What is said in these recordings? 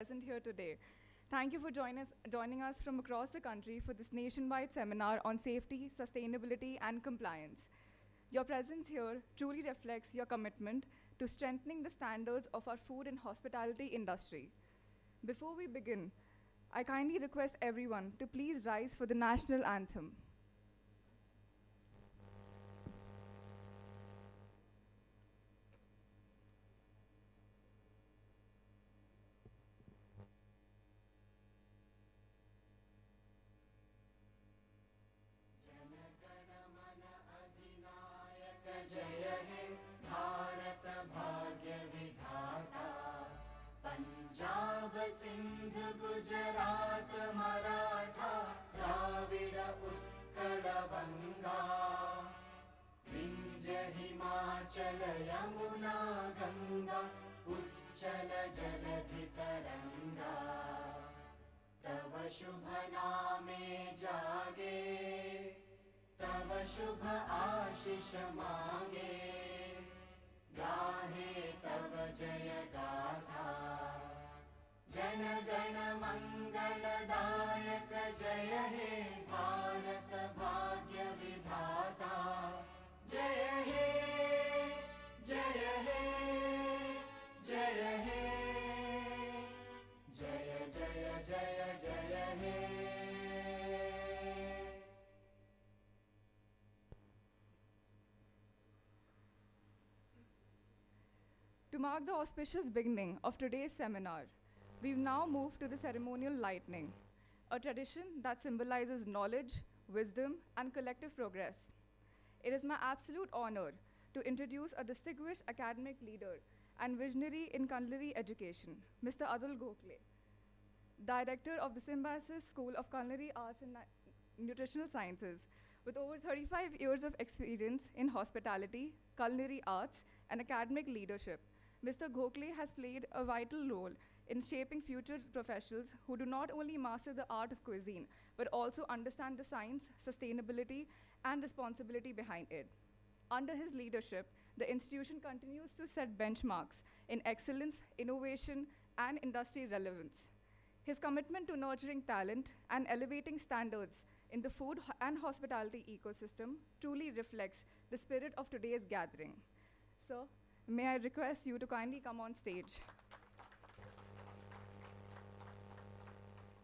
present here today. Thank you for joining us from across the country for this nationwide seminar on safety, sustainability, and compliance. Your presence here truly reflects your commitment to strengthening the standards of our food and hospitality industry. Before we begin, I kindly request everyone to please rise for the national anthem. जय हे भारत भाग्य विधाता पंजाब सिंध गुजरात मराठा द्राविड उत्कल बंगा विंध्य हिमाचल यमुना गंगा उच्चल जलधि तरंगा तव शुभ नामे जागे तव शुभ आशीष मांगे गाहे तव जय गाथा जन गण मंगलदायक जय हे भारत भाग्य विधाता जय हे जय हे जय हे जय जय जय जय हे To mark the auspicious beginning of today's seminar, we've now moved to the ceremonial lightning, a tradition that symbolizes knowledge, wisdom, and collective progress. It is my absolute honor to introduce a distinguished academic leader and visionary in culinary education, Mr. Atul Gokhale, Director of the Symbiosis School of Culinary Arts and Nutritional Sciences. With over 35 years of experience in hospitality, culinary arts, and academic leadership, Mr. Gokhale has played a vital role in shaping future professionals who do not only master the art of cuisine, but also understand the science, sustainability, and responsibility behind it. Under his leadership, the institution continues to set benchmarks in excellence, innovation, and industry relevance. His commitment to nurturing talent and elevating standards in the food and hospitality ecosystem truly reflects the spirit of today's gathering. Sir, may I request you to kindly come on stage.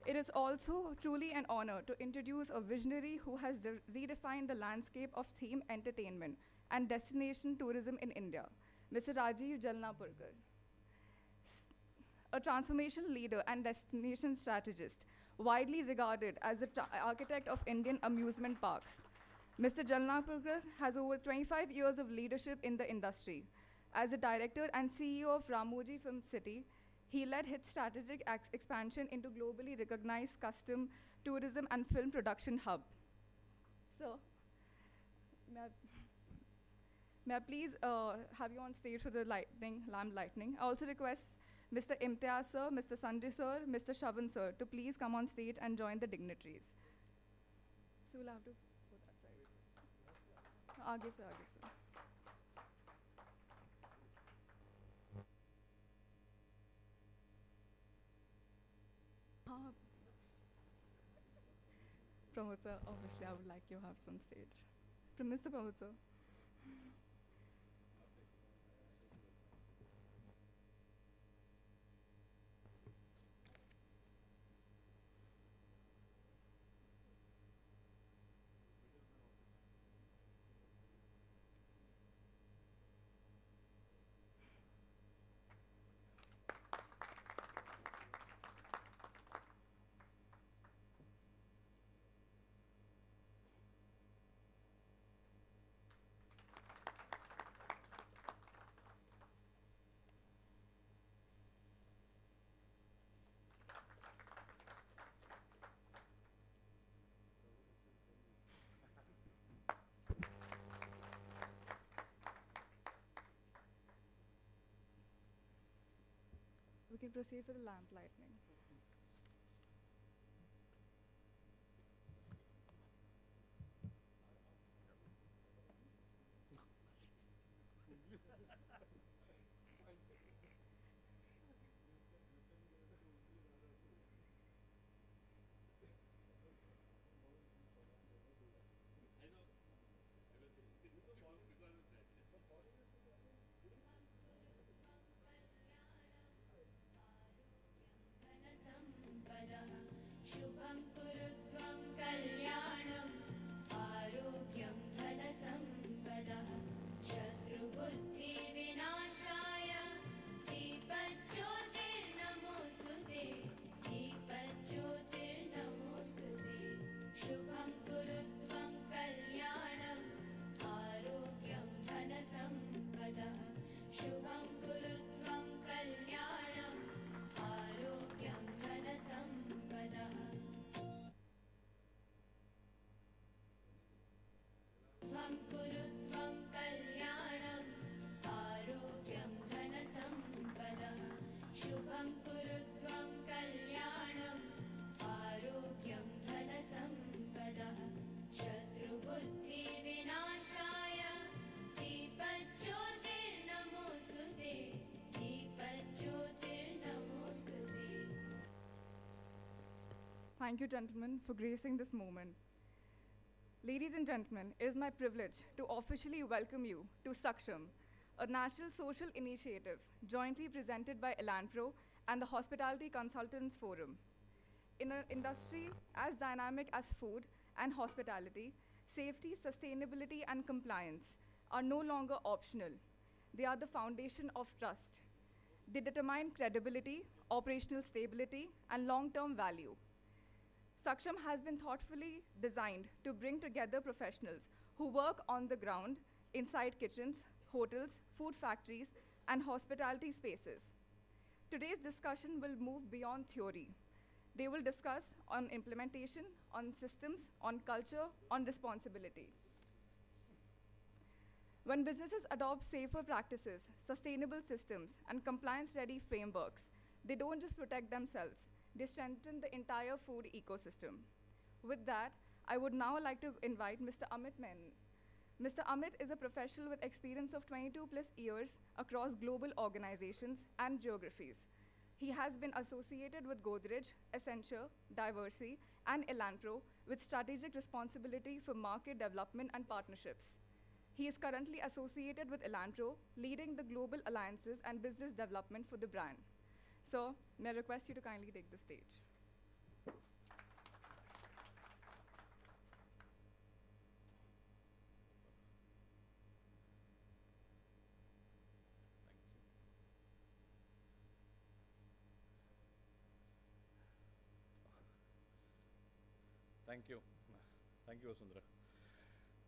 It is also truly an honor to introduce a visionary who has redefined the landscape of theme entertainment and destination tourism in India, Mr. Rajiv Jalnapurkar. A transformation leader and destination strategist, widely regarded as the architect of Indian amusement parks. Mr. Jalnapurkar has over 25 years of leadership in the industry. As the director and CEO of Ramoji Film City, he led its strategic expansion into globally recognized custom tourism and film production hub. So, may I please have you on stage for the lamp lightning. I also request Mr. Imtiaz sir, Mr. Sanjay sir, Mr. Shavan sir to please come on stage and join the dignitaries. So we'll have to go that side. Aage sir, aage sir. Pramod sir, obviously I would like you to have on stage. From Mr. Pramod sir. We can proceed for the lamp lightning. Thank you, gentlemen, for gracing this moment. Ladies and gentlemen, it is my privilege to officially welcome you to SAKSHAM, a national social initiative jointly presented by Elanpro and the Hospitality Consultants Forum. In an industry as dynamic as food and hospitality, safety, sustainability, and compliance are no longer optional. They are the foundation of trust. They determine credibility, operational stability, and long-term value. SAKSHAM has been thoughtfully designed to bring together professionals who work on the ground, inside kitchens, hotels, food factories, and hospitality spaces. Today's discussion will move beyond theory. They will discuss on implementation, on systems, on culture, on responsibility. When businesses adopt safer practices, sustainable systems, and compliance-ready frameworks, they don't just protect themselves, they strengthen the entire food ecosystem. With that, I would now like to invite Mr. Amit Menon. Mr. Amit is a professional with experience of 22 plus years across global organizations and geographies. He has been associated with Godrej, Accenture, Diversey, and Elanpro with strategic responsibility for market development and partnerships. He is currently associated with Elanpro, leading the global alliances and business development for the brand. Sir, may I request you to kindly take the stage. Thank you. Thank you, Vasundhara.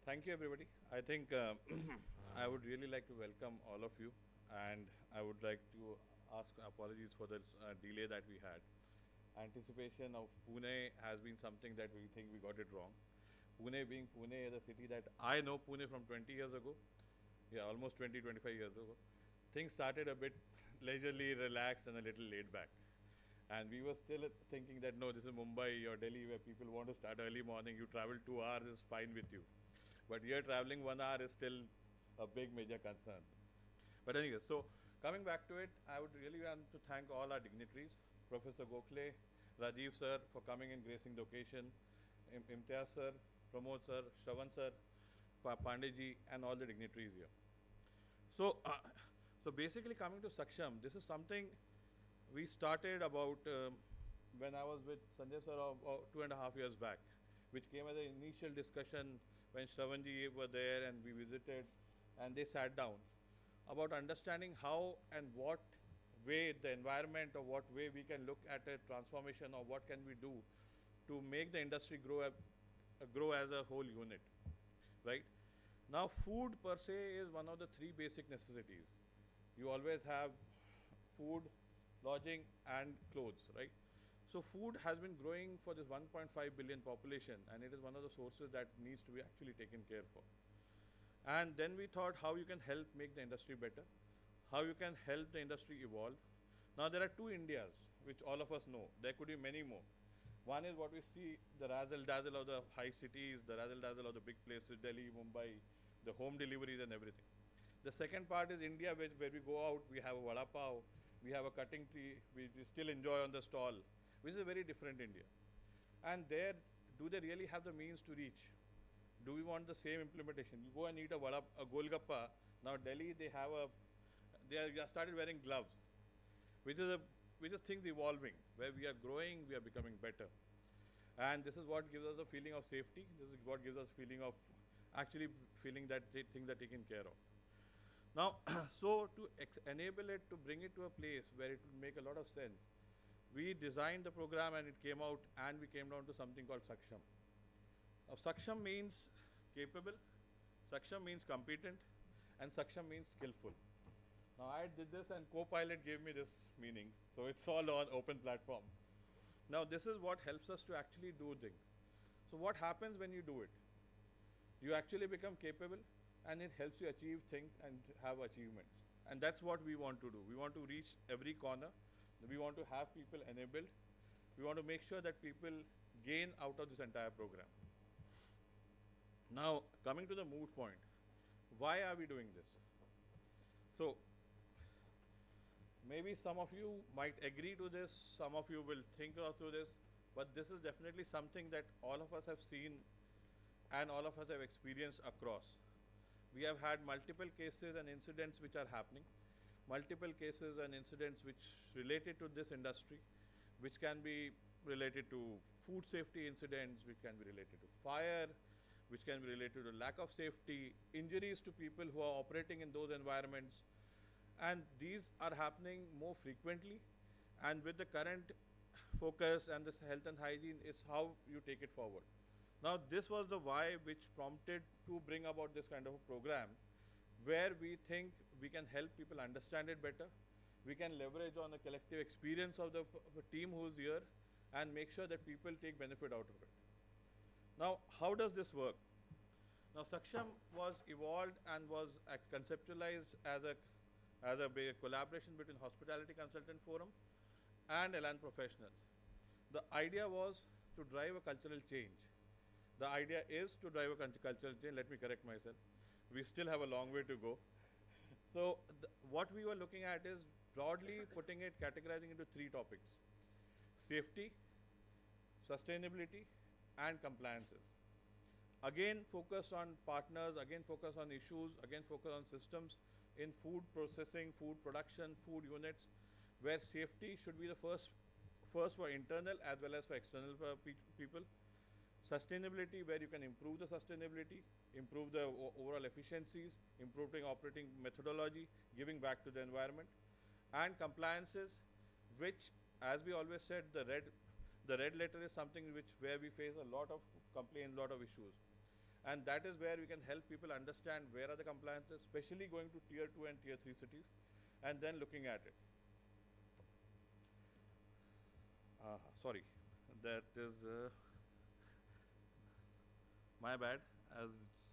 Thank you, everybody. I think I would really like to welcome all of you, and I would like to ask apologies for the delay that we had. Anticipation of Pune has been something that we think we got it wrong. Pune being Pune is a city that I know Pune from 20 years ago. Yeah, almost 20, 25 years ago. Things started a bit leisurely, relaxed, and a little laid back. And we were still thinking that, no, this is Mumbai or Delhi where people want to start early morning. You travel 2 hours is fine with you. But here traveling 1 hour is still a big major concern. But anyway, so coming back to it, I would really want to thank all our dignitaries, Professor Gokhale, Rajiv sir for coming and gracing the occasion, Imtiaz sir, Pramod sir, Shravan sir, Pandeyji, and all the dignitaries here. So, so basically coming to SAKSHAM, this is something we started about when I was with Sanjay sir 2.5 years back, which came as an initial discussion when Shravanji were there and we visited and they sat down about understanding how and what way the environment or what way we can look at a transformation or what can we do to make the industry grow as a whole unit, right? Now food per se is one of the 3 basic necessities. You always have food, lodging, and clothes, right? So food has been growing for this 1.5 billion population, and it is one of the sources that needs to be actually taken care for. And then we thought how you can help make the industry better, how you can help the industry evolve. Now there are 2 Indias, which all of us know. There could be many more. One is what we see, the razzle-dazzle of the high cities, the razzle-dazzle of the big places, Delhi, Mumbai, the home deliveries and everything. The second part is India, where we go out, we have a vada pav, we have a cutting tree, we still enjoy on the stall, which is a very different India. And there, do they really have the means to reach? Do we want the same implementation? You go and eat a golgappa. Now Delhi, they have they started wearing gloves, which is things evolving, where we are growing, we are becoming better. And this is what gives us a feeling of safety. This is what gives us feeling of actually feeling that things are taken care of. Now, so to enable it, to bring it to a place where it will make a lot of sense, we designed the program and it came out and we came down to something called SAKSHAM. Now, SAKSHAM means capable, SAKSHAM means competent, and SAKSHAM means skillful. Now, I did this and Copilot gave me this meaning, so it's all on open platform. Now, this is what helps us to actually do things. So what happens when you do it? You actually become capable, and it helps you achieve things and have achievements. And that's what we want to do. We want to reach every corner. We want to have people enabled. We want to make sure that people gain out of this entire program. Now, coming to the moot point, why are we doing this? So, maybe some of you might agree to this, some of you will think through this, but this is definitely something that all of us have seen and all of us have experienced across. We have had multiple cases and incidents which are happening, multiple cases and incidents which related to this industry, which can be related to food safety incidents, which can be related to fire, which can be related to lack of safety, injuries to people who are operating in those environments. And these are happening more frequently, and with the current focus and this health and hygiene is how you take it forward. Now this was the why which prompted to bring about this kind of a program, where we think we can help people understand it better. We can leverage on the collective experience of the team who's here and make sure that people take benefit out of it. Now, how does this work? Now, SAKSHAM was evolved and was conceptualized as a collaboration between Hospitality Consultant Forum and Elan professionals. The idea was to drive a cultural change. The idea is to drive a cultural change. Let me correct myself. We still have a long way to go. So what we were looking at is broadly putting it, categorizing into three topics: safety, sustainability, and compliances. Again, focused on partners, again, focus on issues, again, focus on systems in food processing, food production, food units, where safety should be the first for internal as well as for external people. Sustainability, where you can improve the sustainability, improve the overall efficiencies, improving operating methodology, giving back to the environment. And compliances, which, as we always said, the red letter is something where we face a lot of complaints, a lot of issues. And that is where we can help people understand where are the compliances, especially going to tier 2 and tier 3 cities, and then looking at it. Sorry, that is my bad, as it's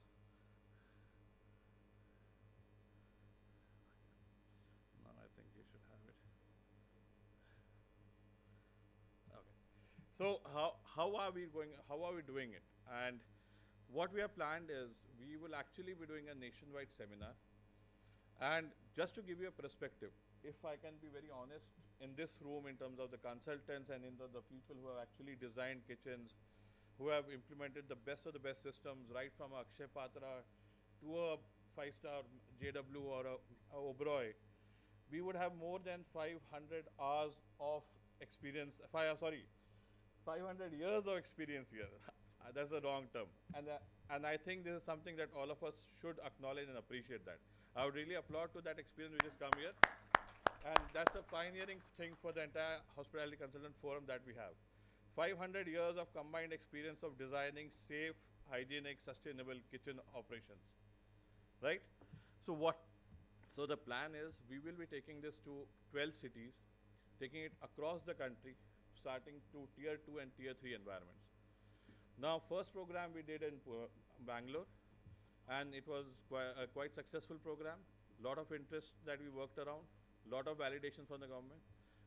now I think you should have it. Okay. So how are we doing it? And what we have planned is we will actually be doing a nationwide seminar. And just to give you a perspective, if I can be very honest, in this room, in terms of the consultants and in the people who have actually designed kitchens, who have implemented the best of the best systems, right from Akshay Patra to a 5-star JW or a Oberoi, we would have more than 500 hours of experience, 500 years of experience here. That's the wrong term. And I think this is something that all of us should acknowledge and appreciate that. I would really applaud to that experience which has come here. And that's a pioneering thing for the entire Hospitality Consultant Forum that we have. 500 years of combined experience of designing safe, hygienic, sustainable kitchen operations, right? So so the plan is we will be taking this to 12 cities, taking it across the country, starting to tier 2 and tier 3 environments. Now, first program we did in Bangalore, and it was a quite successful program. Lot of interest that we worked around, lot of validation from the government,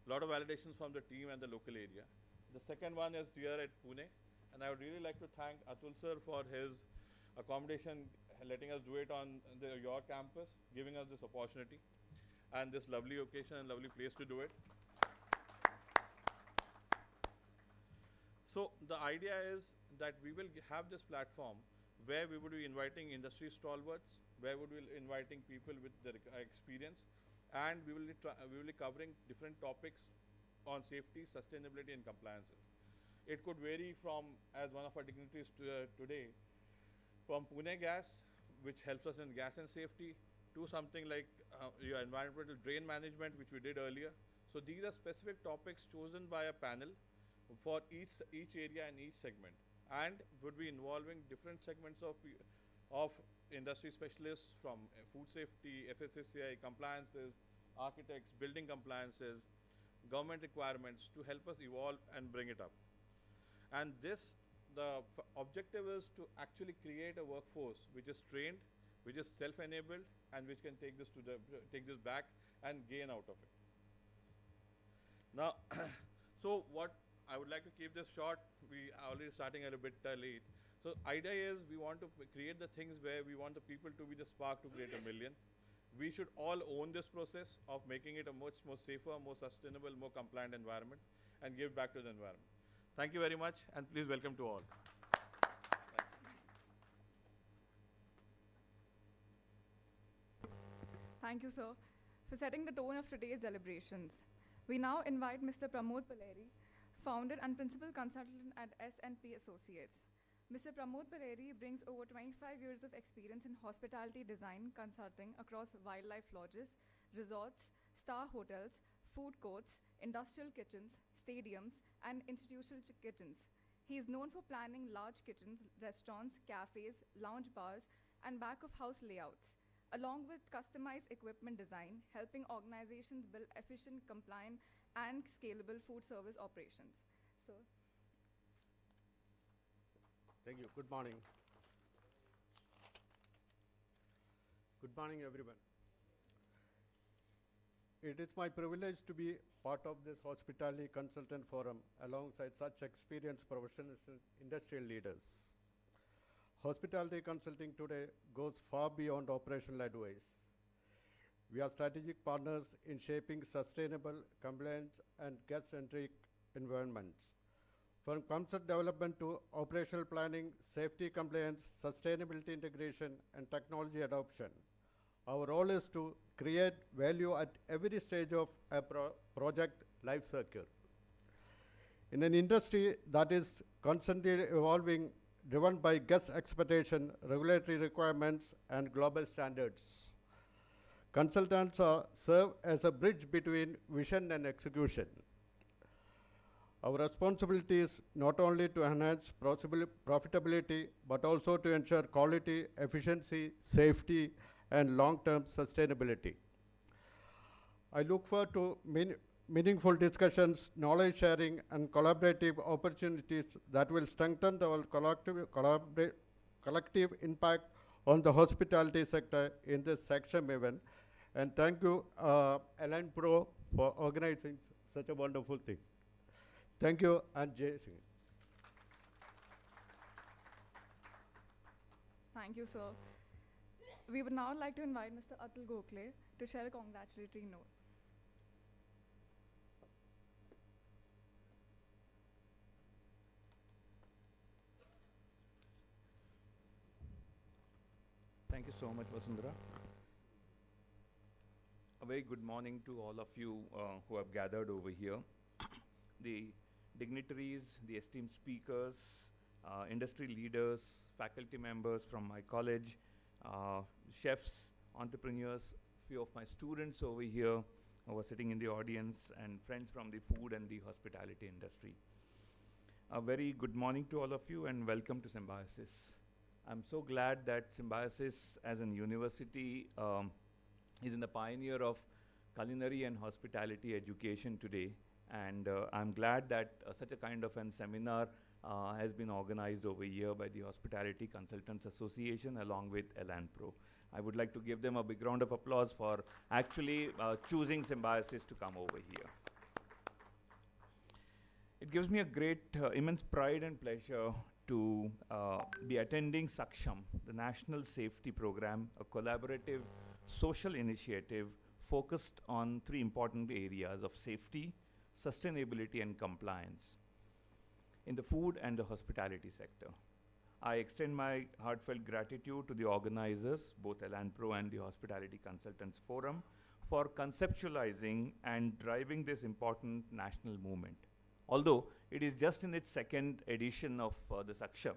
lot of validations from the team and the local area. The second one is here at Pune, and I would really like to thank Atul sir for his accommodation, letting us do it on your campus, giving us this opportunity and this lovely occasion and lovely place to do it. So the idea is that we will have this platform where we would be inviting industry stalwarts, where we would be inviting people with the experience, and we will be covering different topics on safety, sustainability, and compliances. It could vary from, as one of our dignitaries today, from Pune Gas, which helps us in gas and safety, to something like your environmental drain management, which we did earlier. So these are specific topics chosen by a panel for each area and each segment, and would be involving different segments of industry specialists from food safety, FSSAI, compliances, architects, building compliances, government requirements, to help us evolve and bring it up. And the objective is to actually create a workforce which is trained, which is self-enabled, and which can take this back and gain out of it. Now, so what I would like to keep this short. We are already starting a bit late. So idea is we want to create the things where we want the people to be the spark to create a million. We should all own this process of making it a much more safer, more sustainable, more compliant environment, and give back to the environment. Thank you very much, and please welcome to all. Thank you, sir, for setting the tone of today's deliberations. We now invite Mr. Pramod Paleri, founder and principal consultant at S&P Associates. Mr. Pramod Paleri brings over 25 years of experience in hospitality design consulting across wildlife lodges, resorts, star hotels, food courts, industrial kitchens, stadiums, and institutional kitchens. He is known for planning large kitchens, restaurants, cafes, lounge bars, and back-of-house layouts, along with customized equipment design, helping organizations build efficient, compliant, and scalable food service operations. So, Thank you. Good morning. Good morning, everyone. It is my privilege to be part of this Hospitality Consultant Forum alongside such experienced professionals and industrial leaders. Hospitality consulting today goes far beyond operational advice. We are strategic partners in shaping sustainable, compliant, and guest-centric environments. From concept development to operational planning, safety compliance, sustainability integration, and technology adoption, our role is to create value at every stage of a project life cycle. In an industry that is constantly evolving, driven by guest expectation, regulatory requirements, and global standards, consultants serve as a bridge between vision and execution. Our responsibility is not only to enhance profitability, but also to ensure quality, efficiency, safety, and long-term sustainability. I look forward to meaningful discussions, knowledge sharing, and collaborative opportunities that will strengthen our collective impact on the hospitality sector in this SAKSHAM event. And thank you, Align Pro, for organizing such a wonderful thing. Thank you, and Jay Singh. thank you, sir. We would now like to invite Mr. Atul Gokhale to share a congratulatory note. Thank you so much, Vasundhara. A very good morning to all of you who have gathered over here. The dignitaries, the esteemed speakers, industry leaders, faculty members from my college, chefs, entrepreneurs, few of my students over here who are sitting in the audience, and friends from the food and the hospitality industry. A very good morning to all of you, and welcome to Symbiosis. I'm so glad that Symbiosis as an university is in the pioneer of culinary and hospitality education today. And I'm glad that such a kind of an seminar has been organized over here by the Hospitality Consultants Association along with Elan Pro. I would like to give them a big round of applause for actually choosing Symbiosis to come over here. It gives me a great, immense pride and pleasure to be attending SAKSHAM, the National Safety Program, a collaborative social initiative focused on three important areas of safety, sustainability, and compliance in the food and the hospitality sector. I extend my heartfelt gratitude to the organizers, both Elan Pro and the Hospitality Consultants Forum, for conceptualizing and driving this important national movement. Although it is just in its second edition of the SAKSHAM,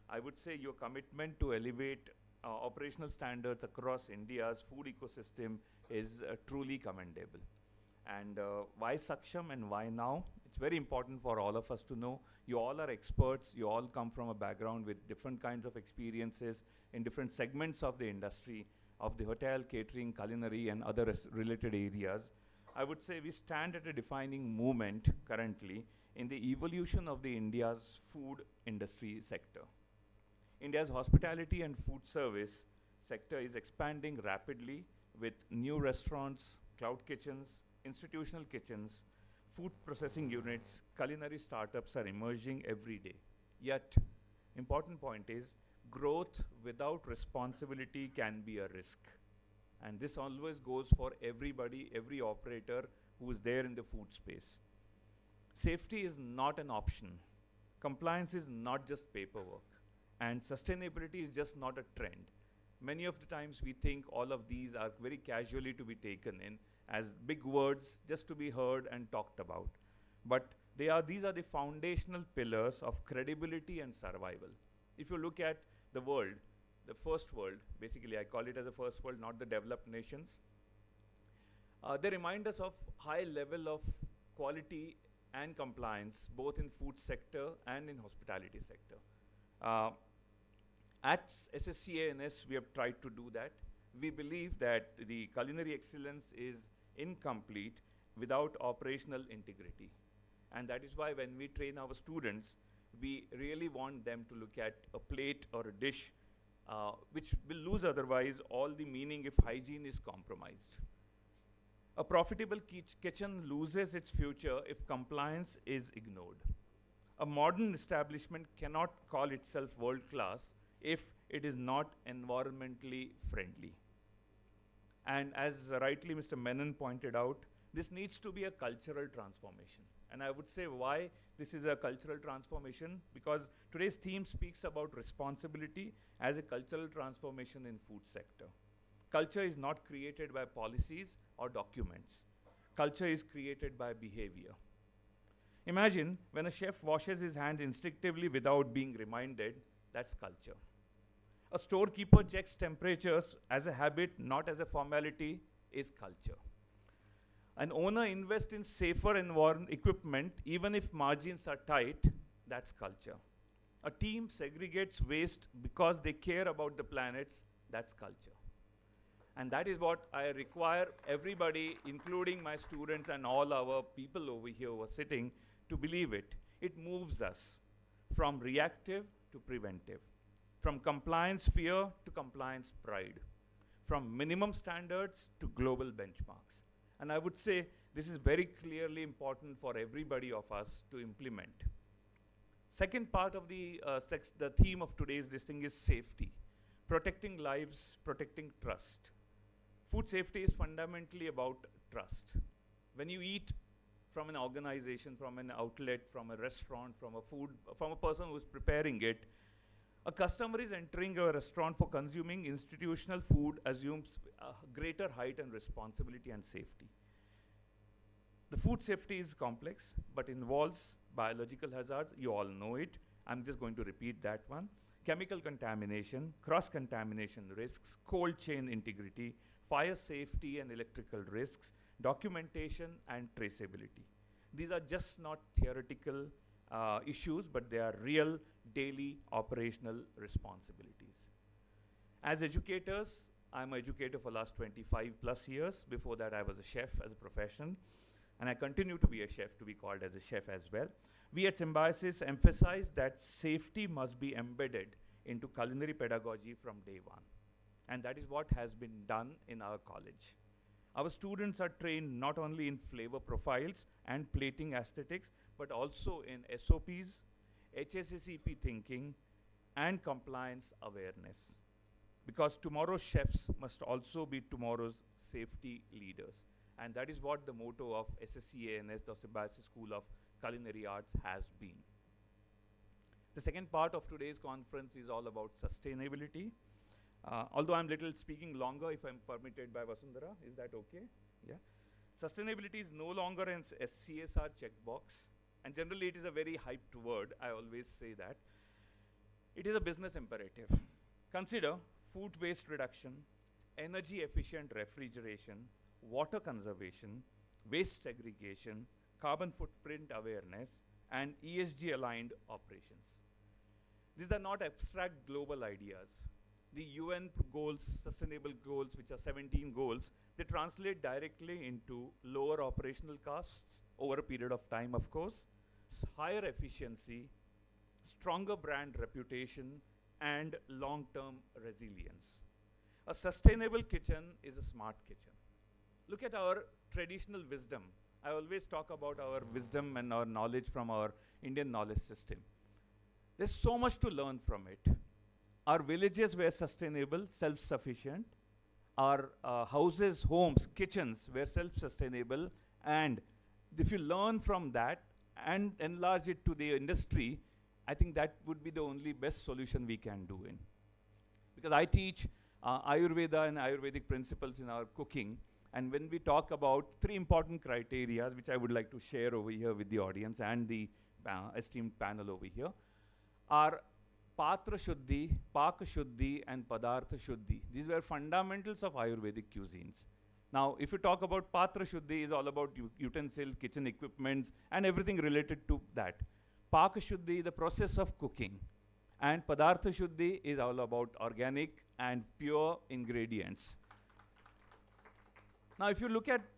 I would say your commitment to elevate operational standards across India's food ecosystem is truly commendable. And why SAKSHAM and why now? It's very important for all of us to know. You all are experts. You all come from a background with different kinds of experiences in different segments of the industry, of the hotel, catering, culinary, and other related areas. I would say we stand at a defining moment currently in the evolution of the India's food industry sector. India's hospitality and food service sector is expanding rapidly with new restaurants, cloud kitchens, institutional kitchens, food processing units, culinary startups are emerging every day. Yet, important point is, growth without responsibility can be a risk. And this always goes for everybody, every operator who is there in the food space. Safety is not an option. compliance is not just paperwork, and sustainability is just not a trend. Many of the times we think all of these are very casually to be taken in as big words just to be heard and talked about. But these are the foundational pillars of credibility and survival. If you look at the world, the first world, basically I call it as a first world, not the developed nations, they remind us of high level of quality and compliance, both in food sector and in hospitality sector. At SSCANS, we have tried to do that. We believe that the culinary excellence is incomplete without operational integrity. And that is why when we train our students, we really want them to look at a plate or a dish, which will lose otherwise all the meaning if hygiene is compromised. A profitable kitchen loses its future if compliance is ignored. A modern establishment cannot call itself world-class if it is not environmentally friendly. And as rightly Mr. Menon pointed out, this needs to be a cultural transformation. And I would say why this is a cultural transformation, because today's theme speaks about responsibility as a cultural transformation in food sector. Culture is not created by policies or documents. Culture is created by behavior. Imagine when a chef washes his hand instinctively without being reminded, that's culture. A storekeeper checks temperatures as a habit, not as a formality, is culture. An owner invests in safer equipment, even if margins are tight, that's culture. A team segregates waste because they care about the planets, that's culture. And that is what I require everybody, including my students and all our people over here who are sitting, to believe it. It moves us from reactive to preventive, from compliance fear to compliance pride, from minimum standards to global benchmarks. And I would say this is very clearly important for everybody of us to implement. Second part of the theme of today's thing is safety. Protecting lives, protecting trust. Food safety is fundamentally about trust. When you eat from an organization, from an outlet, from a restaurant, from a person who's preparing it, a customer is entering a restaurant for consuming institutional food assumes greater height and responsibility and safety. The food safety is complex, but involves biological hazards. You all know it. I'm just going to repeat that one. Chemical contamination, cross-contamination risks, cold chain integrity, fire safety and electrical risks, documentation and traceability. These are just not theoretical issues, but they are real daily operational responsibilities. As educators, I'm an educator for the last 25 plus years. Before that, I was a chef as a profession, and I continue to be a chef, to be called as a chef as well. We at Symbiosis emphasize that safety must be embedded into culinary pedagogy from day one. And that is what has been done in our college. Our students are trained not only in flavor profiles and plating aesthetics, but also in SOPs, HACCP thinking, and compliance awareness. Because tomorrow's chefs must also be tomorrow's safety leaders. And that is what the motto of SSCANS, the Symbiosis School of Culinary Arts, has been. The second part of today's conference is all about sustainability. Although I'm little speaking longer, if I'm permitted by Vasundhara, is that okay? Yeah. Sustainability is no longer a CSR checkbox, and generally it is a very hyped word. I always say that. It is a business imperative. Consider food waste reduction, energy efficient refrigeration, water conservation, waste segregation, carbon footprint awareness, and ESG aligned operations. These are not abstract global ideas. The UN goals, sustainable goals, which are 17 goals, they translate directly into lower operational costs over a period of time, of course, higher efficiency, stronger brand reputation, and long-term resilience. A sustainable kitchen is a smart kitchen. Look at our traditional wisdom. I always talk about our wisdom and our knowledge from our Indian knowledge system. There's so much to learn from it. Our villages were sustainable, self-sufficient. Our houses, homes, kitchens were self-sustainable. And if you learn from that and enlarge it to the industry, I think that would be the only best solution we can do in. Because I teach Ayurveda and Ayurvedic principles in our cooking, and when we talk about 3 important criteria, which I would like to share over here with the audience and the esteemed panel over here, are Patra Shuddhi, Paka Shuddhi, and Padartha Shuddhi. These were fundamentals of Ayurvedic cuisines. Now, if you talk about Patra Shuddhi, is all about utensils, kitchen equipments, and everything related to that. Paka Shuddhi, the process of cooking. And Padartha Shuddhi is all about organic and pure ingredients. Now, if you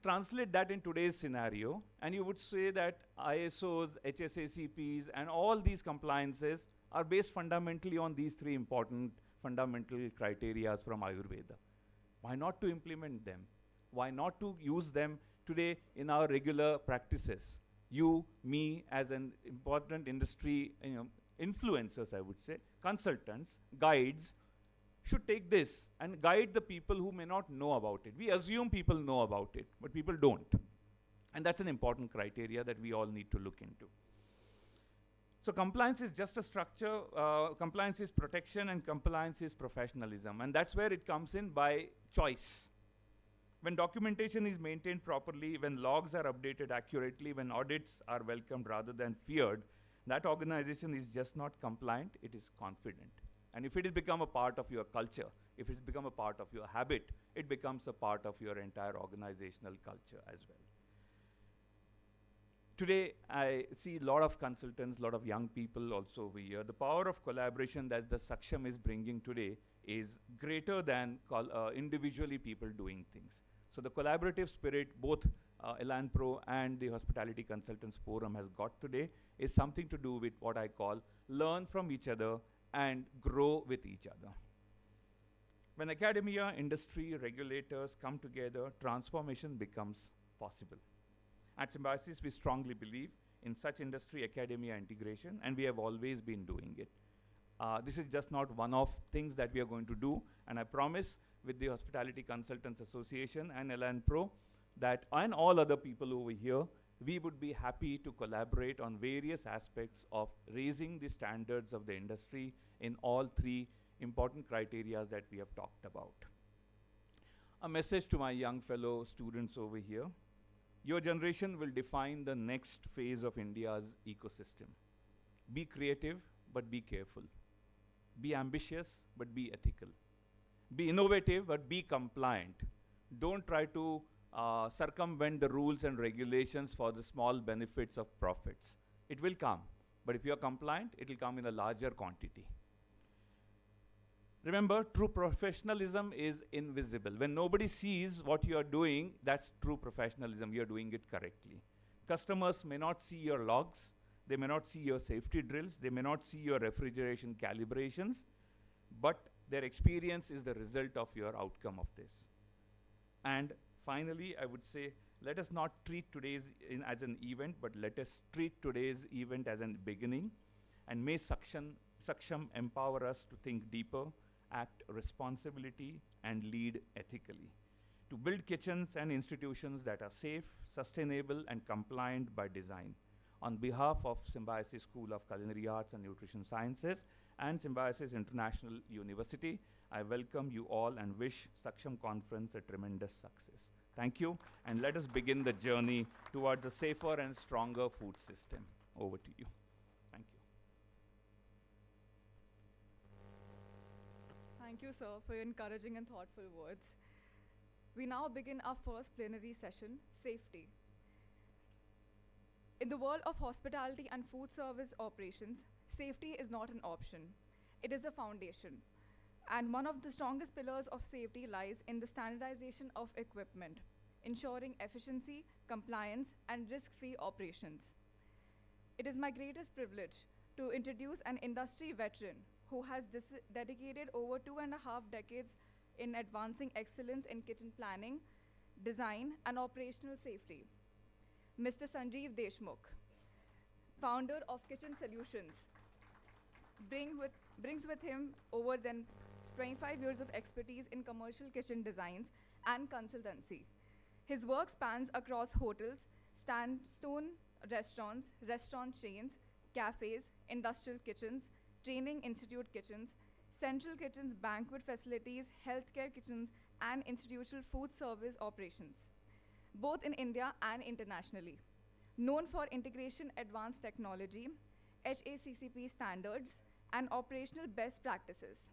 translate that in today's scenario, and you would say that ISOs, HACCPs, and all these compliances are based fundamentally on these 3 important fundamental criteria from Ayurveda. Why not to implement them? Why not to use them today in our regular practices? You, me, as an important industry influencers, I would say, consultants, guides, should take this and guide the people who may not know about it. We assume people know about it, but people don't. And that's an important criteria that we all need to look into. So compliance is just a structure, compliance is protection, and compliance is professionalism. And that's where it comes in by choice. When documentation is maintained properly, when logs are updated accurately, when audits are welcomed rather than feared, that organization is just not compliant, it is confident. And if it has become a part of your culture, if it's become a part of your habit, it becomes a part of your entire organizational culture as well. Today, I see a lot of consultants, a lot of young people also over here. The power of collaboration that the SAKSHAM is bringing today is greater than individually people doing things. So the collaborative spirit, both Elan Pro and the Hospitality Consultants Forum has got today, is something to do with what I call learn from each other and grow with each other. When academia, industry, regulators come together, transformation becomes possible. At Symbiosis, we strongly believe in such industry-academia integration, and we have always been doing it. This is just not one-off things that we are going to do, and I promise with the Hospitality Consultants Association and Elan Pro that, and all other people over here, we would be happy to collaborate on various aspects of raising the standards of the industry in all 3 important criteria that we have talked about. A message to my young fellow students over here. Your generation will define the next phase of India's ecosystem. Be creative, but be careful. Be ambitious, but be ethical. Be innovative, but be compliant. Don't try to circumvent the rules and regulations for the small benefits of profits. It will come, but if you are compliant, it will come in a larger quantity. Remember, true professionalism is invisible. When nobody sees what you are doing, that's true professionalism. You are doing it correctly. Customers may not see your logs. They may not see your safety drills. They may not see your refrigeration calibrations, but their experience is the result of your outcome of this. And finally, I would say, let us not treat today's as an event, but let us treat today's event as a beginning. And may SAKSHAM empower us to think deeper, act responsibility, and lead ethically. To build kitchens and institutions that are safe, sustainable, and compliant by design. On behalf of Symbiosis School of Culinary Arts and Nutrition Sciences and Symbiosis International University, I welcome you all and wish SAKSHAM Conference a tremendous success. Thank you, and let us begin the journey towards a safer and stronger food system. Over to you. Thank you. Thank you, sir, for your encouraging and thoughtful words. We now begin our first plenary session, Safety. In the world of hospitality and food service operations, safety is not an option. It is a foundation. And one of the strongest pillars of safety lies in the standardization of equipment, ensuring efficiency, compliance, and risk-free operations. It is my greatest privilege to introduce an industry veteran who has dedicated over 2.5 decades in advancing excellence in kitchen planning, design, and operational safety. Mr. Sanjeev Deshmukh, founder of Kitchen Solutions, brings with him over 25 years of expertise in commercial kitchen designs and consultancy. His work spans across hotels, standalone restaurants, restaurant chains, cafes, industrial kitchens, training institute kitchens, central kitchens, banquet facilities, healthcare kitchens, and institutional food service operations, both in India and internationally. Known for integration advanced technology, HACCP standards, and operational best practices,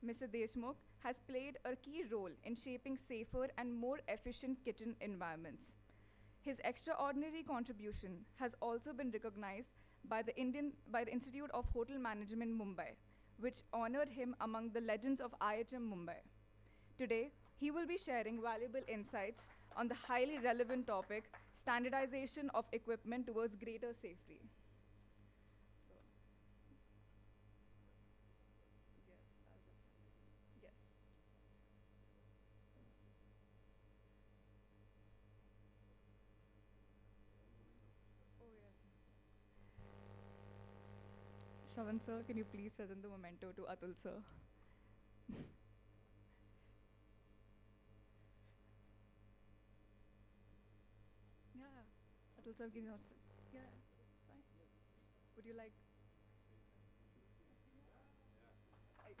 Mr. Deshmukh has played a key role in shaping safer and more efficient kitchen environments. His extraordinary contribution has also been recognized by by the Institute of Hotel Management Mumbai, which honored him among the legends of IHM Mumbai. Today, he will be sharing valuable insights on the highly relevant topic, standardization of equipment towards greater safety. So, yes, I'll just, yes. Oh, yes. Shravan sir, can you please present the memento to Atul sir? Yeah, Atul sir, give me also. Yeah, it's fine. Would you like? I,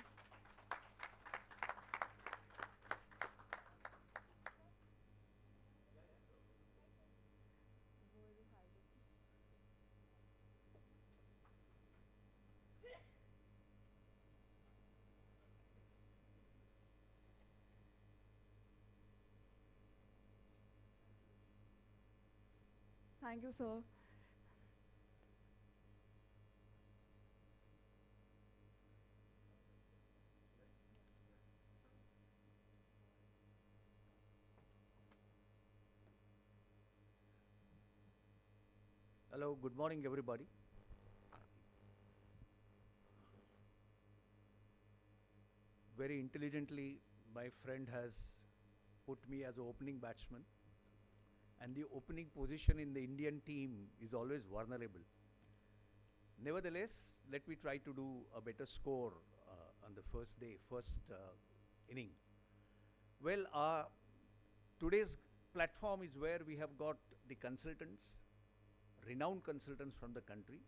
thank you, sir. Hello, good morning, everybody. Very intelligently, my friend has put me as an opening batsman, and the opening position in the Indian team is always vulnerable. Nevertheless, let me try to do a better score on the first day, first inning. Well, today's platform is where we have got the consultants, renowned consultants from the country.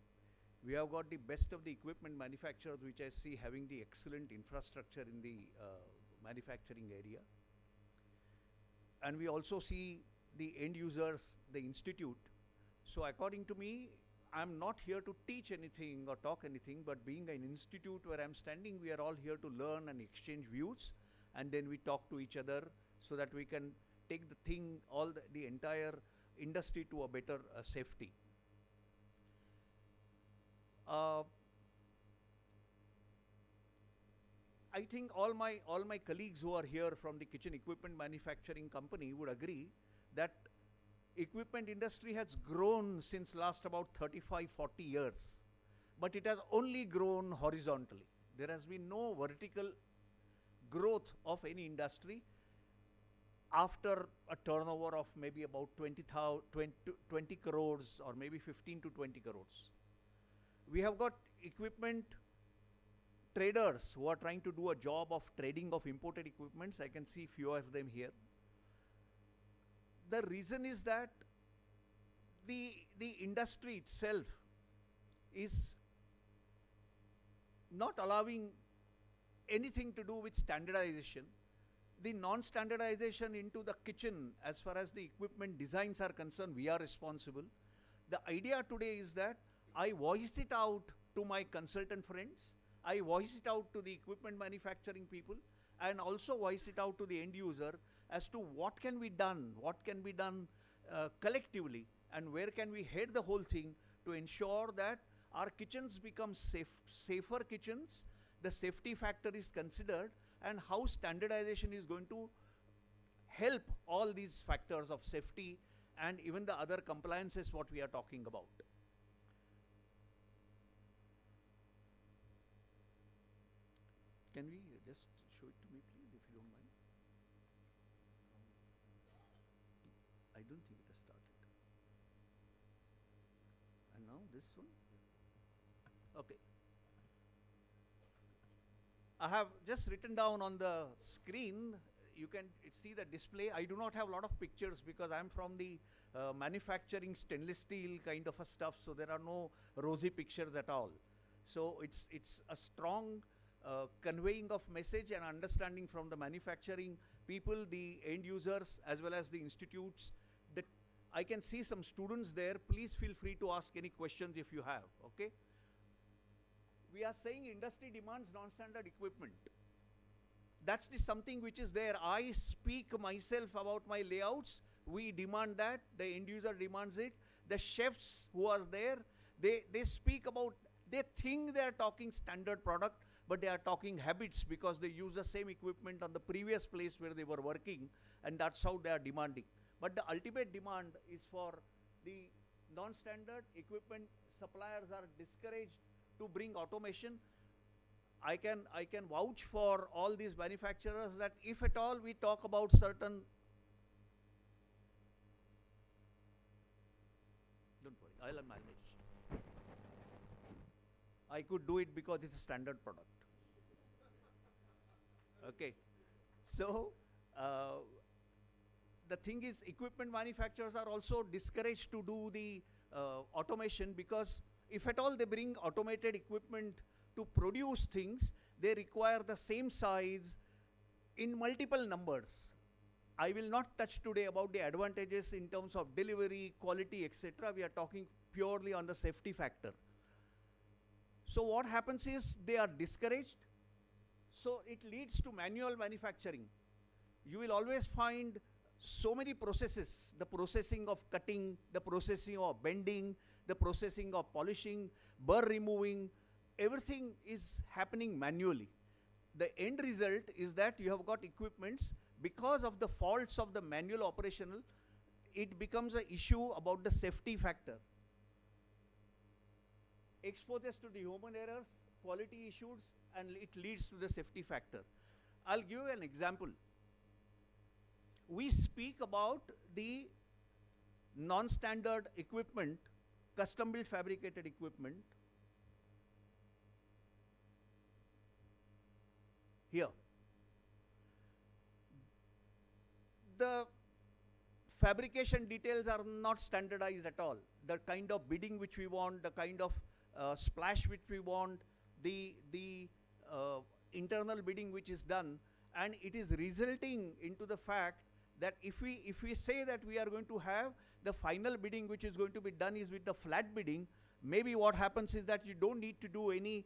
We have got the best of the equipment manufacturers, which I see having the excellent infrastructure in the manufacturing area. And we also see the end users, the institute. So according to me, I'm not here to teach anything or talk anything, but being an institute where I'm standing, we are all here to learn and exchange views, and then we talk to each other so that we can take the thing, the entire industry to a better safety. I think all my colleagues who are here from the kitchen equipment manufacturing company would agree that equipment industry has grown since last about 35, 40 years, but it has only grown horizontally. There has been no vertical growth of any industry after a turnover of maybe about 20 crores or maybe 15 to 20 crores. We have got equipment traders who are trying to do a job of trading of imported equipments. I can see few of them here. The reason is that the industry itself is not allowing anything to do with standardization. The non-standardization into the kitchen, as far as the equipment designs are concerned, we are responsible. The idea today is that I voice it out to my consultant friends, I voice it out to the equipment manufacturing people, and also voice it out to the end user as to what can be done collectively, and where can we head the whole thing to ensure that our kitchens become safer kitchens, the safety factor is considered, and how standardization is going to help all these factors of safety and even the other compliances what we are talking about. Can we just show it to me, please, if you don't mind? I don't think it has started. And now this one? Okay. I have just written down on the screen, see the display. I do not have a lot of pictures because I'm from the manufacturing stainless steel kind of a stuff, so there are no rosy pictures at all. So it's a strong conveying of message and understanding from the manufacturing people, the end users, as well as the institutes. That I can see some students there. Please feel free to ask any questions if you have, okay? We are saying industry demands non-standard equipment. That's the something which is there. I speak myself about my layouts. We demand that. The end user demands it. The chefs who are there, they speak about, they think they are talking standard product, but they are talking habits because they use the same equipment on the previous place where they were working, and that's how they are demanding. But the ultimate demand is for the non-standard equipment. Suppliers are discouraged to bring automation. I can vouch for all these manufacturers that if at all we talk about certain, don't worry, I'll manage. I could do it because it's a standard product. Okay, so the thing is, equipment manufacturers are also discouraged to do the automation, because if at all they bring automated equipment to produce things, they require the same size in multiple numbers. I will not touch today about the advantages in terms of delivery, quality, etc. We are talking purely on the safety factor. So what happens is they are discouraged. So it leads to manual manufacturing. You will always find so many processes, the processing of cutting, the processing of bending, the processing of polishing, burr removing, everything is happening manually. The end result is that you have got equipments, because of the faults of the manual operational, it becomes an issue about the safety factor. Exposes to the human errors, quality issues, and it leads to the safety factor. I'll give you an example. We speak about the non-standard equipment, custom-built fabricated equipment. Here. The fabrication details are not standardized at all. The kind of bidding which we want, the kind of splash which we want, the internal bidding which is done, and it is resulting into the fact that if we say that we are going to have the final bidding which is going to be done is with the flat bidding, maybe what happens is that you don't need to do any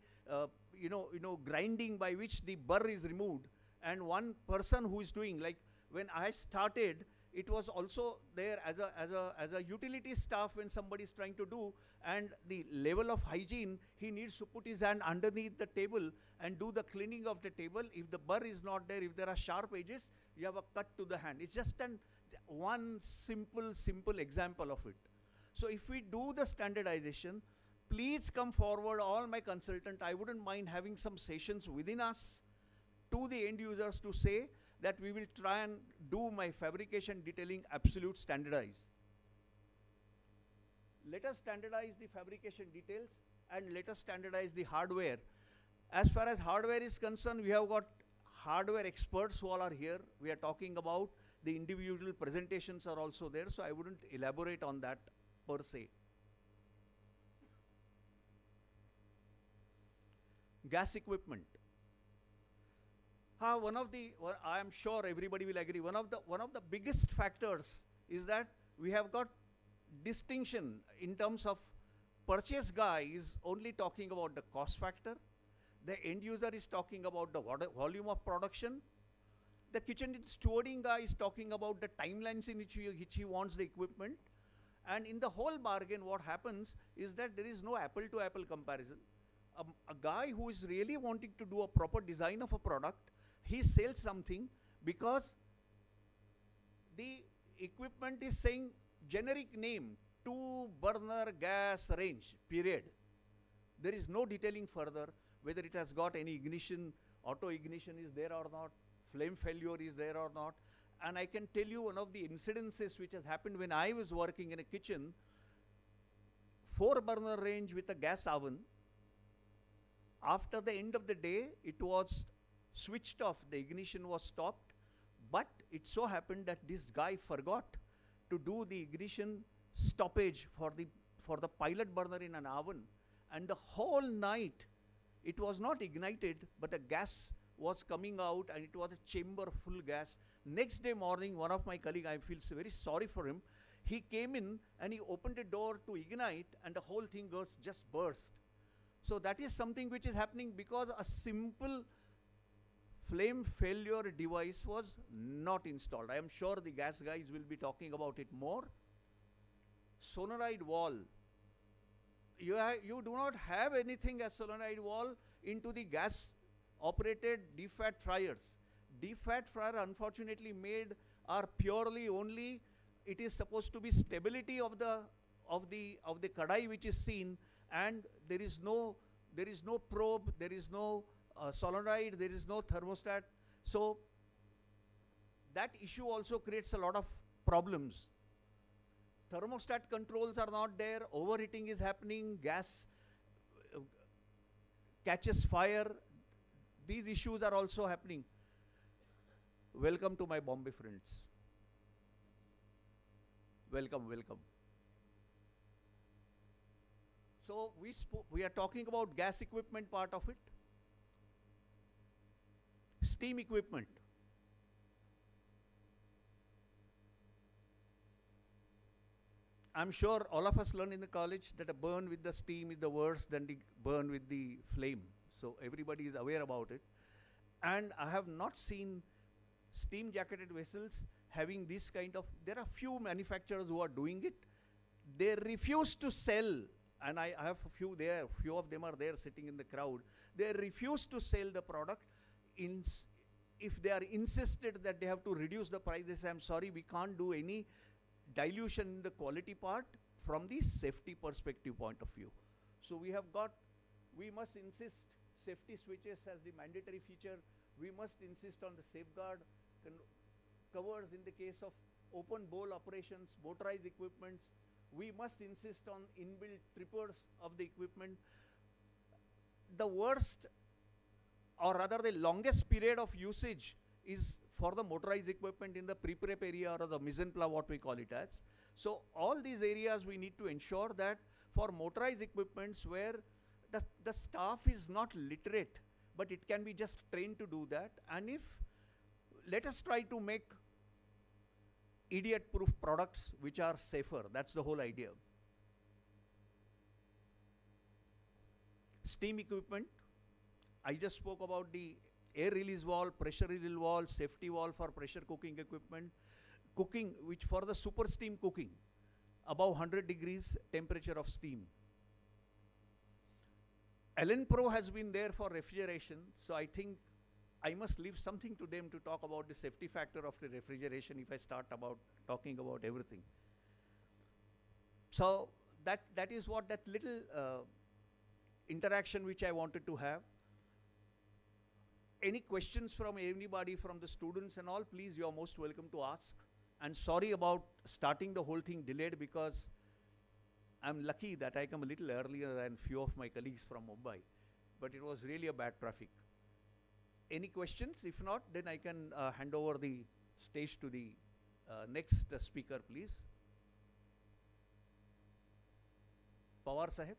grinding by which the burr is removed, and one person who is doing, like when I started, it was also there as a utility staff when somebody is trying to do, and the level of hygiene, he needs to put his hand underneath the table and do the cleaning of the table. If the burr is not there, if there are sharp edges, you have a cut to the hand. It's just one simple example of it. So if we do the standardization, please come forward, all my consultant. I wouldn't mind having some sessions within us to the end users to say that we will try and do my fabrication detailing absolute standardized. Let us standardize the fabrication details and let us standardize the hardware. As far as hardware is concerned, we have got hardware experts who all are here. We are talking about the individual presentations are also there, so I wouldn't elaborate on that per se. Gas equipment. I am sure everybody will agree, one of the biggest factors is that we have got distinction in terms of purchase guy is only talking about the cost factor, the end user is talking about the volume of production, the kitchen stewarding guy is talking about the timelines in which he wants the equipment, and in the whole bargain what happens is that there is no apple to apple comparison. A guy who is really wanting to do a proper design of a product, he sells something because the equipment is saying generic name, 2 burner gas range, period. There is no detailing further, whether it has got any ignition, auto ignition is there or not, flame failure is there or not. And I can tell you one of the incidences which has happened when I was working in a kitchen, 4 burner range with a gas oven. After the end of the day, it was switched off, the ignition was stopped, but it so happened that this guy forgot to do the ignition stoppage for the pilot burner in an oven, and the whole night it was not ignited, but the gas was coming out, and it was a chamber full gas. Next day morning, one of my colleagues, I feel very sorry for him, he came in and he opened the door to ignite, and the whole thing goes just burst. So that is something which is happening because a simple flame failure device was not installed. I am sure the gas guys will be talking about it more. Solenoid valve. You do not have anything as solenoid valve into the gas operated defat fryers. Defat fryer unfortunately made are purely only, it is supposed to be stability of the kadai which is seen, and there is no probe, there is no solenoid, there is no thermostat. So that issue also creates a lot of problems. Thermostat controls are not there, overheating is happening, gas catches fire. These issues are also happening. Welcome to my Bombay friends. Welcome, welcome. So we are talking about gas equipment part of it. Steam equipment. I'm sure all of us learn in the college that a burn with the steam is the worse than the burn with the flame. So everybody is aware about it. And I have not seen steam jacketed vessels having this kind of, there are few manufacturers who are doing it. They refuse to sell, and I have a few there, few of them are there sitting in the crowd. They refuse to sell the product. If they are insisted that they have to reduce the price, they say, I'm sorry, we can't do any dilution in the quality part from the safety perspective point of view. So we must insist safety switches as the mandatory feature. We must insist on the safeguard covers in the case of open bowl operations, motorized equipments. We must insist on inbuilt trippers of the equipment. The worst, or rather the longest period of usage is for the motorized equipment in the pre-prep area or the mise en place, what we call it as. So all these areas we need to ensure that for motorized equipments where the staff is not literate, but it can be just trained to do that. And if, let us try to make idiot-proof products which are safer. That's the whole idea. Steam equipment. I just spoke about the air release valve, pressure release valve, safety valve for pressure cooking equipment. Cooking, which for the super steam cooking, above 100 degrees temperature of steam. Allen Pro has been there for refrigeration, so I think I must leave something to them to talk about the safety factor of the refrigeration if I start talking about everything. So that is what that little interaction which I wanted to have. Any questions from anybody, from the students and all, please, you are most welcome to ask. And sorry about starting the whole thing delayed, because I'm lucky that I come a little earlier than few of my colleagues from Mumbai, but it was really a bad traffic. Any questions? If not, then I can hand over the stage to the next speaker, please. Pawar Sahib.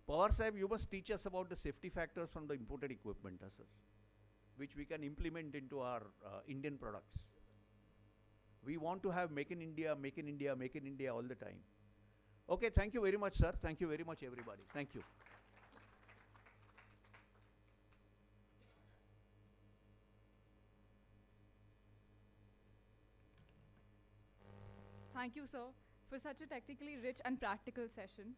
Pawar Sahib, you must teach us about the safety factors from the imported equipment, sir, which we can implement into our Indian products. We want to have make in India, make in India, make in India all the time. Okay, thank you very much, sir. Thank you very much, everybody. Thank you. Thank you, sir, for such a technically rich and practical session.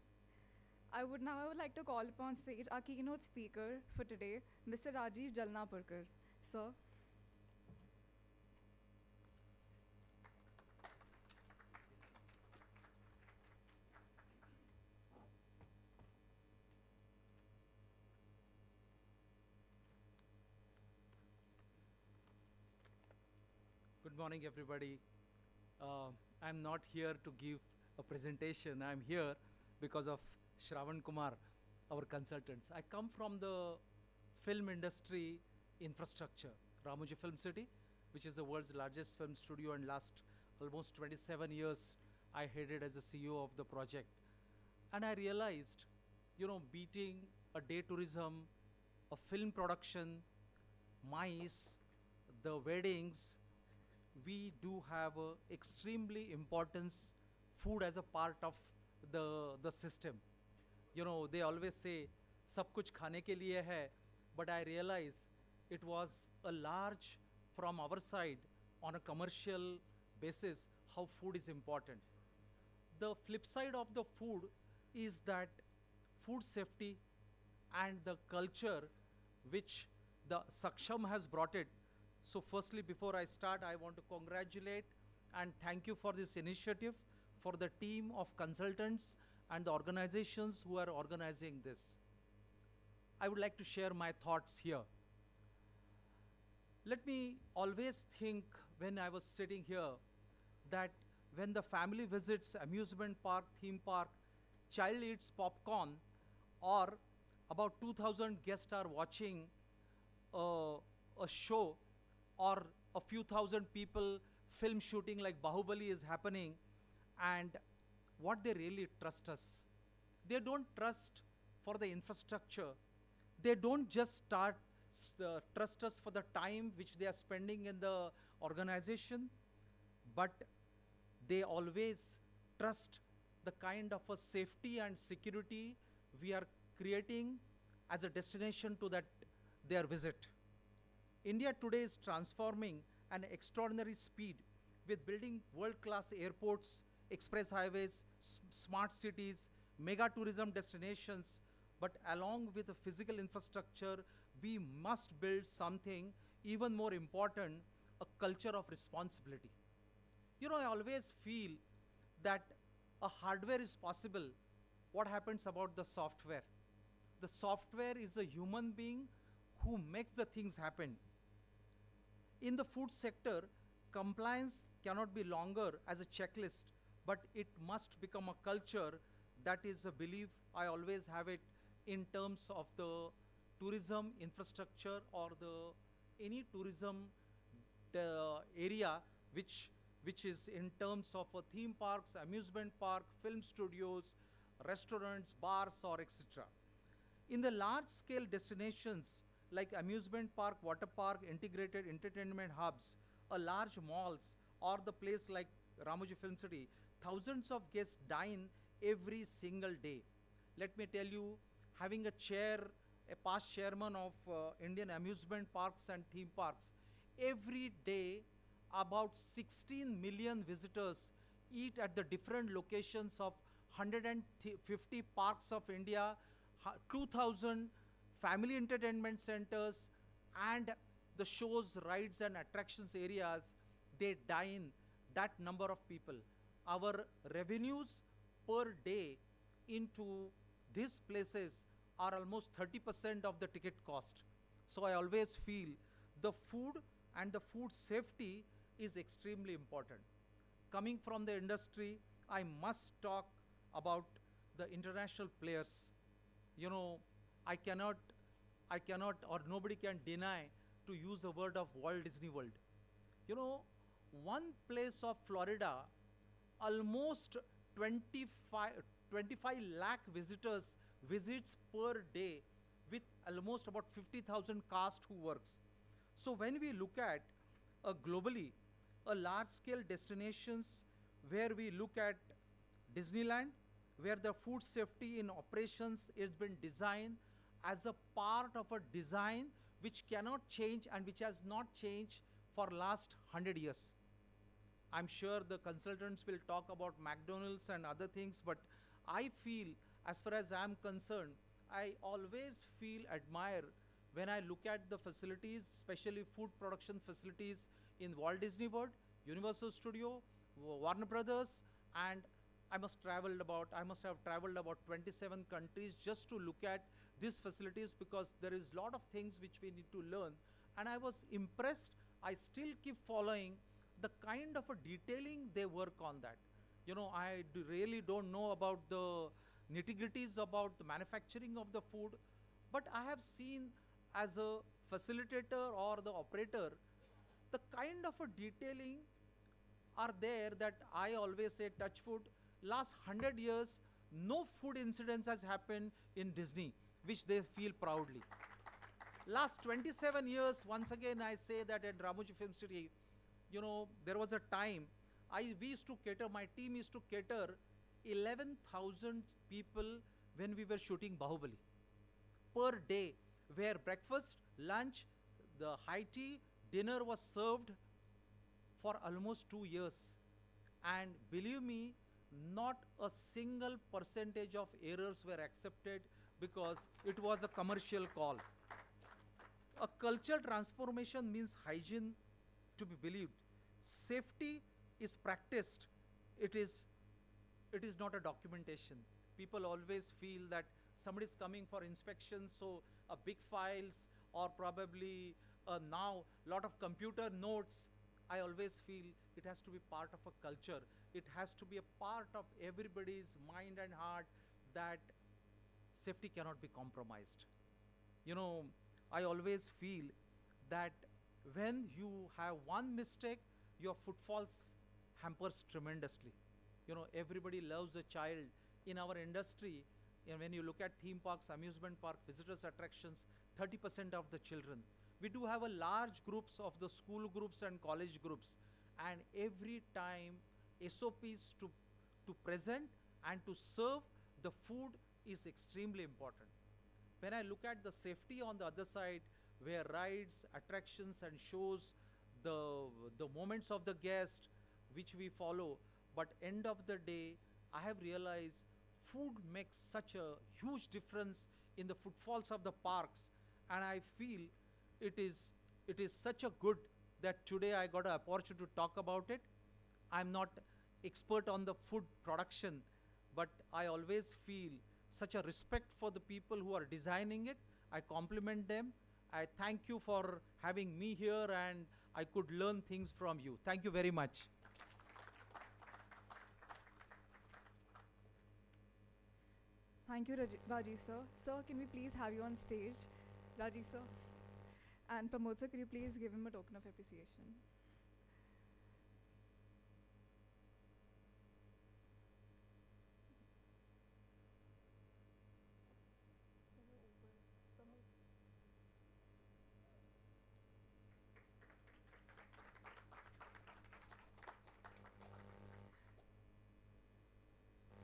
I would like to call upon stage our keynote speaker for today, Mr. Rajiv Jalnapurkar. Sir. Good morning, everybody. I'm not here to give a presentation. I'm here because of Shravan Kumar, our consultants. I come from the film industry infrastructure, Ramoji Film City. which is the world's largest film studio, and last almost 27 years I headed as a CEO of the project. And I realized, beating a day tourism, a film production, MICE, the weddings, we do have a extremely importance food as a part of the system. They always say, sab kuch khane ke liye hai, but I realize it was a large from our side on a commercial basis how food is important. The flip side of the food is that food safety and the culture which the SAKSHAM has brought it. So firstly, before I start, I want to congratulate and thank you for this initiative, for the team of consultants and the organizations who are organizing this. I would like to share my thoughts here. Let me always think when I was sitting here that when the family visits amusement park, theme park, child eats popcorn, or about 2,000 guests are watching a show, or a few thousand people film shooting like Bahubali is happening, and what they really trust us. They don't trust for the infrastructure. They don't just trust us for the time which they are spending in the organization, but they always trust the kind of a safety and security we are creating as a destination to their visit. India today is transforming an extraordinary speed with building world-class airports, express highways, smart cities, mega tourism destinations, but along with the physical infrastructure, we must build something even more important, a culture of responsibility. I always feel that a hardware is possible. What happens about the software? The software is a human being who makes the things happen. In the food sector, compliance cannot be longer as a checklist, but it must become a culture. That is a belief I always have it in terms of the tourism infrastructure or any tourism area which is in terms of theme parks, amusement park, film studios, restaurants, bars, or etc. In the large-scale destinations like amusement park, water park, integrated entertainment hubs, large malls, or the place like Ramoji Film City, thousands of guests dine every single day. Let me tell you, having a past chairman of Indian amusement parks and theme parks, every day about 16 million visitors eat at the different locations of 150 parks of India, 2,000 family entertainment centers, and the shows, rides, and attractions areas. They dine that number of people. Our revenues per day into these places are almost 30% of the ticket cost. So I always feel the food and the food safety is extremely important. Coming from the industry, I must talk about the international players. I cannot or nobody can deny to use the word of Walt Disney World. One place of Florida, almost 25 lakh visits per day with almost about 50,000 cast who works. So when we look at globally, a large-scale destinations where we look at Disneyland, where the food safety in operations has been designed as a part of a design which cannot change and which has not changed for last 100 years. I'm sure the consultants will talk about McDonald's and other things, but I feel, as far as I'm concerned, I always feel admire when I look at the facilities, especially food production facilities in Walt Disney World, Universal Studio, Warner Brothers, and I must have traveled about 27 countries just to look at these facilities, because there is a lot of things which we need to learn. And I was impressed. I still keep following the kind of a detailing they work on that. I really don't know about the nitty-gritties about the manufacturing of the food, but I have seen as a facilitator or the operator, the kind of a detailing are there that I always say touch food. Last 100 years, no food incidents has happened in Disney, which they feel proudly. Last 27 years, once again I say that at Ramoji Film City, there was a time we used to cater, my team used to cater 11,000 people when we were shooting Bahubali per day, where breakfast, lunch, the high tea, dinner was served for almost 2 years. And believe me, not a single percentage of errors were accepted because it was a commercial call. A cultural transformation means hygiene to be believed. Safety is practiced. It is not a documentation. People always feel that somebody is coming for inspection, so a big files or probably now lot of computer notes. I always feel it has to be part of a culture. It has to be a part of everybody's mind and heart that safety cannot be compromised. I always feel that when you have one mistake, your footfalls hampers tremendously. Everybody loves a child. In our industry, when you look at theme parks, amusement park, visitors attractions, 30% of the children. We do have a large groups of the school groups and college groups, and every time SOPs to present and to serve the food is extremely important. When I look at the safety on the other side, where rides, attractions and shows, the moments of the guest which we follow, but end of the day, I have realized food makes such a huge difference in the footfalls of the parks, and I feel it is such a good that today I got an opportunity to talk about it. I'm not expert on the food production, but I always feel such a respect for the people who are designing it. I compliment them. I thank you for having me here, and I could learn things from you. Thank you very much. Thank you, Rajiv sir. Sir, can we please have you on stage? Rajiv sir. And Pramod sir, could you please give him a token of appreciation?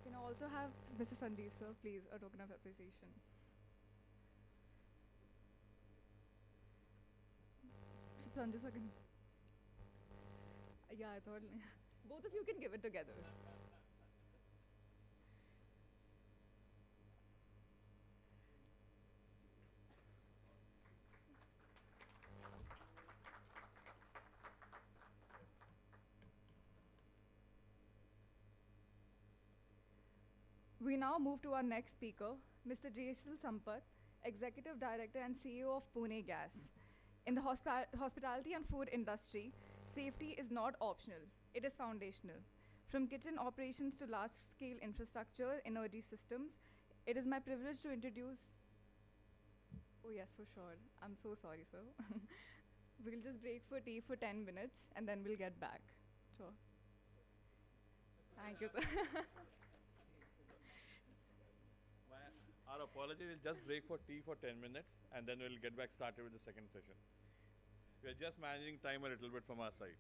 Can I also have Mr. Sanjeev sir, please, a token of appreciation? Sanjay sir, yeah, I thought both of you can give it together. We now move to our next speaker, Mr. Jaisal Sampath, Executive Director and CEO of Pune Gas. In the hospitality and food industry, safety is not optional, it is foundational. From kitchen operations to large-scale infrastructure, energy systems, it is my privilege to introduce... Oh yes, for sure. I'm so sorry, sir. We'll just break for tea for 10 minutes, and then we'll get back. Sure. Thank you, sir. Our apology, we'll just break for tea for 10 minutes, and then we'll get back started with the second session. We're just managing time a little bit from our side.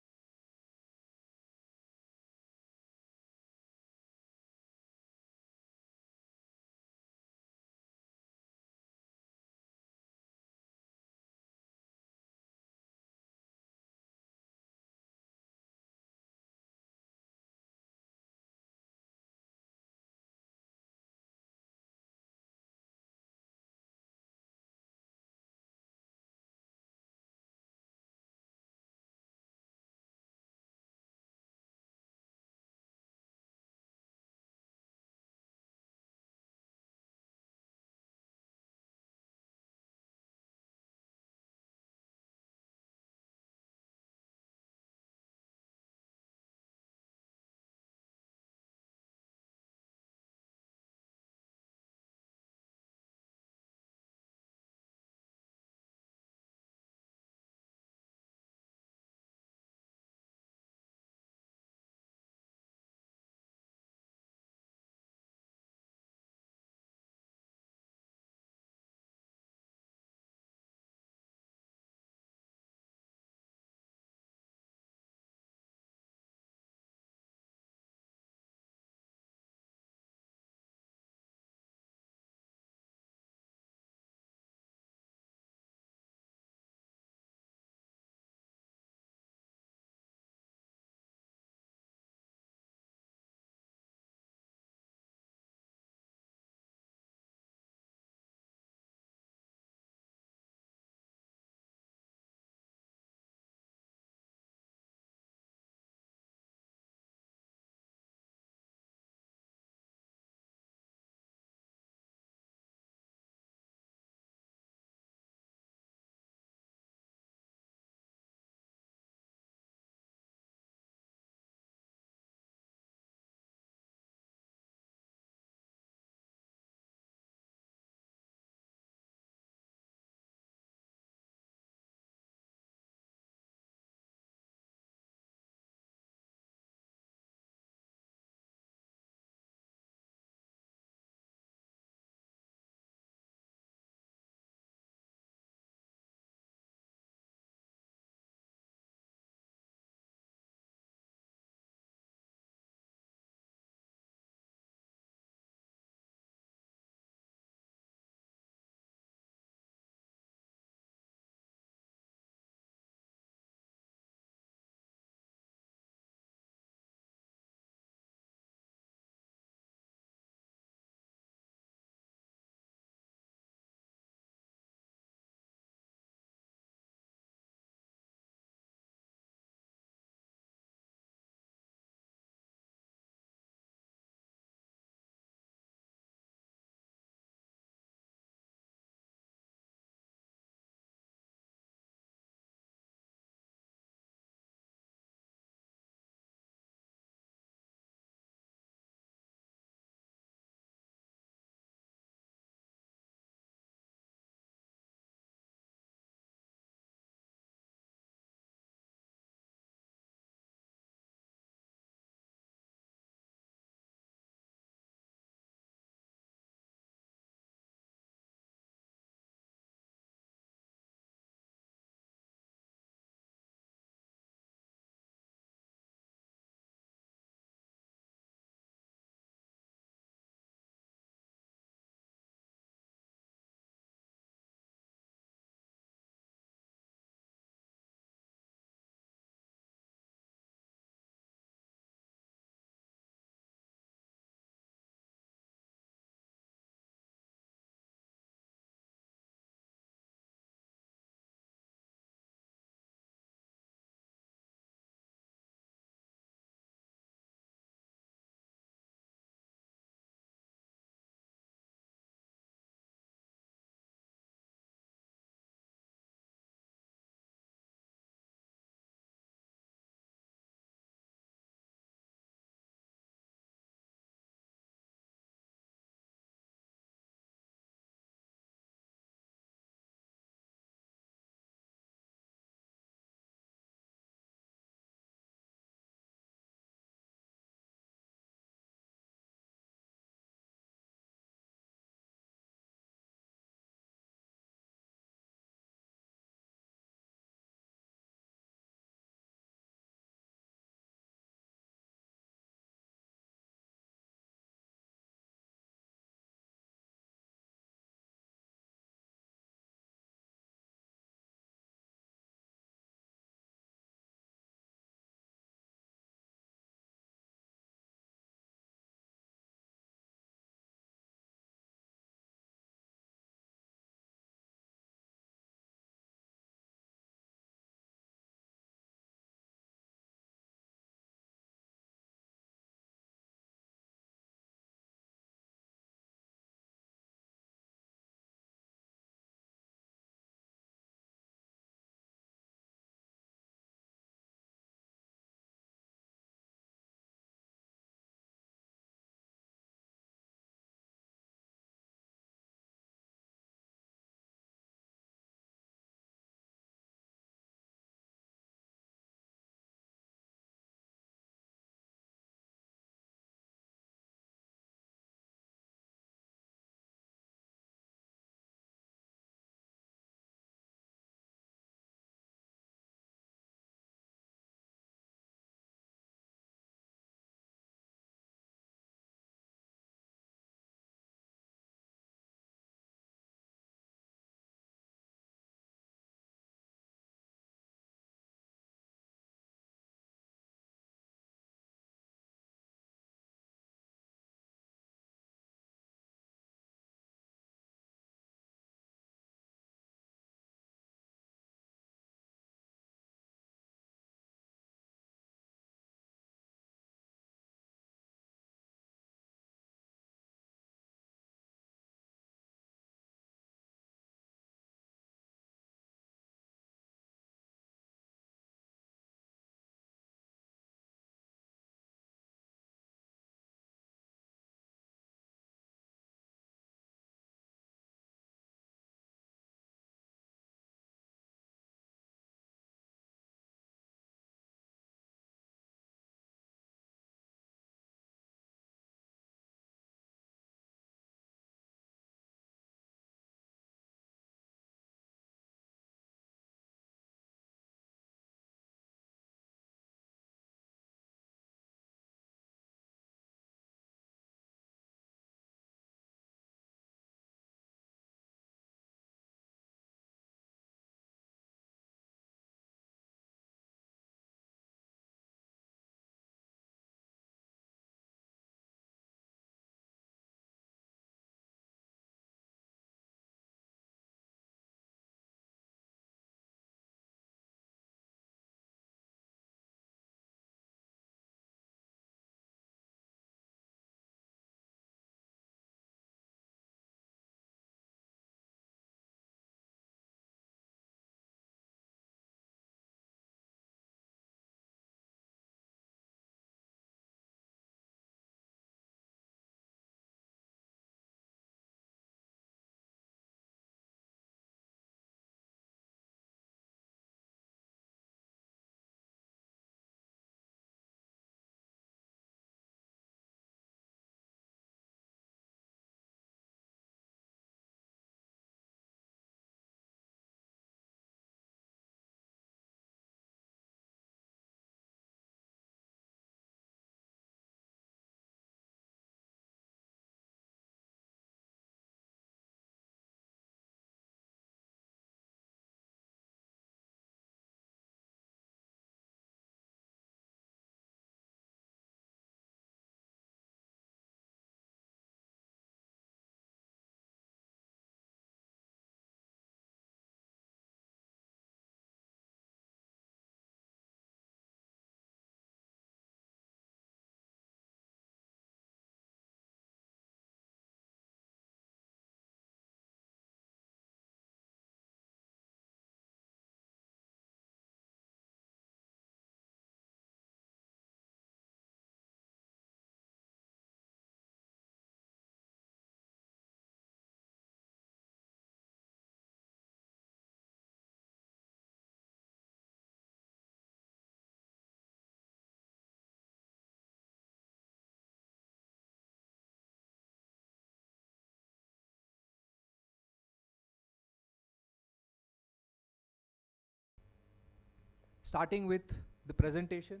starting with the presentation.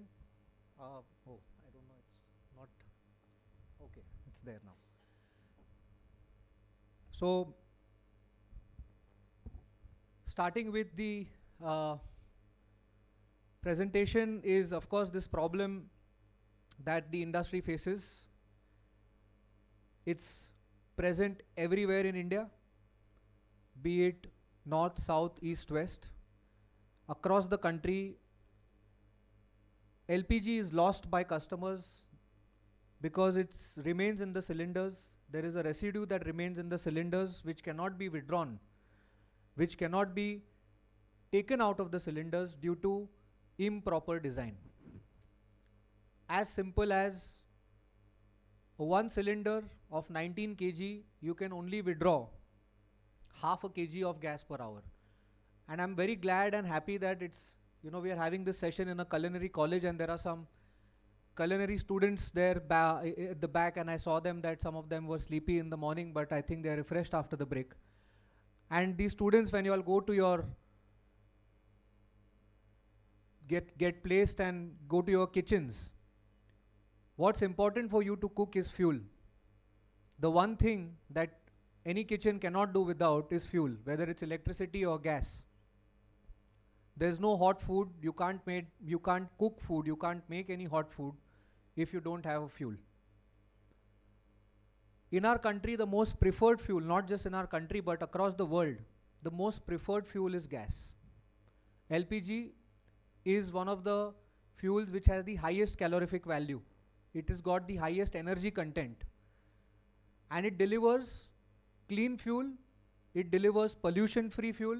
Oh, I don't know, it's not, okay, it's there now. So, starting with the presentation is, of course, this problem that the industry faces. It's present everywhere in India, be it north, south, east, west. Across the country, LPG is lost by customers because it remains in the cylinders. There is a residue that remains in the cylinders which cannot be withdrawn, which cannot be taken out of the cylinders due to improper design. As simple as one cylinder of 19 kg, you can only withdraw half a kg of gas per hour. And I'm very glad and happy that it's, we are having this session in a culinary college, and there are some culinary students there at the back, and I saw them that some of them were sleepy in the morning, but I think they are refreshed after the break. And these students, when you all go to your get placed and go to your kitchens, what's important for you to cook is fuel. The one thing that any kitchen cannot do without is fuel, whether it's electricity or gas. There's no hot food, you can't cook food, you can't make any hot food if you don't have a fuel. In our country, the most preferred fuel, not just in our country but across the world, the most preferred fuel is gas. LPG is one of the fuels which has the highest calorific value. It has got the highest energy content. And it delivers clean fuel, it delivers pollution-free fuel,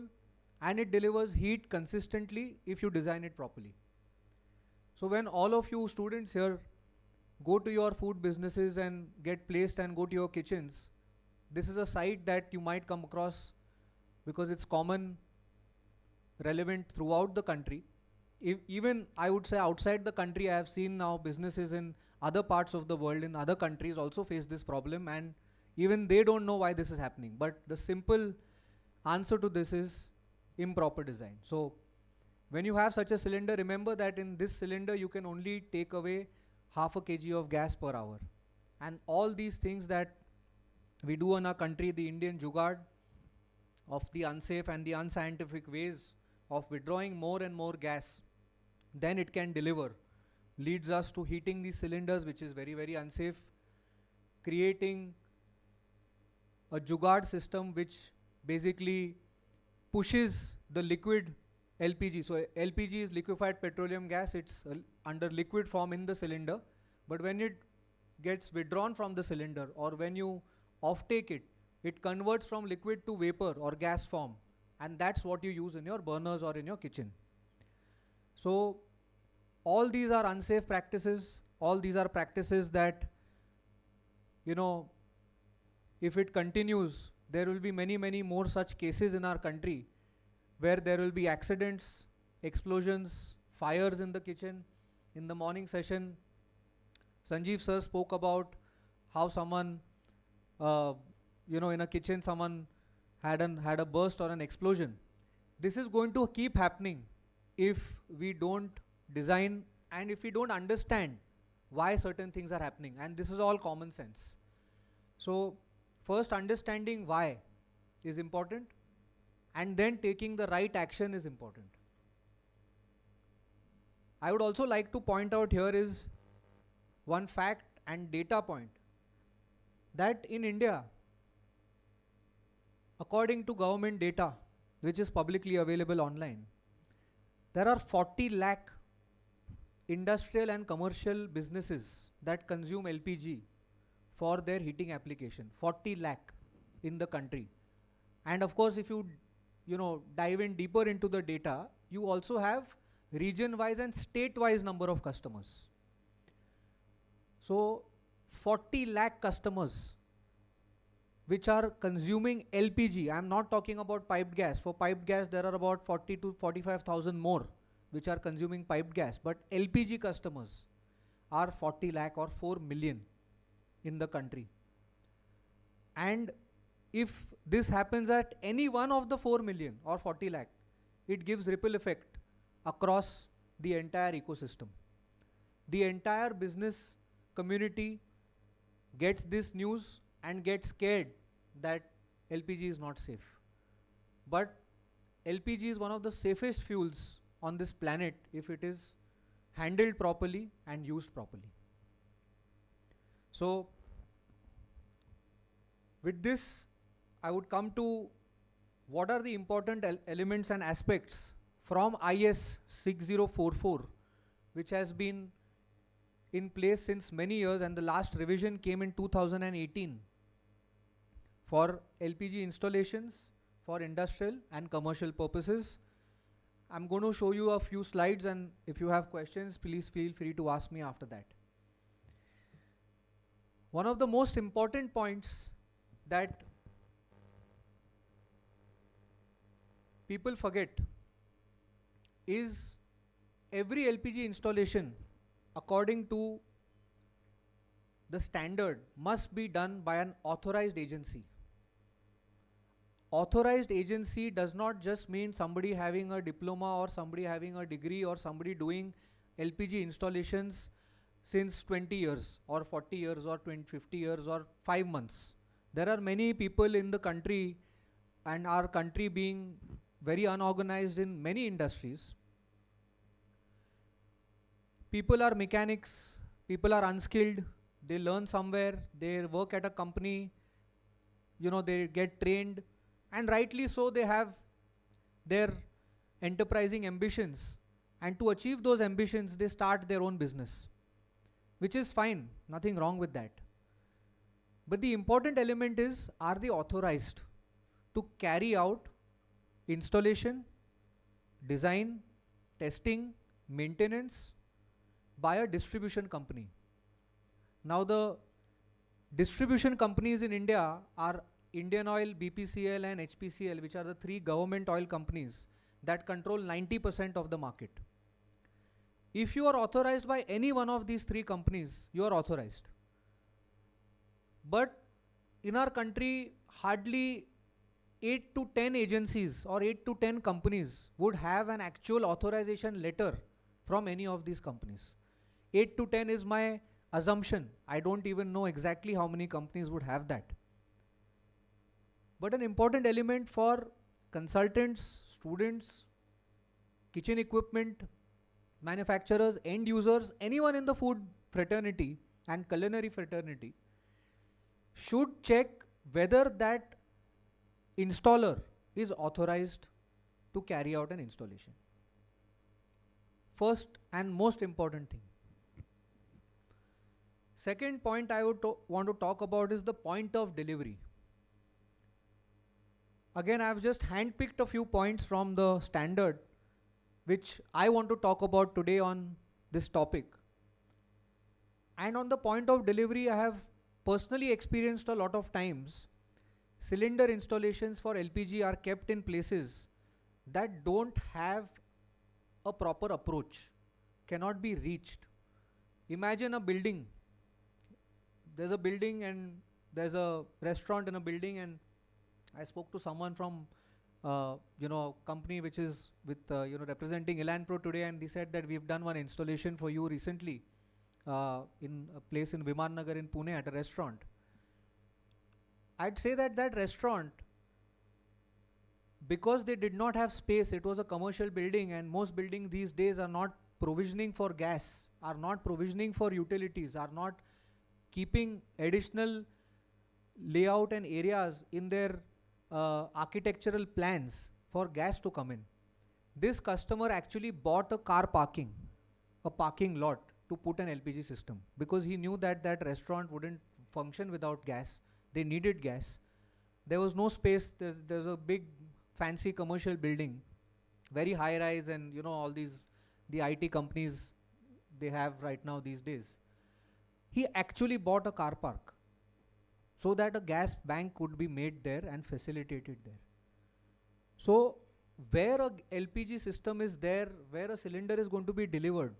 and it delivers heat consistently if you design it properly. So when all of you students here go to your food businesses and get placed and go to your kitchens, this is a sight that you might come across because it's common, relevant throughout the country. Even I would say outside the country, I have seen now businesses in other parts of the world, in other countries also face this problem, and even they don't know why this is happening. But the simple answer to this is improper design. So when you have such a cylinder, remember that in this cylinder you can only take away half a kg of gas per hour. And all these things that we do in our country, the Indian jugaad of the unsafe and the unscientific ways of withdrawing more and more gas than it can deliver, leads us to heating these cylinders, which is very, very unsafe, creating a jugaad system which basically pushes the liquid LPG. So LPG is liquefied petroleum gas. It's under liquid form in the cylinder. But when it gets withdrawn from the cylinder, or when you offtake it, it converts from liquid to vapor or gas form. And that's what you use in your burners or in your kitchen. So all these are unsafe practices. All these are practices that, if it continues, there will be many, many more such cases in our country where there will be accidents, explosions, fires in the kitchen. In the morning session, Sanjeev sir spoke about how someone, in a kitchen, someone had a burst or an explosion. This is going to keep happening if we don't design and if we don't understand why certain things are happening. And this is all common sense. So first, understanding why is important, and then taking the right action is important. I would also like to point out here is one fact and data point that in India, according to government data, which is publicly available online, there are 40 lakh industrial and commercial businesses that consume LPG for their heating application. 40 lakh in the country. And of course, if you dive in deeper into the data, you also have region-wise and state-wise number of customers. So 40 lakh customers which are consuming LPG. I'm not talking about piped gas. For piped gas, there are about 40 to 45,000 more which are consuming piped gas. But LPG customers are 40 lakh or 4 million in the country. And if this happens at any one of the 4 million or 40 lakh, it gives ripple effect across the entire ecosystem. The entire business community gets this news and gets scared that LPG is not safe. But LPG is one of the safest fuels on this planet if it is handled properly and used properly. So, with this, I would come to what are the important elements and aspects from IS 6044, which has been in place since many years, and the last revision came in 2018 for LPG installations for industrial and commercial purposes. I'm going to show you a few slides, and if you have questions, please feel free to ask me after that. One of the most important points that people forget is every LPG installation, according to the standard, must be done by an authorized agency. Authorized agency does not just mean somebody having a diploma or somebody having a degree or somebody doing LPG installations since 20 years or 40 years or 50 years or 5 months. There are many people in the country, and our country being very unorganized in many industries. People are mechanics, people are unskilled, they learn somewhere, they work at a company, they get trained, and rightly so, they have their enterprising ambitions, and to achieve those ambitions they start their own business, which is fine, nothing wrong with that. But the important element is, are they authorized to carry out installation, design, testing, maintenance by a distribution company? Now the distribution companies in India are Indian Oil, BPCL and HPCL, which are the 3 government oil companies that control 90% of the market. If you are authorized by any one of these 3 companies, you are authorized. But in our country, hardly 8 to 10 agencies or 8 to 10 companies would have an actual authorization letter from any of these companies. 8 to 10 is my assumption. I don't even know exactly how many companies would have that. But an important element for consultants, students, kitchen equipment manufacturers, end users, anyone in the food fraternity and culinary fraternity should check whether that installer is authorized to carry out an installation. First and most important thing. Second point I would want to talk about is the point of delivery. Again, I have just handpicked a few points from the standard which I want to talk about today on this topic. And on the point of delivery, I have personally experienced a lot of times cylinder installations for LPG are kept in places that don't have a proper approach, cannot be reached. Imagine a building. There's a building and there's a restaurant in a building, and I spoke to someone from a company which is with representing Elanpro today, and they said that we've done one installation for you recently in a place in Viman Nagar in Pune at a restaurant. I'd say that that restaurant, because they did not have space, it was a commercial building, and most buildings these days are not provisioning for gas, are not provisioning for utilities, are not keeping additional layout and areas in their architectural plans for gas to come in. This customer actually bought a car parking, a parking lot to put an LPG system, because he knew that that restaurant wouldn't function without gas. They needed gas. There was no space. There's a big fancy commercial building, very high rise, and all these, the IT companies they have right now these days. He actually bought a car park so that a gas bank could be made there and facilitated there. So where a LPG system is there, where a cylinder is going to be delivered,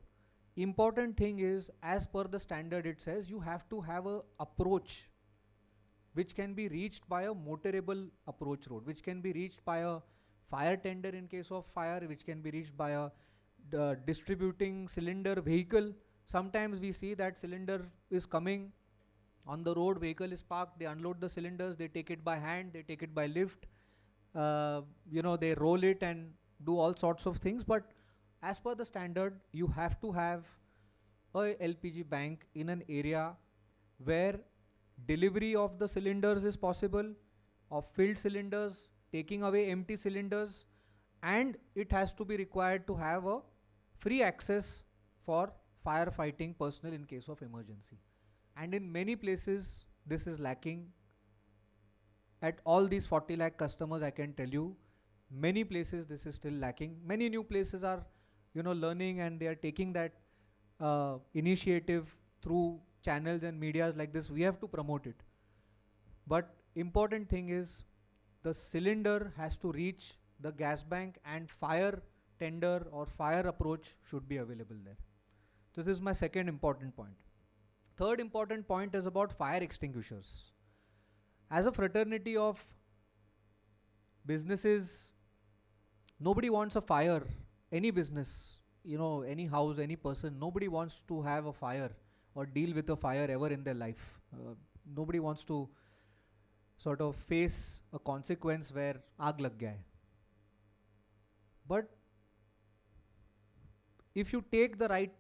important thing is, as per the standard it says, you have to have a approach which can be reached by a motorable approach road, which can be reached by a fire tender in case of fire, which can be reached by a distributing cylinder vehicle. Sometimes we see that cylinder is coming on the road, vehicle is parked, they unload the cylinders, they take it by hand, they take it by lift, they roll it and do all sorts of things. But as per the standard, you have to have a LPG bank in an area where delivery of the cylinders is possible, of filled cylinders, taking away empty cylinders, and it has to be required to have a free access for firefighting personnel in case of emergency. And in many places this is lacking. At all these 40 lakh customers, I can tell you, many places this is still lacking. Many new places are learning, and they are taking that initiative through channels and medias like this. We have to promote it. But important thing is the cylinder has to reach the gas bank, and fire tender or fire approach should be available there. So this is my second important point. Third important point is about fire extinguishers. As a fraternity of businesses, nobody wants a fire. Any business, any house, any person, nobody wants to have a fire or deal with a fire ever in their life. Nobody wants to sort of face a consequence where aag lag gaya hai. But if you take the right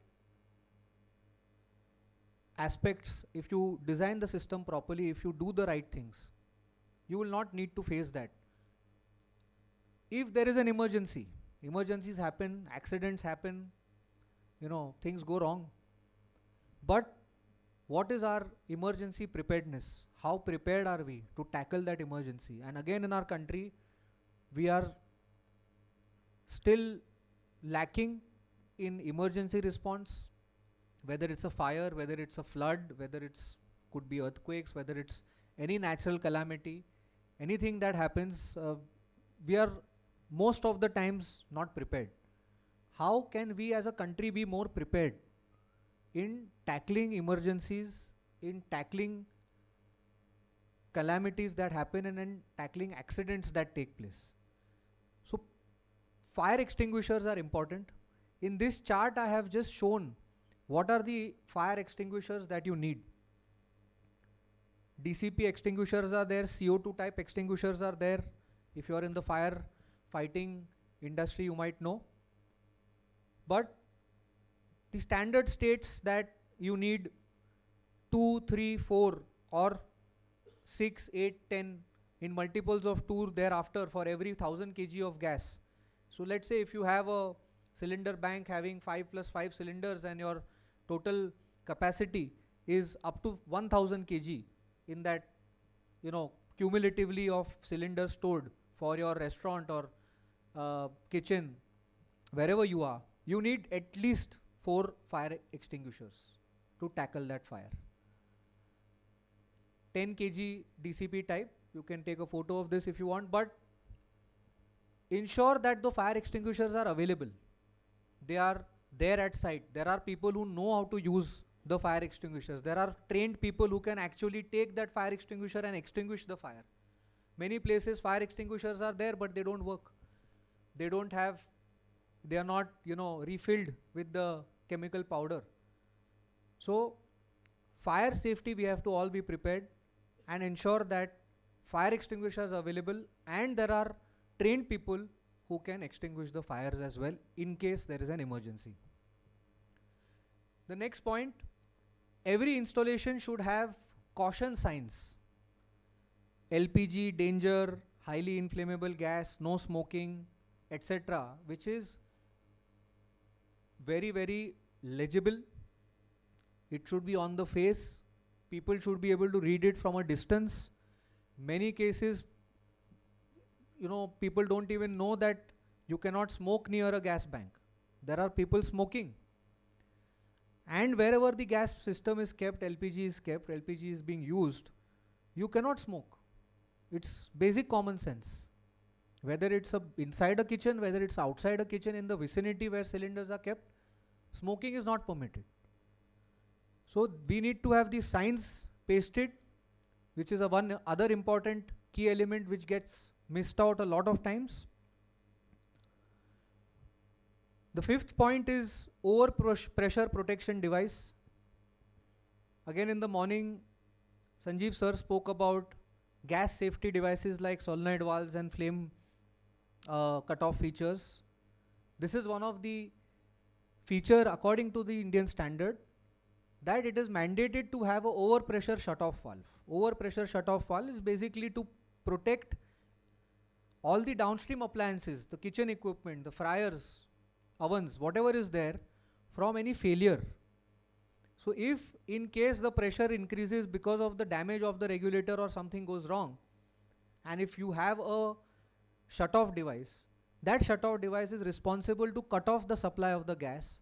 aspects, if you design the system properly, if you do the right things, you will not need to face that. If there is an emergency, emergencies happen, accidents happen, things go wrong. But what is our emergency preparedness? How prepared are we to tackle that emergency? And again, in our country, we are still lacking in emergency response, whether it's a fire, whether it's a flood, whether it's could be earthquakes, whether it's any natural calamity, anything that happens, we are most of the times not prepared. How can we as a country be more prepared in tackling emergencies, in tackling calamities that happen, and in tackling accidents that take place? So fire extinguishers are important. In this chart I have just shown what are the fire extinguishers that you need. DCP extinguishers are there, CO2 type extinguishers are there. If you are in the fire fighting industry, you might know. But the standard states that you need 2, 3, 4 or 6, 8, 10 in multiples of 2 thereafter for every 1000 kg of gas. So let's say if you have a cylinder bank having 5 plus 5 cylinders and your total capacity is up to 1000 kg in that, cumulatively of cylinders stored for your restaurant or kitchen, wherever you are, you need at least 4 fire extinguishers to tackle that fire. 10 kg DCP type, you can take a photo of this if you want, but ensure that the fire extinguishers are available. They are there at site. There are people who know how to use the fire extinguishers. There are trained people who can actually take that fire extinguisher and extinguish the fire. Many places fire extinguishers are there, but they don't work. They are not, refilled with the chemical powder. So fire safety, we have to all be prepared and ensure that fire extinguishers are available, and there are trained people who can extinguish the fires as well in case there is an emergency. The next point, every installation should have caution signs. LPG, danger, highly inflammable gas, no smoking, etc., which is very, very legible. It should be on the face. People should be able to read it from a distance. Many cases, people don't even know that you cannot smoke near a gas bank. There are people smoking. And wherever the gas system is kept, LPG is kept, LPG is being used, you cannot smoke. It's basic common sense. Whether it's inside a kitchen, whether it's outside a kitchen, in the vicinity where cylinders are kept, smoking is not permitted. So we need to have these signs pasted, which is one other important key element which gets missed out a lot of times. The fifth point is pressure protection device. Again in the morning, Sanjeev sir spoke about gas safety devices like solenoid valves and flame cutoff features. This is one of the feature according to the Indian standard that it is mandated to have a overpressure shutoff valve. Overpressure shutoff valve is basically to protect all the downstream appliances, the kitchen equipment, the fryers, ovens, whatever is there, from any failure. So if in case the pressure increases because of the damage of the regulator or something goes wrong, and if you have a shutoff device, that shutoff device is responsible to cut off the supply of the gas,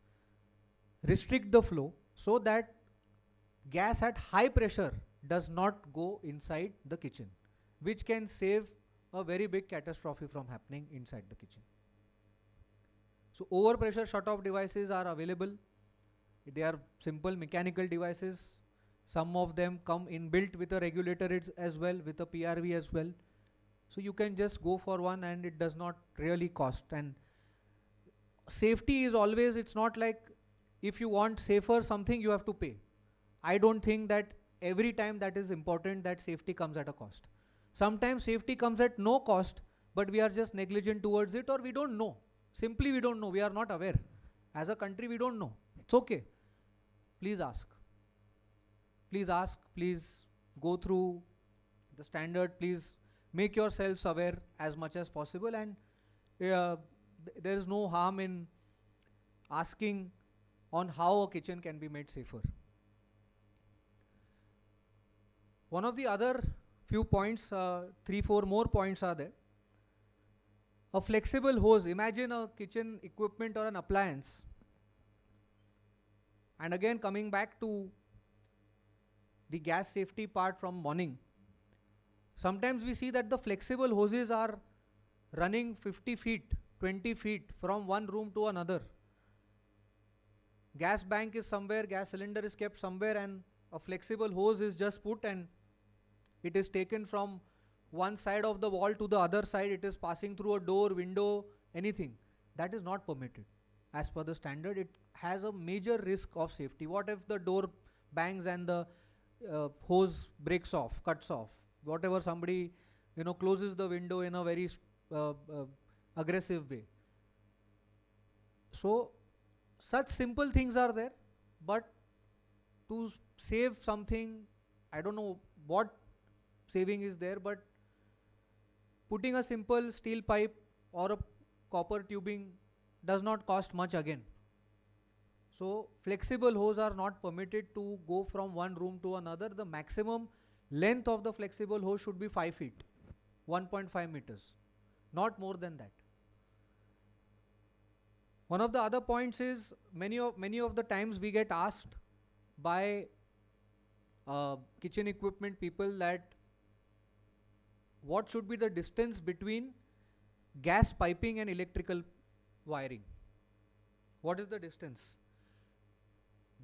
restrict the flow, so that gas at high pressure does not go inside the kitchen, which can save a very big catastrophe from happening inside the kitchen. So overpressure shutoff devices are available. They are simple mechanical devices. Some of them come inbuilt with a regulator as well, with a PRV as well. So you can just go for one and it does not really cost. And safety is always, it's not like if you want safer something you have to pay. I don't think that every time that is important that safety comes at a cost. Sometimes safety comes at no cost, but we are just negligent towards it, or we don't know. Simply we don't know, we are not aware. As a country we don't know. It's okay. Please ask. Please ask, please go through the standard, please make yourselves aware as much as possible, and there is no harm in asking on how a kitchen can be made safer. One of the other few points, 3-4 more points are there. A flexible hose, imagine a kitchen equipment or an appliance. And again coming back to the gas safety part from morning. Sometimes we see that the flexible hoses are running 50 feet, 20 feet from one room to another. Gas bank is somewhere, gas cylinder is kept somewhere, and a flexible hose is just put and it is taken from one side of the wall to the other side. It is passing through a door, window, anything. That is not permitted. As per the standard, it has a major risk of safety. What if the door bangs and the hose breaks off, cuts off? Whatever, somebody closes the window in a very aggressive way. So such simple things are there, but to save something, I don't know what saving is there, but putting a simple steel pipe or a copper tubing does not cost much again. So flexible hose are not permitted to go from one room to another. The maximum length of the flexible hose should be 5 feet, 1.5 meters, not more than that. One of the other points is many of the times we get asked by kitchen equipment people that what should be the distance between gas piping and electrical wiring. What is the distance?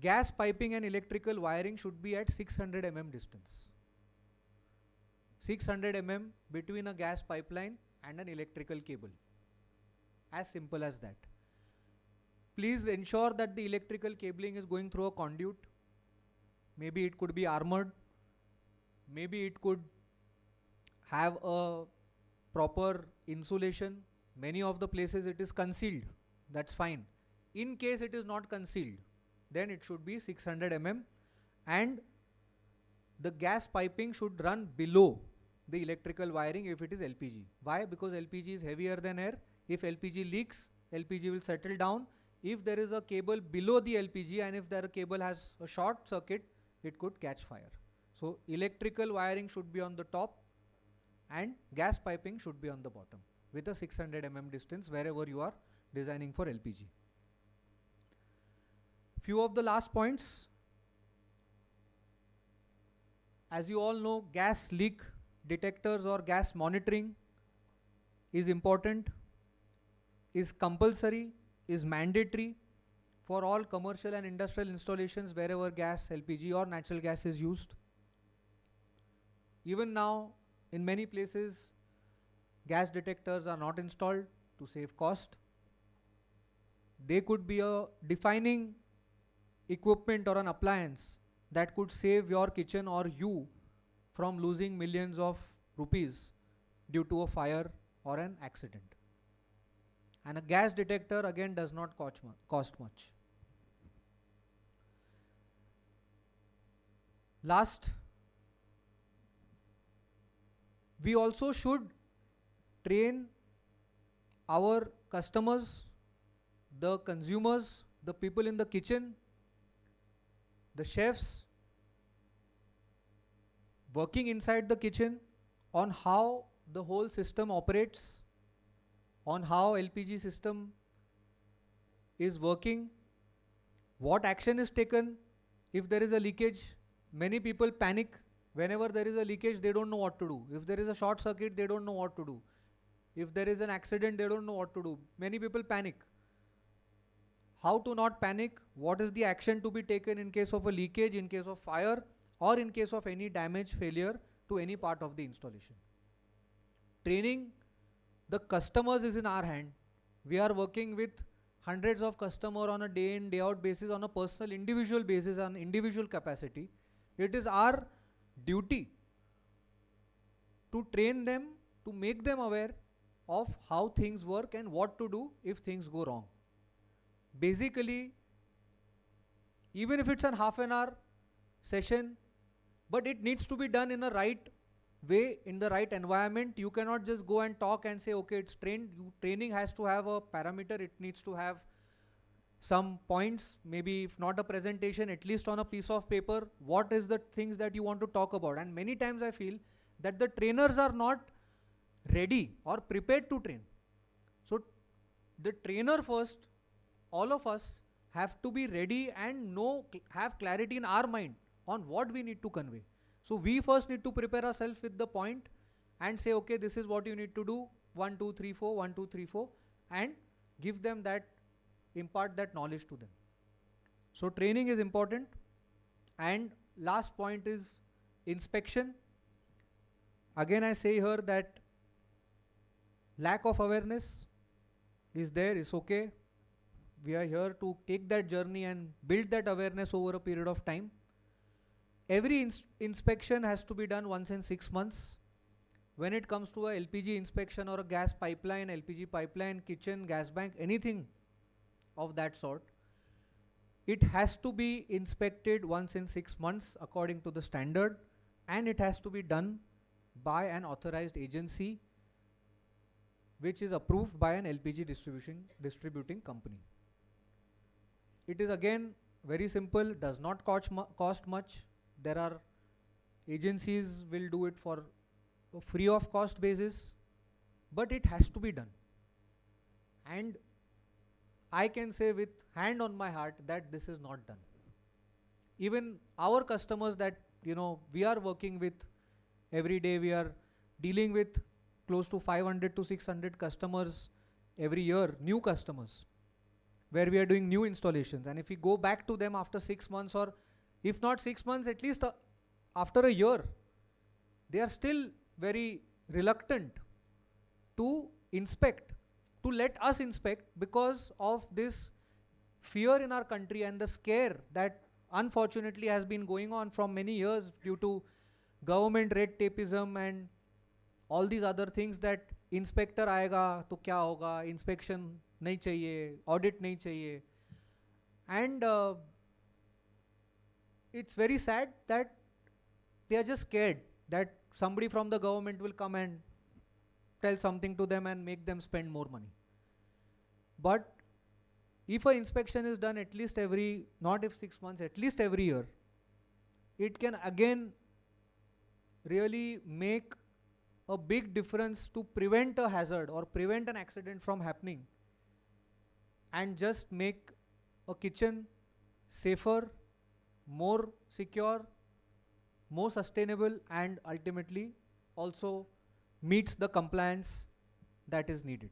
Gas piping and electrical wiring should be at 600 mm distance. 600 mm between a gas pipeline and an electrical cable. As simple as that. Please ensure that the electrical cabling is going through a conduit. Maybe it could be armored. Maybe it could have a proper insulation. Many of the places it is concealed. That's fine. In case it is not concealed, then it should be 600 mm, and the gas piping should run below the electrical wiring if it is LPG. Why? Because LPG is heavier than air. If LPG leaks, LPG will settle down. If there is a cable below the LPG and if the cable has a short circuit, it could catch fire. So electrical wiring should be on the top and gas piping should be on the bottom with a 600 mm distance wherever you are designing for LPG. Few of the last points. As you all know, gas leak detectors or gas monitoring is important, is compulsory, is mandatory for all commercial and industrial installations wherever gas, LPG or natural gas is used. Even now, in many places, gas detectors are not installed to save cost. they could be a defining equipment or an appliance that could save your kitchen or you from losing millions of rupees due to a fire or an accident. And a gas detector again does not cost much. Last, we also should train our customers, the consumers, the people in the kitchen, the chefs working inside the kitchen on how the whole system operates, on how LPG system is working, what action is taken if there is a leakage. Many people panic. Whenever there is a leakage, they don't know what to do. If there is a short circuit, they don't know what to do. If there is an accident, they don't know what to do. Many people panic. How to not panic? What is the action to be taken in case of a leakage, in case of fire, or in case of any damage, failure to any part of the installation? Training the customers is in our hand. We are working with hundreds of customers on a day in, day out basis, on a personal, individual basis, on individual capacity. It is our duty to train them, to make them aware of how things work and what to do if things go wrong. Basically, even if it's a half an hour session, but it needs to be done in a right way, in the right environment. You cannot just go and talk and say, okay, it's trained. Training has to have a parameter. It needs to have some points, maybe if not a presentation, at least on a piece of paper, what is the things that you want to talk about. And many times I feel that the trainers are not ready or prepared to train. So the trainer first, all of us have to be ready and have clarity in our mind on what we need to convey. So we first need to prepare ourselves with the point and say, okay, this is what you need to do, 1, 2, 3, 4, 1, 2, 3, 4, and give them that, impart that knowledge to them. So training is important. And last point is inspection. Again, I say here that lack of awareness is there, is okay. We are here to take that journey and build that awareness over a period of time. Every inspection has to be done once in 6 months. When it comes to a LPG inspection or a gas pipeline, LPG pipeline, kitchen, gas bank, anything of that sort, it has to be inspected once in 6 months according to the standard, and it has to be done by an authorized agency which is approved by an LPG distributing company. It is again very simple, does not cost much. There are agencies will do it for a free of cost basis, but it has to be done. And I can say with hand on my heart that this is not done. Even our customers that we are working with every day, we are dealing with close to 500 to 600 customers every year, new customers, where we are doing new installations. And if we go back to them after 6 months, or if not 6 months, at least after a year, they are still very reluctant to inspect, to let us inspect, because of this fear in our country and the scare that unfortunately has been going on from many years due to government red tapeism and all these other things, that inspector आएगा तो क्या होगा, inspection नहीं चाहिए, audit नहीं चाहिए. And it's very sad that they are just scared that somebody from the government will come and tell something to them and make them spend more money. But if an inspection is done at least every, not if 6 months, at least every year, it can again really make a big difference to prevent a hazard or prevent an accident from happening, and just make a kitchen safer, more secure, more sustainable, and ultimately also meets the compliance that is needed.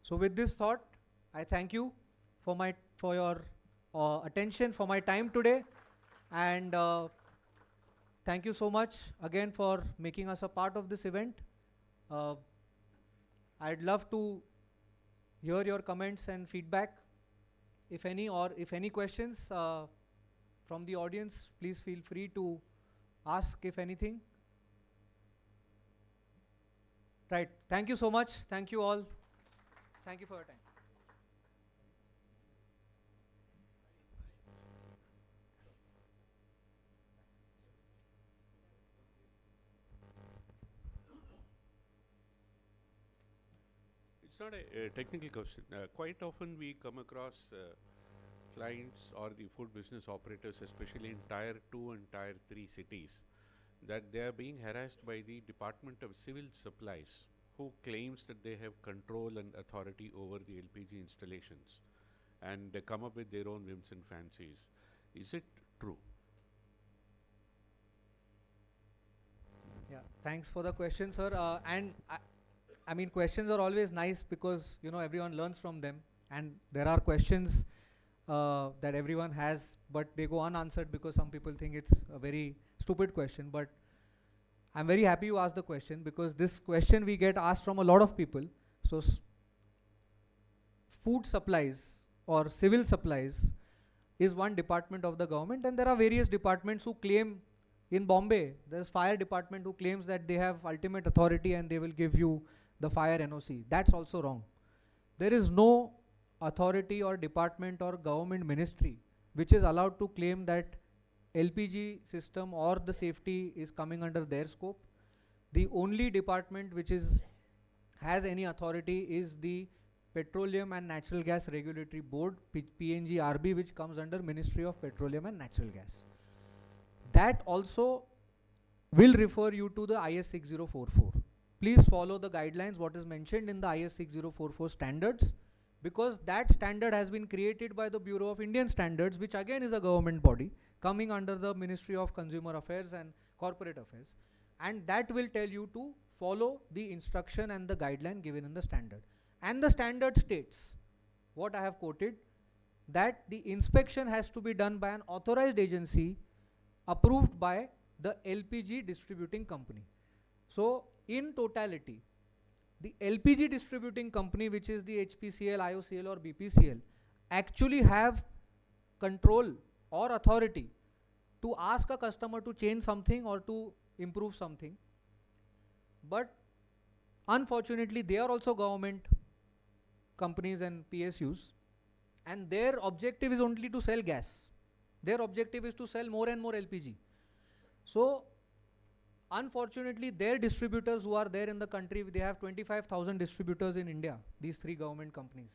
So with this thought, I thank you for your attention, for my time today, and thank you so much again for making us a part of this event. I'd love to hear your comments and feedback if any questions from the audience, please feel free to ask if anything. Right. Thank you so much. Thank you all. Thank you for your time. It's not a technical question. Quite often we come across clients or the food business operators, especially in tier 2 and tier 3 cities, that they are being harassed by the Department of Civil Supplies, who claims that they have control and authority over the LPG installations, and they come up with their own whims and fancies. Is it true? Yeah, thanks for the question, sir. And I mean, questions are always nice because, you know, everyone learns from them. And there are questions that everyone has, but they go unanswered because some people think it's a very stupid question. But I'm very happy you asked the question, because this question we get asked from a lot of people. So food supplies or civil supplies is one department of the government, and there are various departments who claim. In Bombay, there's fire department who claims that they have ultimate authority and they will give you the fire NOC. That's also wrong. There is no authority or department or government ministry which is allowed to claim that LPG system or the safety is coming under their scope. The only department which has any authority is the Petroleum and Natural Gas Regulatory Board, PNGRB, which comes under Ministry of Petroleum and Natural Gas. That also will refer you to the IS 6044. Please follow the guidelines, what is mentioned in the IS 6044 standards, because that standard has been created by the Bureau of Indian Standards, which again is a government body coming under the Ministry of Consumer Affairs and Corporate Affairs. And that will tell you to follow the instruction and the guideline given in the standard. And the standard states, what I have quoted, that the inspection has to be done by an authorized agency approved by the LPG distributing company. So in totality, the LPG distributing company, which is the HPCL, IOCL or BPCL, actually have control or authority to ask a customer to change something or to improve something. But unfortunately, they are also government companies and PSUs, and their objective is only to sell gas. Their objective is to sell more and more LPG. So, unfortunately, their distributors who are there in the country, they have 25,000 distributors in India, these three government companies.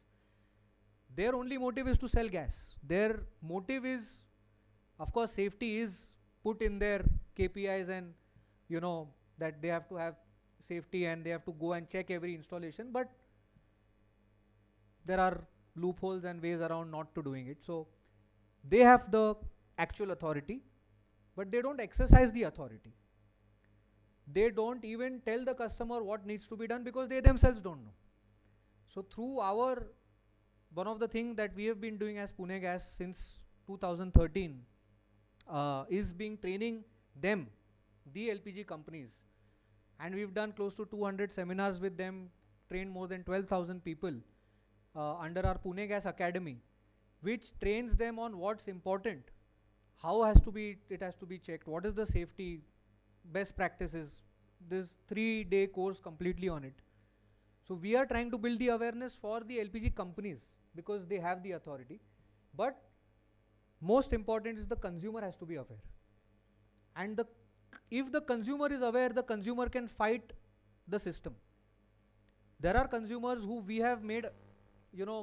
Their only motive is to sell gas. Their motive is, of course, safety is put in their KPIs, and you know that they have to have safety and they have to go and check every installation, but there are loopholes and ways around not to doing it. So they have the actual authority, but they don't exercise the authority. They don't even tell the customer what needs to be done because they themselves don't know. So through one of the things that we have been doing as Pune Gas since 2013 is being training them, the LPG companies, and we've done close to 200 seminars with them, trained more than 12,000 people under our Pune Gas Academy, which trains them on what's important, how it has to be checked, what is the safety, best practices. This 3-day course completely on it. So we are trying to build the awareness for the LPG companies because they have the authority. But most important is the consumer has to be aware. And if the consumer is aware, the consumer can fight the system. There are consumers who we have made,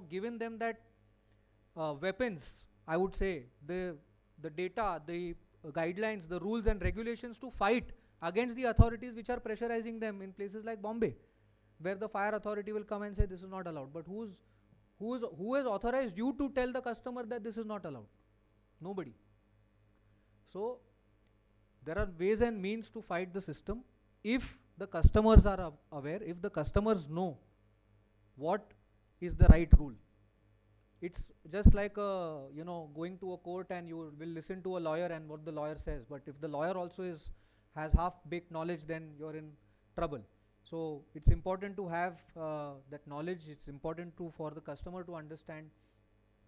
given them that weapons, I would say, the data, the guidelines, the rules and regulations to fight against the authorities which are pressurizing them in places like Bombay, where the fire authority will come and say this is not allowed. But who has authorized you to tell the customer that this is not allowed? Nobody. So there are ways and means to fight the system if the customers are aware, if the customers know what is the right rule. It's just like going to a court and you will listen to a lawyer and what the lawyer says. But if the lawyer also has half-baked knowledge, then you're in trouble. So it's important to have that knowledge. It's important for the customer to understand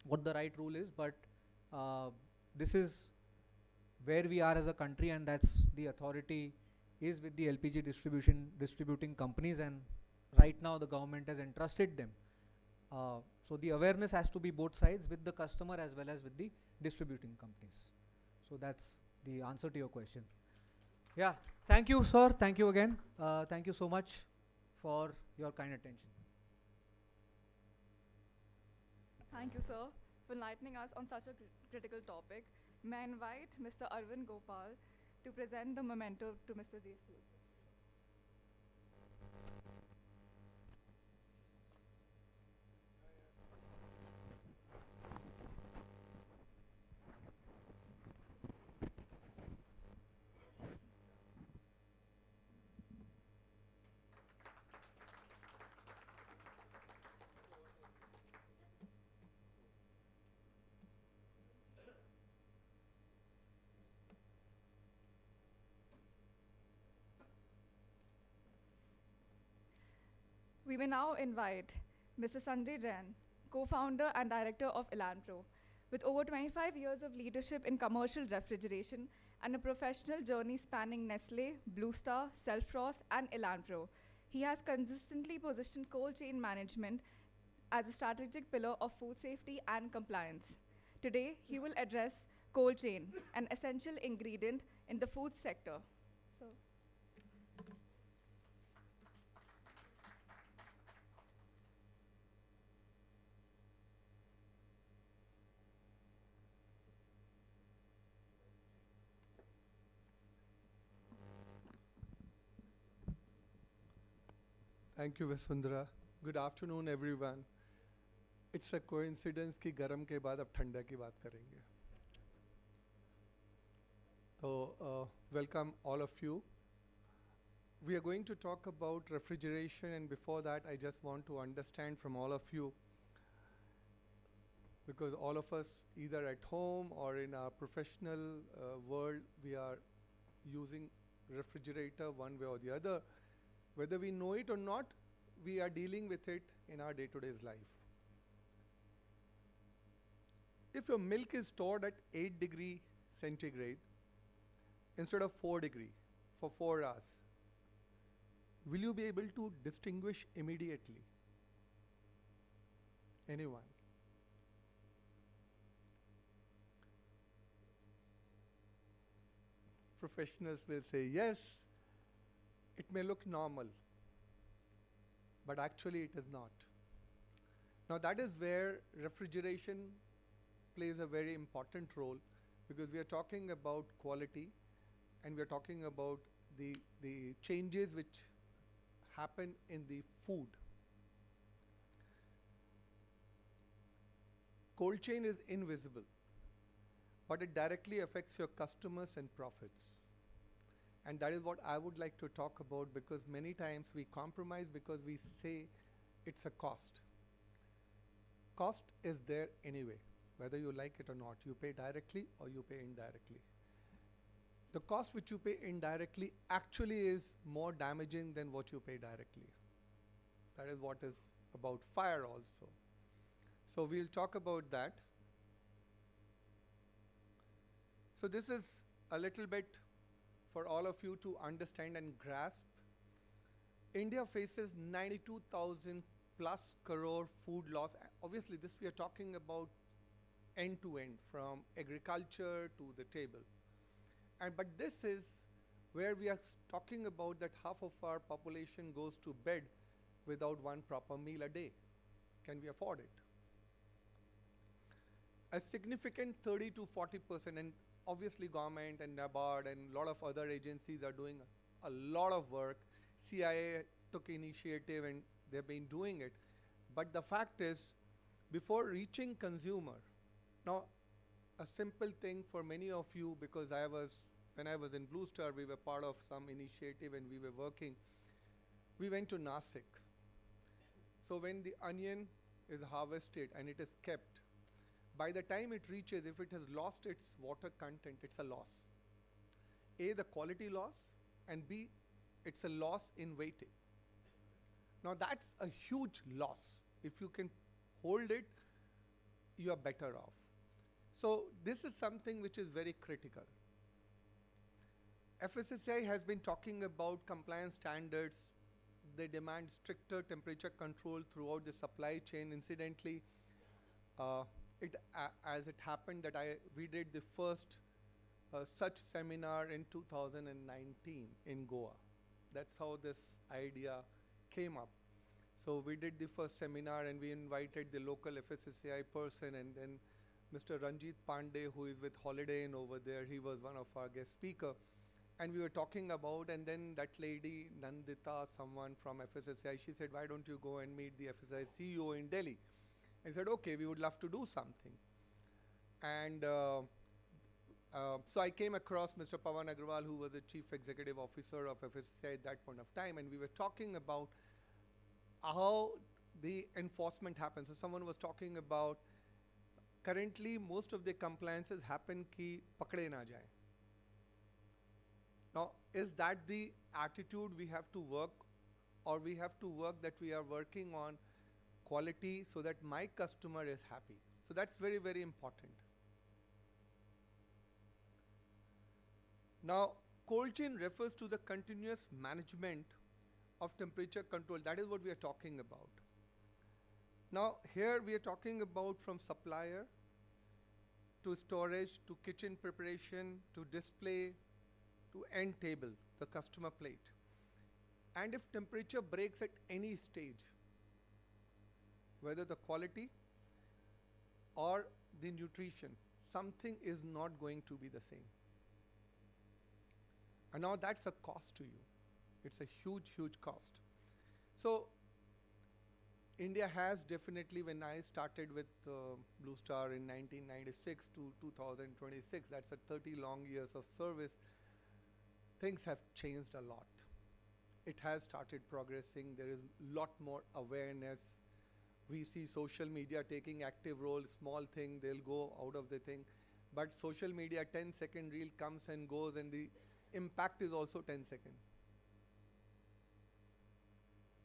what the right rule is, but this is where we are as a country, and that's the authority is with the LPG distributing companies, and right now the government has entrusted them. So the awareness has to be both sides, with the customer as well as with the distributing companies. So that's the answer to your question. Yeah, thank you, sir. Thank you again. Thank you so much for your kind attention. Thank you, sir, for enlightening us on such a critical topic. May I invite Mr. Arvind Gopal to present the memento to Mr. Jaislu. We may now invite Mr. Sanjay Jain, co-founder and director of Elanpro. With over 25 years of leadership in commercial refrigeration and a professional journey spanning Nestle, Blue Star, Selfrost, and Elanpro, he has consistently positioned cold chain management as a strategic pillar of food safety and compliance. Today, he will address cold chain, an essential ingredient in the food sector. So, Thank you, Vasundhara. Good afternoon, everyone. It's a coincidence कि गरम के बाद अब ठंडा की बात करेंगे. So, welcome all of you. We are going to talk about refrigeration, and before that, I just want to understand from all of you, because all of us, either at home or in our professional world, we are using refrigerator one way or the other. Whether we know it or not, we are dealing with it in our day-to-day life. If your milk is stored at 8 degree centigrade instead of 4 degree for 4 hours, will you be able to distinguish immediately? Anyone? Professionals will say yes. It may look normal, but actually it is not. Now that is where refrigeration plays a very important role, because we are talking about quality and we are talking about the changes which happen in the food. Cold chain is invisible, but it directly affects your customers and profits. And that is what I would like to talk about, because many times we compromise because we say it's a cost. Cost is there anyway, whether you like it or not. You pay directly or you pay indirectly. The cost which you pay indirectly actually is more damaging than what you pay directly. That is what is about fire also. So we'll talk about that. So this is a little bit for all of you to understand and grasp. India faces 92,000 plus crore food loss. Obviously, this we are talking about end to end, from agriculture to the table. But this is where we are talking about that half of our population goes to bed without one proper meal a day. Can we afford it? A significant 30 to 40%, and obviously government and NABARD and a lot of other agencies are doing a lot of work. CIA took initiative and they've been doing it. But the fact is, before reaching consumer, now a simple thing for many of you, because when I was in Blue Star, we were part of some initiative and we were working. We went to Nasik. So when the onion is harvested and it is kept, by the time it reaches, if it has lost its water content, it's a loss. A, the quality loss, and B, it's a loss in waiting. Now that's a huge loss. If you can hold it you are better off. So this is something which is very critical. FSSAI has been talking about compliance standards. They demand stricter temperature control throughout the supply chain. Incidentally, as it happened that we did the first such seminar in 2019 in Goa. That's how this idea came up. So we did the first seminar and we invited the local FSSAI person, and then Mr. Ranjit Pandey, who is with Holiday Inn over there, he was one of our guest speaker. And we were talking about, and then that lady, Nandita, someone from FSSAI, she said, why don't you go and meet the FSSAI CEO in Delhi? I said, okay, we would love to do something. And so I came across Mr. Pawan Agrawal, who was the Chief Executive Officer of FSSAI at that point of time, and we were talking about how the enforcement happens. So someone was talking about, currently most of the compliances happen ki pakde na jaye. Now, is that the attitude we have to work, or we have to work that we are working on quality so that my customer is happy? So that's very, very important. Now, cold chain refers to the continuous management of temperature control. That is what we are talking about. Now, here we are talking about from supplier to storage to kitchen preparation to display to end table, the customer plate. And if temperature breaks at any stage, whether the quality or the nutrition, something is not going to be the same. And now that's a cost to you. It's a huge, huge cost. So India has definitely, when I started with Blue Star in 1996 to 2026, that's a 30 long years of service, things have changed a lot. It has started progressing. There is a lot more awareness. We see social media taking active role, small thing, they'll go out of the thing. But social media, 10-second reel comes and goes, and the impact is also 10 seconds.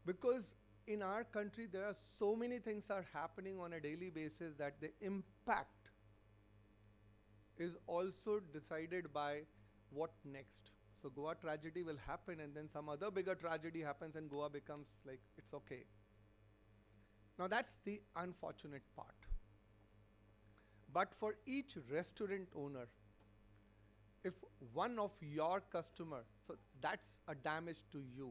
Because in our country, there are so many things are happening on a daily basis that the impact is also decided by what next. So Goa tragedy will happen, and then some other bigger tragedy happens, and Goa becomes like, it's okay. Now that's the unfortunate part. But for each restaurant owner, if one of your customer, so that's a damage to you.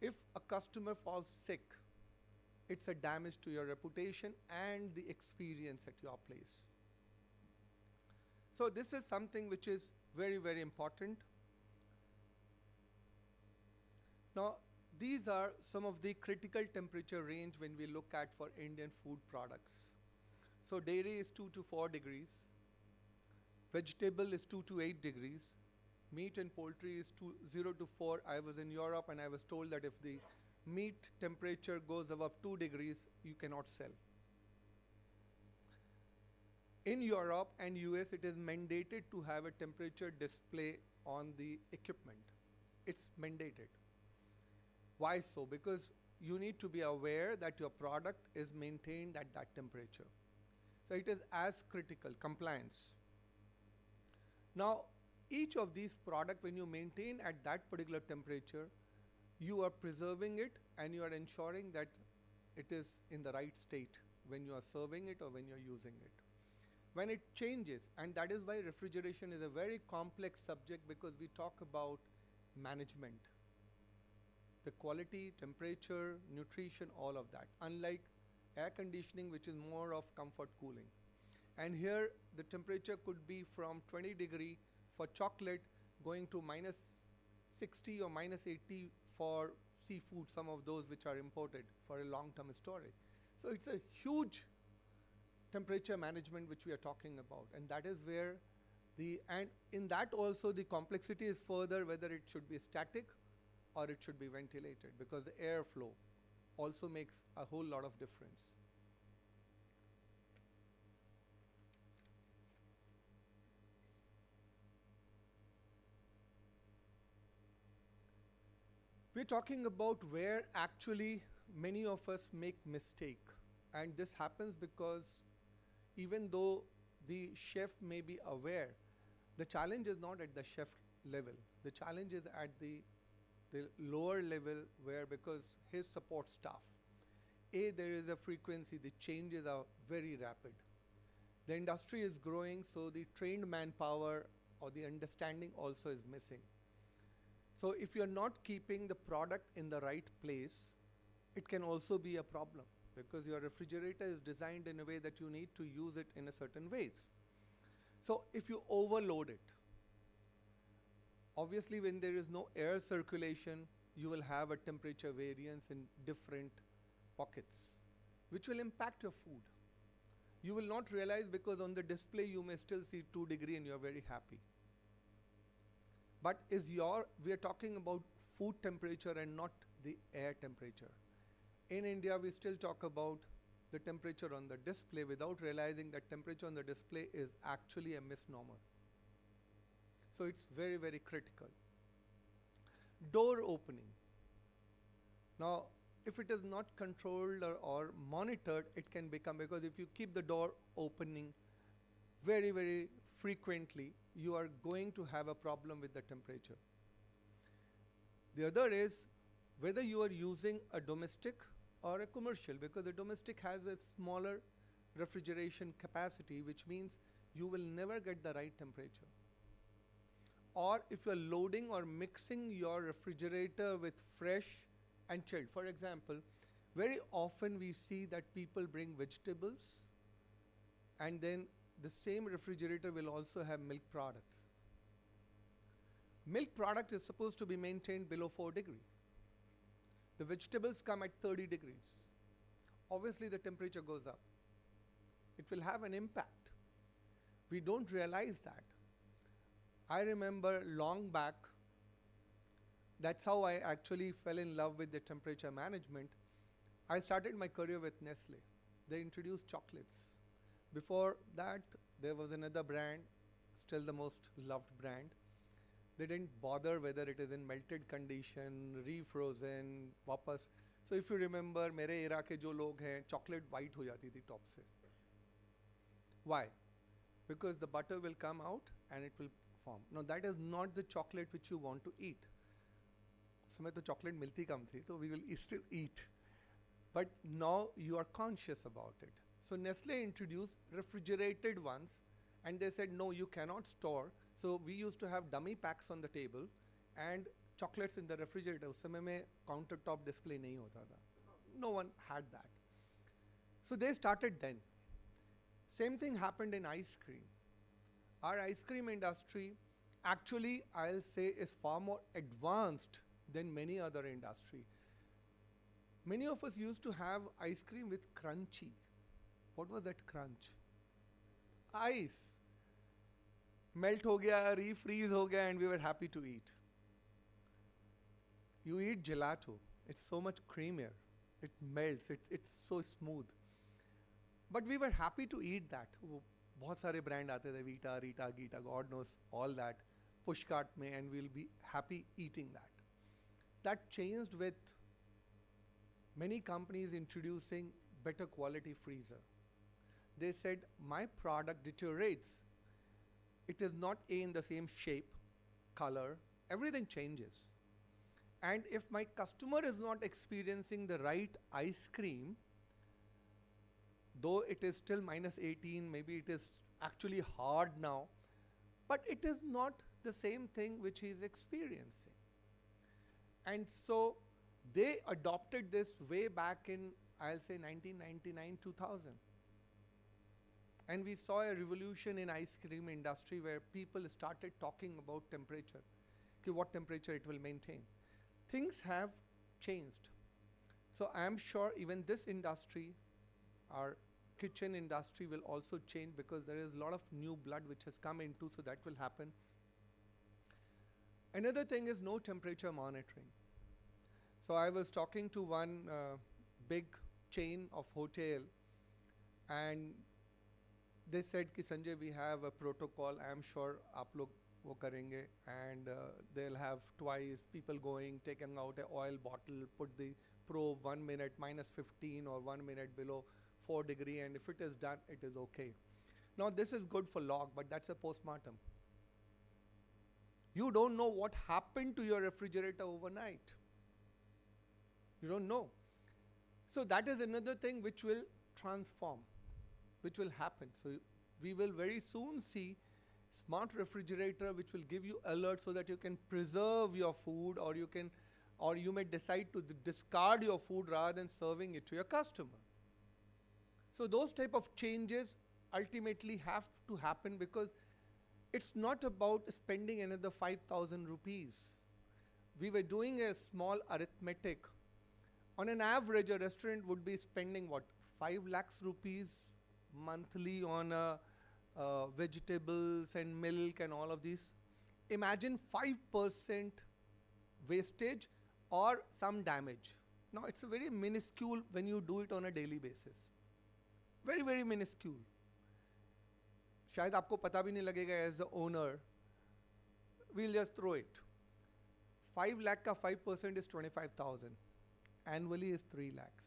If a customer falls sick, it's a damage to your reputation and the experience at your place. So this is something which is very, very important. Now, these are some of the critical temperature range when we look at for Indian food products. So dairy is 2 to 4 degrees. Vegetable is 2 to 8 degrees. Meat and poultry is 0 to 4. I was in Europe and I was told that if the meat temperature goes above 2 degrees, you cannot sell. In Europe and US, it is mandated to have a temperature display on the equipment. It's mandated. Why so? Because you need to be aware that your product is maintained at that temperature. So it is as critical, compliance. Now, each of these products, when you maintain at that particular temperature, you are preserving it and you are ensuring that it is in the right state when you are serving it or when you are using it. When it changes, and that is why refrigeration is a very complex subject, because we talk about management. The quality, temperature, nutrition, all of that. Unlike air conditioning, which is more of comfort cooling. And here, the temperature could be from 20 degree for chocolate going to minus 60 or minus 80 for seafood, some of those which are imported for a long-term storage. So it's a huge temperature management which we are talking about, and that is where and in that also the complexity is further, whether it should be static or it should be ventilated, because the airflow also makes a whole lot of difference. We're talking about where actually many of us make mistake. And this happens because even though the chef may be aware, the challenge is not at the chef level. The challenge is at the lower level, where because his support staff, there is a frequency, the changes are very rapid. The industry is growing, so the trained manpower or the understanding also is missing. So if you're not keeping the product in the right place, it can also be a problem, because your refrigerator is designed in a way that you need to use it in a certain ways. So if you overload it, obviously when there is no air circulation, you will have a temperature variance in different pockets, which will impact your food. You will not realize, because on the display you may still see 2 degrees and you are very happy. But we are talking about food temperature and not the air temperature. In India, we still talk about the temperature on the display without realizing that temperature on the display is actually a misnomer. So it's very, very critical. Door opening. Now, if it is not controlled or monitored, it can become, because if you keep the door opening very, very frequently, you are going to have a problem with the temperature. The other is whether you are using a domestic or a commercial, because the domestic has a smaller refrigeration capacity, which means you will never get the right temperature. Or if you are loading or mixing your refrigerator with fresh and chilled. For example, very often we see that people bring vegetables, and then the same refrigerator will also have milk products. Milk product is supposed to be maintained below 4 degrees. The vegetables come at 30 degrees. Obviously the temperature goes up. It will have an impact. We don't realize that. I remember long back, that's how I actually fell in love with the temperature management. I started my career with Nestle. They introduced chocolates. Before that, there was another brand, still the most loved brand. They didn't bother whether it is in melted condition, refrozen, वापस. So if you remember, मेरे era के जो लोग हैं, chocolate white हो जाती थी top से. Why? Because the butter will come out and it will form. Now that is not the chocolate which you want to eat. उस समय तो chocolate मिलती कम थी, so we will still eat. But now you are conscious about it. So Nestle introduced refrigerated ones, and they said, no, you cannot store. So we used to have dummy packs on the table and chocolates in the refrigerator. उस समय में countertop display नहीं होता था. No one had that. So they started then. Same thing happened in ice cream. Our ice cream industry, actually, I'll say, is far more advanced than many other industry. Many of us used to have ice cream with crunchy. What was that crunch? Ice. Melt ho gaya, refreeze ho gaya, and we were happy to eat. You eat gelato. It's so much creamier. It melts. It's so smooth. But we were happy to eat that. बहुत सारे brand आते थे, Vita, Rita, Gita, God knows all that, push cart में, and we'll be happy eating that. That changed with many companies introducing better quality freezer. They said, my product deteriorates. It is not in the same shape, color, everything changes. And if my customer is not experiencing the right ice cream, though it is still minus 18, maybe it is actually hard now, but it is not the same thing which he is experiencing. And so they adopted this way back in, I'll say, 1999, 2000. And we saw a revolution in ice cream industry where people started talking about temperature, okay, what temperature it will maintain. Things have changed. So I am sure even this industry, our kitchen industry, will also change, because there is a lot of new blood which has come into, so that will happen. Another thing is no temperature monitoring. So I was talking to one big chain of hotel, and they said ki Sanjay, we have a protocol. I am sure aap log wo karenge, and they'll have twice people going, taking out an oil bottle, put the probe 1 minute minus 15 or 1 minute below 4 degree, and if it is done, it is okay. Now this is good for log, but that's a postmortem. You don't know what happened to your refrigerator overnight. You don't know. So that is another thing which will transform, which will happen. So we will very soon see smart refrigerator which will give you alerts so that you can preserve your food, or you may decide to discard your food rather than serving it to your customer. So those type of changes ultimately have to happen, because it's not about spending another 5,000 rupees. We were doing a small arithmetic. On an average, a restaurant would be spending what, 5 lakhs rupees monthly on vegetables and milk and all of these. Imagine 5% wastage or some damage. Now it's a very minuscule when you do it on a daily basis. Very, very minuscule. शायद आपको पता भी नहीं लगेगा as the owner. We'll just throw it. 5 lakh का 5% is 25,000. Annually is 3 lakhs.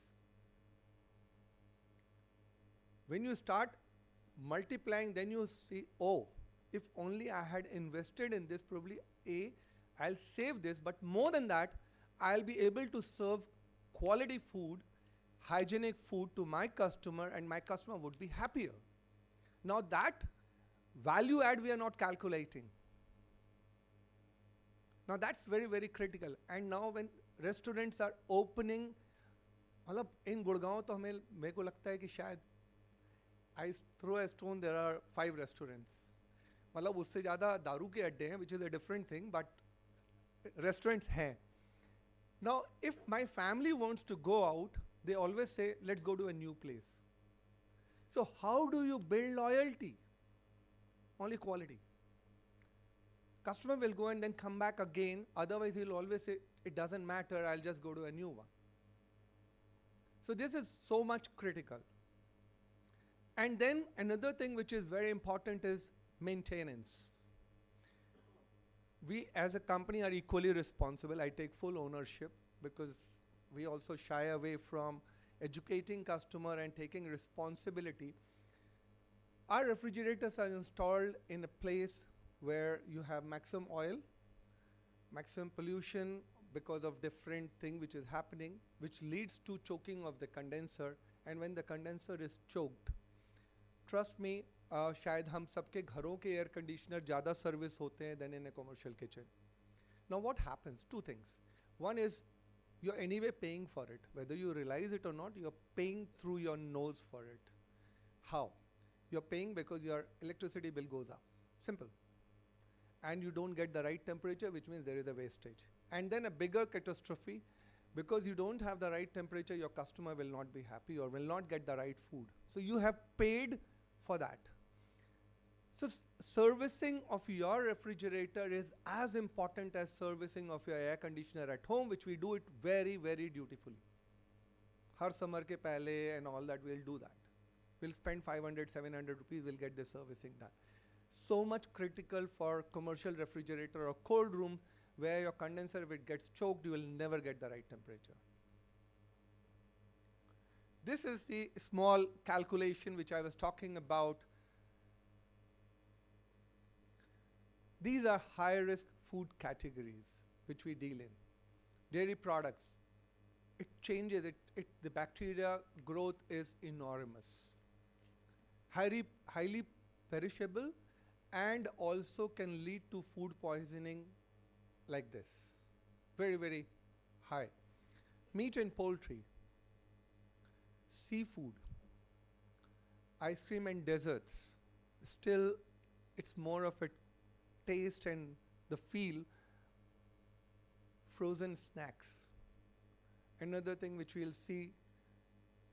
When you start multiplying, then you see, oh, if only I had invested in this, probably I'll save this, but more than that, I'll be able to serve quality food, hygienic food to my customer, and my customer would be happier. Now that value add we are not calculating. Now that's very, very critical. And now when restaurants are opening, मतलब in Gurgaon तो मेरे को लगता है कि शायद I throw a stone, there are 5 restaurants. मतलब उससे ज़्यादा दारू के अड्डे हैं, which is a different thing, but restaurants हैं. Now if my family wants to go out, they always say, let's go to a new place. So how do you build loyalty? Only quality. Customer will go and then come back again. Otherwise, he'll always say, it doesn't matter, I'll just go to a new one. So this is so much critical. And then another thing which is very important is maintenance. We as a company are equally responsible. I take full ownership, because we also shy away from educating customer and taking responsibility. Our refrigerators are installed in a place where you have maximum oil, maximum pollution because of different thing which is happening, which leads to choking of the condenser. And when the condenser is choked, trust me, शायद हम सबके घरों के air conditioner ज़्यादा service होते हैं than in a commercial kitchen. Now what happens? 2 things. One is, you're anyway paying for it. Whether you realize it or not, you're paying through your nose for it. How? You're paying because your electricity bill goes up. Simple. And you don't get the right temperature, which means there is a wastage. And then a bigger catastrophe, because you don't have the right temperature, your customer will not be happy or will not get the right food. So you have paid for that. So servicing of your refrigerator is as important as servicing of your air conditioner at home, which we do it very, very dutifully. Har summer ke pehle and all that, we'll do that. We'll spend 500, 700 rupees, we'll get the servicing done. So much critical for commercial refrigerator or cold room, where your condenser, if it gets choked, you will never get the right temperature. This is the small calculation which I was talking about. These are high-risk food categories which we deal in. Dairy products, it changes, the bacteria growth is enormous. Highly perishable, and also can lead to food poisoning like this. Very, very high. Meat and poultry, seafood, ice cream and desserts. Still, it's more of a taste and the feel. Frozen snacks. Another thing which we'll see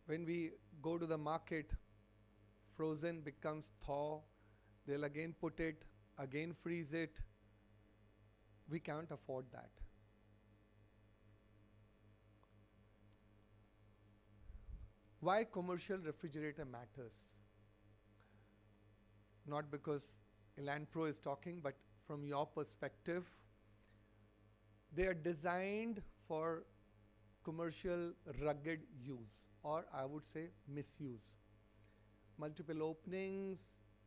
when we go to the market, frozen becomes thaw. They'll again put it, again freeze it. We can't afford that. Why commercial refrigerator matters? Not because Elan Pro is talking, but from your perspective, they are designed for commercial rugged use, or I would say misuse. Multiple openings,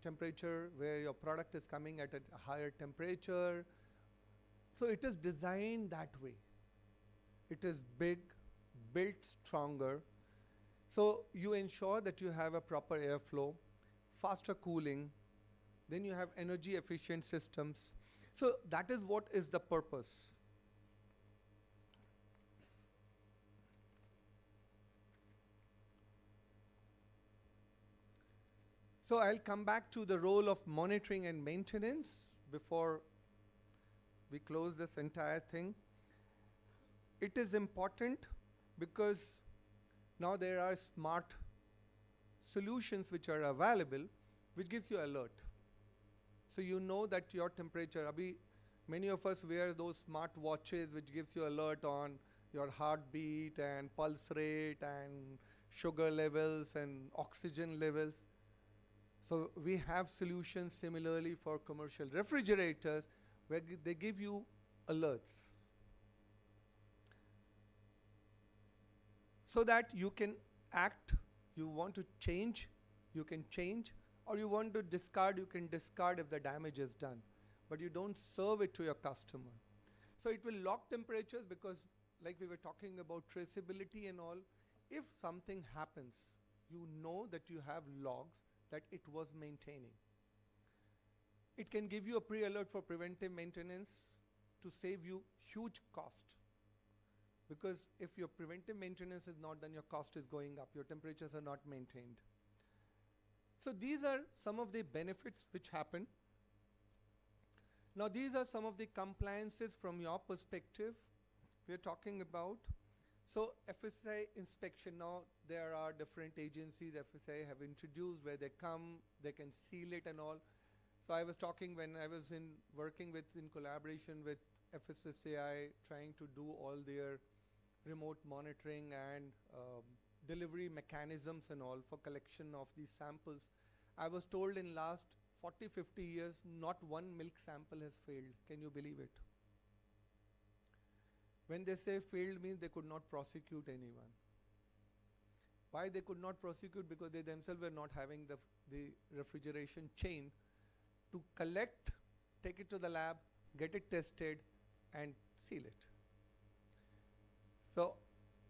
temperature where your product is coming at a higher temperature. So it is designed that way. It is big, built stronger. So you ensure that you have a proper airflow, faster cooling, then you have energy efficient systems. So that is what is the purpose. So I'll come back to the role of monitoring and maintenance before we close this entire thing. It is important because now there are smart solutions which are available which gives you alert. So you know that your temperature, many of us wear those smart watches which gives you alert on your heartbeat and pulse rate and sugar levels and oxygen levels. So we have solutions similarly for commercial refrigerators where they give you alerts so that you can act. You want to change, you can change, or you want to discard, you can discard if the damage is done, but you don't serve it to your customer. So it will lock temperatures because, like we were talking about traceability and all, if something happens, you know that you have logs that it was maintaining. It can give you a pre-alert for preventive maintenance to save you huge cost. Because if your preventive maintenance is not done, your cost is going up, your temperatures are not maintained. So these are some of the benefits which happen. Now these are some of the compliances from your perspective we are talking about. So FSI inspection, now there are different agencies FSI have introduced where they come, they can seal it and all. So I was talking when I was working in collaboration with FSSAI, trying to do all their remote monitoring and delivery mechanisms and all for collection of these samples. I was told in last 40, 50 years, not one milk sample has failed. Can you believe it? When they say failed means they could not prosecute anyone. Why they could not prosecute? Because they themselves were not having the refrigeration chain to collect, take it to the lab, get it tested, and seal it. So,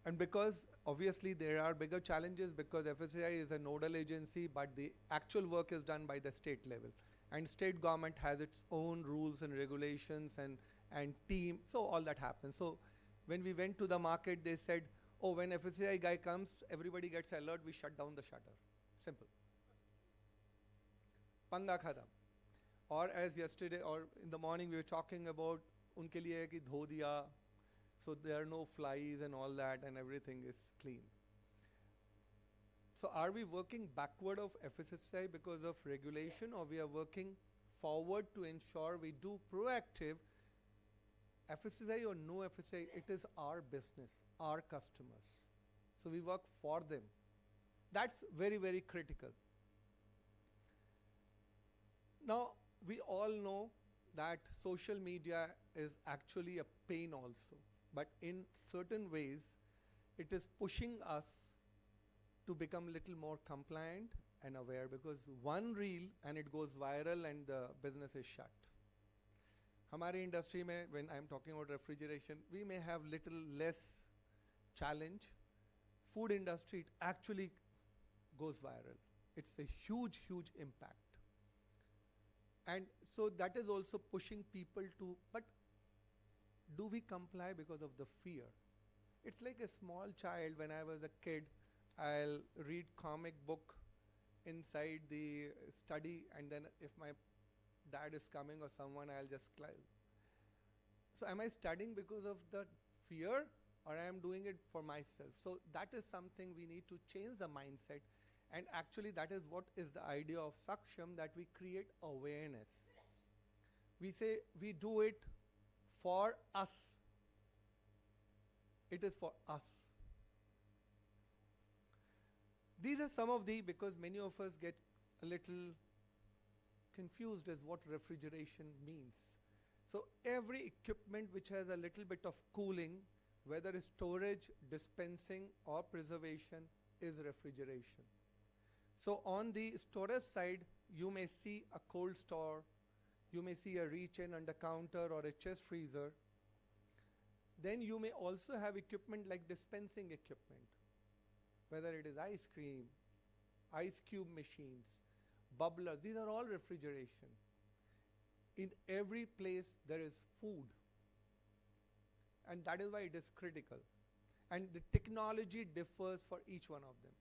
and because obviously there are bigger challenges because FSAI is a nodal agency, but the actual work is done by the state level. And state government has its own rules and regulations and team, so all that happens. So when we went to the market, they said, oh, when FSAI guy comes, everybody gets alert, we shut down the shutter. Simple. Panga khadam. Or as yesterday or in the morning we were talking about unke liye hai ki dho diya, so there are no flies and all that and everything is clean. So are we working backward of FSSAI because of regulation, or we are working forward to ensure we do proactive? FSSAI or no FSSAI, it is our business, our customers. So we work for them. That's very, very critical. Now, we all know that social media is actually a pain also. But in certain ways, it is pushing us to become a little more compliant and aware, because one reel and it goes viral and the business is shut. Hamari industry mein, when I'm talking about refrigeration, we may have little less challenge. Food industry, it actually goes viral. It's a huge, huge impact. And so that is also pushing people to, but do we comply because of the fear? It's like a small child. When I was a kid, I'll read comic book inside the study, and then if my dad is coming or someone, I'll just climb. So am I studying because of the fear, or I am doing it for myself? So that is something we need to change the mindset. And actually that is what is the idea of SAKSHAM, that we create awareness. We say we do it for us. It is for us. These are some of the, because many of us get a little confused as what refrigeration means. So every equipment which has a little bit of cooling, whether it's storage, dispensing, or preservation, is refrigeration. So on the storage side, you may see a cold store, you may see a reach-in under counter or a chest freezer. Then you may also have equipment like dispensing equipment, whether it is ice cream, ice cube machines, bubblers, these are all refrigeration. In every place there is food, and that is why it is critical. And the technology differs for each one of them.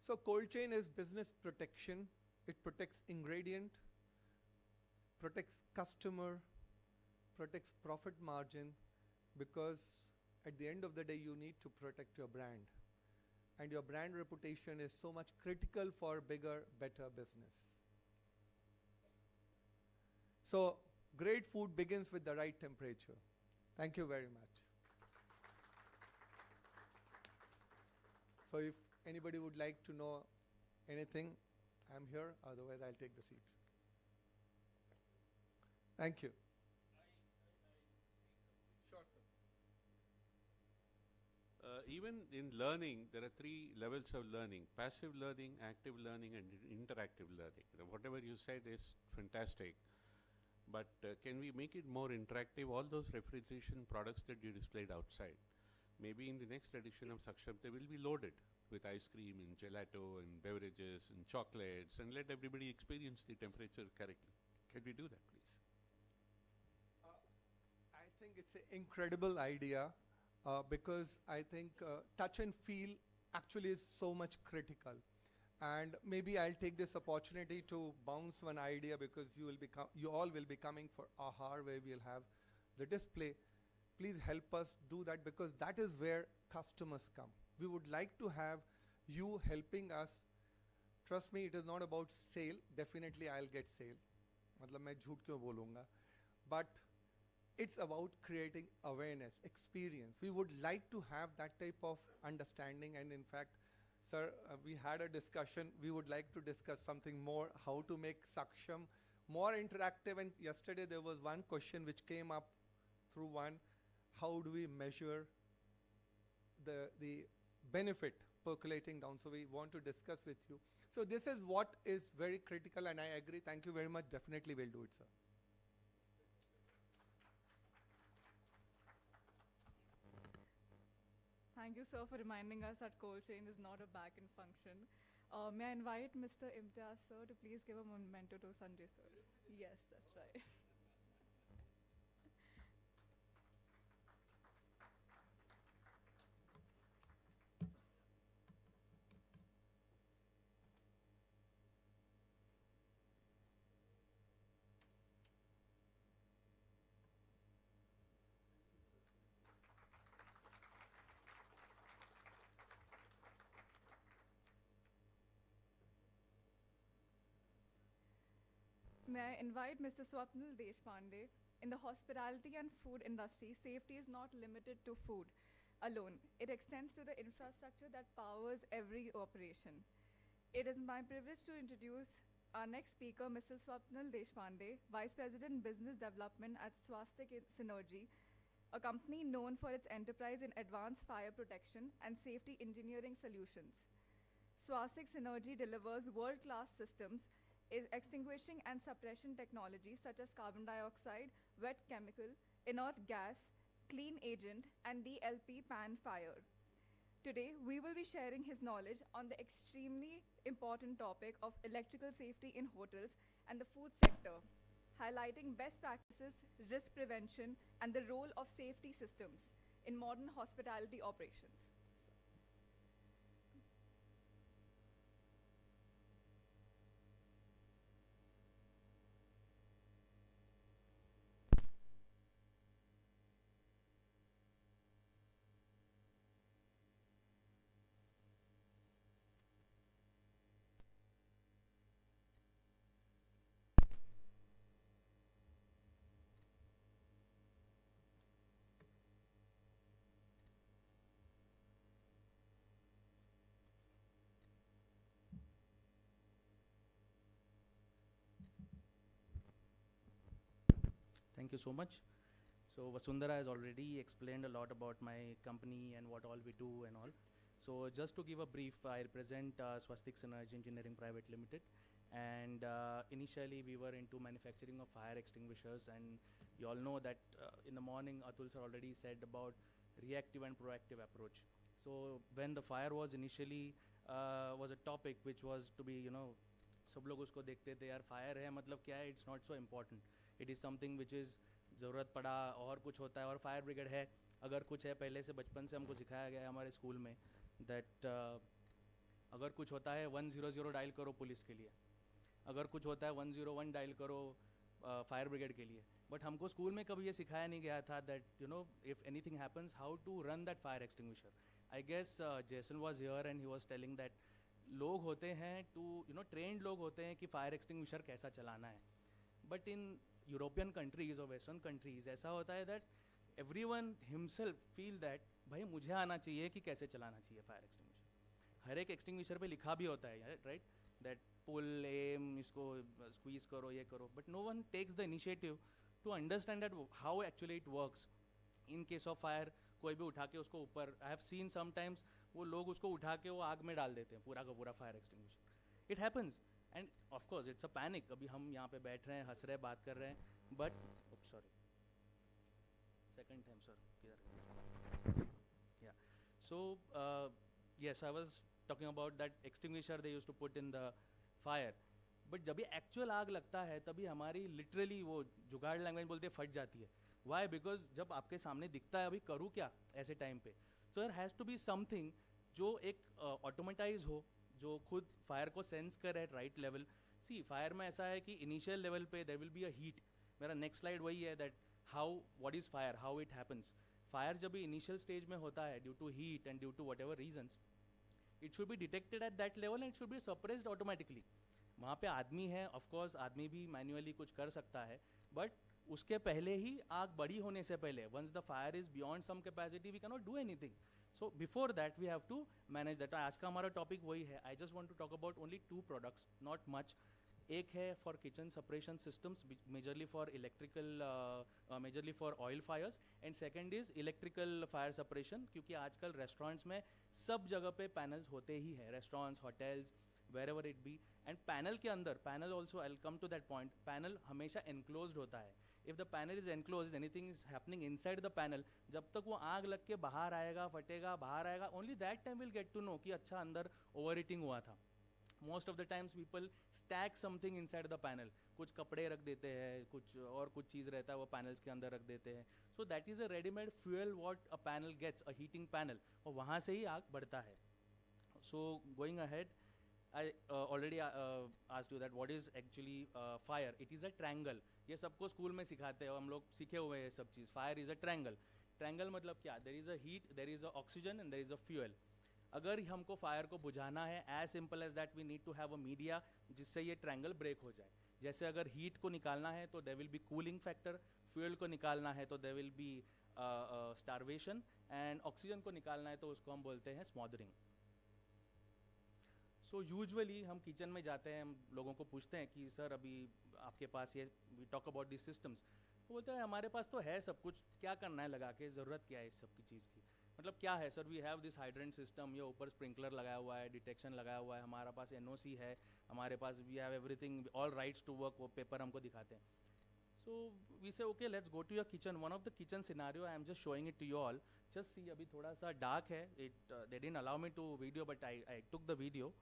So cold chain is business protection. It protects ingredient, protects customer, protects profit margin, because at the end of the day you need to protect your brand. And your brand reputation is so much critical for bigger, better business. So great food begins with the right temperature. Thank you very much. So if anybody would like to know anything, I'm here. Otherwise, I'll take the seat. Thank you. Sure, sir. Even in learning, there are 3 levels of learning: passive learning, active learning, and interactive learning. Whatever you said is fantastic, but can we make it more interactive? All those refrigeration products that you displayed outside, maybe in the next edition of SAKSHAM, they will be loaded with ice cream and gelato and beverages and chocolates, and let everybody experience the temperature correctly. Can we do that, please? I think it's an incredible idea, because I think touch and feel actually is so much critical. And maybe I'll take this opportunity to bounce one idea, because you all will be coming for AHAR, where we'll have the display. Please help us do that, because that is where customers come. We would like to have you helping us. Trust me, it is not about sale. Definitely I'll get sale. मतलब मैं झूठ क्यों बोलूँगा? But it's about creating awareness, experience. We would like to have that type of understanding. And in fact, sir, we had a discussion. We would like to discuss something more, how to make SAKSHAM more interactive. And yesterday there was one question which came up through one: how do we measure the benefit percolating down? So we want to discuss with you. So this is what is very critical, and I agree. Thank you very much. Definitely we'll do it, sir. Thank you, sir, for reminding us that cold chain is not a back-end function. May I invite Mr. Imtiaz, sir, to please give a memento to Sanjay, sir? Yes, that's right. May I invite Mr. Swapnil Deshpande? In the hospitality and food industry, safety is not limited to food alone. It extends to the infrastructure that powers every operation. It is my privilege to introduce our next speaker, Mr. Swapnil Deshpande, Vice President Business Development at Swastik Synergy, a company known for its enterprise in advanced fire protection and safety engineering solutions. Swastik Synergy delivers world-class systems, is extinguishing and suppression technologies such as carbon dioxide, wet chemical, inert gas, clean agent, and DLP pan fire. Today, we will be sharing his knowledge on the extremely important topic of electrical safety in hotels and the food sector, highlighting best practices, risk prevention, and the role of safety systems in modern hospitality operations. Thank you so much. So Vasundhara has already explained a lot about my company and what all we do and all. So just to give a brief, I represent Swastik Synergy Engineering Private Limited. And initially we were into manufacturing of fire extinguishers, and you all know that in the morning Atul sir already said about reactive and proactive approach. So when the fire was initially was a topic which was to be, सब लोग उसको देखते थे यार fire है मतलब क्या है, it's not so important, it is something which is ज़रूरत पड़ा और कुछ होता है और फायर ब्रिगेड है, अगर कुछ है पहले से बचपन से हमको सिखाया गया है हमारे स्कूल में दैट अगर कुछ होता है 100 डायल करो पुलिस के लिए, अगर कुछ होता है 101 डायल करो फायर ब्रिगेड के लिए. बट हमको स्कूल में कभी ये सिखाया नहीं गया था that if anything happens how to run that fire extinguisher. I guess Jason was here and he was telling that लोग होते हैं ट्रेंड लोग होते हैं कि फायर एक्सटिंग्विशर कैसा चलाना है. बट इन यूरोपियन कंट्रीज़ और वेस्टर्न कंट्रीज़ ऐसा होता है that everyone himself feel that भाई मुझे आना चाहिए कि कैसे चलाना चाहिए फायर एक्सटिंग्विशर. हर एक एक्सटिंग्विशर पे लिखा भी होता है राइट दैट पुल एम, इसको स्क्वीज़ करो, ये करो, but no one takes the initiative to understand that how actually it works. In case of fire कोई भी उठा के उसको ऊपर, आई हैव सीन समटाइम्स वो लोग उसको उठा के वो आग में डाल देते हैं पूरा का पूरा fire extinguisher. It happens end of course it's a panic. अभी हम यहाँ पे बैठ रहे हैं, हंस रहे हैं, बात कर रहे हैं, but sorry second time sir किधर, या सो yes, I was talking about that extinguisher they used to put in the fire. But जब भी एक्चुअल आग लगता है तभी हमारी लिटरली वो जुगाड़ लैंग्वेज बोलते फट जाती है. वाई? बिकॉज जब आपके सामने दिखता है अभी करूँ क्या ऐसे टाइम पे, so there has to be something जो एक ऑटोमेटाइज हो, जो खुद फायर को सेंस करे at right level. See fire में ऐसा है कि इनिशियल लेवल पे there will be a heat. मेरा नेक्स्ट स्लाइड वही है that how what is fire, how it happens. Fire जब भी इनिशियल स्टेज में होता है due to heat and due to whatever reasons, it should be detected at that level and it should be suppressed automatically. वहाँ पे आदमी है, of course आदमी भी मैन्युअली कुछ कर सकता है, बट उसके पहले ही आग बड़ी होने से पहले once the fire is beyond some capacity we cannot do anything. So before that we have to manage that. आज का हमारा टॉपिक वही है. I just want to talk about only 2 products, not much. एक है for kitchen separation systems, majorly for electrical, majorly for oil fires, and second is electrical fire separation, क्योंकि आजकल restaurants में सब जगह पे पैनल्स होते ही हैं, restaurants, hotels, wherever it be. And panel के अंदर, panel also I will come to that point, panel हमेशा एनक्लोज्ड होता है. If the panel is enclose, anything is happening inside the panel, जब तक वो आग लग के बाहर आएगा, फटेगा, बाहर आएगा, only that time will get to know कि अच्छा अंदर ओवर हीटिंग हुआ था. Most of the times people stack something inside the panel, कुछ कपड़े रख देते हैं, कुछ और कुछ चीज़ रहता है वो पैनल्स के अंदर रख देते हैं. So that is a readymade fuel what a panel gets, a heating panel, और वहाँ से ही आग बढ़ता है. So going ahead, I already asked you that what is actually fire. It is a triangle. ये सबको स्कूल में सिखाते हैं, हम लोग सीखे हुए हैं सब चीज़. Fire is a triangle. Triangle मतलब क्या? There is a heat, there is a oxygen and there is a fuel. अगर हमको फायर को बुझाना है, as simple as that we need to have a media जिससे ये ट्रायंगल ब्रेक हो जाए. जैसे अगर हीट को निकालना है तो there will be cooling factor, fuel को निकालना है तो there will be starvation, and oxygen को निकालना है तो उसको हम बोलते हैं स्मॉदरिंग. सो यूजुअली हम किचन में जाते हैं, हम लोगों को पूछते हैं कि सर अभी आपके पास ये, we talk about this systems, तो बोलते हैं हमारे पास तो है सब कुछ, क्या करना है लगा के, ज़रूरत क्या है इस सब की चीज़ की, मतलब क्या है sir. We have this hydrant system, ये ऊपर स्प्रिंकलर लगाया हुआ है, डिटेक्शन लगाया हुआ है, हमारा पास NOC है, हमारे पास we have everything, all rights to work, वो पेपर हमको दिखाते हैं. So we say okay let's go to your kitchen. One of the kitchen scenario I am just showing it to you all. Just see, अभी थोड़ा सा dark है, it they didn't allow me to video, but I took the video.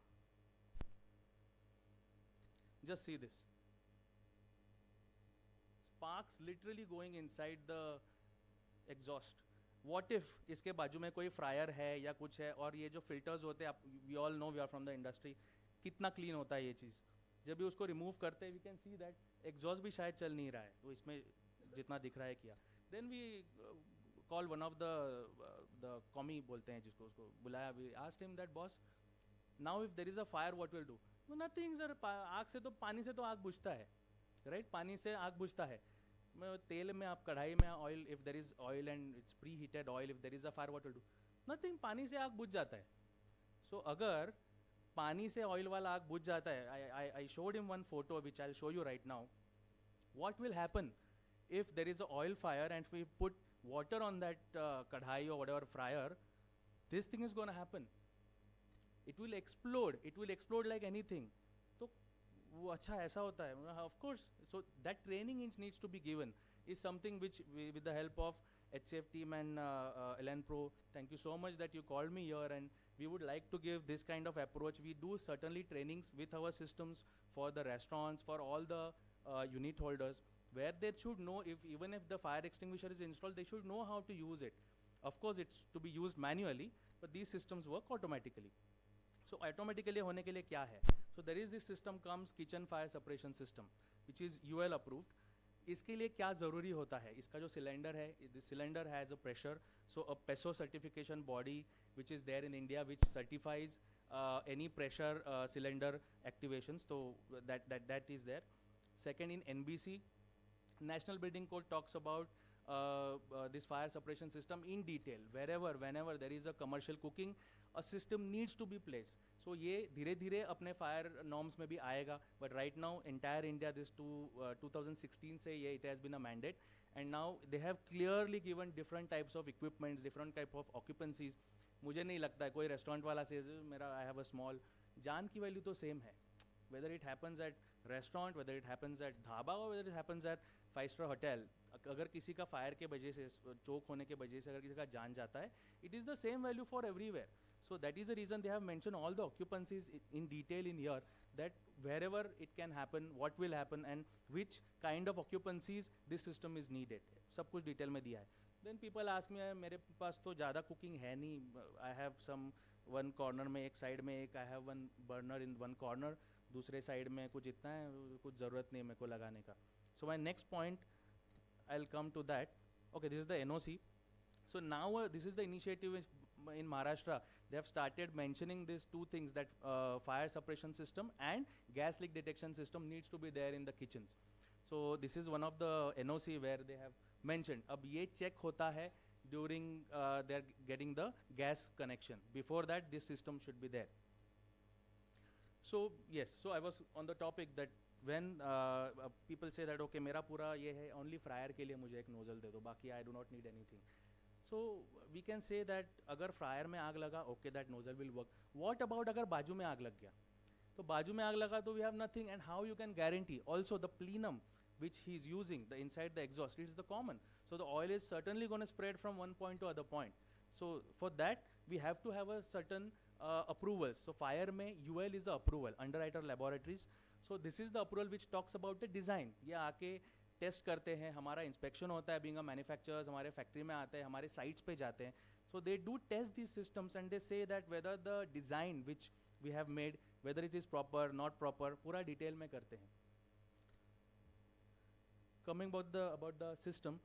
Just see this. Sparks literally going inside the exhaust. What if इसके बाजू में कोई fryer है या कुछ है, और ये जो फिल्टर्स होते हैं, we all know, we are from the industry, कितना क्लीन होता है ये चीज़. जब भी उसको रिमूव करते हैं, we can see that exhaust भी शायद चल नहीं रहा है, तो इसमें जितना दिख रहा है किया. Then we call one of the कॉमी बोलते हैं जिसको, उसको बुलाया, we asked him that boss, now if there is a fire what will do? Nothing sir, आग से तो, पानी से तो आग बुझता है, राइट? पानी से आग बुझता है. तेल में, आप कढ़ाई में oil, if there is oil and it's pre heated oil, if there is a fire what will do? Nothing, पानी से आग बुझ जाता है. सो अगर पानी से ऑयल वाला आग बुझ जाता है, I showed him one photo which I will show you right now. What will happen if there is a oil fire and if we put water on that kadhai or whatever fryer, this thing is going to happen. It will explode. It will explode like anything. तो वो अच्छा ऐसा होता है. Of course. So that training needs to be given. Is something which with the help of HCF team and LN Pro, thank you so much that you called me here, and we would like to give this kind of approach. We do certainly trainings with our systems for the restaurants, for all the unit holders, where they should know, if even if the fire extinguisher is installed, they should know how to use it. Of course, it's to be used manually, but these systems work automatically. So automatically होने के लिए क्या है? So there is this system comes kitchen fire suppression system, which is UL approved. इसके लिए क्या ज़रूरी होता है? इसका जो cylinder है, this cylinder has a pressure. So a PESO certification body which is there in India, which certifies any pressure cylinder activations. So that is there. Second, in NBC, National Building Code talks about this fire suppression system in detail. Whenever there is a commercial cooking, a system needs to be placed. So ये धीरे धीरे अपने fire norms में भी आएगा. But right now, entire India, this 2016 से ये it has been a mandate, and now they have clearly given different types of equipments, different type of occupancies. मुझे नहीं लगता है कोई restaurant वाला says मेरा I have a small, जान की value तो same है. Whether it happens at restaurant, whether it happens at dhaba, or whether it happens at 5-star hotel, अगर किसी का फायर के वजह से, चोक होने के वजह से अगर किसी का जान जाता है, it is the same value for everywhere. So that is the reason they have mentioned all the occupancies in detail in here, that wherever it can happen, what will happen, and which kind of occupancies this system is needed. सब कुछ detail में दिया है. Then people ask me, मेरे पास तो ज़्यादा cooking है नहीं. I have some one corner में, एक side में एक, I have one burner in one corner. दूसरे साइड में कुछ इतना है, कुछ ज़रूरत नहीं है मेरे को लगाने का. So my next point, I'll come to that. Okay, this is the NOC. So now this is the initiative in Maharashtra. They have started mentioning these two things, that fire suppression system and gas leak detection system needs to be there in the kitchens. So this is one of the NOC where they have mentioned. अब ये check होता है during they're getting the gas connection. Before that, this system should be there. So yes, so I was on the topic that when people say that okay मेरा पूरा ये है, only fryer के लिए मुझे एक nozzle दे दो, बाकी I do not need anything. So we can say that अगर fryer में आग लगा, okay, that nozzle will work. What about अगर बाजू में आग लग गया? तो बाजू में आग लगा तो we have nothing, and how you can guarantee? Also the plenum which he is using, the inside the exhaust, it is the common. So the oil is certainly going to spread from one point to other point. So for that we have to have a certain approvals. So fire में UL is the approval, Underwriter Laboratories. So this is the approval which talks about the design. ये आके test करते हैं, हमारा inspection होता है, being a manufacturers हमारे factory में आते हैं, हमारे साइट्स पे जाते हैं. So they do test these systems and they say that whether the design which we have made, whether it is proper, not proper, पूरा डिटेल में करते हैं. Coming about the system,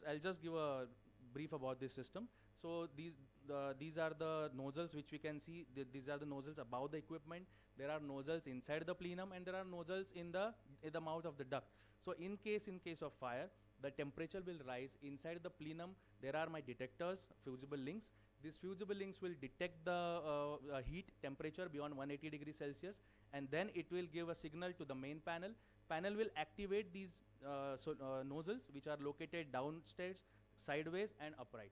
I'll just give a brief about this system. So these are the nozzles which we can see. These are the nozzles above the equipment. There are nozzles inside the plenum, and there are nozzles in the mouth of the duct. So in case of fire, the temperature will rise. Inside the plenum, there are my detectors, fusible links. These fusible links will detect the heat temperature beyond 180 degrees Celsius, and then it will give a signal to the main panel. Panel will activate these nozzles which are located downstairs, sideways, and upright.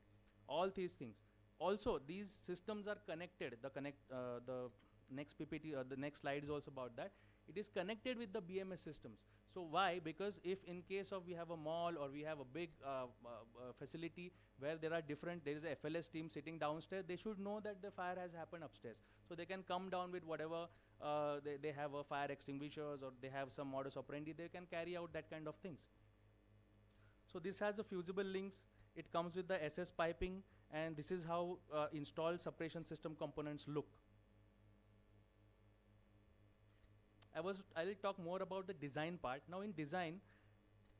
All these things. Also, these systems are connected. The next PPT, the next slide is also about that. It is connected with the BMS systems. So why? Because if in case of we have a mall or we have a big facility where there is a FLS team sitting downstairs, they should know that the fire has happened upstairs. So they can come down with whatever, they have a fire extinguishers or they have some modus operandi, they can carry out that kind of things. So this has a fusible links. It comes with the SS piping, and this is how installed suppression system components look. I will talk more about the design part. Now in design,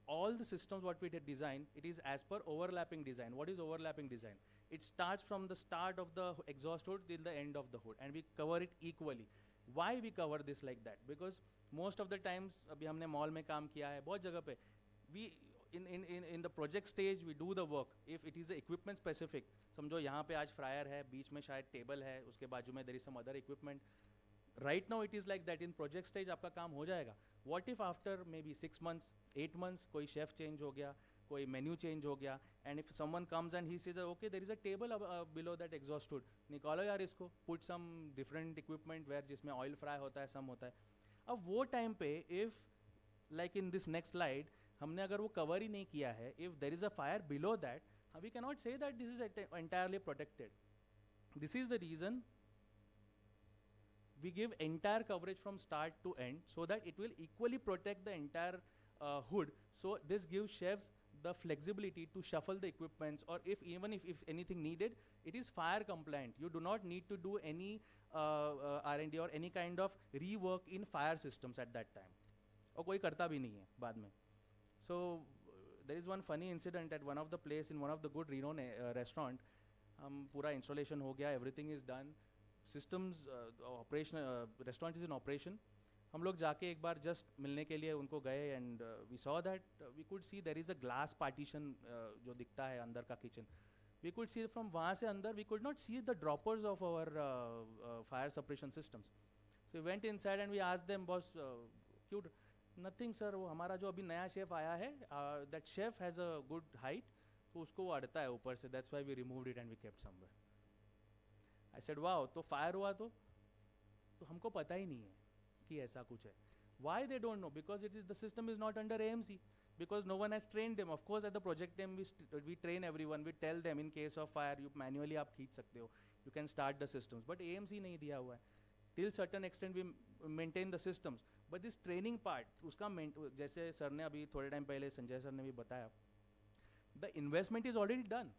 all the systems what we did design, it is as per overlapping design. What is overlapping design? It starts from the start of the exhaust hood till the end of the hood, and we cover it equally. Why we cover this like that? Because most of the times, अभी हमने mall में काम किया है, बहुत जगह पे, we in the project stage we do the work. If it is equipment specific, समझो यहाँ पे आज fryer है, बीच में शायद table है, उसके बाजू में there is some other equipment. Right now it is like that. In project stage आपका काम हो जाएगा. What if after maybe 6 months, 8 months कोई chef change हो गया, कोई मेन्यू चेंज हो गया, and if someone comes and he says okay there is a table below that exhaust hood, निकालो यार इसको, put some different equipment where जिसमें ऑयल फ्राई होता है, सम होता है. अब वो टाइम पे if like in this next slide हमने अगर वो कवर ही नहीं किया है, if there is a fire below that, we can not say that this is entirely protected. This is the reason we give entire coverage from start to end so that it will equally protect the entire hood. So this gives chefs the flexibility to shuffle the equipments, or if even if anything needed, it is fire compliant. You do not need to do any R&D or any kind of rework in fire systems at that time. और कोई करता भी नहीं है बाद में. So there is one funny incident at one of the place in one of the good renowned restaurant. हम पूरा installation हो गया, everything is done, systems operation, restaurant is in operation. हम लोग जाके एक बार जस्ट मिलने के लिए उनको गए, and we saw that we could see there is a glass partition जो दिखता है अंदर का kitchen. We could see from वहाँ से अंदर, we could not see the droppers of our fire suppression systems. So we went inside and we asked them, boss क्यों? Nothing sir, वो हमारा जो अभी नया शेफ आया है, that chef has a good height, तो उसको वो अड़ता है ऊपर से, that's why we removed it and we kept somewhere. I said wow, तो फायर हुआ तो हमको पता ही नहीं है कि ऐसा कुछ है. Why they don't know? Because the system is not under AMC. Because no one has trained them. Of course, at the project time, we train everyone. We tell them in case of fire, you manually आप खींच सकते हो. You can start the systems. But AMC नहीं दिया हुआ है. Till certain extent, we maintain the systems. But this training part, उसका जैसे सर ने अभी थोड़े टाइम पहले संजय सर ने भी बताया, the investment is already done.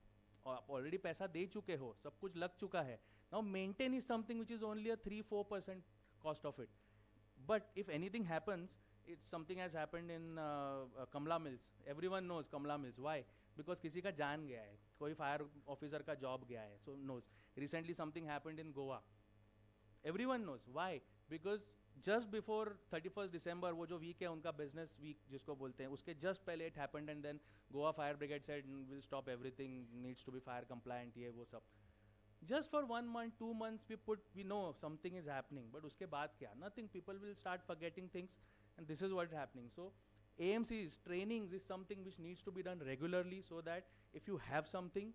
आप ऑलरेडी पैसा दे चुके हो, सब कुछ लग चुका है. Now maintain is something which is only a 3-4% cost of it. But if anything happens, something has happened in Kamla Mills. Everyone knows Kamla Mills. Why? Because किसी का जान गया है, कोई फायर ऑफिसर का जॉब गया है. So knows. Recently something happened in Goa. Everyone knows. Why? Because just before 31st December, वो जो week है उनका business week जिसको बोलते हैं, उसके just पहले it happened, and then Goa Fire Brigade said we'll stop everything, needs to be fire compliant, ये वो सब. Just for 1 month, 2 months, we know something is happening, but उसके बाद क्या? Nothing. People will start forgetting things, and this is what is happening. So AMC's trainings is something which needs to be done regularly, so that if you have something,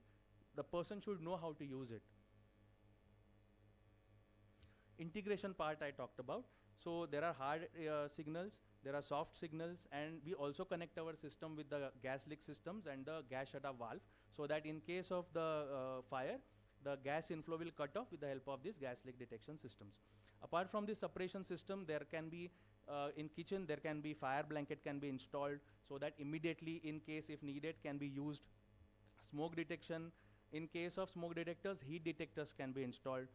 the person should know how to use it. Integration part I talked about. So there are hard signals, there are soft signals, and we also connect our system with the gas leak systems and the gas shut-off valve, so that in case of the fire, the gas inflow will cut off with the help of these gas leak detection systems. Apart from this separation system, there can be, in kitchen, there can be fire blanket can be installed, so that immediately, in case if needed, can be used. Smoke detection, in case of smoke detectors, heat detectors can be installed.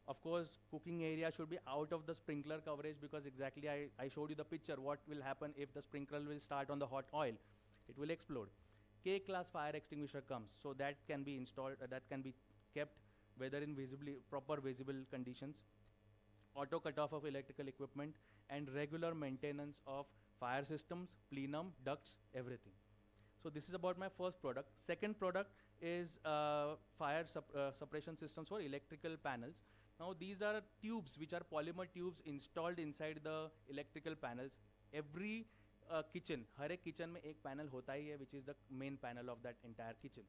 Of course, cooking area should be out of the sprinkler coverage, because exactly I showed you the picture, what will happen if the sprinkler will start on the hot oil. It will explode. K-class fire extinguisher comes, so that can be installed, that can be kept, whether in proper visible conditions. Auto cutoff of electrical equipment, and regular maintenance of fire systems, plenum, ducts, everything. So this is about my first product. Second product is fire suppression systems for electrical panels. Now these are tubes, which are polymer tubes installed inside the electrical panels. Every kitchen, हर एक kitchen में एक panel होता ही है, which is the main panel of that entire kitchen.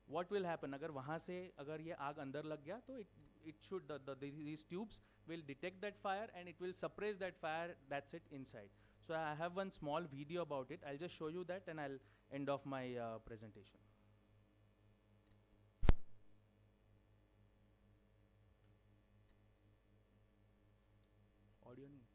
What will happen? अगर वहाँ से अगर ये आग अंदर लग गया, तो it should these tubes will detect that fire, and it will suppress that fire. That's it inside. So I have one small video about it. I'll just show you that, and I'll end off my presentation. Audio नहीं.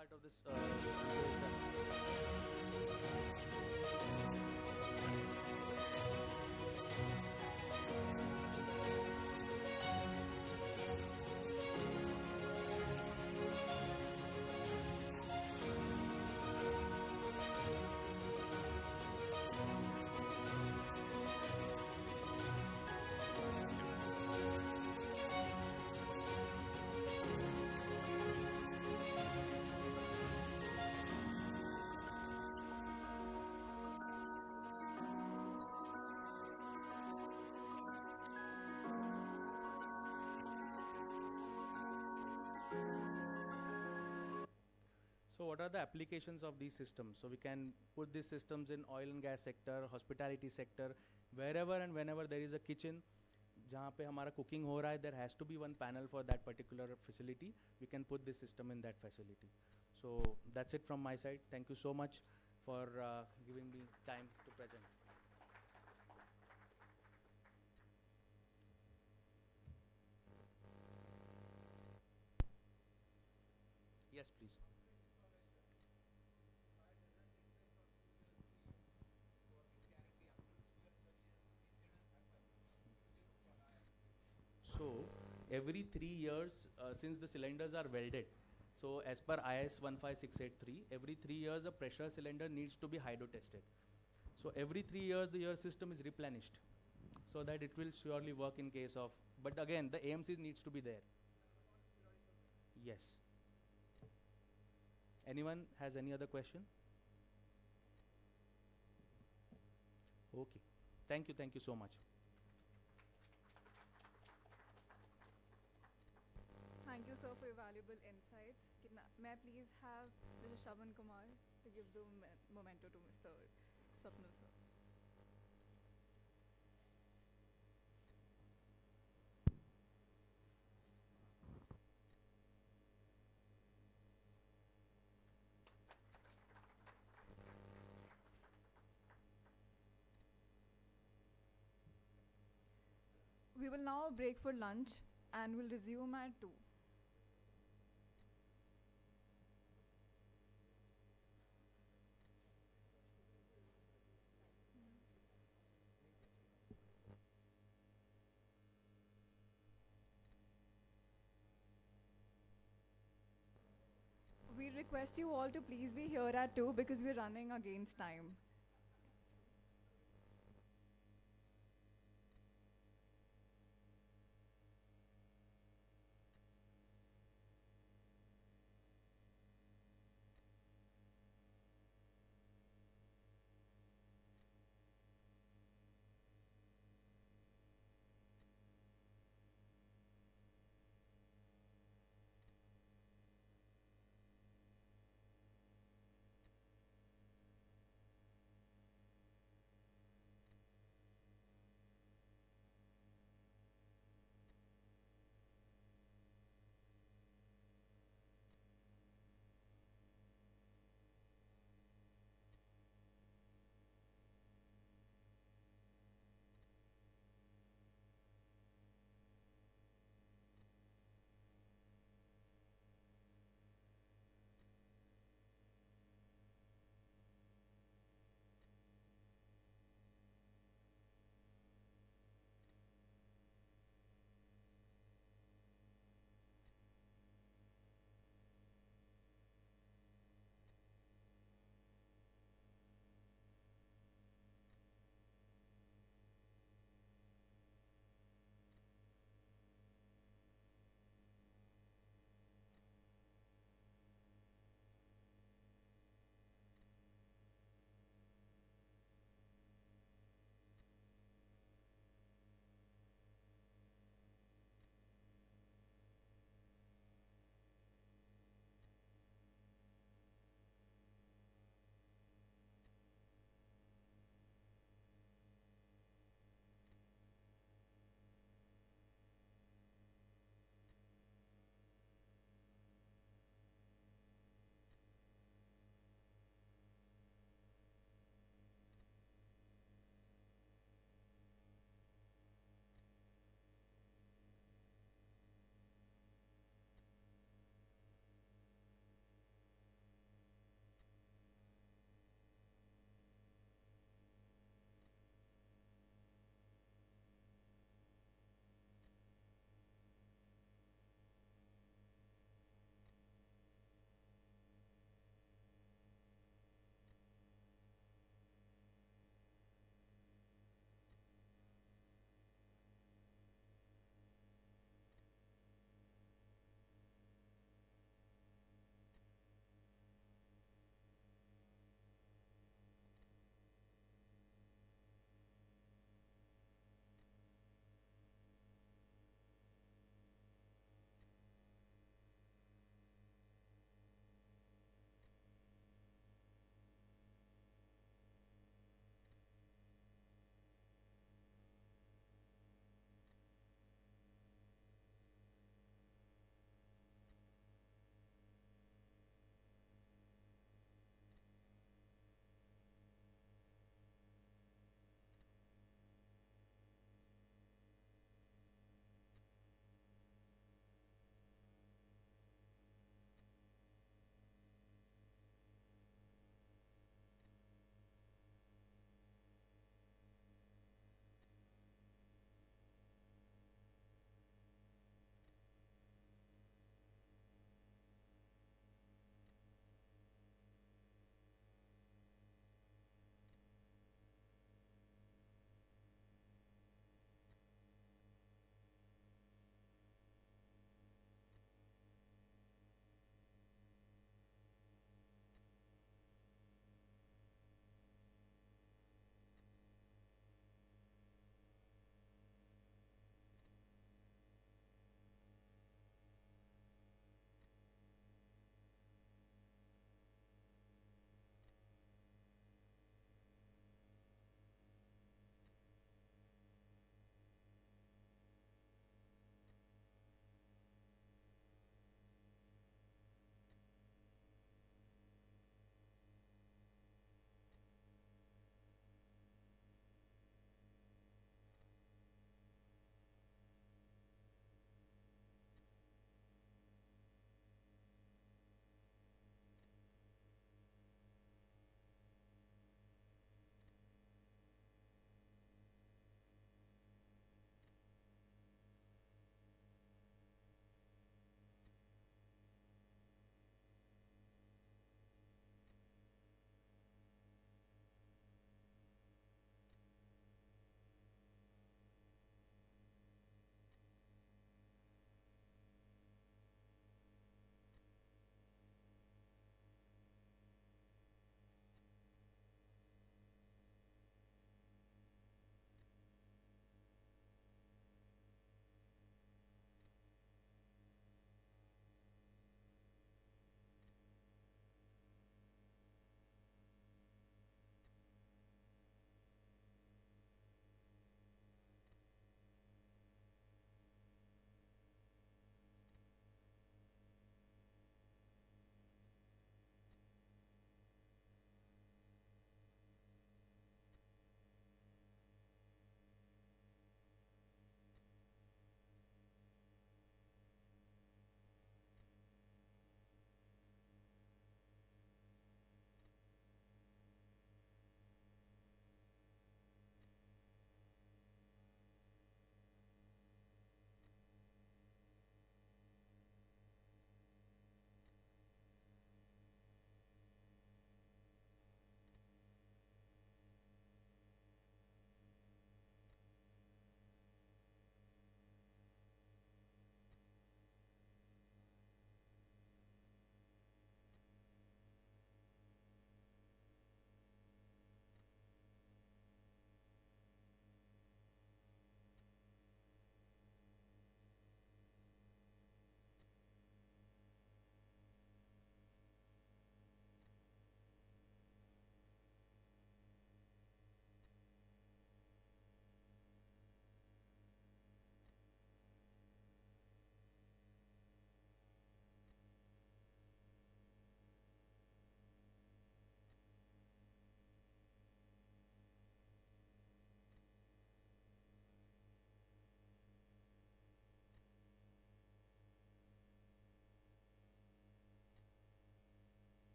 part of this is So what are the applications of these systems? So we can put these systems in oil and gas sector, hospitality sector, wherever and whenever there is a kitchen, जहाँ पे हमारा cooking हो रहा है, there has to be one panel for that particular facility. We can put this system in that facility. So that's it from my side. Thank you so much for giving me time to present. Yes, please. So every 3 years, since the cylinders are welded, so as per IS 15683, every 3 years a pressure cylinder needs to be hydro tested. So every 3 years the air system is replenished, so that it will surely work in case of. But again, the AMCs needs to be there. Yes. Anyone has any other question? Okay. Thank you so much. Thank you, sir, for your valuable insights. May I please have Mr. Shravan Kumar to give the memento to Mr. Sapnil, sir. We will now break for lunch and will resume at 2. We request you all to please be here at 2 because we're running against time.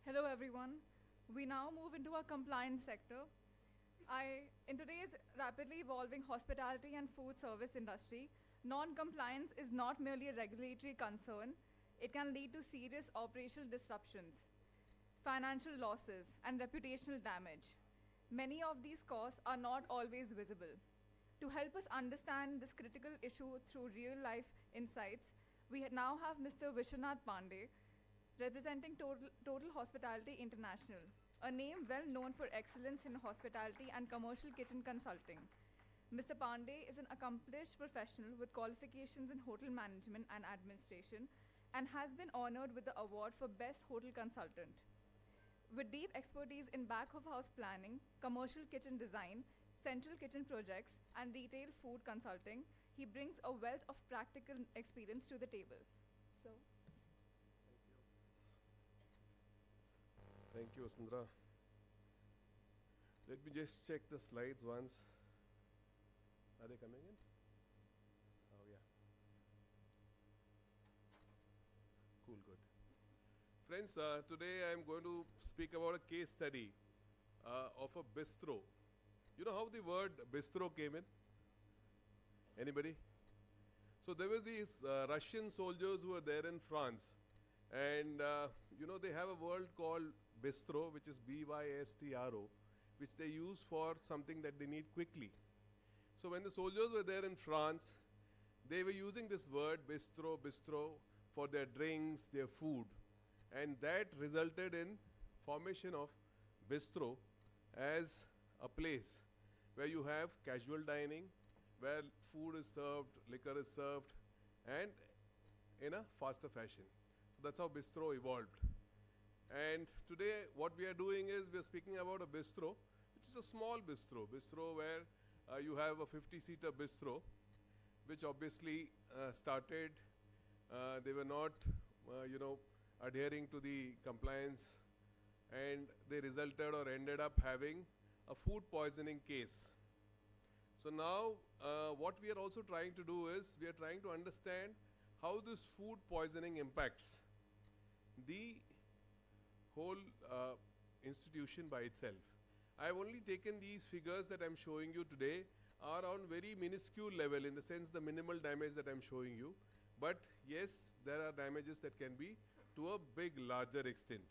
Hello, everyone. We now move into our compliance sector. In today's rapidly evolving hospitality and food service industry, non-compliance is not merely a regulatory concern. It can lead to serious operational disruptions, financial losses, and reputational damage. Many of these costs are not always visible. To help us understand this critical issue through real-life insights, we now have Mr. Vishwanath Pandey, representing Total Hospitality International, a name well known for excellence in hospitality and commercial kitchen consulting. Mr. Pandey is an accomplished professional with qualifications in hotel management and administration and has been honored with the award for Best Hotel Consultant. With deep expertise in back-of-house planning, commercial kitchen design, central kitchen projects, and retail food consulting, he brings a wealth of practical experience to the table. So, Thank you, Vasundhara. Let me just check the slides once. Are they coming in? Oh, yeah. Cool, good. Friends, today I am going to speak about a case study of a bistro. You know how the word bistro came in? Anybody? So there was these Russian soldiers who were there in France. And, they have a word called bistro, which is B-Y-S-T-R-O, which they use for something that they need quickly. So when the soldiers were there in France, they were using this word bistro for their drinks, their food. And that resulted in formation of bistro as a place where you have casual dining, where food is served, liquor is served, and in a faster fashion. So that's how bistro evolved. And today what we are doing is we are speaking about a bistro, which is a small bistro where you have a 50-seater bistro, which obviously started, they were not, adhering to the compliance, and they resulted or ended up having a food poisoning case. So now what we are also trying to do is we are trying to understand how this food poisoning impacts the whole institution by itself. I have only taken these figures that I am showing you today are on very minuscule level, in the sense the minimal damage that I am showing you. But yes, there are damages that can be to a larger extent.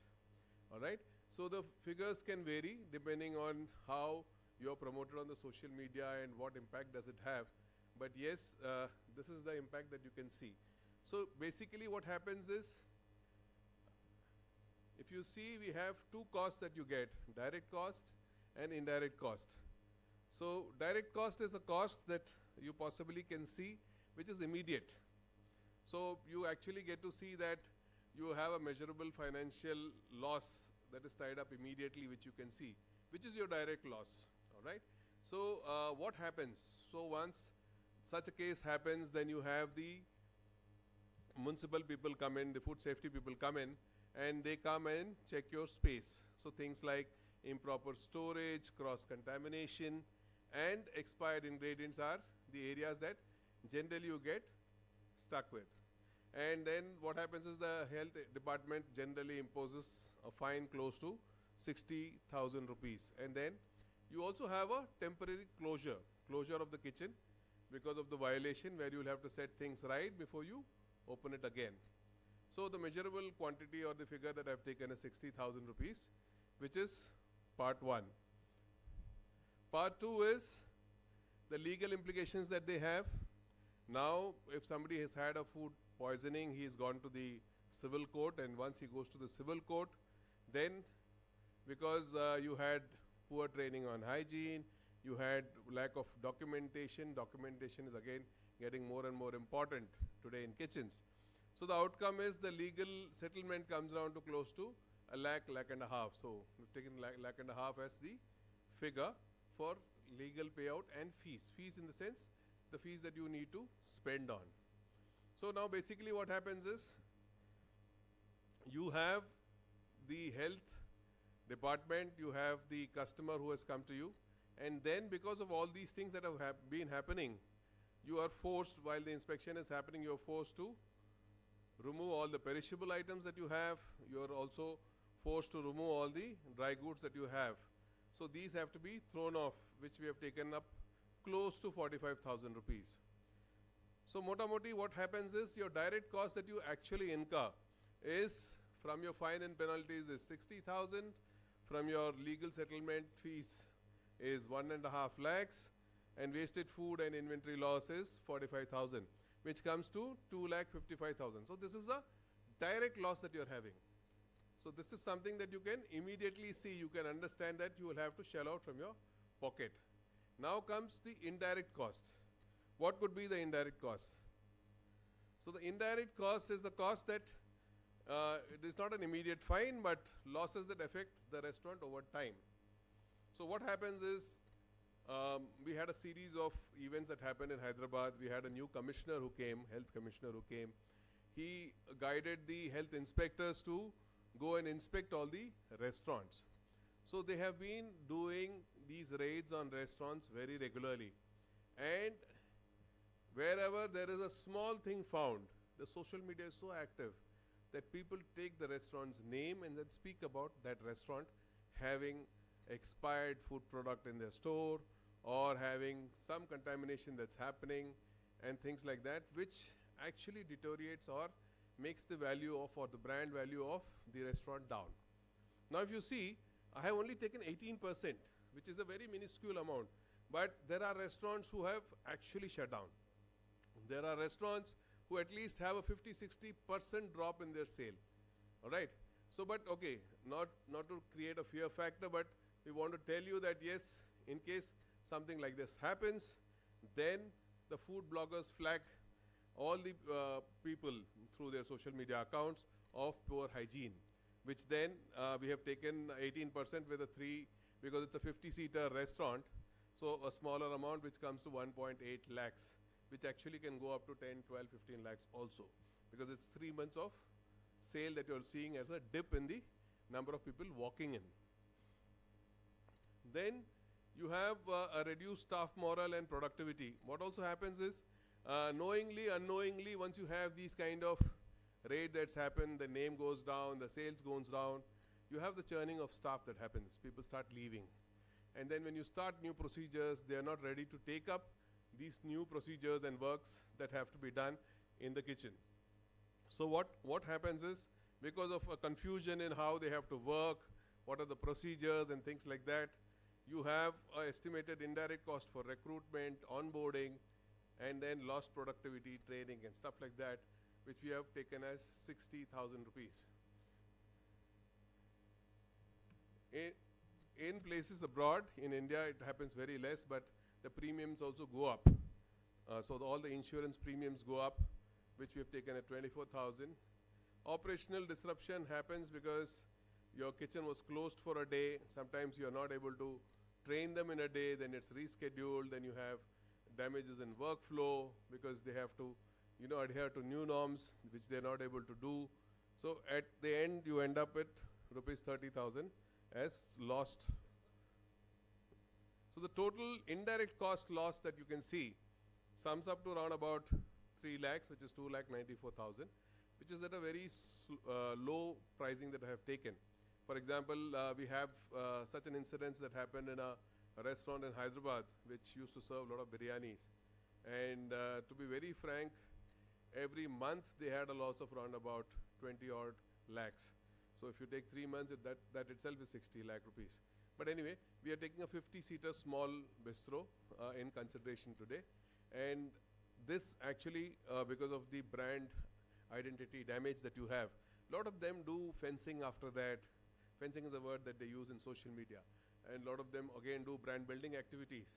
Alright? So the figures can vary depending on how you are promoted on the social media and what impact does it have. But yes, this is the impact that you can see. So basically what happens is, if you see, we have two costs that you get, direct cost and indirect cost. So direct cost is a cost that you possibly can see, which is immediate. So you actually get to see that you have a measurable financial loss that is tied up immediately, which you can see, which is your direct loss. Alright? So what happens? So once such a case happens, then you have the municipal people come in, the food safety people come in, and they come and check your space. So things like improper storage, cross-contamination, and expired ingredients are the areas that generally you get stuck with. And then what happens is the health department generally imposes a fine close to 60,000 rupees. And then you also have a temporary closure of the kitchen because of the violation, where you will have to set things right before you open it again. So the measurable quantity or the figure that I have taken is 60,000 rupees, which is part 1. Part 2 is the legal implications that they have. Now, if somebody has had a food poisoning, he has gone to the civil court, and once he goes to the civil court, then because you had poor training on hygiene, you had lack of documentation is again getting more and more important today in kitchens. So the outcome is the legal settlement comes down to close to a lakh and a half. So we've taken lakh and a half as the figure for legal payout and fees. Fees in the sense, the fees that you need to spend on. So now basically what happens is, you have the health department, you have the customer who has come to you, and then because of all these things that have been happening, you are forced, while the inspection is happening, you are forced to remove all the perishable items that you have. You are also forced to remove all the dry goods that you have. So these have to be thrown off, which we have taken up close to 45,000 rupees. So mota moti what happens is your direct cost that you actually incur is from your fine and penalties is 60,000, from your legal settlement fees is 1.5 lakhs, and wasted food and inventory loss is 45,000, which comes to 2,55,000. So this is a direct loss that you're having. So this is something that you can immediately see, you can understand that you will have to shell out from your pocket. Now comes the indirect cost. What could be the indirect cost? So the indirect cost is the cost that it is not an immediate fine, but losses that affect the restaurant over time. So what happens is, we had a series of events that happened in Hyderabad. We had a new commissioner who came, health commissioner who came. He guided the health inspectors to go and inspect all the restaurants. So they have been doing these raids on restaurants very regularly. And wherever there is a small thing found, the social media is so active that people take the restaurant's name and then speak about that restaurant having expired food product in their store or having some contamination that's happening and things like that, which actually deteriorates or makes the value of or the brand value of the restaurant down. Now if you see, I have only taken 18%, which is a very minuscule amount, but there are restaurants who have actually shut down. There are restaurants who at least have a 50-60% drop in their sale. All right. So, but okay, not to create a fear factor, but we want to tell you that yes, in case something like this happens, then the food bloggers flag all the people through their social media accounts of poor hygiene, which then we have taken 18% with a 3, because it's a 50-seater restaurant, so a smaller amount which comes to 1.8 lakhs, which actually can go up to 10, 12, 15 lakhs also, because it's 3 months of sale that you're seeing as a dip in the number of people walking in. Then you have a reduced staff morale and productivity. What also happens is, knowingly, unknowingly, once you have these kind of raid that's happened, the name goes down, the sales goes down, you have the churning of staff that happens. People start leaving. And then when you start new procedures, they are not ready to take up these new procedures and works that have to be done in the kitchen. So what happens is, because of a confusion in how they have to work, what are the procedures and things like that, you have estimated indirect cost for recruitment, onboarding, and then lost productivity, training and stuff like that, which we have taken as 60,000 rupees. In places abroad, in India it happens very less, but the premiums also go up. So all the insurance premiums go up, which we have taken at 24,000. Operational disruption happens because your kitchen was closed for a day. Sometimes you are not able to train them in a day, then it's rescheduled, then you have damages in workflow because they have to, adhere to new norms, which they're not able to do. So at the end, you end up with rupees 30,000 as lost. So the total indirect cost loss that you can see sums up to around about 3 lakhs, which is 2,94,000, which is at a very low pricing that I have taken. For example, we have such an incident that happened in a restaurant in Hyderabad, which used to serve a lot of biryanis. And to be very frank, every month they had a loss of around about 20 odd lakhs. So if you take 3 months, that itself is 60 lakh rupees. But anyway, we are taking a 50-seater small bistro in consideration today. And this actually, because of the brand identity damage that you have, a lot of them do fencing after that. Fencing is a word that they use in social media. And a lot of them again do brand building activities.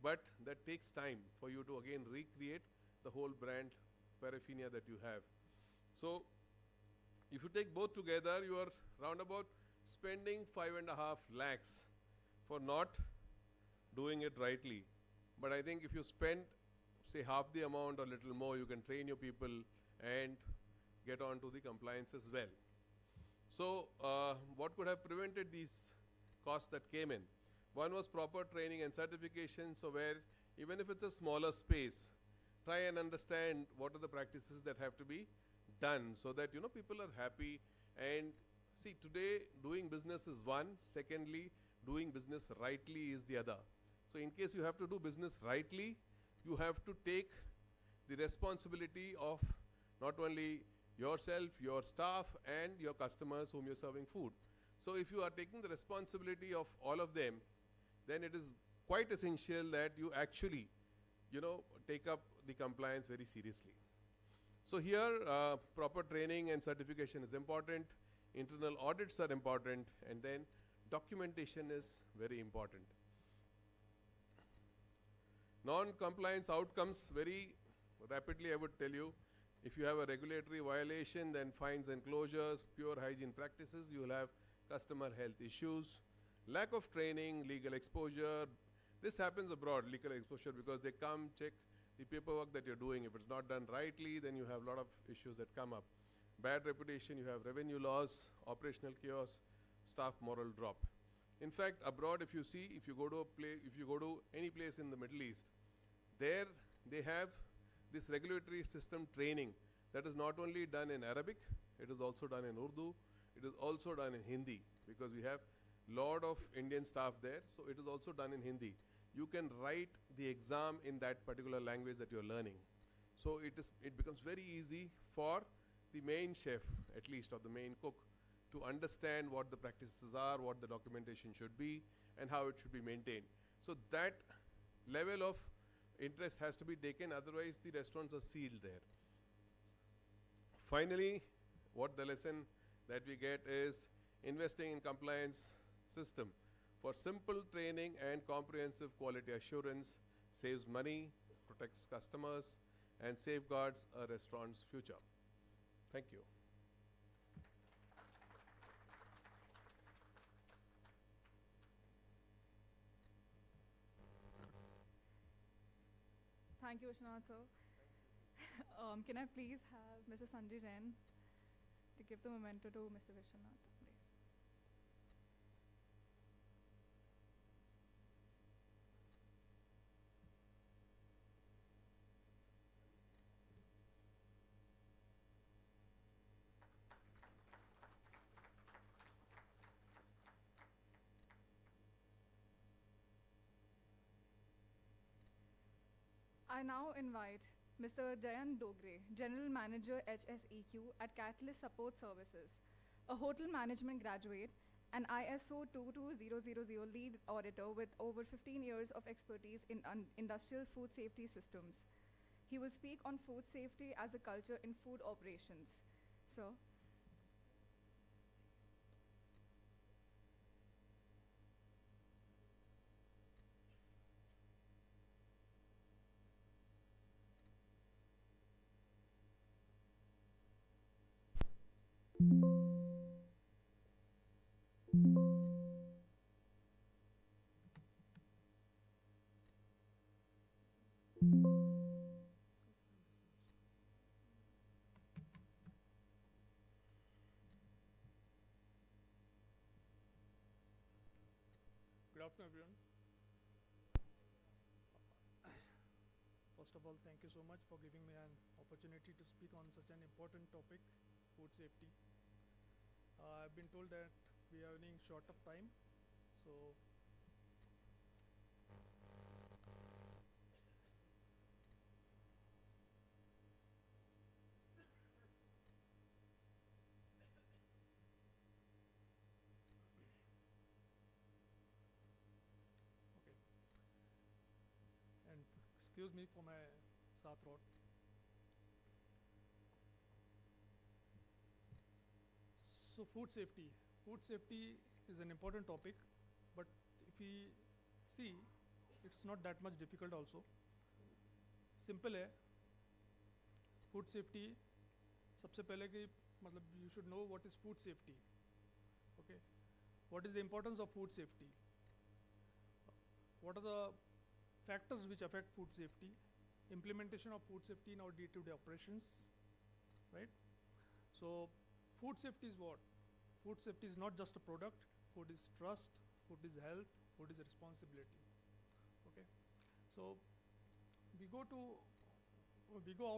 But that takes time for you to again recreate the whole brand paraphernalia that you have. So if you take both together, you are round about spending 5.5 lakhs for not doing it rightly. But I think if you spend, say, half the amount or little more, you can train your people and get on to the compliance as well. So what could have prevented these costs that came in? One was proper training and certification, so where even if it's a smaller space, try and understand what are the practices that have to be done so that people are happy. And See, today doing business is one. Secondly, doing business rightly is the other. So in case you have to do business rightly, you have to take the responsibility of not only yourself, your staff, and your customers whom you're serving food. So if you are taking the responsibility of all of them, then it is quite essential that you actually, take up the compliance very seriously. So here, proper training and certification is important, internal audits are important, and then documentation is very important. Non-compliance outcomes very rapidly, I would tell you. If you have a regulatory violation, then fines and closures, pure hygiene practices, you will have customer health issues, lack of training, legal exposure. This happens abroad, legal exposure, because they come check the paperwork that you're doing. If it's not done rightly, then you have a lot of issues that come up. Bad reputation, you have revenue loss, operational chaos, staff moral drop. In fact, abroad, if you see, if you go to any place in the Middle East, there they have this regulatory system training that is not only done in Arabic, it is also done in Urdu, it is also done in Hindi, because we have lot of Indian staff there, so it is also done in Hindi. You can write the exam in that particular language that you're learning. So it becomes very easy for the main chef, at least, or the main cook, to understand what the practices are, what the documentation should be, and how it should be maintained. So that level of interest has to be taken, otherwise the restaurants are sealed there. Finally, what the lesson that we get is investing in compliance system for simple training and comprehensive quality assurance saves money, protects customers, and safeguards a restaurant's future. Thank you. Thank you, Vishwanath sir. Can I please have Mr. Sanjay Jain to give the memento to Mr. Vishwanath? I now invite Mr. Jayan Dogre, General Manager HSEQ at Catalyst Support Services, a hotel management graduate, an ISO 22000 lead auditor with over 15 years of expertise in industrial food safety systems. He will speak on food safety as a culture in food operations. Sir. Good afternoon, everyone. First of all, thank you so much for giving me an opportunity to speak on such an important topic, food safety. I've been told that we are running short of time, so excuse me for my sore throat. So food safety. Food safety is an important topic, but if we see, it's not that much difficult also. Simple है. Food safety, सबसे पहले कि मतलब you should know what is food safety. Okay. What is the importance of food safety? What are the factors which affect food safety, implementation of food safety in our day-to-day operations, right? So food safety is what? Food safety is not just a product, food is trust, food is health, food is responsibility, okay? So we go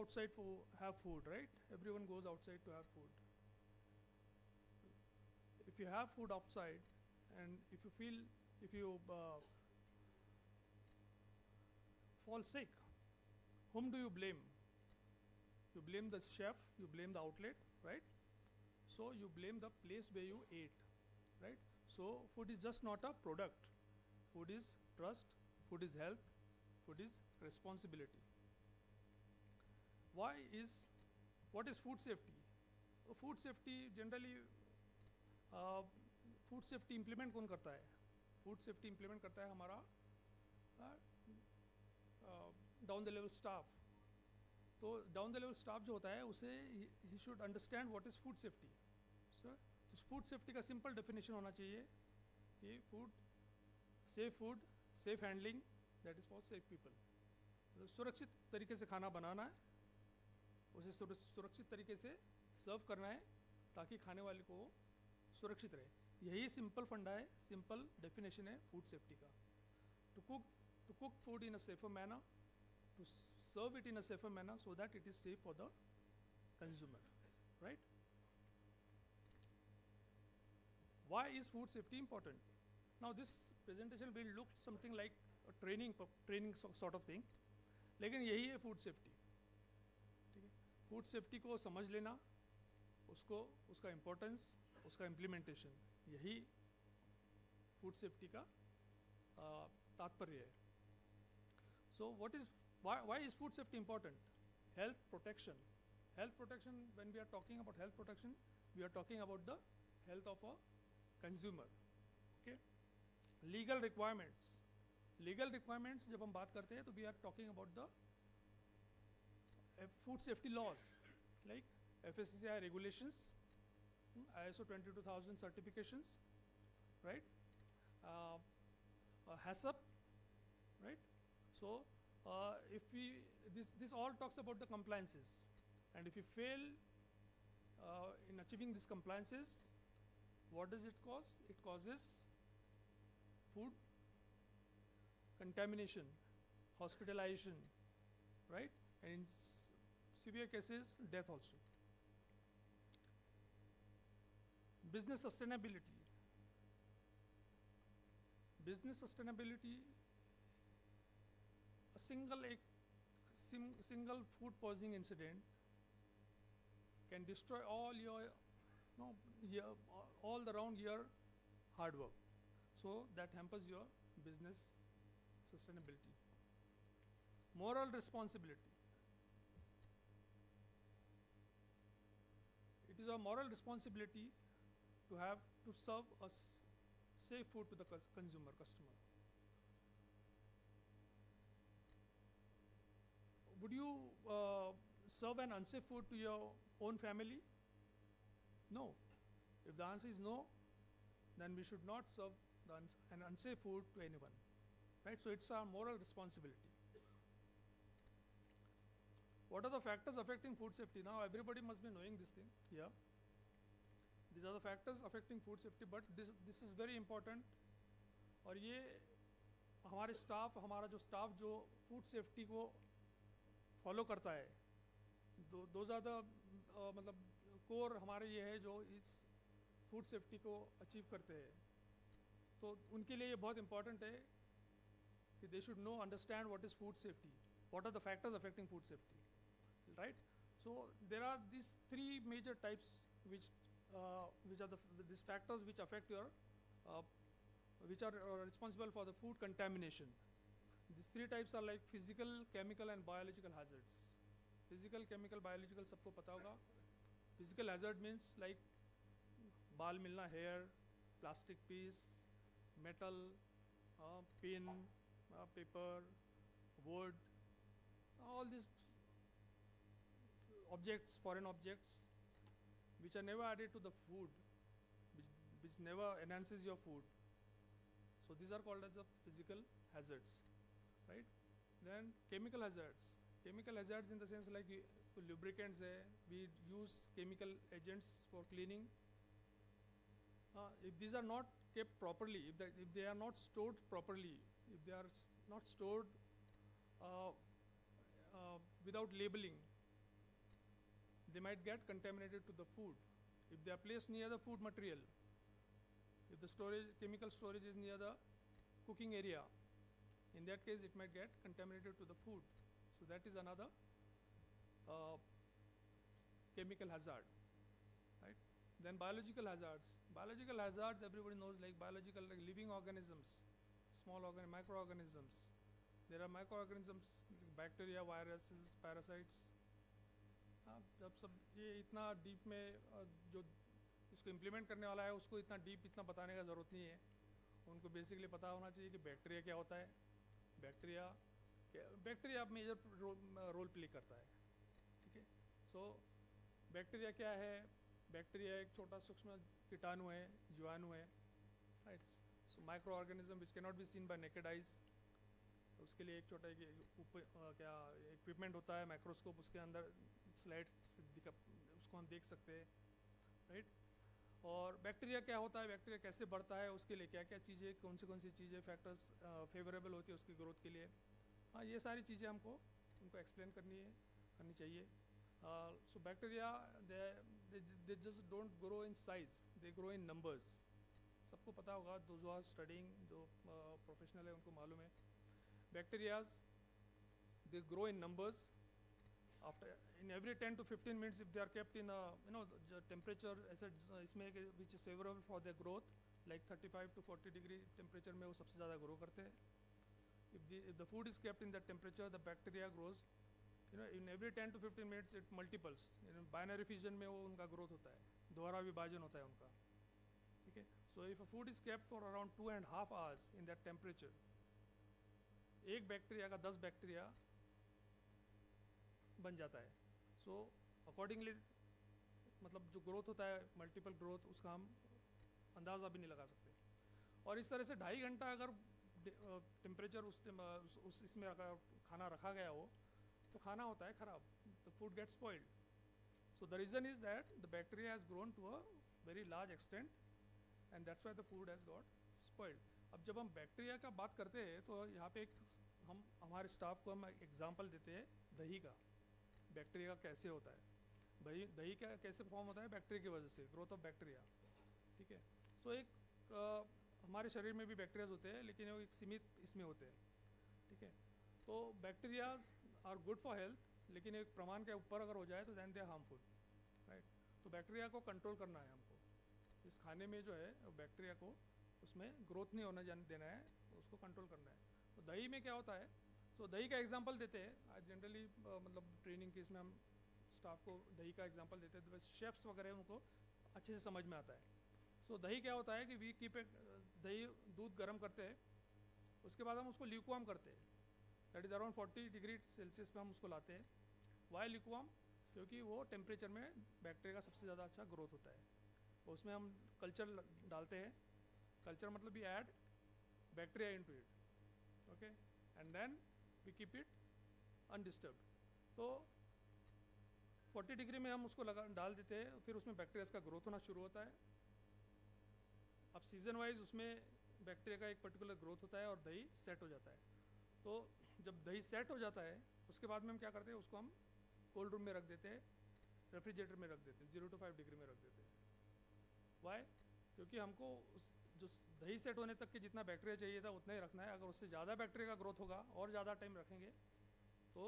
outside to have food, right? Everyone goes outside to have food. if you have food outside, and if you fall sick, whom do you blame? You blame the chef, you blame the outlet, right? So you blame the place where you ate, right? So food is just not a product. Food is trust, food is health, food is responsibility. What is food safety? Food safety generally, food safety implement कौन करता है? Food safety implement करता है हमारा down the level staff. तो down the level staff जो होता है उसे he should understand what is food safety. So food safety का simple definition होना चाहिए कि food, safe handling, that is for safe people. सुरक्षित तरीके से खाना बनाना है, उसे सुरक्षित तरीके से सर्व करना है ताकि खाने वाले को सुरक्षित रहे. यही सिंपल फंडा है, सिंपल डेफिनेशन है फूड सेफ्टी का. To cook food in a safer manner, to serve it in a safer manner so that it is safe for the consumer, right? Why is food safety important? Now this presentation will look something like a training sort of thing, लेकिन यही है food safety. ठीक है, food safety को समझ लेना, उसका importance, उसका implementation, यही food safety का तात्पर्य है. So why is food safety important? Health protection. Health protection, when we are talking about health protection, we are talking about the health of a consumer. Okay. Legal requirements. Legal requirements जब हम बात करते हैं तो we are talking about the food safety laws like FSSAI regulations, ISO 22000 certifications, right? HACCP, right? So if this all talks about the compliances, and if you fail in achieving these compliances, what does it cause? It causes food contamination, hospitalization, right? And in severe cases, death also. Business sustainability. Business sustainability, a single food poisoning incident can destroy all all around your hard work. So that hampers your business sustainability. Moral responsibility. It is a moral responsibility to serve a safe food to the customer. Would you serve an unsafe food to your own family? No. If the answer is no, then we should not serve an unsafe food to anyone, right? So it's our moral responsibility. What are the factors affecting food safety? Now everybody must be knowing this thing here. These are the factors affecting food safety, but this is very important. और ये हमारा जो staff जो food safety को follow करता है, those are the मतलब core हमारे ये है जो इस food safety को achieve करते हैं. तो उनके लिए ये बहुत important है कि they should understand what is food safety, what are the factors affecting food safety, right? So there are these three major types which are these factors which affect your which are responsible for the food contamination. These three types are like physical, chemical and biological hazards. Physical, chemical, biological सबको पता होगा. Physical hazard means like बाल मिलना, hair, plastic piece, metal, pin, paper, wood, all these objects, foreign objects, which are never added to the food, which never enhances your food. So these are called as the physical hazards, right? Then chemical hazards. Chemical hazards in the sense like lubricants, we use chemical agents for cleaning. If these are not kept properly, if they are not stored properly, if they are not stored without labeling, they might get contaminated to the food. If they are placed near the food material, If the storage, chemical storage is near the cooking area, in that case it might get contaminated to the food. So that is another chemical hazard, right? Then biological hazards. Biological hazards, everybody knows, like biological, like living organisms, small microorganisms. There are microorganisms, like bacteria, viruses, parasites. जब सब ये इतना deep में जो इसको implement करने वाला है उसको इतना डीप इतना बताने का ज़रूरत नहीं है. उनको बेसिकली पता होना चाहिए कि बैक्टीरिया क्या होता है. बैक्टीरिया मेजर रोल प्ले करता है, ठीक है. सो बैक्टीरिया क्या है? बैक्टीरिया एक छोटा सूक्ष्म कीटाणु है, जीवाणु है, right. So micro organism which cannot be seen bye naked eyes. उसके लिए एक छोटा क्या इक्विपमेंट होता है, माइक्रोस्कोप, उसके अंदर स्लाइड उसको हम देख सकते हैं, राइट. और बैक्टीरिया क्या होता है, बैक्टीरिया कैसे बढ़ता है, उसके लिए क्या क्या चीज़ें, कौन सी चीज़ें फैक्टर्स फेवरेबल होती है उसकी ग्रोथ के लिए. हाँ, ये सारी चीज़ें हमको उनको एक्सप्लेन करनी चाहिए. So bacteria they just don't grow in size, they grow in numbers. सबको पता होगा, दोज हू आर स्टडिंग, जो प्रोफेशनल है उनको मालूम है. Bacterias they grow in numbers. After in every 10 to 15 minutes, if they are kept in a the temperature इसमें which is favorable for their growth, like 35 to 40 degree temperature में वो सबसे ज़्यादा grow करते हैं. If the food is kept in that temperature, the bacteria grows. In every 10 to 15 minutes it multiples. Binary fission में वो उनका growth होता है, दोहरा विभाजन होता है उनका, ठीक है. So if a food is kept for around 2.5 hours in that temperature, एक बैक्टीरिया का 10 बैक्टीरिया बन जाता है. सो अकॉर्डिंगली मतलब जो ग्रोथ होता है, मल्टीपल ग्रोथ, उसका हम अंदाज़ा भी नहीं लगा सकते. और इस तरह से 2.5 घंटा अगर टेम्परेचर उस इसमें अगर खाना रखा गया हो तो खाना होता है ख़राब, the food get spoiled. So the reason is that the bacteria has grown to a very large extent and that's why the food has got spoiled. अब जब हम बैक्टीरिया का बात करते हैं तो यहाँ पे हम हमारे स्टाफ को हम एग्जाम्पल देते हैं दही का. बैक्टीरिया कैसे होता है, दही का कैसे फॉर्म होता है? बैक्टीरिया की वजह से, ग्रोथ ऑफ बैक्टीरिया, ठीक है. सो एक हमारे शरीर में भी बैक्टीरियाज होते हैं, लेकिन वो एक सीमित इसमें होते हैं, ठीक है. तो bacterias are good for health, लेकिन एक प्रमाण के ऊपर अगर हो जाए तो then they are harmful, right. तो बैक्टीरिया को कंट्रोल करना है हमको. इस खाने में जो है बैक्टीरिया को उसमें ग्रोथ नहीं होने देना है, उसको कंट्रोल करना है. तो दही में क्या होता है? तो दही का एग्जांपल देते हैं जनरली, मतलब ट्रेनिंग के इसमें हम स्टाफ को दही का एग्जांपल देते हैं, तो शेफ्स वगैरह उनको अच्छे से समझ में आता है. तो दही क्या होता है कि वी कीप दही दूध गर्म करते हैं, उसके बाद हम उसको ल्यूकवार्म करते हैं, that is around 40 degree Celsius पे हम उसको लाते हैं. Why lukewarm? क्योंकि वो टेम्परेचर में बैक्टीरिया का सबसे ज़्यादा अच्छा ग्रोथ होता है. उसमें हम कल्चर डालते हैं. कल्चर मतलब we add bacteria into it, okay, and then we keep it undisturbed. तो 40 डिग्री में हम उसको डाल देते हैं, फिर उसमें बैक्टीरिया का ग्रोथ होना शुरू होता है. अब सीजन वाइज उसमें बैक्टीरिया का एक पर्टिकुलर ग्रोथ होता है और दही सेट हो जाता है. तो जब दही सेट हो जाता है उसके बाद में हम क्या करते हैं, उसको हम कोल्ड रूम में रख देते हैं, रेफ्रिजरेटर में रख देते हैं, 0 to 5 डिग्री में रख देते हैं. वाई? क्योंकि हमको जो दही सेट होने तक के जितना बैक्टीरिया चाहिए था उतना ही रखना है. अगर उससे ज़्यादा बैक्टीरिया का ग्रोथ होगा और ज़्यादा टाइम रखेंगे तो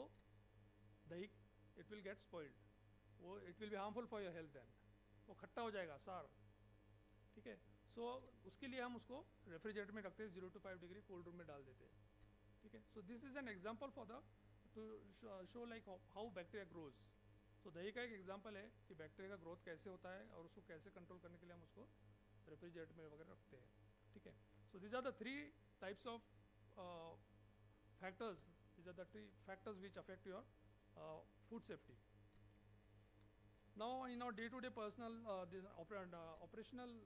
दही इट विल गेट स्पॉइल्ड, वो it will be harmful for your health. Then वो खट्टा हो जाएगा, सार, ठीक है. सो उसके लिए हम उसको रेफ्रिजरेटर में रखते हैं, 0 to 5 डिग्री कोल्ड रूम में डाल देते हैं, ठीक है. So this is an example for the two show like how bacteria grows. तो दही का एक एग्जाम्पल है कि बैक्टीरिया का ग्रोथ कैसे होता है और उसको कैसे कंट्रोल करने के लिए हम उसको रेफ्रिजरेटर में वगैरह रखते हैं, ठीक है. So these are the 3 types of factors, these are the 3 factors which affect your food safety. Now in our day to day personal operational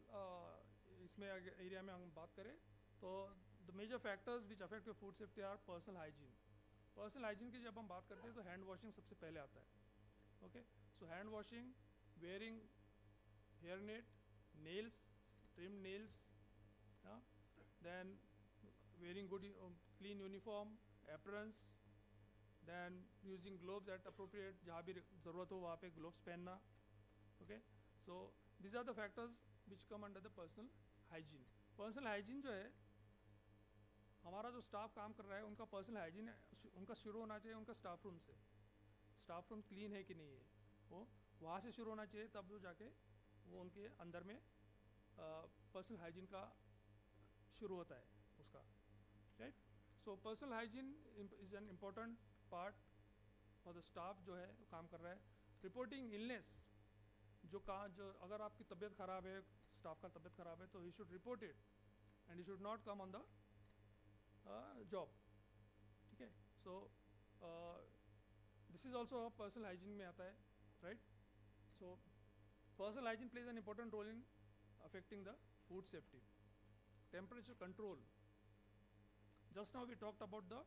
इसमें एरिया में हम बात करें तो the major factors which affect your food safety are personal hygiene. Personal hygiene की जब हम बात करते हैं तो हैंड वॉशिंग सबसे पहले आता है, okay. So hand washing, wearing hair net, nails, trimmed nails, then wearing good clean uniform, aprons, then using gloves at appropriate, जहाँ भी ज़रूरत हो वहाँ पे gloves पहनना, okay. So these are the factors which come under the personal hygiene. Personal hygiene जो है, हमारा जो स्टाफ काम कर रहा है उनका पर्सनल हाइजीन उनका शुरू होना चाहिए उनका स्टाफ रूम से. स्टाफ रूम क्लीन है कि नहीं है, वो वहाँ से शुरू होना चाहिए, तब जो जाके वो उनके अंदर में पर्सनल हाइजीन का शुरू होता है उसका, right. So personal hygiene is an important part for the staff जो है काम कर रहा है. रिपोर्टिंग इलनेस, जो अगर आपकी तबीयत ख़राब है, स्टाफ का तबीयत ख़राब है, तो he should report it and he should not come on the job. ठीक है. So this is also personal hygiene में आता है, right. So personal hygiene plays an important role in affecting the food safety. Temperature control, just now we talked about the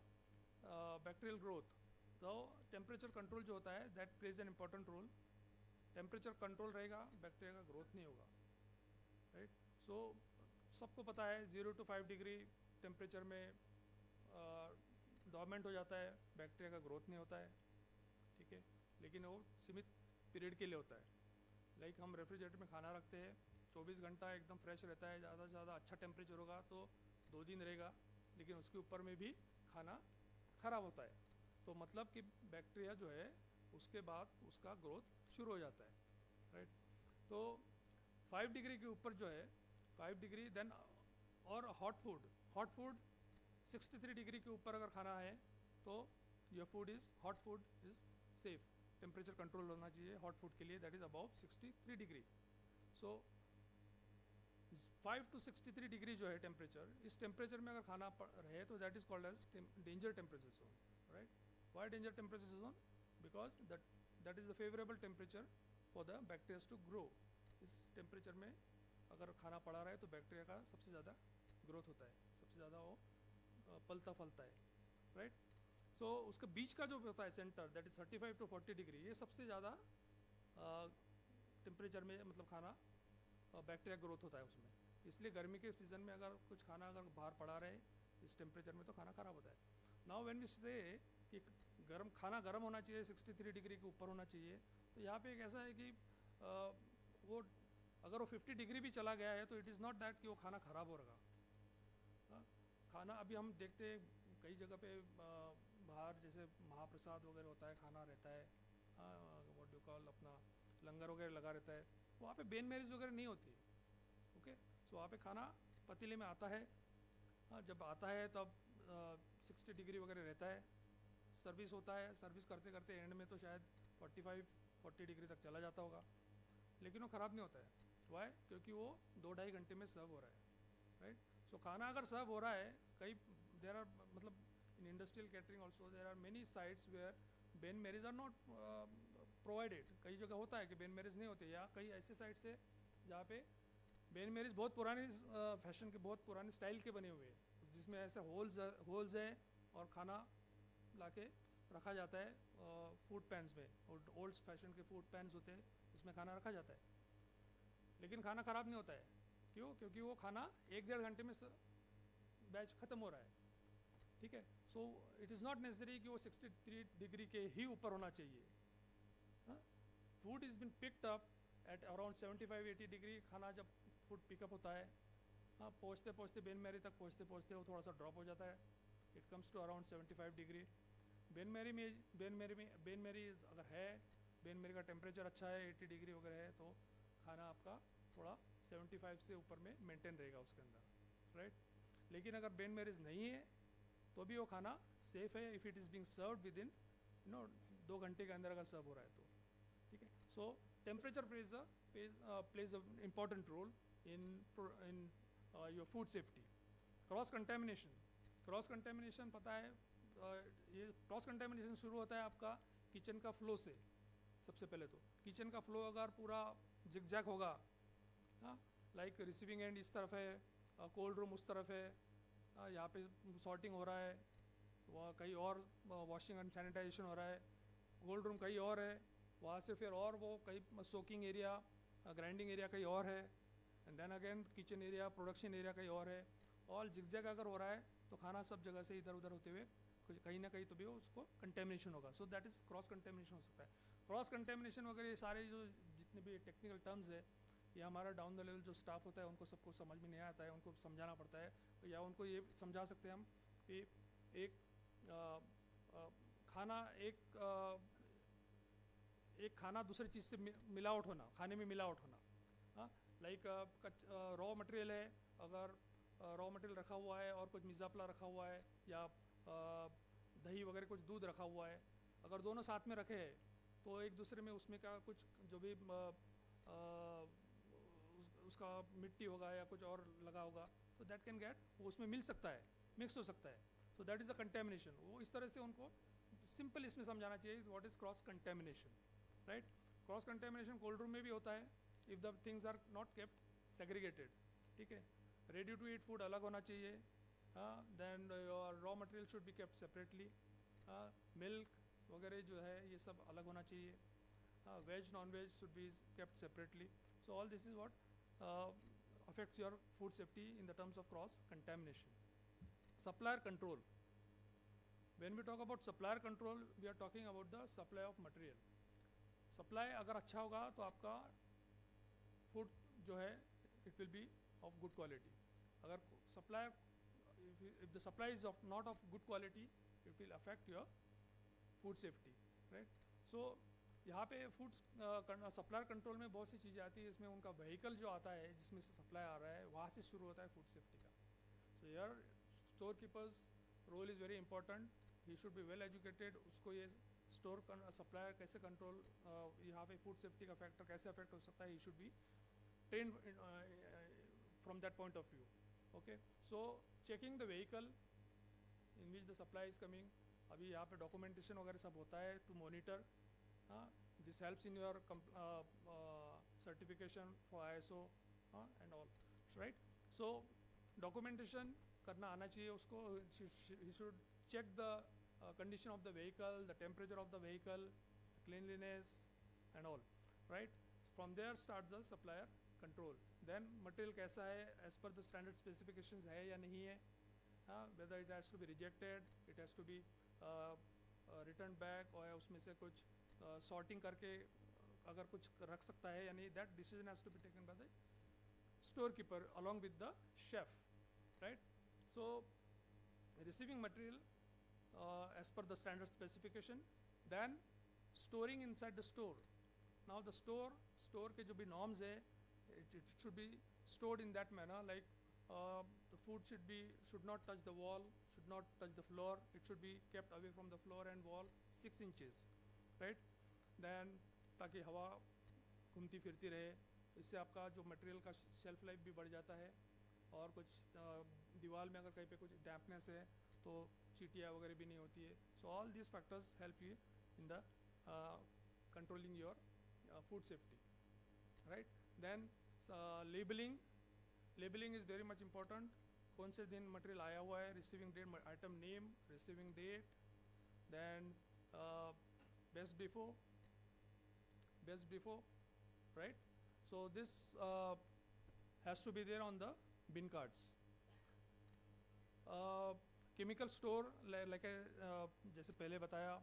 bacterial growth. तो temperature control जो होता है that plays an important role. Temperature control रहेगा, bacteria का growth नहीं होगा, right. सो सबको पता है 0 to 5 डिग्री टेम्परेचर में डॉर्मेंट हो जाता है, बैक्टीरिया का ग्रोथ नहीं होता है. ठीक है. लेकिन वो सीमित पीरियड के लिए होता है. लाइक हम रेफ्रिजरेटर में खाना रखते हैं, 24 घंटा एकदम फ्रेश रहता है, ज़्यादा से ज़्यादा अच्छा टेम्परेचर होगा तो 2 दिन रहेगा, लेकिन उसके ऊपर में भी खाना ख़राब होता है. तो मतलब कि बैक्टीरिया जो है उसके बाद उसका ग्रोथ शुरू हो जाता है, राइट. तो 5 डिग्री के ऊपर जो है 5 डिग्री देन, और हॉट फूड 63 डिग्री के ऊपर अगर खाना है तो your food is hot food is safe. Temperature control होना चाहिए हॉट फूड के लिए, that is above 63 degree. So 5 to 63 degree जो है टेम्परेचर, इस टेम्परेचर में अगर खाना रहे तो that is called as danger temperature zone, right. Why danger temperature zone? Because that is the favourable temperature for the bacterias to grow. इस temperature में अगर खाना पड़ा रहा है तो बैक्टीरिया का सबसे ज़्यादा ग्रोथ होता है, सबसे ज़्यादा वो पलता फलता है, राइट. सो उसके बीच का जो होता है centre, that is 35 to 40 degree, ये सबसे ज़्यादा टेम्परेचर में मतलब खाना बैक्टीरिया ग्रोथ होता है उसमें. इसलिए गर्मी के सीज़न में अगर कुछ खाना अगर बाहर पड़ा रहे इस टेम्परेचर में तो खाना ख़राब होता है. नाउ व्हेन वी से कि खाना गर्म होना चाहिए, 63 डिग्री के ऊपर होना चाहिए, तो यहाँ पे एक ऐसा है कि वो अगर वो 50 डिग्री भी चला गया है तो इट इज़ नॉट दैट कि वो खाना ख़राब हो रहा. खाना अभी हम देखते हैं कई जगह पे बाहर जैसे महाप्रसाद वगैरह होता है, खाना रहता है, व्हाट डू कॉल, अपना लंगर वगैरह लगा रहता है, वहाँ पे बेन मैरिज वगैरह नहीं होती. ओके. सो वहाँ पे खाना पतीले में आता है, जब आता है तब 60 डिग्री वगैरह रहता है, सर्विस होता है, सर्विस करते करते एंड में तो शायद 45-40 डिग्री तक चला जाता होगा, लेकिन वो ख़राब नहीं होता है. वाई? क्योंकि वो 2-2.5 घंटे में सर्व हो रहा है, राइट. सो खाना अगर सर्व हो रहा है, कई देर आर मतलब in industrial catering also there are many sites where bain maries are not provided. कई जगह होता है कि बेन मैरिज नहीं होते, या कई ऐसे साइट्स है जहाँ पे बेन मैरिज बहुत पुरानी फैशन के, बहुत पुराने स्टाइल के बने हुए हैं, जिसमें ऐसे होल्स है और खाना लाके रखा जाता है फूड पैन्स में, और ओल्ड फैशन के फूड पैन्स होते हैं उसमें खाना रखा जाता है, लेकिन खाना ख़राब नहीं होता है. क्यों? क्योंकि वो खाना 1-1.5 घंटे में बैच ख़त्म हो रहा है. ठीक है. So it is not necessary कि वो 63 डिग्री के ही ऊपर होना चाहिए. Food is been picked up at around 75-80 degree. खाना जब फूड पिकअप होता है, पहुँचते पहुँचते बेन मैरी तक पहुँचते पहुँचते वो थोड़ा सा ड्रॉप हो जाता है. It comes to around 75 degree. Bain marie अगर है, बेन मैरी का टेम्परेचर अच्छा है, 80 डिग्री वगैरह है, तो खाना आपका थोड़ा 75 से ऊपर में मेंटेन रहेगा उसके अंदर, राइट. लेकिन अगर बेन मैरिज नहीं है तो भी वो खाना सेफ है if it is being served with in 2 घंटे के अंदर अगर सर्व हो रहा है तो. ठीक है. So temperature plays a important role in your food safety. Cross contamination पता है, ये क्रॉस कंटेमिनेशन शुरू होता है आपका किचन का फ्लो से. सबसे पहले तो किचन का फ्लो अगर पूरा जिगजैग होगा, लाइक रिसीविंग एंड इस तरफ है, कोल्ड रूम उस तरफ है, यहाँ पे सॉर्टिंग हो रहा है, वहाँ कहीं और वॉशिंग एंड सैनिटाइजेशन हो रहा है, कोल्ड रूम कहीं और है, वहाँ से फिर और वो कहीं सोकिंग एरिया, ग्राइंडिंग एरिया कहीं और है, and then again kitchen area, production area कहीं और है. ऑल जिगजैग अगर हो रहा है तो खाना सब जगह से इधर उधर होते हुए कुछ कहीं ना कहीं तो भी उसको कंटेमिनेशन होगा. सो दैट इज़ क्रॉस कंटेमिनेशन हो सकता है. क्रॉस कंटेमिनेशन वगैरह ये सारे जो जितने भी टेक्निकल टर्म्स है, या हमारा डाउन द लेवल जो स्टाफ होता है उनको सबको समझ में नहीं आता है, उनको समझाना पड़ता है, या उनको ये समझा सकते हैं हम कि एक खाना एक खाना दूसरी चीज़ से मिलावट होना, खाने में मिलावट होना, हाँ, लाइक रॉ मटेरियल है, अगर रॉ मटेरियल रखा हुआ है और कुछ मिर्ज़ापला रखा हुआ है या दही वगैरह कुछ दूध रखा हुआ है, अगर दोनों साथ में रखे हैं तो एक दूसरे में उसमें का कुछ जो भी उसका मिट्टी होगा या कुछ और लगा होगा तो दैट कैन गेट, वो उसमें मिल सकता है, मिक्स हो सकता है, so that is the contamination. वो इस तरह से उनको सिंपल इसमें समझाना चाहिए what is cross contamination, right. Cross contamination cold room में भी होता है if the things are not kept segregated, ठीक है। रेडी टू ईट फूड अलग होना चाहिए, then your raw material should be kept separately, milk वगैरह जो है ये सब अलग होना चाहिए, veg non veg should be kept separately. So all this is what affects your food safety in the terms of cross contamination. Supplier control. When we talk about supplier control, we are talking about the supply of material. Supply अगर अच्छा होगा तो आपका food जो है it will be of good quality. अगर supplier, if the supply is of not of good quality, it will affect your food safety, right? So यहाँ पे फूड सप्लायर कंट्रोल में बहुत सी चीज़ें आती है, इसमें उनका व्हीकल जो आता है जिसमें से सप्लाई आ रहा है वहाँ से शुरू होता है फूड सेफ्टी का। सो यार store keepers role is very important, he should be well educated, उसको ये स्टोर सप्लायर कैसे कंट्रोल, यहाँ पे फूड सेफ्टी का फैक्टर कैसे अफेक्ट हो सकता है, he should be train from that point of view, okay. So checking the vehicle in which the supply is coming, अभी यहाँ पे डॉक्यूमेंटेशन वगैरह सब होता है to monitor, this helps in your certification for ISO and all, right? So documentation करना आना चाहिए उसको, he should check the condition of the vehicle, the temperature of the vehicle, cleanliness and all, right? From there starts the supplier control. Then material कैसा है, as per the standard specifications है या नहीं है, whether it has to be rejected, it has to be returned back, और उसमें से कुछ सॉर्टिंग करके अगर कुछ रख सकता है या नहीं, that decision has to be taken by the store keeper along with the chef, right. So receiving material as per the standard specification, then storing inside the store. Now the store के जो भी norms है, it should be stored in that manner, like the food should not touch the wall, should not touch the floor, it should be kept away from the floor and wall 6 inches, right. Then ताकि हवा घूमती फिरती रहे, इससे आपका जो material का shelf life भी बढ़ जाता है, और कुछ दीवार में अगर कहीं पे कुछ डैम्पनेस है तो चीटियाँ वगैरह भी नहीं होती है। So all this factors help you in the controlling your food safety, right. Then labelling is very much important, कौन से दिन मटेरियल आया हुआ है, receiving date, item name, receiving date, then best before, right? So this has to be there on the bin cards. Chemical store, like जैसे पहले बताया,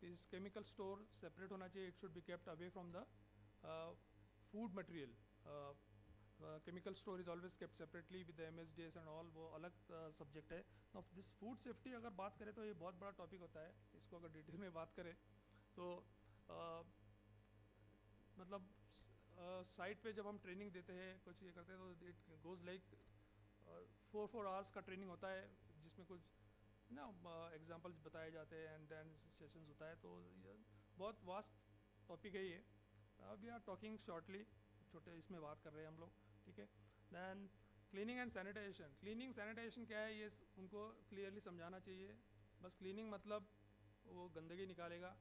इस chemical store separate होना चाहिए, it should be kept away from the food material. Chemical store is always kept separately with the MSDS and all, वो अलग subject है। Now this food safety अगर बात करें तो ये बहुत बड़ा topic होता है, इसको अगर डिटेल में बात करें तो मतलब साइट पे जब हम ट्रेनिंग देते हैं, कुछ ये करते हैं, तो इट गोज़ लाइक 4 hours का ट्रेनिंग होता है, जिसमें कुछ ना एग्जांपल्स बताए जाते हैं एंड देन सेशंस होता है, तो ये बहुत वास्ट टॉपिक है ये। वी आर टॉकिंग शॉर्टली, छोटे इसमें बात कर रहे हैं हम लोग, ठीक है। Then cleaning and sanitization, cleaning sanitization क्या है ये उनको क्लियरली समझाना चाहिए। बस क्लीनिंग मतलब वो गंदगी निकालेगा,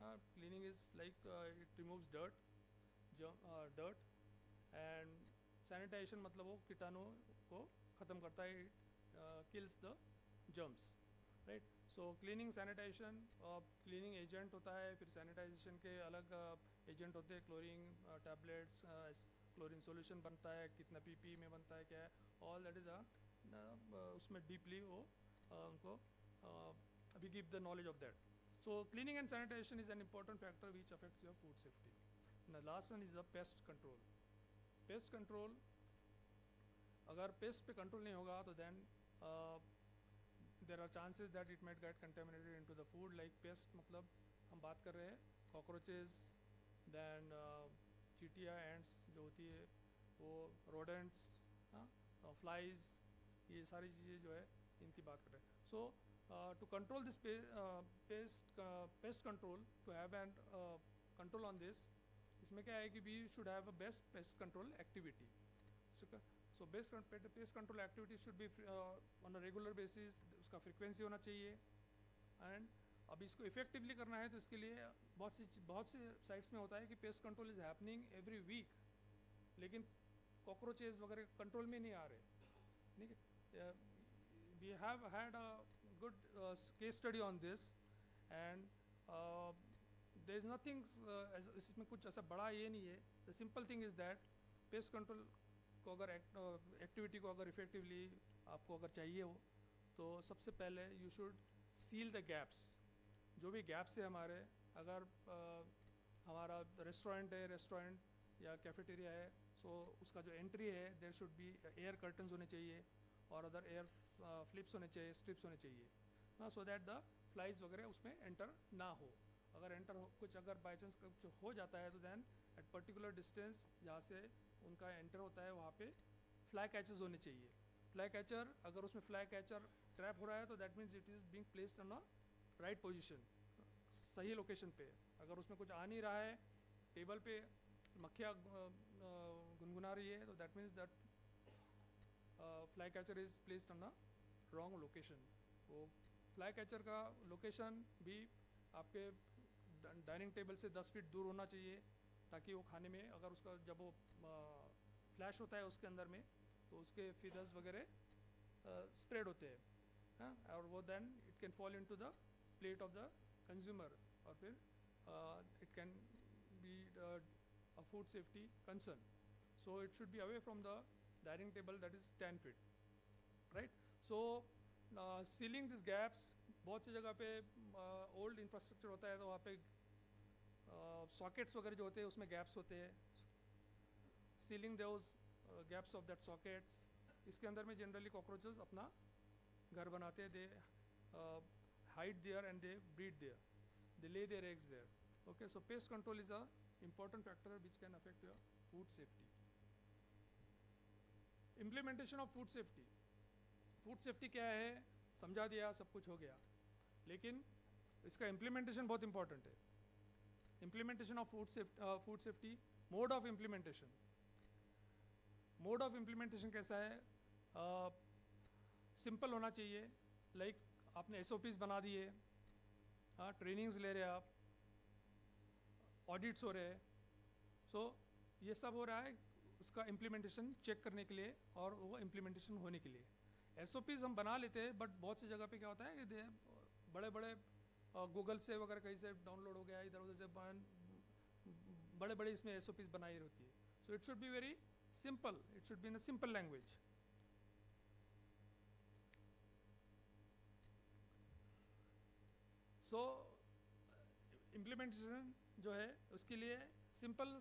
cleaning is like it removes dirt, and sanitization मतलब वो कीटाणु को ख़त्म करता है, kills the germs, right. So cleaning sanitization, cleaning agent होता है, फिर सैनिटाइजेशन के अलग एजेंट होते हैं, क्लोरीन टैबलेट्स, क्लोरीन सॉल्यूशन बनता है, कितना पीपी में बनता है, क्या है, ऑल दैट इज़ उसमें डीपली वो उनको we give the knowledge of that. So cleaning and sanitation is an important factor which affects your food safety. And the last one is the pest control. Pest control, अगर pest पे control नहीं होगा तो then there are chances that it might get contaminated into the food. Like pest मतलब हम बात कर रहे हैं कॉकरोचेस, देन चीटिया, एंड्स जो होती है वो, रोडेंट्स, फ्लाइज, ये सारी चीज़ें जो है इनकी बात कर रहे हैं. सो to control this pest control, to have an control on this, इसमें क्या है कि we should have a best pest control activity. So best pest control activity should be on a regular basis, उसका frequency होना चाहिए. And अब इसको effectively करना है तो इसके लिए बहुत से sites में होता है कि pest control is happening every week, लेकिन cockroaches वगैरह control में नहीं आ रहे. ठीक है, we have had a good case study on this, and there is nothing इसमें कुछ ऐसा बड़ा ये नहीं है. The simple thing is that pest control को अगर एक्टिविटी को अगर इफेक्टिवली आपको अगर चाहिए हो तो सबसे पहले you should seal the gaps. जो भी गैप्स है हमारे, अगर हमारा रेस्टोरेंट या कैफेटेरिया है, सो उसका जो एंट्री है there should be air curtains होने चाहिए और अदर एयर फ्लिप्स होने चाहिए, स्ट्रिप्स होने चाहिए, सो दैट द फ्लाइज वगैरह उसमें एंटर ना हो. अगर एंटर हो, कुछ अगर बाई चांस कुछ हो जाता है तो देन एट पर्टिकुलर डिस्टेंस जहाँ से उनका एंटर होता है वहाँ पे फ्लाई कैचेस होने चाहिए. फ्लाई कैचर, अगर उसमें फ्लाई कैचर ट्रैप हो रहा है तो that means it is being placed on a right position, सही लोकेशन पे. अगर उसमें कुछ आ नहीं रहा है, टेबल पे मक्खियाँ गुनगुना रही है, तो that means that fly catcher is placed on a wrong location. वो फ्लाई कैचर का लोकेशन भी आपके डाइनिंग टेबल से 10 फीट दूर होना चाहिए, ताकि वो खाने में अगर उसका जब वो फ्लैश होता है उसके अंदर में तो उसके फीदर्स वगैरह स्प्रेड होते हैं, हाँ, और वो then it can fall into the plate of the consumer, और फिर it can be a food safety concern. So it should be away from the dining table that is 10 feet, right. So ceiling this gaps, बहुत सी जगह पे old infrastructure होता है तो वहाँ पे सॉकेट्स वगैरह जो होते हैं उसमें गैप्स होते हैं. Sealing those gaps of that sockets, इसके अंदर में जनरली कॉकरोचेस अपना घर बनाते हैं. They hide there and they breed there, they lay their eggs there. Okay, so pest control is a important factor which can affect your food safety. Implementation of food safety. Food safety क्या है समझा दिया, सब कुछ हो गया, लेकिन इसका इम्प्लीमेंटेशन बहुत इंपॉर्टेंट है. Implementation of food safety, mode of implementation. Mode of implementation कैसा है? सिंपल होना चाहिए. लाइक आपने SOPs बना दिए, हाँ, ट्रेनिंग्स ले रहे आप, ऑडिट्स हो रहे हैं, सो ये सब हो रहा है उसका इम्प्लीमेंटेशन चेक करने के लिए और वो इम्प्लीमेंटेशन होने के लिए. SOPs हम बना लेते हैं, बट बहुत सी जगह पे क्या होता है कि बड़े बड़े गूगल से वगैरह कहीं से डाउनलोड हो गया, इधर उधर से बड़े बड़े इसमें SOPs बनाई होती है. सो it should be very simple, it should be in a simple language. So implementation जो है उसके लिए simple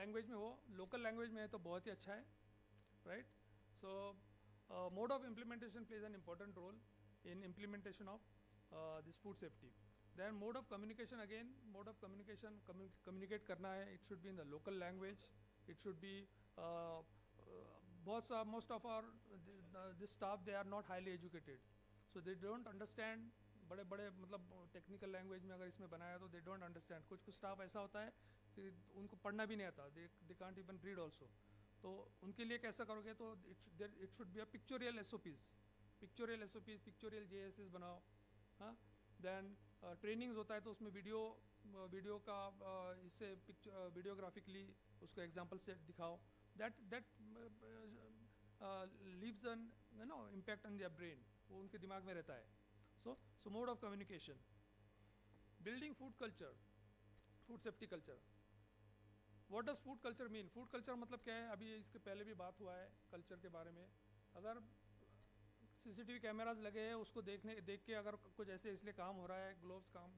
language में हो, local language में है तो बहुत ही अच्छा है, right? So mode of implementation plays an important role in implementation of this food safety. Then mode of communication, again mode of communication, communicate करना है, it should be in the local language, it should be most of our this staff, they are not highly educated, so they don't understand. बड़े बड़े मतलब technical language में अगर इसमें बनाया तो दे डोंट अंडरस्टैंड. कुछ स्टाफ ऐसा होता है कि उनको पढ़ना भी नहीं आता, they can't even read also. तो उनके लिए कैसा करोगे? तो it should be a pictorial SOPs, pictorial JSs बनाओ, हाँ. देन ट्रेनिंग्स होता है तो उसमें वीडियो का इससे वीडियोग्राफिकली उसको एग्जाम्पल से दिखाओ. that leaves an impact on their brain, वो उनके दिमाग में रहता है. So mode of communication. Building food culture, food safety culture. What does food culture mean? Food culture मतलब क्या है? अभी इसके पहले भी बात हुआ है कल्चर के बारे में. अगर CCTV कैमराज लगे हैं उसको देख के अगर कुछ ऐसे इसलिए काम हो रहा है, ग्लोव्स काम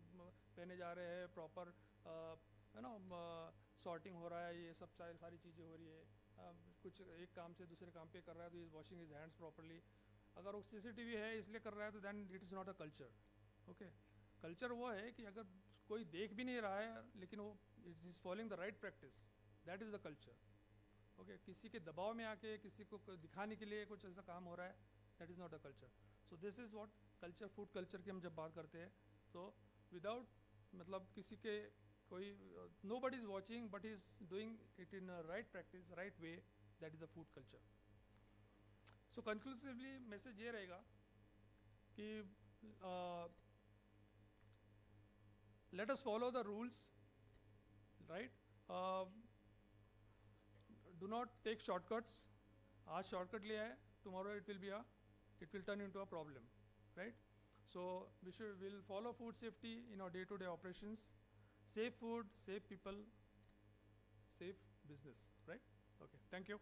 पहने जा रहे हैं, प्रॉपर सॉर्टिंग हो रहा है, ये सब सारी चीज़ें हो रही है, कुछ एक काम से दूसरे काम पे कर रहा है तो is washing his hands properly. अगर वो CCTV है इसलिए कर रहा है तो then it is not a culture. Okay, culture वो है कि अगर कोई देख भी नहीं रहा है लेकिन वो it is following the right practice, that is the culture. Okay, किसी के दबाव में आके किसी को दिखाने के लिए कुछ ऐसा काम हो रहा है, that is not a culture. So this is what culture, food culture की हम जब बात करते हैं तो विदाउट मतलब किसी के कोई nobody is watching but is doing it in a right practice, right way, that is the food culture. So conclusively message ये रहेगा कि let us follow the rules, right? Do not take shortcuts. आज shortcut लिया है, tomorrow it will turn into a problem, right? So we'll follow food safety in our day-to-day operations. Safe food, safe people, safe business, right? Okay, thank you.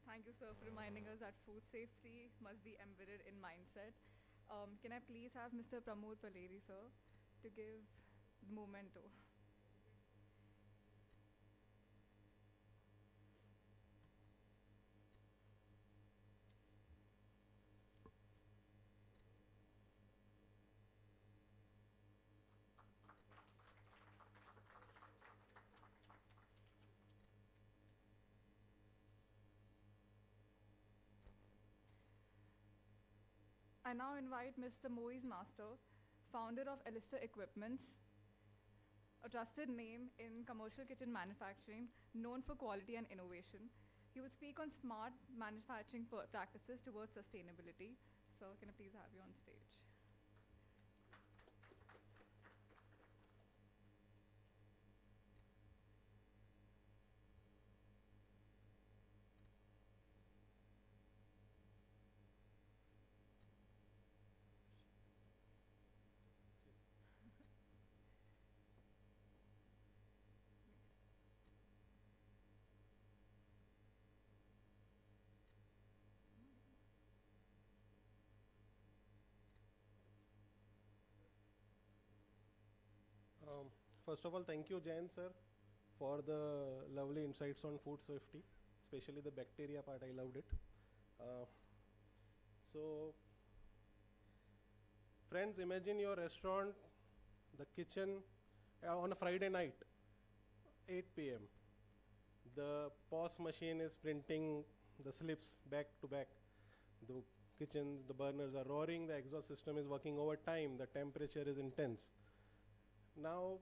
Thank you, sir, for reminding us that food safety must be embedded in mindset. Can I please have Mr. Pramod Paleri, sir, to give the memento? I now invite Mr. Moise Master, founder of Alistair Equipments, a trusted name in commercial kitchen manufacturing, known for quality and innovation. He will speak on smart manufacturing practices towards sustainability. So, can I please have you on stage? First of all, thank you, Jain sir, for the lovely insights on food safety, especially the bacteria part. I loved it. So, friends, imagine your restaurant, the kitchen, on a Friday night, 8 p.m. The POS machine is printing the slips back to back. The kitchen, the burners are roaring, the exhaust system is working overtime, the temperature is intense. Now,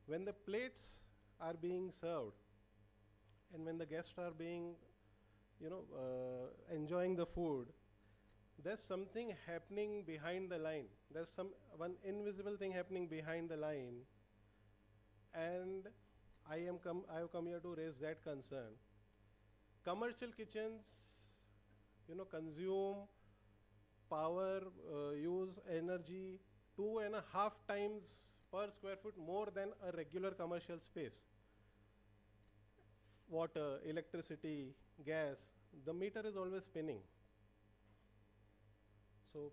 when the plates are being served and when the guests are being, enjoying the food, there's something happening behind the line. There's one invisible thing happening behind the line, and I have come here to raise that concern. Commercial kitchens, consume power, use energy 2.5 times per square foot more than a regular commercial space. Water, electricity, gas, the meter is always spinning. So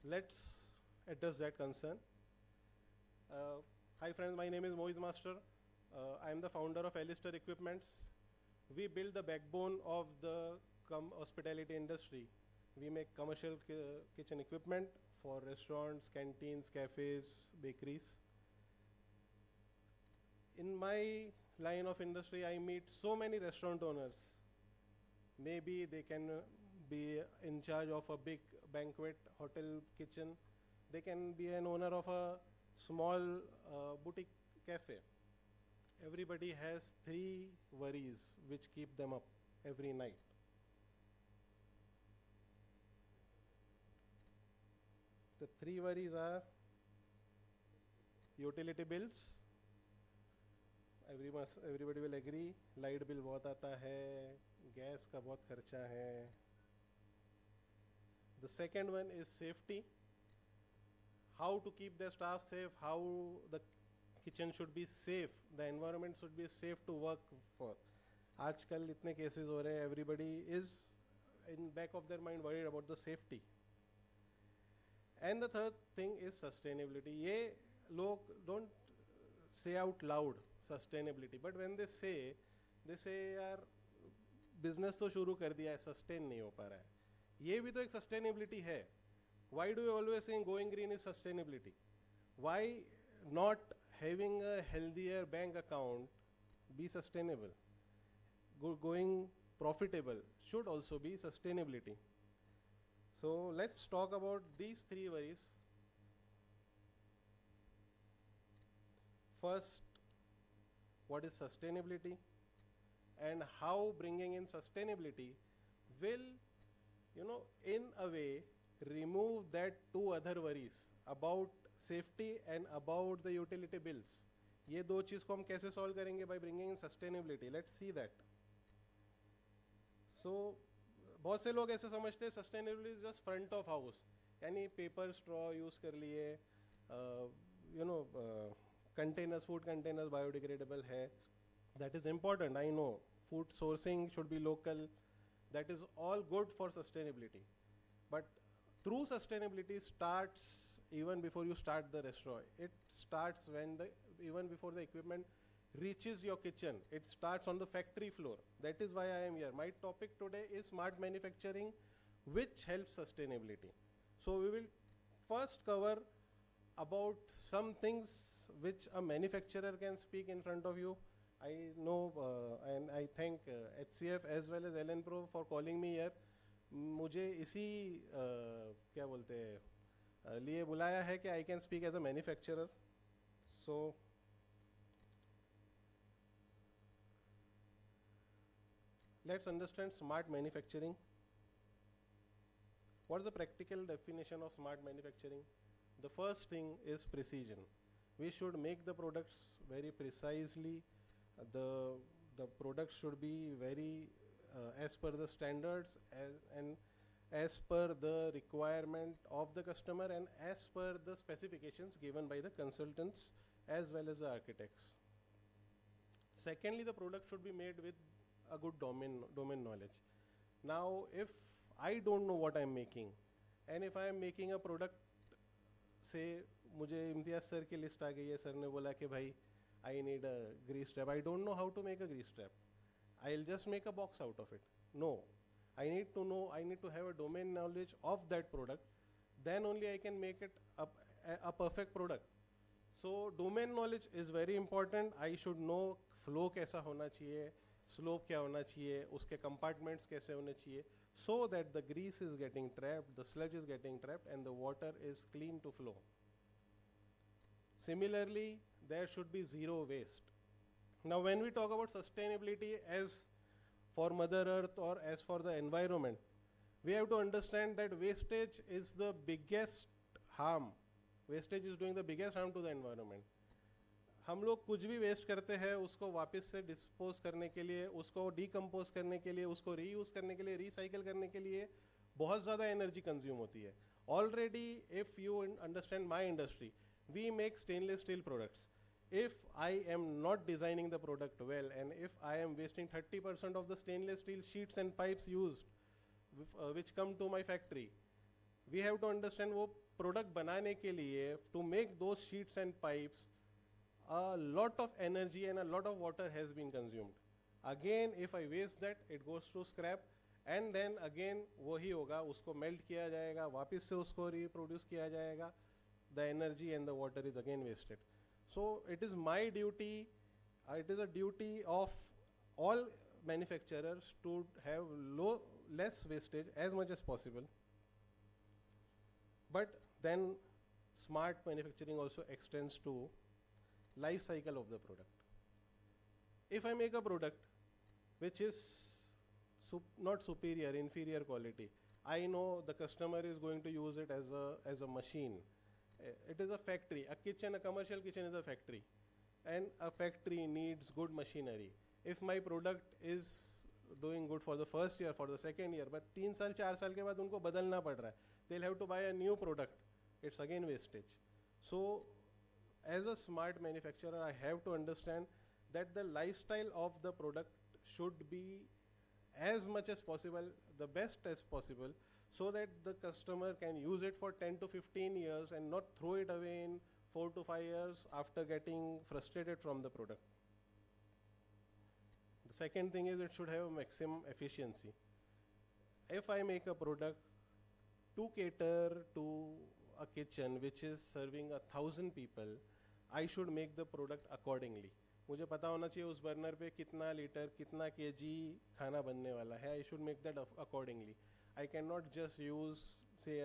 let's address that concern. Hi friends, my name is Moise Master. I am the founder of Alistair Equipments. We build the backbone of the hospitality industry. We make commercial kitchen equipment for restaurants, canteens, cafes, bakeries. In my line of industry, I meet so many restaurant owners. Maybe they can be in charge of a big banquet hotel kitchen. They can be an owner of a small boutique cafe. Everybody has 3 worries which keep them up every night. The 3 worries are utility bills. Everybody will agree. Light bill बहुत आता है, gas का बहुत खर्चा है. The second one is safety. How to keep the staff safe, how the kitchen should be safe, the environment should be safe to work for. आजकल इतने cases हो रहे हैं, everybody is in back of their mind worried about the safety. And the third thing is sustainability. ये लोग don't say out loud sustainability, but when they say यार business तो शुरू कर दिया है, sustain नहीं हो पा रहा है. ये भी तो एक sustainability है. Why do you always say going green is sustainability? Why not having a healthier bank account be sustainable? Going profitable should also be sustainability. So let's talk about these three worries. First, what is sustainability and how bringing in sustainability will, in a way remove that two other worries about safety and about the utility bills. ये दो चीज़ को हम कैसे solve करेंगे by bringing in sustainability. Let's see that. So बहुत से लोग ऐसे समझते हैं sustainability is just front of house, यानी paper straw use कर लिए, containers, food containers biodegradable है. That is important, I know. Food sourcing should be local. That is all good for sustainability. But true sustainability starts even before you start the restaurant. It starts even before the equipment reaches your kitchen. It starts on the factory floor. That is why I am here. My topic today is smart manufacturing, which helps sustainability. So we will first cover about some things which a manufacturer can speak in front of you. I know and I thank HCF as well as LN Pro for calling me here. मुझे इसी क्या बोलते हैं लिए बुलाया है कि I can speak as a manufacturer. So let's understand smart manufacturing. What is the practical definition of smart manufacturing? The first thing is precision. We should make the products very precisely. The products should be very as per the standards and as per the requirement of the customer and as per the specifications given by the consultants as well as the architects. Secondly, the product should be made with a good domain knowledge. Now, if I don't know what I'm making, and if I am making a product, say मुझे Imtiaz sir की list आ गई है, sir ने बोला कि भाई I need a grease trap. I don't know how to make a grease trap. I'll just make a box out of it. No, I need to know, I need to have a domain knowledge of that product. Then only I can make it a perfect product. So domain knowledge is very important. I should know flow कैसा होना चाहिए, slope क्या होना चाहिए, उसके compartments कैसे होने चाहिए, so that the grease is getting trapped, the sludge is getting trapped, and the water is clean to flow. Similarly, there should be zero waste. Now, when we talk about sustainability as for Mother Earth or as for the environment, we have to understand that wastage is the biggest harm. Wastage is doing the biggest harm to the environment. हम लोग कुछ भी waste करते हैं उसको वापस से dispose करने के लिए, उसको डिकम्पोज करने के लिए, उसको रीयूज करने के लिए, रिसाइकिल करने के लिए बहुत ज़्यादा एनर्जी कंज्यूम होती है. Already, if you understand my industry, we make stainless steel products. If I am not designing the product well and if I am wasting 30% of the stainless steel sheets and pipes used, which come to my factory, we have to understand वो product बनाने के लिए, to make those sheets and pipes, a lot of energy and a lot of water has been consumed. Again, if I waste that, it goes to scrap, and then again वही होगा, उसको melt किया जाएगा, वापस से उसको reproduce किया जाएगा, the energy and the water is again wasted. So it is my duty, it is a duty of all manufacturers to have less wastage as much as possible. But then smart manufacturing also extends to life cycle of the product. If I make a product which is not superior, inferior quality, I know the customer is going to use it as a machine. It is a factory. A kitchen, a commercial kitchen is a factory, and a factory needs good machinery. If my product is doing good for the first year, for the second year, but 3 साल 4 साल के बाद उनको बदलना पड़ रहा है, they'll have to buy a new product. It's again wastage. So as a smart manufacturer, I have to understand that the lifestyle of the product should be as much as possible, the best as possible, so that the customer can use it for 10 to 15 years and not throw it away in 4 to 5 years after getting frustrated from the product. The second thing is it should have maximum efficiency. If I make a product to cater to a kitchen which is serving 1,000 people, I should make the product accordingly. मुझे पता होना चाहिए उस burner पे कितना litre कितना KG खाना बनने वाला है. I should make that accordingly. I cannot just use, say,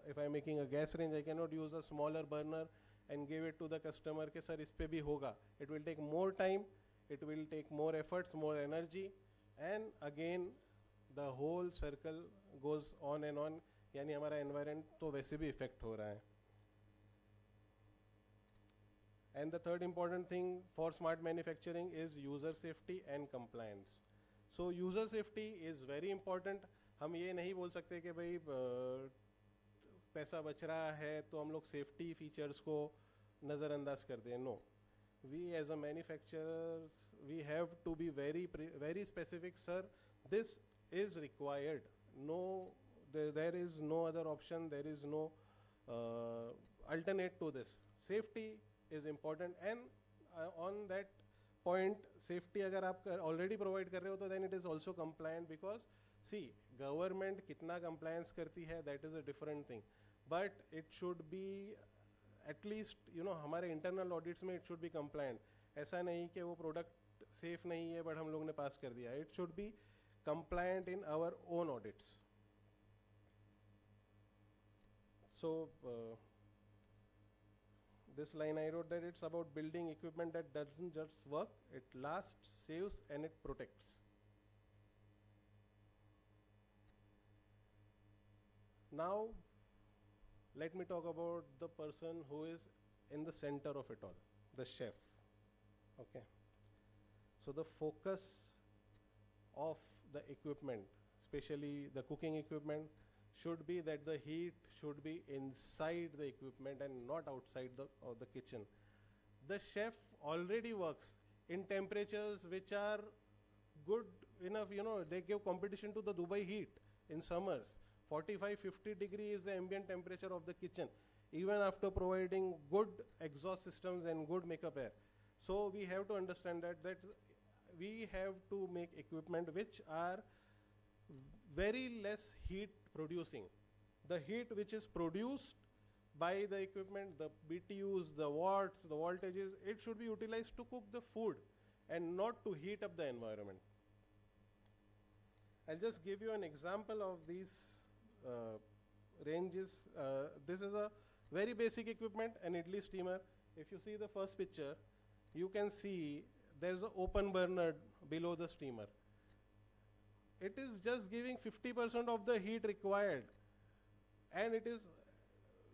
if I'm making a gas range, I cannot use a smaller burner and give it to the customer कि sir इस पे भी होगा. It will take more time, it will take more efforts, more energy, and again the whole circle goes on and on. यानी हमारा environment तो वैसे भी affect हो रहा है. And the third important thing for smart manufacturing is user safety and compliance. So user safety is very important. हम ये नहीं बोल सकते कि भाई पैसा बच रहा है तो हम लोग safety features को नज़रअंदाज कर दें. No. We as a manufacturers, we have to be very specific. Sir, this is required. No, there is no other option. There is no alternate to this. Safety is important, and on that point, safety अगर आप already provide कर रहे हो तो then it is also compliant, because see, government कितना compliance करती है, that is a different thing, but it should be at least, you know, हमारे internal audits में it should be compliant. ऐसा नहीं कि वो product safe नहीं है but हम लोग ने pass कर दिया. It should be compliant in our own audits. So this line I wrote that it's about building equipment that doesn't just work, it lasts, saves, and it protects. Now, let me talk about the person who is in the center of it all, the chef. Okay. So the focus of the equipment, especially the cooking equipment, should be that the heat should be inside the equipment and not outside the kitchen. The chef already works in temperatures which are good enough, you know, they give competition to the Dubai heat in summers. 45-50 degrees is the ambient temperature of the kitchen, even after providing good exhaust systems and good makeup air. So we have to understand that we have to make equipment which are very less heat producing. The heat which is produced by the equipment, the BTUs, the watts, the voltages, it should be utilized to cook the food and not to heat up the environment. I'll just give you an example of these ranges. This is a very basic equipment, an idli steamer. If you see the first picture, you can see there's an open burner below the steamer. It is just giving 50% of the heat required, and it is,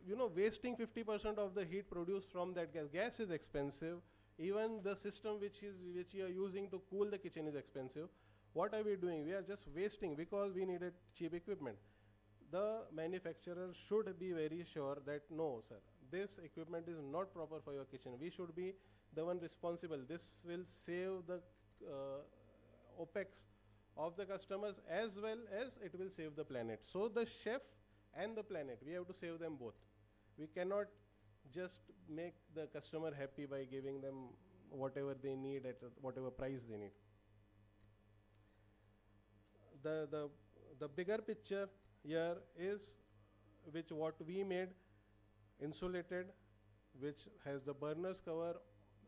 you know, wasting 50% of the heat produced from that gas. Gas is expensive. Even the system which you are using to cool the kitchen is expensive. What are we doing? We are just wasting because we needed cheap equipment. The manufacturer should be very sure that no, sir, this equipment is not proper for your kitchen. We should be the one responsible. This will save the OPEX of the customers as well as it will save the planet. So the chef and the planet, we have to save them both. We cannot just make the customer happy by giving them whatever they need at whatever price they need. The bigger picture here is what we made, insulated, which has the burners cover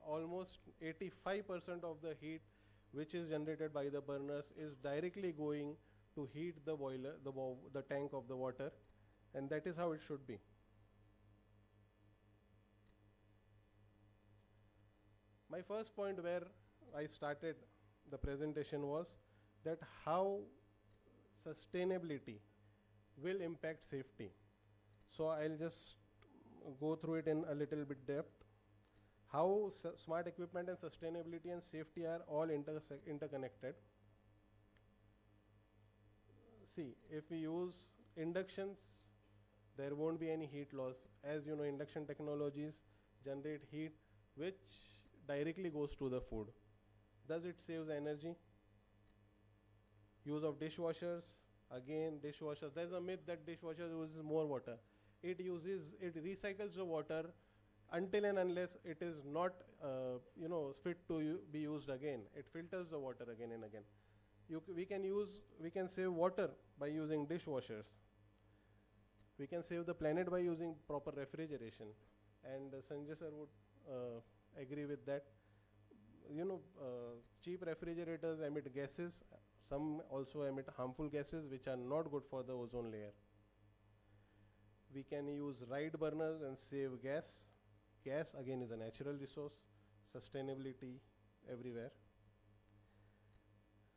almost 85% of the heat which is generated by the burners is directly going to heat the boiler, the tank of the water, and that is how it should be. My first point where I started the presentation was that how sustainability will impact safety. So I'll just go through it in a little bit depth. How smart equipment and sustainability and safety are all interconnected. See, if we use inductions, there won't be any heat loss. As you know, induction technologies generate heat which directly goes to the food. Thus it saves energy. Use of dishwashers, Again, dishwashers. There's a myth that dishwasher uses more water. It recycles the water until and unless it is not, fit to be used again. It filters the water again and again. We can save water by using dishwashers. We can save the planet by using proper refrigeration. And Sanjay sir would agree with that. Cheap refrigerators emit gases. Some also emit harmful gases which are not good for the ozone layer. We can use right burners and save gas. Gas again is a natural resource. Sustainability everywhere.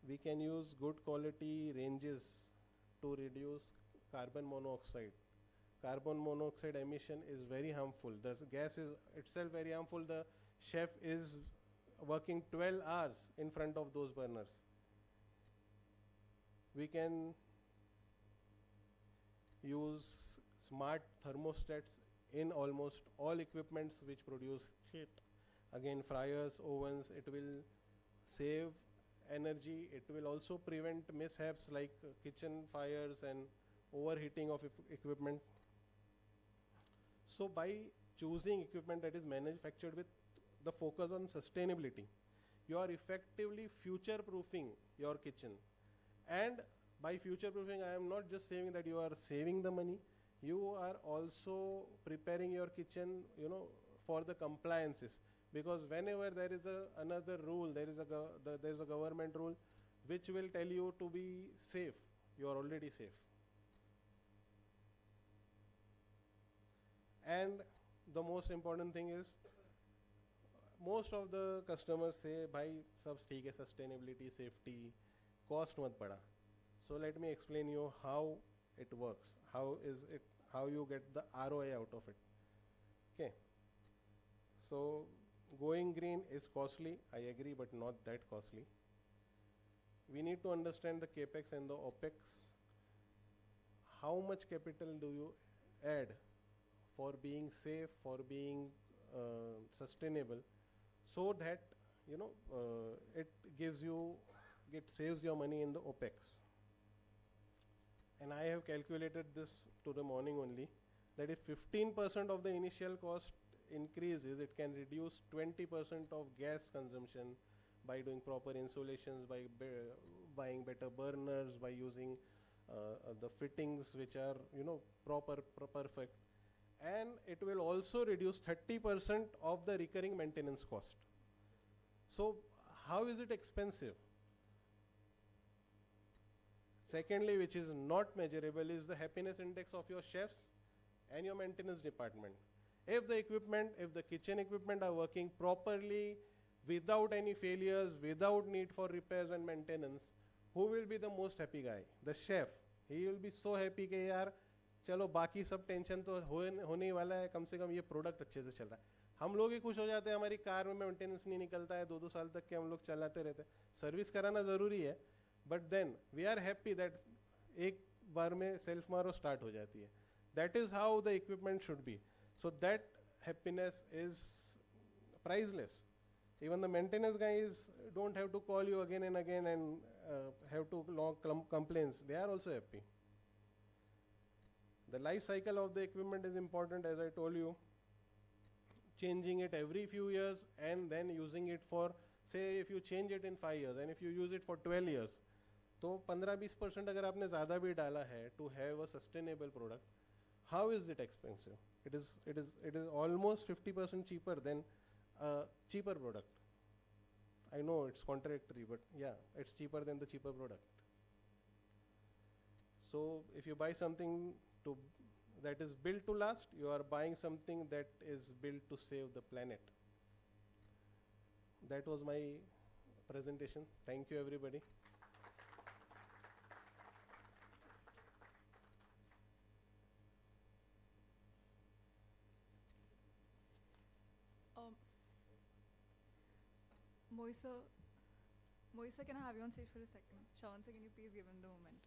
We can use good quality ranges to reduce carbon monoxide. Carbon monoxide emission is very harmful. The gas is itself very harmful. The chef is working 12 hours in front of those burners. We can use smart thermostats in almost all equipments which produce heat. Again, fryers, ovens, it will save energy. It will also prevent mishaps like kitchen fires and overheating of equipment. So by choosing equipment that is manufactured with the focus on sustainability, you are effectively future-proofing your kitchen. And by future-proofing, I am not just saying that you are saving the money, you are also preparing your kitchen, for the compliances. Because whenever there is another rule, there is a government rule which will tell you to be safe, you are already safe. And the most important thing is, most of the customers say, "Bhai, sab theek hai, sustainability, safety, cost mat pada." So let me explain you how it works. How you get the ROI out of it. Okay. So going green is costly, I agree, but not that costly. We need to understand the capex and the opex. How much capital do you add for being safe, for being sustainable, so that it saves your money in the opex. And I have calculated this to the morning only, that if 15% of the initial cost increases, it can reduce 20% of gas consumption by doing proper insulations, by buying better burners, by using the fittings which are perfect. And it will also reduce 30% of the recurring maintenance cost. So how is it expensive? Secondly, which is not measurable, is the happiness index of your chefs and your maintenance department. If the kitchen equipment are working properly, without any failures, without need for repairs and maintenance, who will be the most happy guy? The chef. He will be so happy कि यार चलो बाकी सब tension तो होने ही वाला है, कम से कम ये प्रोडक्ट अच्छे से चल रहा है. हम लोग ही खुश हो जाते हैं, हमारी कार में मेंटेनेंस नहीं निकलता है, 2-2 साल तक के हम लोग चलाते रहते हैं. सर्विस कराना ज़रूरी है, but then we are happy that एक बार में सेल्फ मारो स्टार्ट हो जाती है. That is how the equipment should be. So that happiness is priceless. Even the maintenance guys don't have to call you again and again and have to log complaints. They are also happy. The life cycle of the equipment is important, as I told you. Changing it every few years and then using it for, say, if you change it in 5 years and if you use it for 12 years, तो 15-20% अगर आपने ज़्यादा भी डाला है to have a sustainable product, how is it expensive? It is almost 50% cheaper than a cheaper product. I know it's contradictory, but yeah, it's cheaper than the cheaper product. So if you buy something that is built to last, you are buying something that is built to save the planet. That was my presentation. Thank you, everybody. Moisa, can I have you on stage for a second? Shawan sir, can you please give him the moment?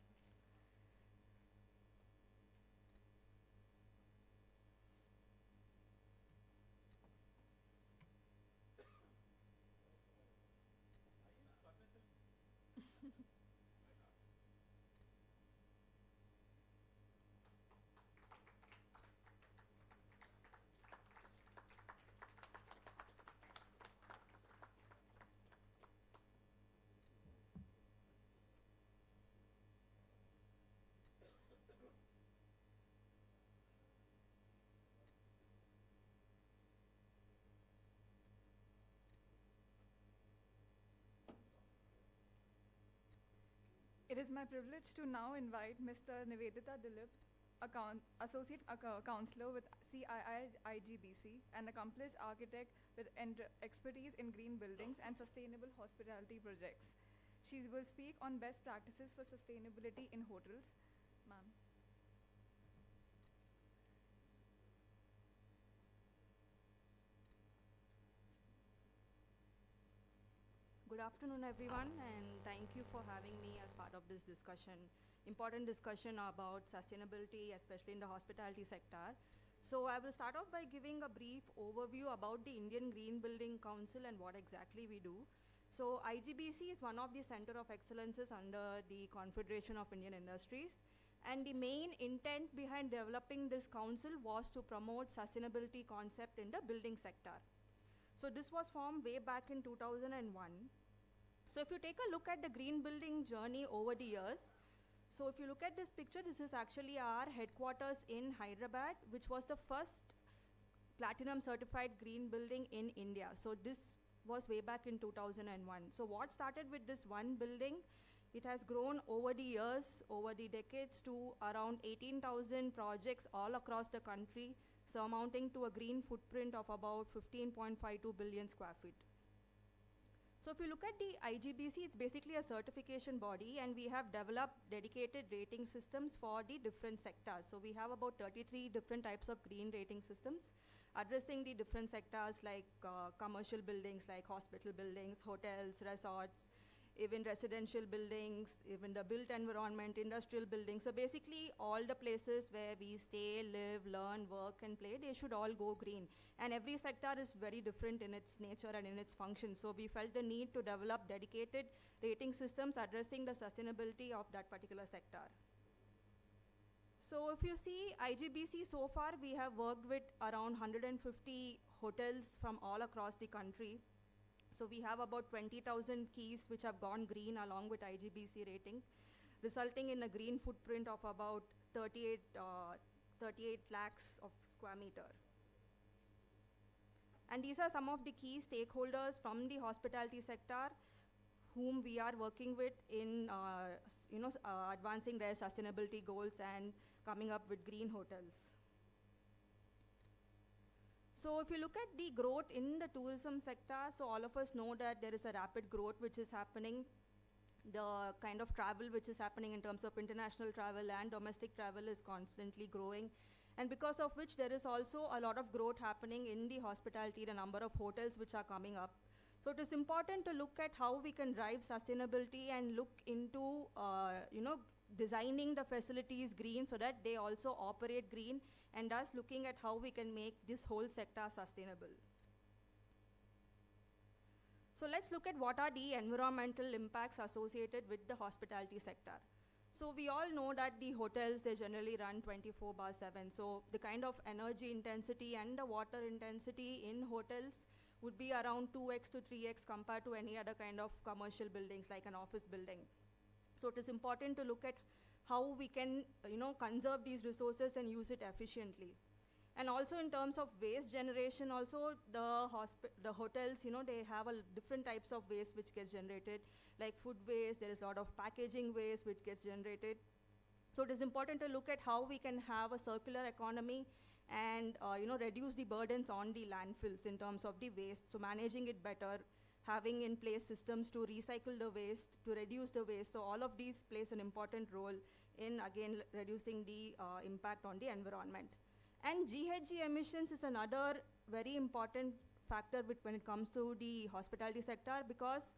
It is my privilege to now invite Mr. Nivedita Dilip, Associate Counselor with CII IGBC, an accomplished architect with expertise in green buildings and sustainable hospitality projects. She will speak on best practices for sustainability in hotels. Ma'am. Good afternoon, everyone, and thank you for having me as part of this discussion, important discussion about sustainability, especially in the hospitality sector. So I will start off by giving a brief overview about the Indian Green Building Council and what exactly we do. So IGBC is one of the center of excellences under the Confederation of Indian Industries. And the main intent behind developing this council was to promote sustainability concept in the building sector. So this was formed way back in 2001. So if you take a look at the green building journey over the years, so if you look at this picture, this is actually our headquarters in Hyderabad, which was the first platinum certified green building in India. So this was way back in 2001. So what started with this one building, it has grown over the years, over the decades to around 18,000 projects all across the country, surmounting to a green footprint of about 15.52 billion square feet. So if you look at the IGBC, it's basically a certification body, and we have developed dedicated rating systems for the different sectors. So we have about 33 different types of green rating systems addressing the different sectors like commercial buildings, like hospital buildings, hotels, resorts, even residential buildings, even the built environment, industrial buildings. So basically all the places where we stay, live, learn, work and play, they should all go green. And every sector is very different in its nature and in its function. So we felt the need to develop dedicated rating systems addressing the sustainability of that particular sector. So if you see IGBC, so far we have worked with around 150 hotels from all across the country. So we have about 20,000 keys which have gone green along with IGBC rating, resulting in a green footprint of about 38 lakhs of square meter. And these are some of the key stakeholders from the hospitality sector whom we are working with in advancing their sustainability goals and coming up with green hotels. So if you look at the growth in the tourism sector, so all of us know that there is a rapid growth which is happening. The kind of travel which is happening in terms of international travel and domestic travel is constantly growing. And because of which there is also a lot of growth happening in the hospitality, the number of hotels which are coming up. So it is important to look at how we can drive sustainability and look into designing the facilities green so that they also operate green, and thus looking at how we can make this whole sector sustainable. So let's look at what are the environmental impacts associated with the hospitality sector. So we all know that the hotels, they generally run 24/7. So the kind of energy intensity and the water intensity in hotels would be around 2x to 3x compared to any other kind of commercial buildings like an office building. So it is important to look at how we can conserve these resources and use it efficiently. And also in terms of waste generation also, the hotels, they have different types of waste which gets generated, like food waste, there is a lot of packaging waste which gets generated. So it is important to look at how we can have a circular economy and reduce the burdens on the landfills in terms of the waste. So managing it better, having in place systems to recycle the waste, to reduce the waste. So all of these plays an important role in, again, reducing the impact on the environment. And GHG emissions is another very important factor when it comes to the hospitality sector, because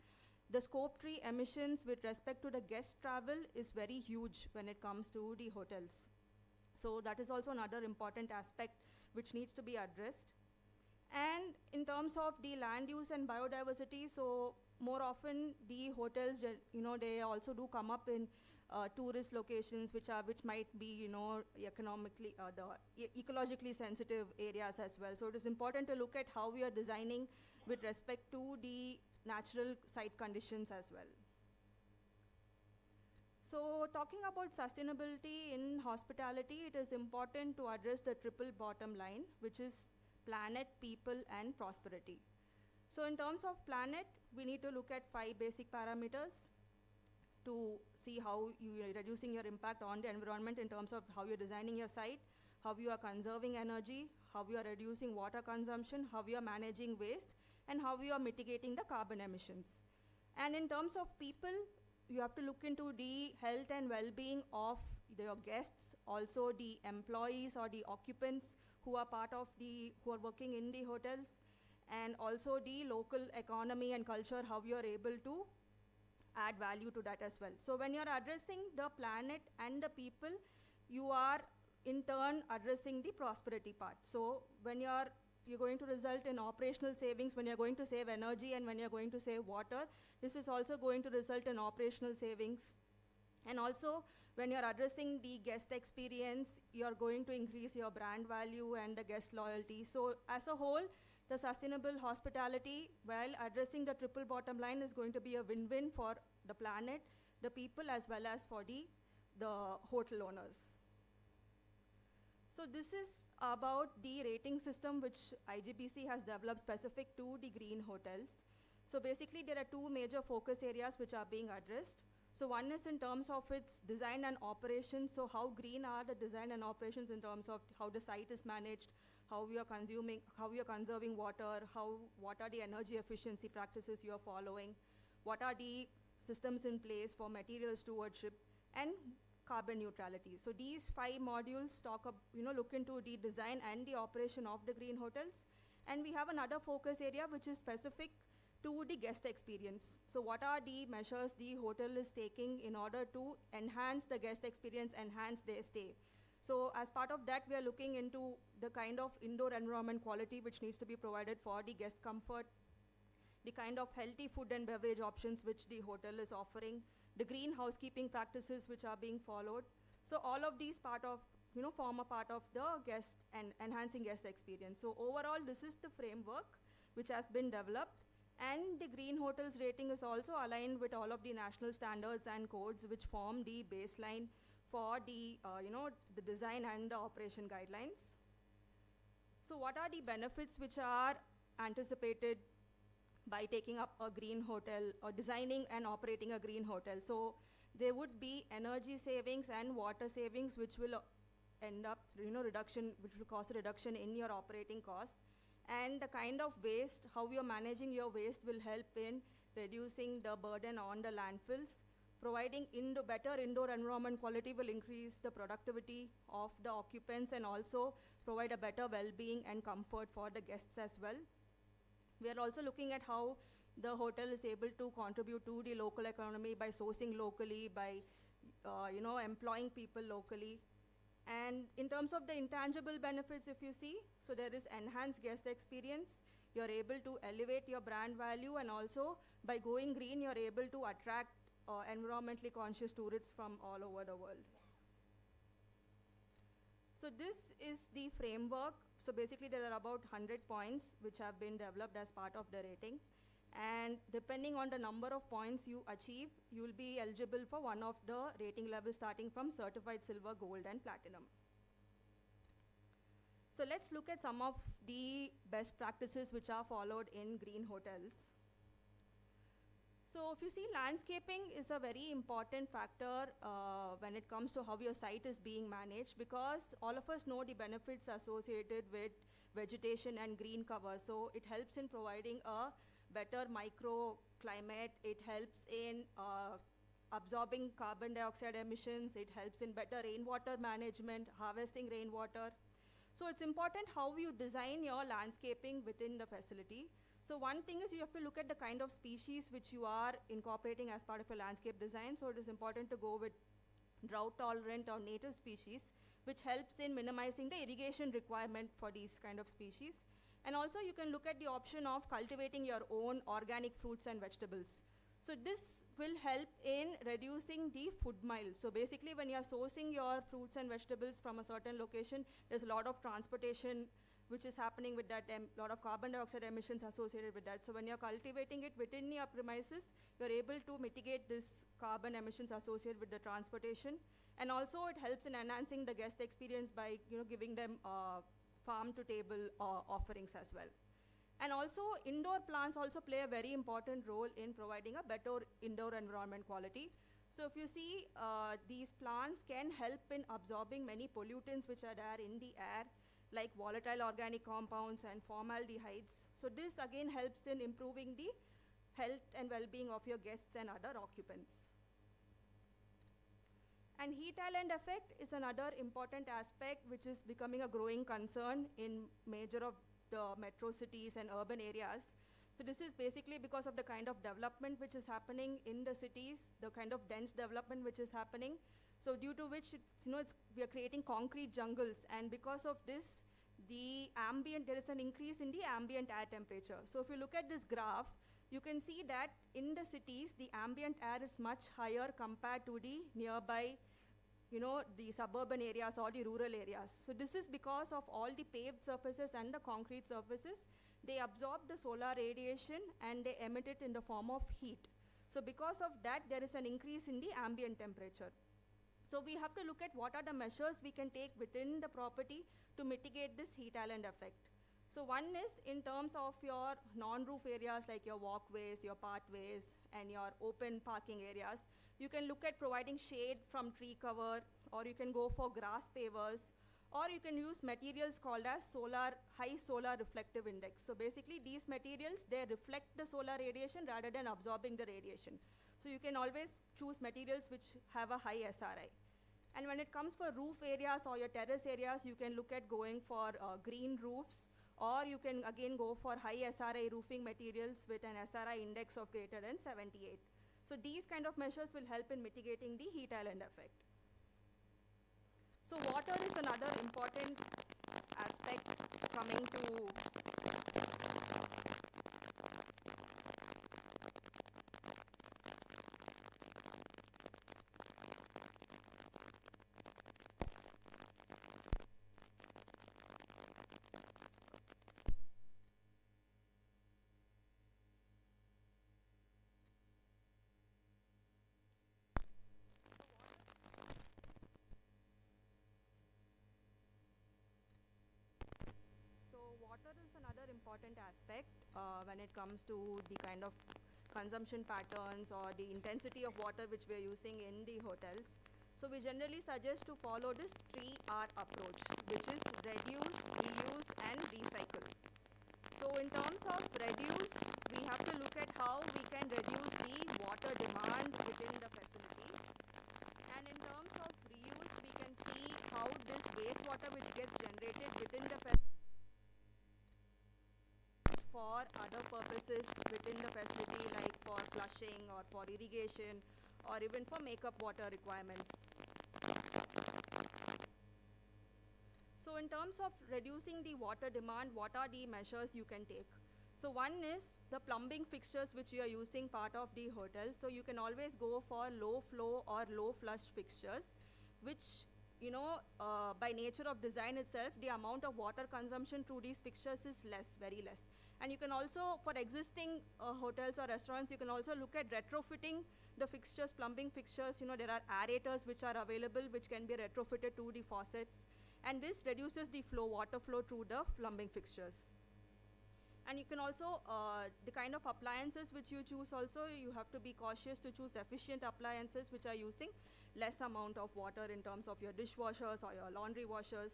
the scope 3 emissions with respect to the guest travel is very huge when it comes to the hotels. So that is also another important aspect which needs to be addressed. And in terms of the land use and biodiversity, so more often the hotels, they also do come up in tourist locations which might be, economically, ecologically sensitive areas as well. So it is important to look at how we are designing with respect to the natural site conditions as well. So talking about sustainability in hospitality, it is important to address the triple bottom line, which is planet, people, and prosperity. So in terms of planet, we need to look at 5 basic parameters. to see how you are reducing your impact on the environment in terms of how you're designing your site, how you are conserving energy, how you are reducing water consumption, how you are managing waste, and how you are mitigating the carbon emissions. And in terms of people, you have to look into the health and well-being of your guests, also the employees or the occupants who are who are working in the hotels, and also the local economy and culture, how you are able to add value to that as well. So when you're addressing the planet and the people, you are in turn addressing the prosperity part. So when you're going to result in operational savings, when you're going to save energy and when you're going to save water, this is also going to result in operational savings. And also, when you're addressing the guest experience, you're going to increase your brand value and the guest loyalty. So as a whole, the sustainable hospitality, while addressing the triple bottom line, is going to be a win-win for the planet, the people, as well as for the hotel owners. So this is about the rating system which IGBC has developed specific to the green hotels. So basically, there are two major focus areas which are being addressed. So one is in terms of its design and operations. So how green are the design and operations in terms of how the site is managed, how we are consuming, how we are conserving water, what are the energy efficiency practices you are following, what are the systems in place for material stewardship, and carbon neutrality. So these 5 modules look into the design and the operation of the green hotels. And we have another focus area which is specific to the guest experience. So what are the measures the hotel is taking in order to enhance the guest experience, enhance their stay? So as part of that, we are looking into the kind of indoor environment quality which needs to be provided for the guest comfort, the kind of healthy food and beverage options which the hotel is offering, the green housekeeping practices which are being followed. So all of these form a part of the guest and enhancing guest experience. So overall, this is the framework which has been developed, and the green hotels rating is also aligned with all of the national standards and codes which form the baseline for the design and the operation guidelines. So what are the benefits which are anticipated by taking up a green hotel or designing and operating a green hotel? So there would be energy savings and water savings which will end up which will cause a reduction in your operating cost. And the kind of waste, how you're managing your waste, will help in reducing the burden on the landfills. Providing better indoor environment quality will increase the productivity of the occupants and also provide a better well-being and comfort for the guests as well. We are also looking at how the hotel is able to contribute to the local economy by sourcing locally, by employing people locally. And in terms of the intangible benefits, if you see, so there is enhanced guest experience. You're able to elevate your brand value, and also by going green, you're able to attract environmentally conscious tourists from all over the world. So this is the framework. So basically, there are about 100 points which have been developed as part of the rating. And depending on the number of points you achieve, you will be eligible for one of the rating levels starting from certified silver, gold, and platinum. So let's look at some of the best practices which are followed in green hotels. So if you see, landscaping is a very important factor when it comes to how your site is being managed, because all of us know the benefits associated with vegetation and green cover. So it helps in providing a better microclimate, it helps in absorbing carbon dioxide emissions, it helps in better rainwater management, harvesting rainwater. So it's important how you design your landscaping within the facility. So one thing is you have to look at the kind of species which you are incorporating as part of your landscape design. So it is important to go with drought tolerant or native species, which helps in minimizing the irrigation requirement for these kind of species. And also you can look at the option of cultivating your own organic fruits and vegetables. So this will help in reducing the food miles. So basically when you're sourcing your fruits and vegetables from a certain location, there's a lot of transportation which is happening with that, lot of carbon dioxide emissions associated with that. So when you're cultivating it within your premises, you're able to mitigate this carbon emissions associated with the transportation. And also it helps in enhancing the guest experience by giving them farm-to-table offerings as well. And also, indoor plants also play a very important role in providing a better indoor environment quality. So if you see, these plants can help in absorbing many pollutants which are there in the air, like volatile organic compounds and formaldehydes. So this again helps in improving the health and well-being of your guests and other occupants. And heat island effect is another important aspect which is becoming a growing concern in major of the metro cities and urban areas. So this is basically because of the kind of development which is happening in the cities, the kind of dense development which is happening. So due to which, we are creating concrete jungles, and because of this, there is an increase in the ambient air temperature. So if you look at this graph, you can see that in the cities, the ambient air is much higher compared to the nearby, the suburban areas or the rural areas. So this is because of all the paved surfaces and the concrete surfaces. They absorb the solar radiation and they emit it in the form of heat. So because of that, there is an increase in the ambient temperature. So we have to look at what are the measures we can take within the property to mitigate this heat island effect. So one is in terms of your non-roof areas like your walkways, your pathways, and your open parking areas. You can look at providing shade from tree cover, or you can go for grass pavers, or you can use materials called as high solar reflective index. So basically these materials, they reflect the solar radiation rather than absorbing the radiation. So you can always choose materials which have a high SRI. And when it comes for roof areas or your terrace areas, you can look at going for green roofs, or you can again go for high SRI roofing materials with an SRI index of greater than 78. So these kind of measures will help in mitigating the heat island effect. So water is another important aspect coming to water is another important aspect when it comes to the kind of consumption patterns or the intensity of water which we are using in the hotels. So we generally suggest to follow this 3R approach, which is reduce, reuse, and recycle. So in terms of reduce, we have to look at how we can reduce the water demand within the facility. And in terms of reuse, we can see how this wastewater which gets generated within the facility for other purposes within the facility, like for flushing or for irrigation or even for makeup water requirements. So in terms of reducing the water demand, what are the measures you can take? So one is the plumbing fixtures which you are using part of the hotel. So you can always go for low flow or low flush fixtures, which by nature of design itself, the amount of water consumption through these fixtures is less, very less. And you can also, for existing hotels or restaurants, you can also look at retrofitting the fixtures, plumbing fixtures. There are aerators which are available, which can be retrofitted to the faucets. And this reduces the water flow through the plumbing fixtures. And you can also, the kind of appliances which you choose also, you have to be cautious to choose efficient appliances which are using less amount of water in terms of your dishwashers or your laundry washers.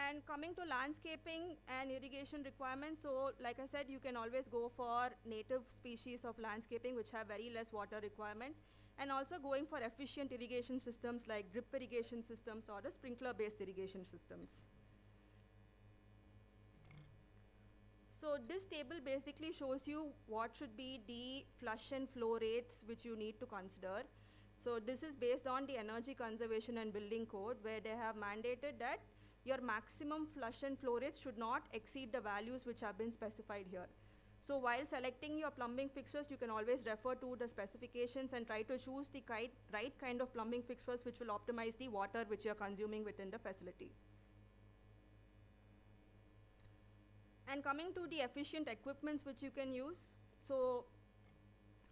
And coming to landscaping and irrigation requirements, so like I said, you can always go for native species of landscaping which have very less water requirement, and also going for efficient irrigation systems like drip irrigation systems or the sprinkler-based irrigation systems. So this table basically shows you what should be the flush and flow rates which you need to consider. So this is based on the Energy Conservation and Building Code, where they have mandated that your maximum flush and flow rates should not exceed the values which have been specified here. So while selecting your plumbing fixtures, you can always refer to the specifications and try to choose the right kind of plumbing fixtures which will optimize the water which you are consuming within the facility. And coming to the efficient equipments which you can use, so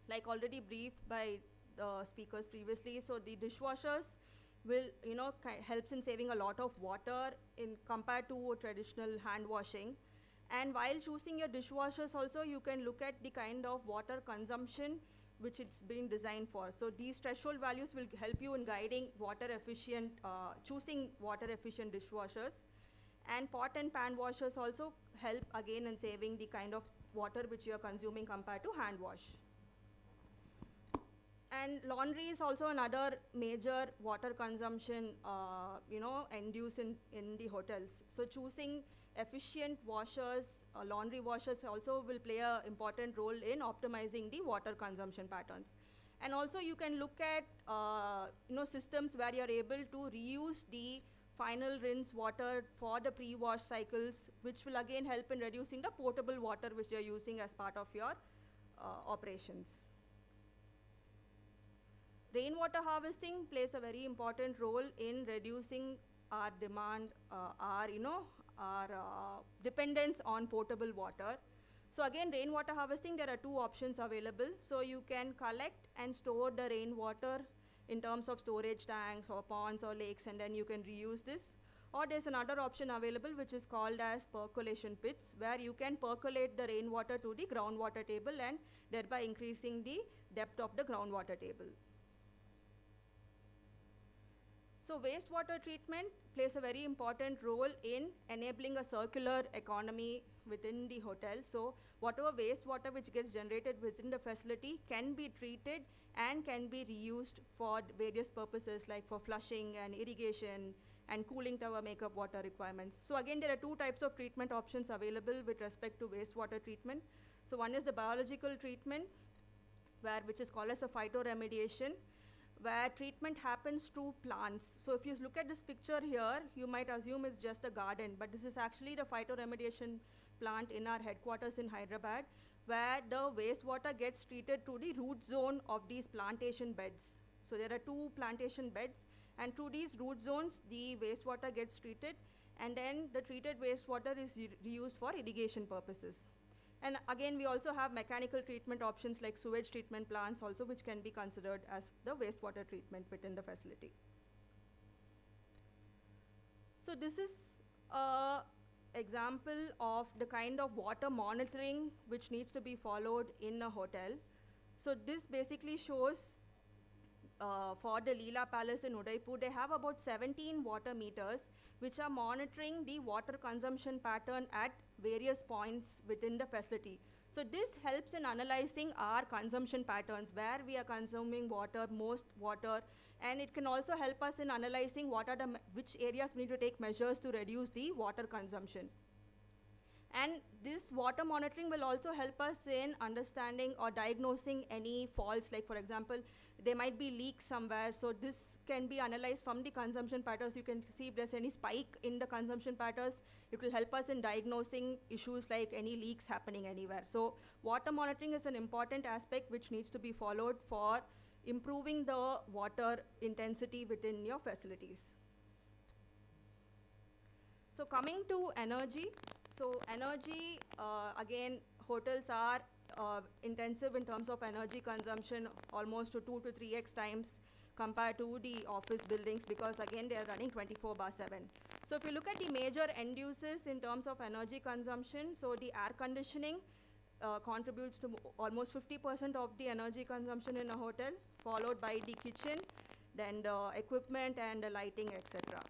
like already briefed by the speakers previously, so the dishwashers will helps in saving a lot of water in compared to traditional hand washing. And while choosing your dishwashers also, you can look at the kind of water consumption which it's been designed for. So these threshold values will help you in guiding water efficient, choosing water efficient dishwashers. And pot and pan washers also help again in saving the kind of water which you are consuming compared to hand wash. And laundry is also another major water consumption, end use in the hotels. So choosing efficient washers, laundry washers also will play an important role in optimizing the water consumption patterns. And also you can look at systems where you're able to reuse the final rinse water for the pre-wash cycles, which will again help in reducing the potable water which you're using as part of your operations. Rainwater harvesting plays a very important role in reducing our demand, our dependence on potable water. So again, rainwater harvesting, there are two options available. So you can collect and store the rainwater in terms of storage tanks or ponds or lakes, and then you can reuse this. Or there's another option available which is called as percolation pits, where you can percolate the rainwater to the groundwater table and thereby increasing the depth of the groundwater table. So wastewater treatment plays a very important role in enabling a circular economy within the hotel. So whatever wastewater which gets generated within the facility can be treated and can be reused for various purposes, like for flushing and irrigation and cooling tower makeup water requirements. So again, there are two types of treatment options available with respect to wastewater treatment. So one is the biological treatment, which is called as a phytoremediation, where treatment happens through plants. So if you look at this picture here, you might assume it's just a garden, but this is actually the phytoremediation plant in our headquarters in Hyderabad, where the wastewater gets treated to the root zone of these plantation beds. So there are two plantation beds, and through these root zones, the wastewater gets treated, and then the treated wastewater is reused for irrigation purposes. And again, we also have mechanical treatment options like sewage treatment plants also, which can be considered as the wastewater treatment within the facility. So this is an example of the kind of water monitoring which needs to be followed in a hotel. So this basically shows for the Leela Palace in Udaipur, they have about 17 water meters which are monitoring the water consumption pattern at various points within the facility. So this helps in analyzing our consumption patterns, where we are consuming water, most water, and it can also help us in analyzing which areas we need to take measures to reduce the water consumption. And this water monitoring will also help us in understanding or diagnosing any faults, like for example, there might be leaks somewhere. So this can be analyzed from the consumption patterns. You can see if there's any spike in the consumption patterns. It will help us in diagnosing issues like any leaks happening anywhere. So water monitoring is an important aspect which needs to be followed for improving the water intensity within your facilities. So coming to energy. So energy, again, hotels are intensive in terms of energy consumption, almost to 2 to 3x times compared to the office buildings, because again, they are running 24/7. So if you look at the major end uses in terms of energy consumption, so the air conditioning contributes to almost 50% of the energy consumption in a hotel, followed by the kitchen, then the equipment and the lighting, etc.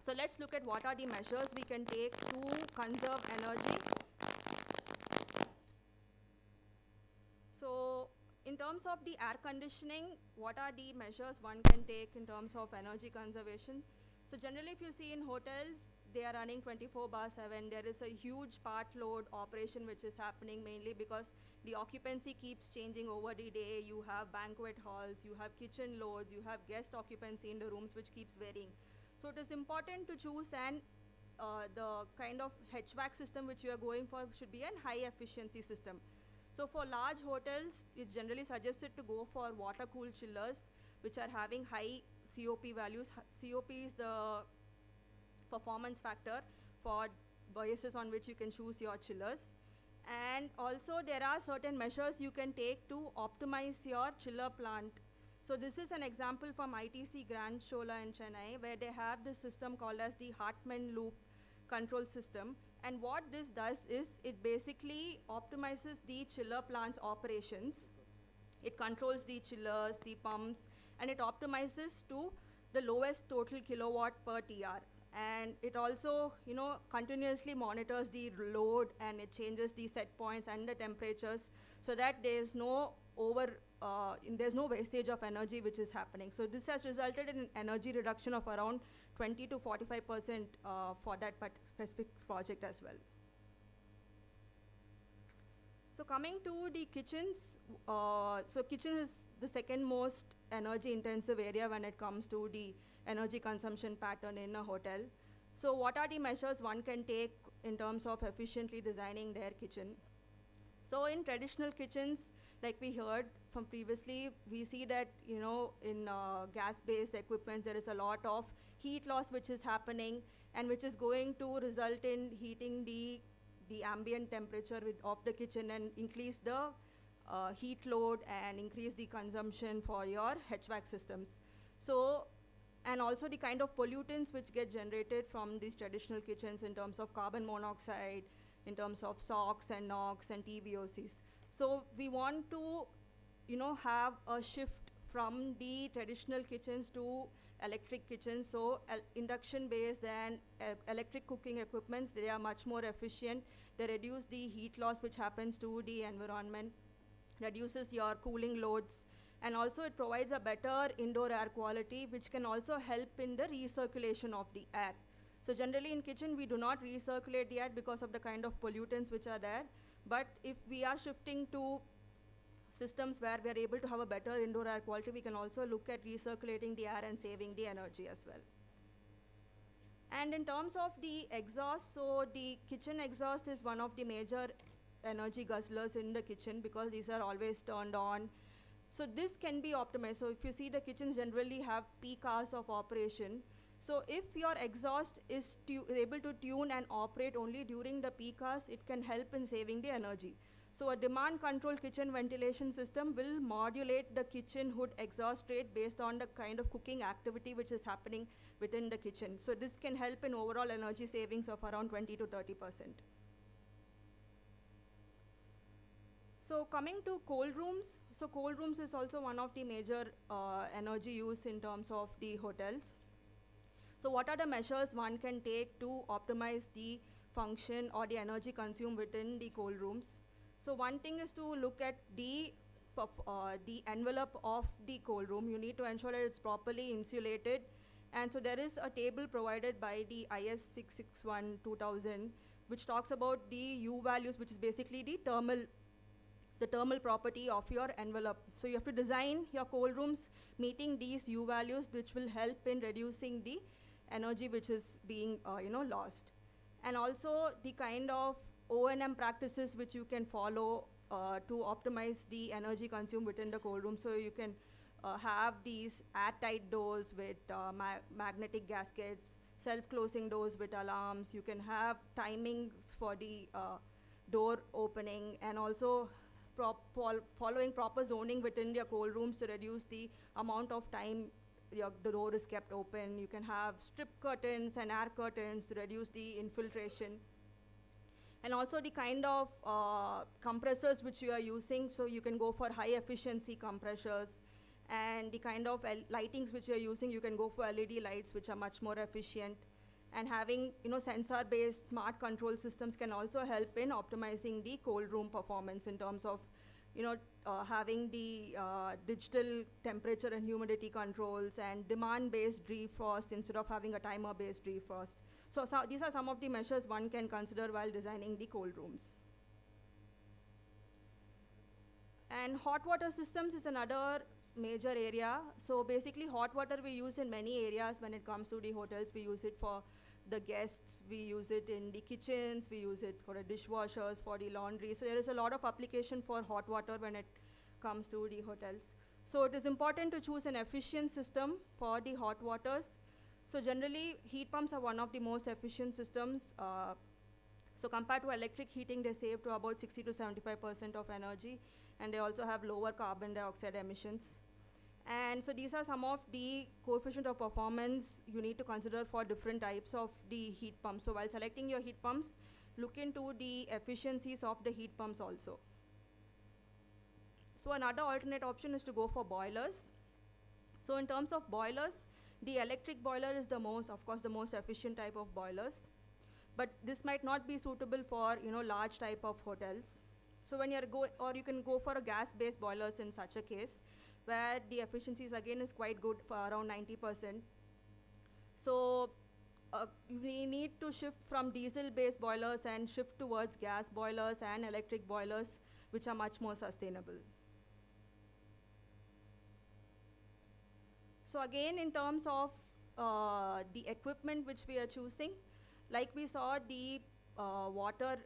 So let's look at what are the measures we can take to conserve energy. So in terms of the air conditioning, what are the measures one can take in terms of energy conservation? So generally, if you see in hotels, they are running 24/7. There is a huge part load operation which is happening, mainly because the occupancy keeps changing over the day. You have banquet halls, you have kitchen loads, you have guest occupancy in the rooms, which keeps varying. So it is important to choose the kind of HVAC system which you are going for should be a high efficiency system. So for large hotels, it's generally suggested to go for water cooled chillers which are having high COP values. COP is the performance factor for basis on which you can choose your chillers. And also there are certain measures you can take to optimize your chiller plant. So this is an example from ITC Grand Chola in Chennai, where they have this system called as the Hartmann loop control system. And what this does is it basically optimizes the chiller plant's operations It controls the chillers, the pumps, and it optimizes to the lowest total kilowatt per TR. And it also, continuously monitors the load, and it changes the set points and the temperatures so that there's no there's no wastage of energy which is happening. So this has resulted in an energy reduction of around 20 to 45% for that specific project as well. So coming to the kitchens, so kitchen is the second most energy intensive area when it comes to the energy consumption pattern in a hotel. So what are the measures one can take in terms of efficiently designing their kitchen? So in traditional kitchens, like we heard from previously, we see that, in gas-based equipment, there is a lot of heat loss which is happening, and which is going to result in heating the ambient temperature of the kitchen and increase the heat load and increase the consumption for your HVAC systems. So, and also the kind of pollutants which get generated from these traditional kitchens in terms of carbon monoxide, in terms of SOx and NOx and TVOCs. So we want to, have a shift from the traditional kitchens to electric kitchens. So induction-based and electric cooking equipments, they are much more efficient. They reduce the heat loss which happens to the environment, reduces your cooling loads, and also it provides a better indoor air quality, which can also help in the recirculation of the air. So generally in kitchen, we do not recirculate the air because of the kind of pollutants which are there. But if we are shifting to systems where we are able to have a better indoor air quality, we can also look at recirculating the air and saving the energy as well. And in terms of the exhaust, so the kitchen exhaust is one of the major energy guzzlers in the kitchen because these are always turned on. So this can be optimized. So if you see, the kitchens generally have peak hours of operation. So if your exhaust is able to tune and operate only during the peak hours, it can help in saving the energy. So a demand controlled kitchen ventilation system will modulate the kitchen hood exhaust rate based on the kind of cooking activity which is happening within the kitchen. So this can help in overall energy savings of around 20 to 30%. So coming to cold rooms, so cold rooms is also one of the major energy use in terms of the hotels. So what are the measures one can take to optimize the function or the energy consumed within the cold rooms? So one thing is to look at the envelope of the cold room. You need to ensure that it's properly insulated. And so there is a table provided by the IS 661-2000, which talks about the U values, which is basically the thermal property of your envelope. So you have to design your cold rooms meeting these U values, which will help in reducing the energy which is being lost. And also the kind of O&M practices which you can follow to optimize the energy consumed within the cold room. So you can have these airtight doors with magnetic gaskets, self-closing doors with alarms. You can have timings for the door opening, and also following proper zoning within your cold rooms to reduce the amount of time the door is kept open. You can have strip curtains and air curtains to reduce the infiltration. And also the kind of compressors which you are using, so you can go for high efficiency compressors. And the kind of lightings which you are using, you can go for LED lights which are much more efficient. And having sensor-based smart control systems can also help in optimizing the cold room performance in terms of having the digital temperature and humidity controls and demand-based defrost instead of having a timer-based defrost. So these are some of the measures one can consider while designing the cold rooms. And hot water systems is another major area. So basically hot water we use in many areas when it comes to the hotels. We use it for the guests, we use it in the kitchens, we use it for the dishwashers, for the laundry. So there is a lot of application for hot water when it comes to the hotels. So it is important to choose an efficient system for the hot waters. So generally heat pumps are one of the most efficient systems. So compared to electric heating, they save to about 60 to 75% of energy, and they also have lower carbon dioxide emissions. And so these are some of the coefficient of performance you need to consider for different types of the heat pumps. So while selecting your heat pumps, look into the efficiencies of the heat pumps also. So another alternate option is to go for boilers. So in terms of boilers, the electric boiler is the most, of course, the most efficient type of boilers. But this might not be suitable for, large type of hotels. So when or you can go for a gas-based boilers in such a case, where the efficiencies again is quite good for around 90%. So we need to shift from diesel-based boilers and shift towards gas boilers and electric boilers, which are much more sustainable. So again, in terms of the equipment which we are choosing, like we saw the water,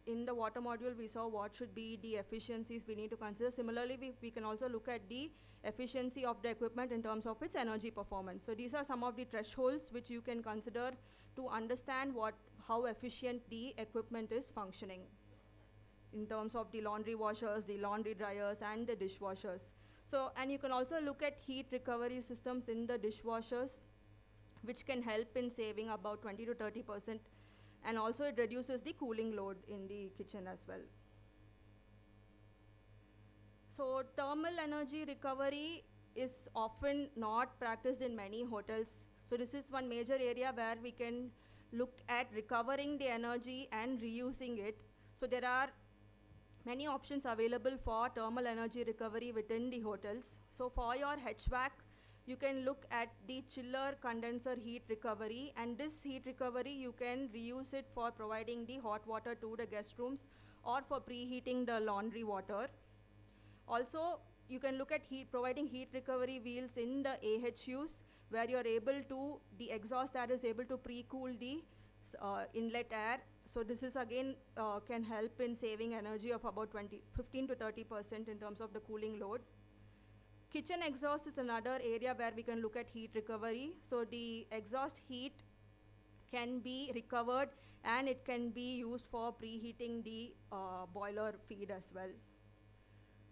in the water module we saw what should be the efficiencies we need to consider. Similarly, we can also look at the efficiency of the equipment in terms of its energy performance. So these are some of the thresholds which you can consider to understand how efficient the equipment is functioning in terms of the laundry washers, the laundry dryers, and the dishwashers. So, and you can also look at heat recovery systems in the dishwashers, which can help in saving about 20 to 30%, and also it reduces the cooling load in the kitchen as well. So thermal energy recovery is often not practiced in many hotels. So this is one major area where we can look at recovering the energy and reusing it. So there are many options available for thermal energy recovery within the hotels. So for your HVAC, you can look at the chiller condenser heat recovery, and this heat recovery you can reuse it for providing the hot water to the guest rooms or for preheating the laundry water. Also, you can look at providing heat recovery wheels in the AHUs, where you're able to, the exhaust air is able to pre-cool the inlet air. So this is again can help in saving energy of about 15 to 30% in terms of the cooling load. Kitchen exhaust is another area where we can look at heat recovery. So the exhaust heat can be recovered and it can be used for preheating the boiler feed as well.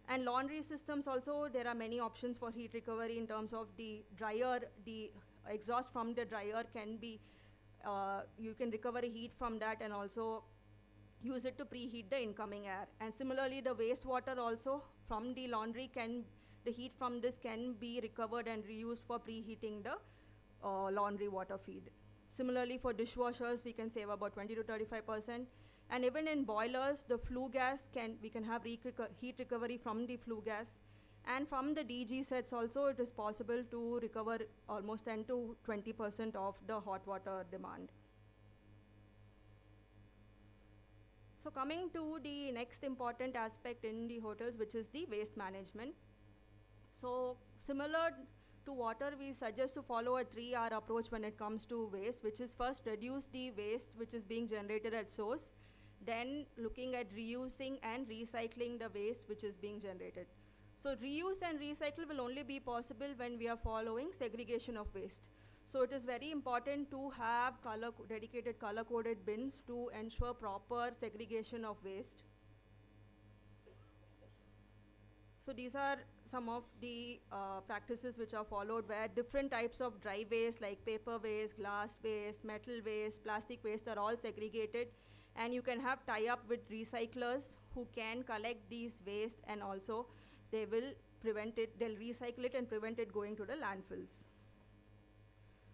And laundry systems also, there are many options for heat recovery in terms of the dryer. The exhaust from the dryer can be, you can recover heat from that and also use it to preheat the incoming air. And similarly, the wastewater also from the laundry the heat from this can be recovered and reused for preheating the laundry water feed. Similarly, for dishwashers, we can save about 20 to 35%. And even in boilers, the flue gas we can have heat recovery from the flue gas. And from the DG sets also, it is possible to recover almost 10 to 20% of the hot water demand. So coming to the next important aspect in the hotels, which is the waste management. So similar to water, we suggest to follow a 3R approach when it comes to waste, which is first reduce the waste which is being generated at source, then looking at reusing and recycling the waste which is being generated. So reuse and recycle will only be possible when we are following segregation of waste. So it is very important to have dedicated color-coded bins to ensure proper segregation of waste. So these are some of the practices which are followed, where different types of dry waste like paper waste, glass waste, metal waste, plastic waste are all segregated, and you can have tie-up with recyclers who can collect these waste, and also they'll recycle it and prevent it going to the landfills.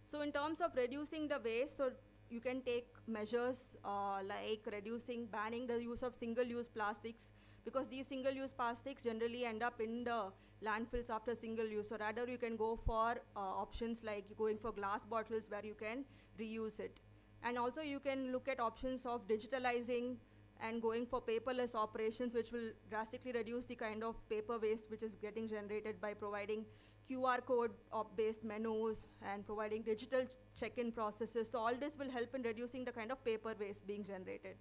So in terms of reducing the waste, so you can take measures like banning the use of single-use plastics, because these single-use plastics generally end up in the landfills after single use. So rather you can go for options like going for glass bottles where you can reuse it. And also you can look at options of digitalizing and going for paperless operations, which will drastically reduce the kind of paper waste which is getting generated by providing QR code based menus and providing digital check-in processes. So all this will help in reducing the kind of paper waste being generated.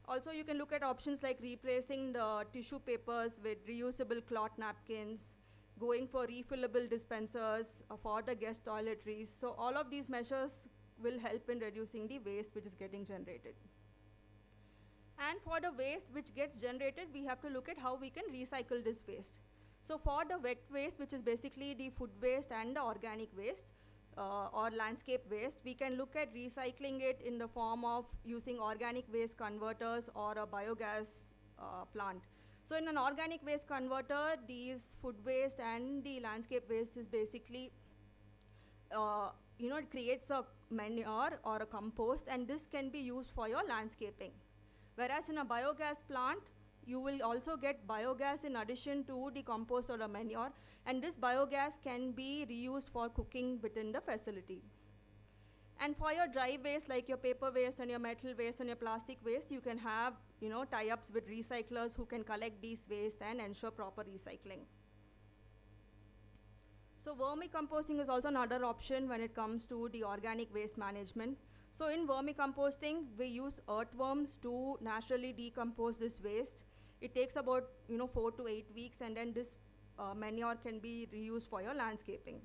Also, you can look at options like replacing the tissue papers with reusable cloth napkins, going for refillable dispensers for the guest toiletries. So all of these measures will help in reducing the waste which is getting generated. And for the waste which gets generated, we have to look at how we can recycle this waste. So for the wet waste, which is basically the food waste and the organic waste, or landscape waste, we can look at recycling it in the form of using organic waste converters or a biogas plant. So in an organic waste converter, these food waste and the landscape waste is basically, it creates a manure or a compost, and this can be used for your landscaping. Whereas in a biogas plant, you will also get biogas in addition to the compost or the manure, and this biogas can be reused for cooking within the facility. And for your dry waste, like your paper waste and your metal waste and your plastic waste, you can have, tie-ups with recyclers who can collect these waste and ensure proper recycling. So vermicomposting is also another option when it comes to the organic waste management. So in vermicomposting, we use earthworms to naturally decompose this waste. It takes about 4 to 8 weeks, and then this manure can be reused for your landscaping.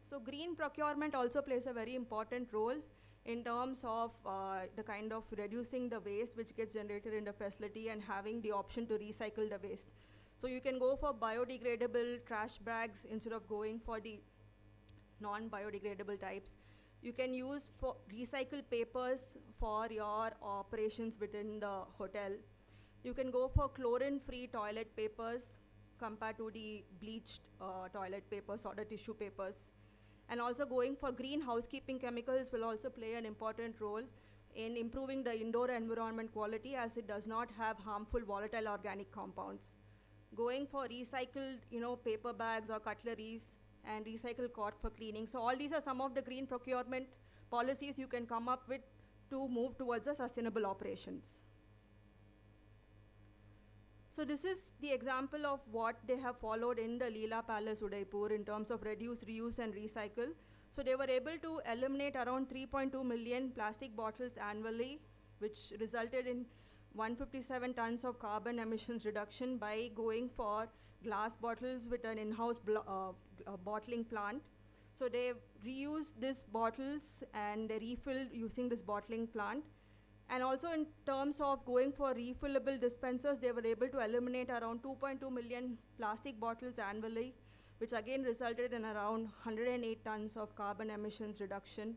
So green procurement also plays a very important role in terms of the kind of reducing the waste which gets generated in the facility and having the option to recycle the waste. So you can go for biodegradable trash bags instead of going for the non-biodegradable types. You can use for recycled papers for your operations within the hotel. You can go for chlorine-free toilet papers compared to the bleached toilet papers or the tissue papers. And also going for green housekeeping chemicals will also play an important role in improving the indoor environment quality, as it does not have harmful volatile organic compounds. Going for recycled, paper bags or cutleries and recycled cot for cleaning. So all these are some of the green procurement policies you can come up with to move towards the sustainable operations. So this is the example of what they have followed in the Leela Palace, Udaipur, in terms of reduce, reuse, and recycle. So they were able to eliminate around 3.2 million plastic bottles annually, which resulted in 157 tons of carbon emissions reduction by going for glass bottles with an in-house bottling plant. So they reused these bottles and they refilled using this bottling plant. And also in terms of going for refillable dispensers, they were able to eliminate around 2.2 million plastic bottles annually, which again resulted in around 108 tons of carbon emissions reduction.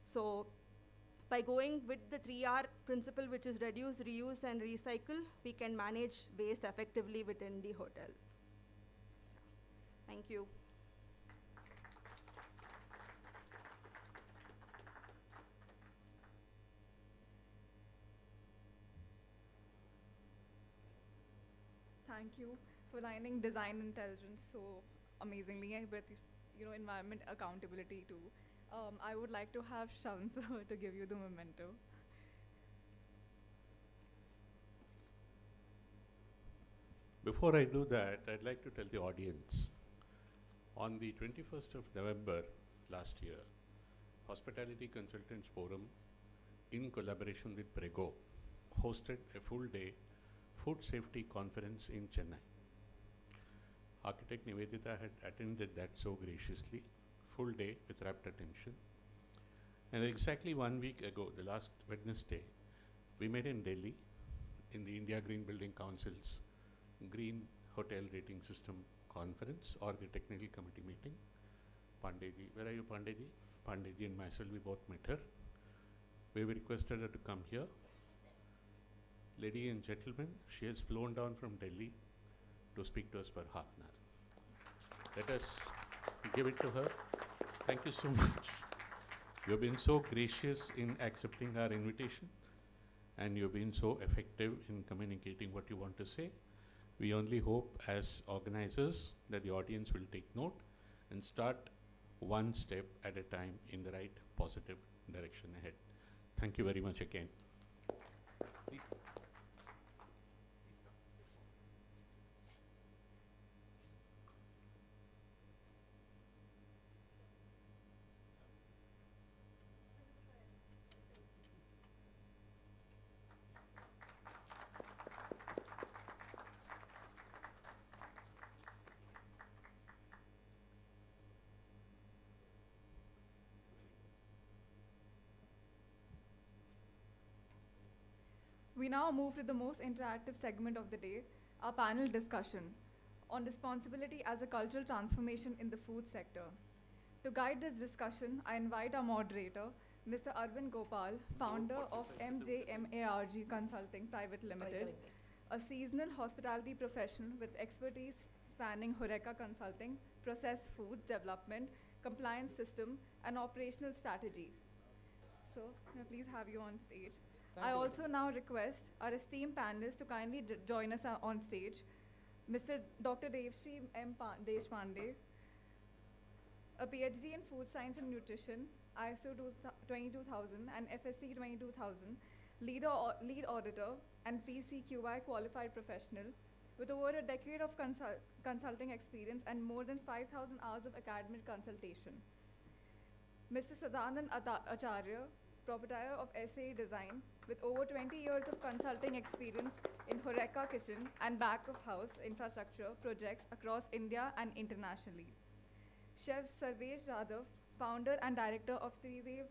So by going with the 3R principle, which is reduce, reuse, and recycle, we can manage waste effectively within the hotel. Thank you. Thank you for aligning design intelligence so amazingly with environment accountability too. I would like to have Shavan sir to give you the memento. Before I do that, I'd like to tell the audience, on the 21st of November last year, Hospitality Consultants Forum, in collaboration with Prego, hosted a full-day food safety conference in Chennai. Architect Nivedita had attended that so graciously, full day with rapt attention. And exactly 1 week ago, the last Wednesday, we met in Delhi in the India Green Building Council's Green Hotel Rating System Conference, or the Technical Committee meeting. Pandeji, where are you, Pandeji? Pandeji and myself, we both met her. We requested her to come here. Ladies and gentlemen, she has flown down from Delhi to speak to us for half an hour. Let us give it to her. Thank you so much. You've been so gracious in accepting our invitation, and you've been so effective in communicating what you want to say. We only hope as organizers that the audience will take note and start one step at a time in the right positive direction ahead. Thank you very much again. Please. We now move to the most interactive segment of the day, our panel discussion on responsibility as a cultural transformation in the food sector. To guide this discussion, I invite our moderator, Mr. Arvind Gopal, founder of MJMARG Consulting Private Limited, a seasonal hospitality professional with expertise spanning HoReCa consulting, processed food development, compliance system, and operational strategy. So, may I please have you on stage. Thank I you. also now request our esteemed panelists to kindly join us on stage. Mr. Dr. Devshri M. Deshpande, a PhD in Food Science and Nutrition, ISO 22000 and FSC 22000, lead auditor and PCQI qualified professional with over a decade of consulting experience and more than 5,000 hours of academic consultation. Mr. Sadanand Acharya, proprietor of SA Design, with over 20 years of consulting experience in HoReCa kitchen and back of house infrastructure projects across India and internationally. Chef Sarvesh Jadhav, founder and director of Tridev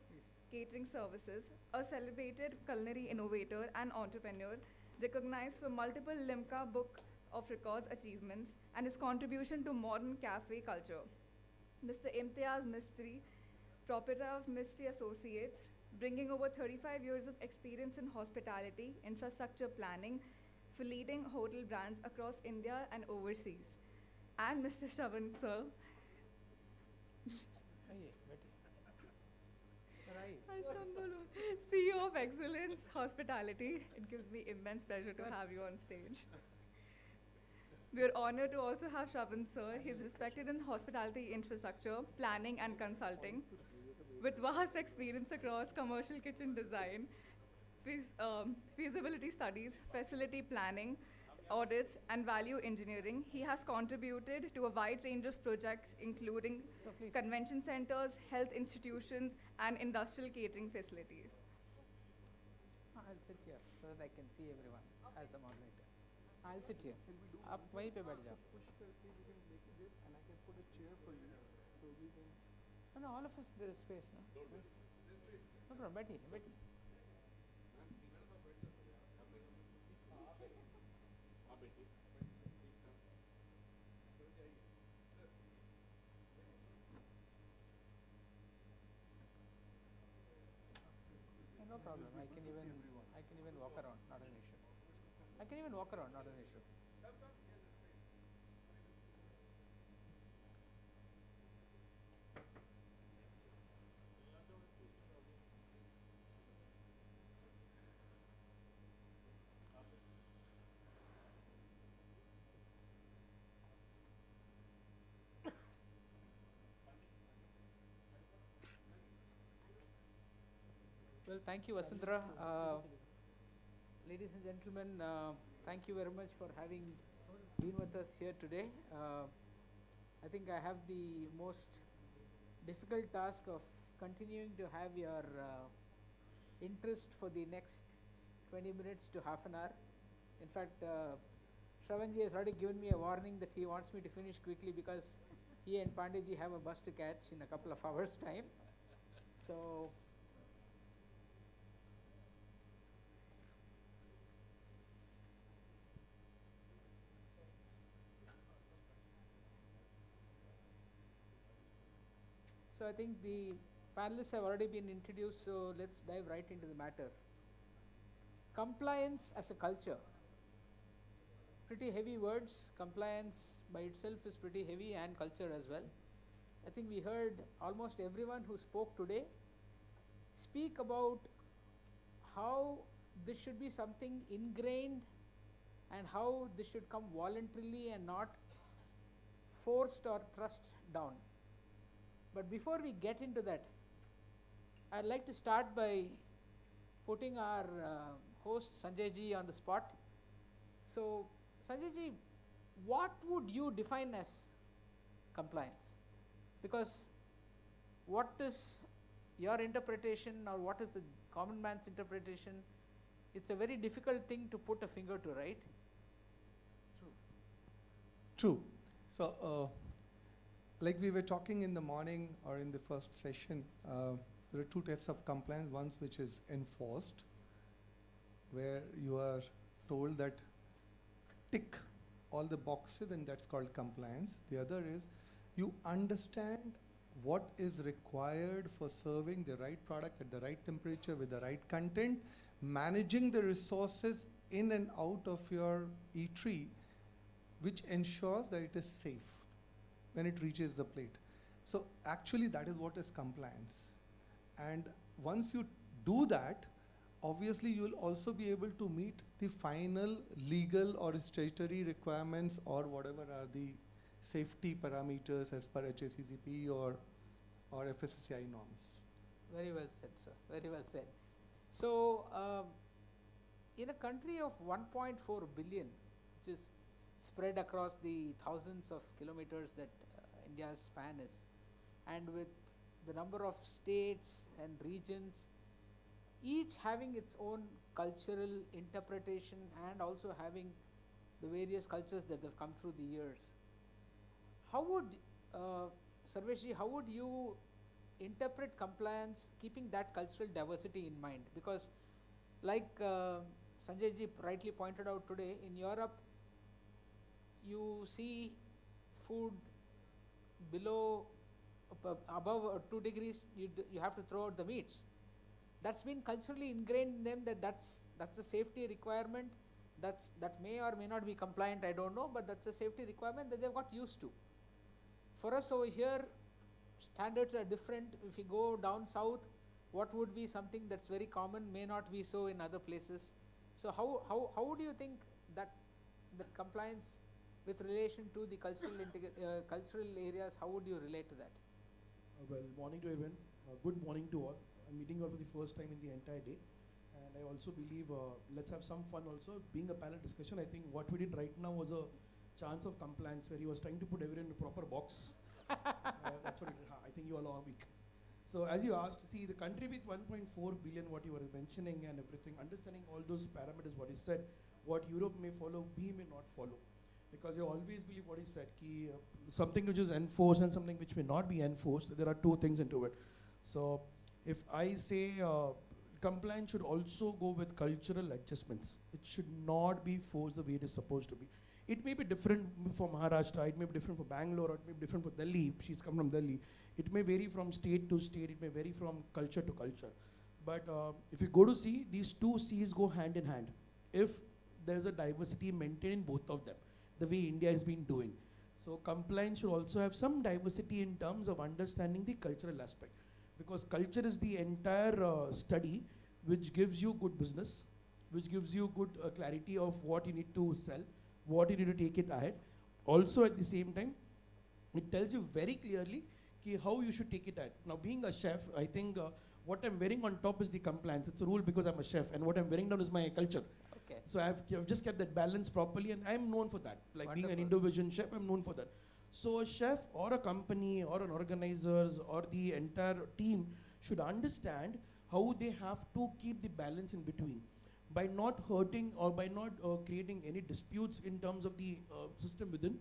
Catering Services, a celebrated culinary innovator and entrepreneur, recognized for multiple Limca Book of Records achievements and his contribution to modern cafe culture. Mr. Imtiaz Mistry, proprietor of Mistry Associates, bringing over 35 years of experience in hospitality, infrastructure planning for leading hotel brands across India and overseas. And Mr. Shravan, sir, CEO of Excellence Hospitality. It gives me immense pleasure to have you on stage. We are honored to also have Shravan sir. He is respected in hospitality infrastructure, planning and consulting, with vast experience across commercial kitchen design, feasibility studies, facility planning, audits, and value engineering. He has contributed to a wide range of projects, including convention centers, health institutions, and industrial catering facilities. I'll sit here so that I can see everyone as the moderator. I'll sit here. आप वहीं पे बैठ जाओ. And I can put a chair for you. So we can. No, all of us there is space, no? No problem. बैठिए, बैठिए. No problem. I can even walk around. Not an issue. I can even walk around. Not an issue. Well, thank you, Vasundhara. Ladies and gentlemen, thank you very much for having been with us here today. I think I have the most difficult task of continuing to have your interest for the next 20 minutes to half an hour. In fact, Shravanji has already given me a warning that he wants me to finish quickly because he and Pandeyji have a bus to catch in a couple of hours' time. So, I think the panelists have already been introduced, so let's dive right into the matter. Compliance as a culture. Pretty heavy words. Compliance by itself is pretty heavy, and culture as well. I think we heard almost everyone who spoke today speak about how this should be something ingrained and how this should come voluntarily and not forced or thrust down. But before we get into that, I'd like to start by putting our host Sanjay ji on the spot. So, Sanjay ji, what would you define as compliance? Because what is your interpretation or what is the common man's interpretation? It's a very difficult thing to put a finger to, right? True. So, like we were talking in the morning or in the first session, there are two types of compliance. One which is enforced, where you are told that tick all the boxes, and that's called compliance. The other is you understand what is required for serving the right product at the right temperature with the right content, managing the resources in and out of your eatery, which ensures that it is safe when it reaches the plate. So actually that is what is compliance. And once you do that, obviously you will also be able to meet the final legal or statutory requirements or whatever are the safety parameters as per HACCP or FSSAI norms. Very well said, sir. Very well said. So, in a country of 1.4 billion, which is spread across the thousands of kilometers that India's span is, and with the number of states and regions, each having its own cultural interpretation and also having the various cultures that have come through the years, how would, Sarveshji, how would you interpret compliance keeping that cultural diversity in mind? Because like Sanjayji rightly pointed out today, in Europe you see food below, above 2 degrees, you have to throw out the meats. That's been culturally ingrained in them, that's a safety requirement. That may or may not be compliant, I don't know, but that's a safety requirement that they've got used to. For us over here, standards are different. If you go down south, what would be something that's very common may not be so in other places. So how do you think that compliance with relation to the cultural areas, how would you relate to that? Well, morning to everyone. Good morning to all. I'm meeting you all for the first time in the entire day. And I also believe let's have some fun also. Being a panel discussion, I think what we did right now was a chance of compliance where he was trying to put everyone in a proper box. That's what he did. I think you all are weak. So as you asked, see the country with 1.4 billion, what you were mentioning and everything, understanding all those parameters, what he said, what Europe may follow, we may not follow. Because you always believe what he said, something which is enforced and something which may not be enforced, there are two things into it. So if I say compliance should also go with cultural adjustments. It should not be forced the way it is supposed to be. It may be different for Maharashtra, it may be different for Bangalore, or it may be different for Delhi. She's come from Delhi. It may vary from state to state, it may vary from culture to culture. But if you go to see, these two C's go hand in hand. If there's a diversity maintained in both of them, the way India has been doing. So compliance should also have some diversity in terms of understanding the cultural aspect. Because culture is the entire study which gives you good business, which gives you good clarity of what you need to sell, what you need to take it ahead. Also at the same time, it tells you very clearly how you should take it ahead. Now being a chef, I think what I'm wearing on top is the compliance. It's a rule because I'm a chef, and what I'm wearing down is my culture. Okay. So I've just kept that balance properly, and I'm known for that. Like Wonderful. being an Indo-Vision chef, I'm known for that. So a chef or a company or an organizers or the entire team should understand how they have to keep the balance in between by not hurting or by not creating any disputes in terms of the system within,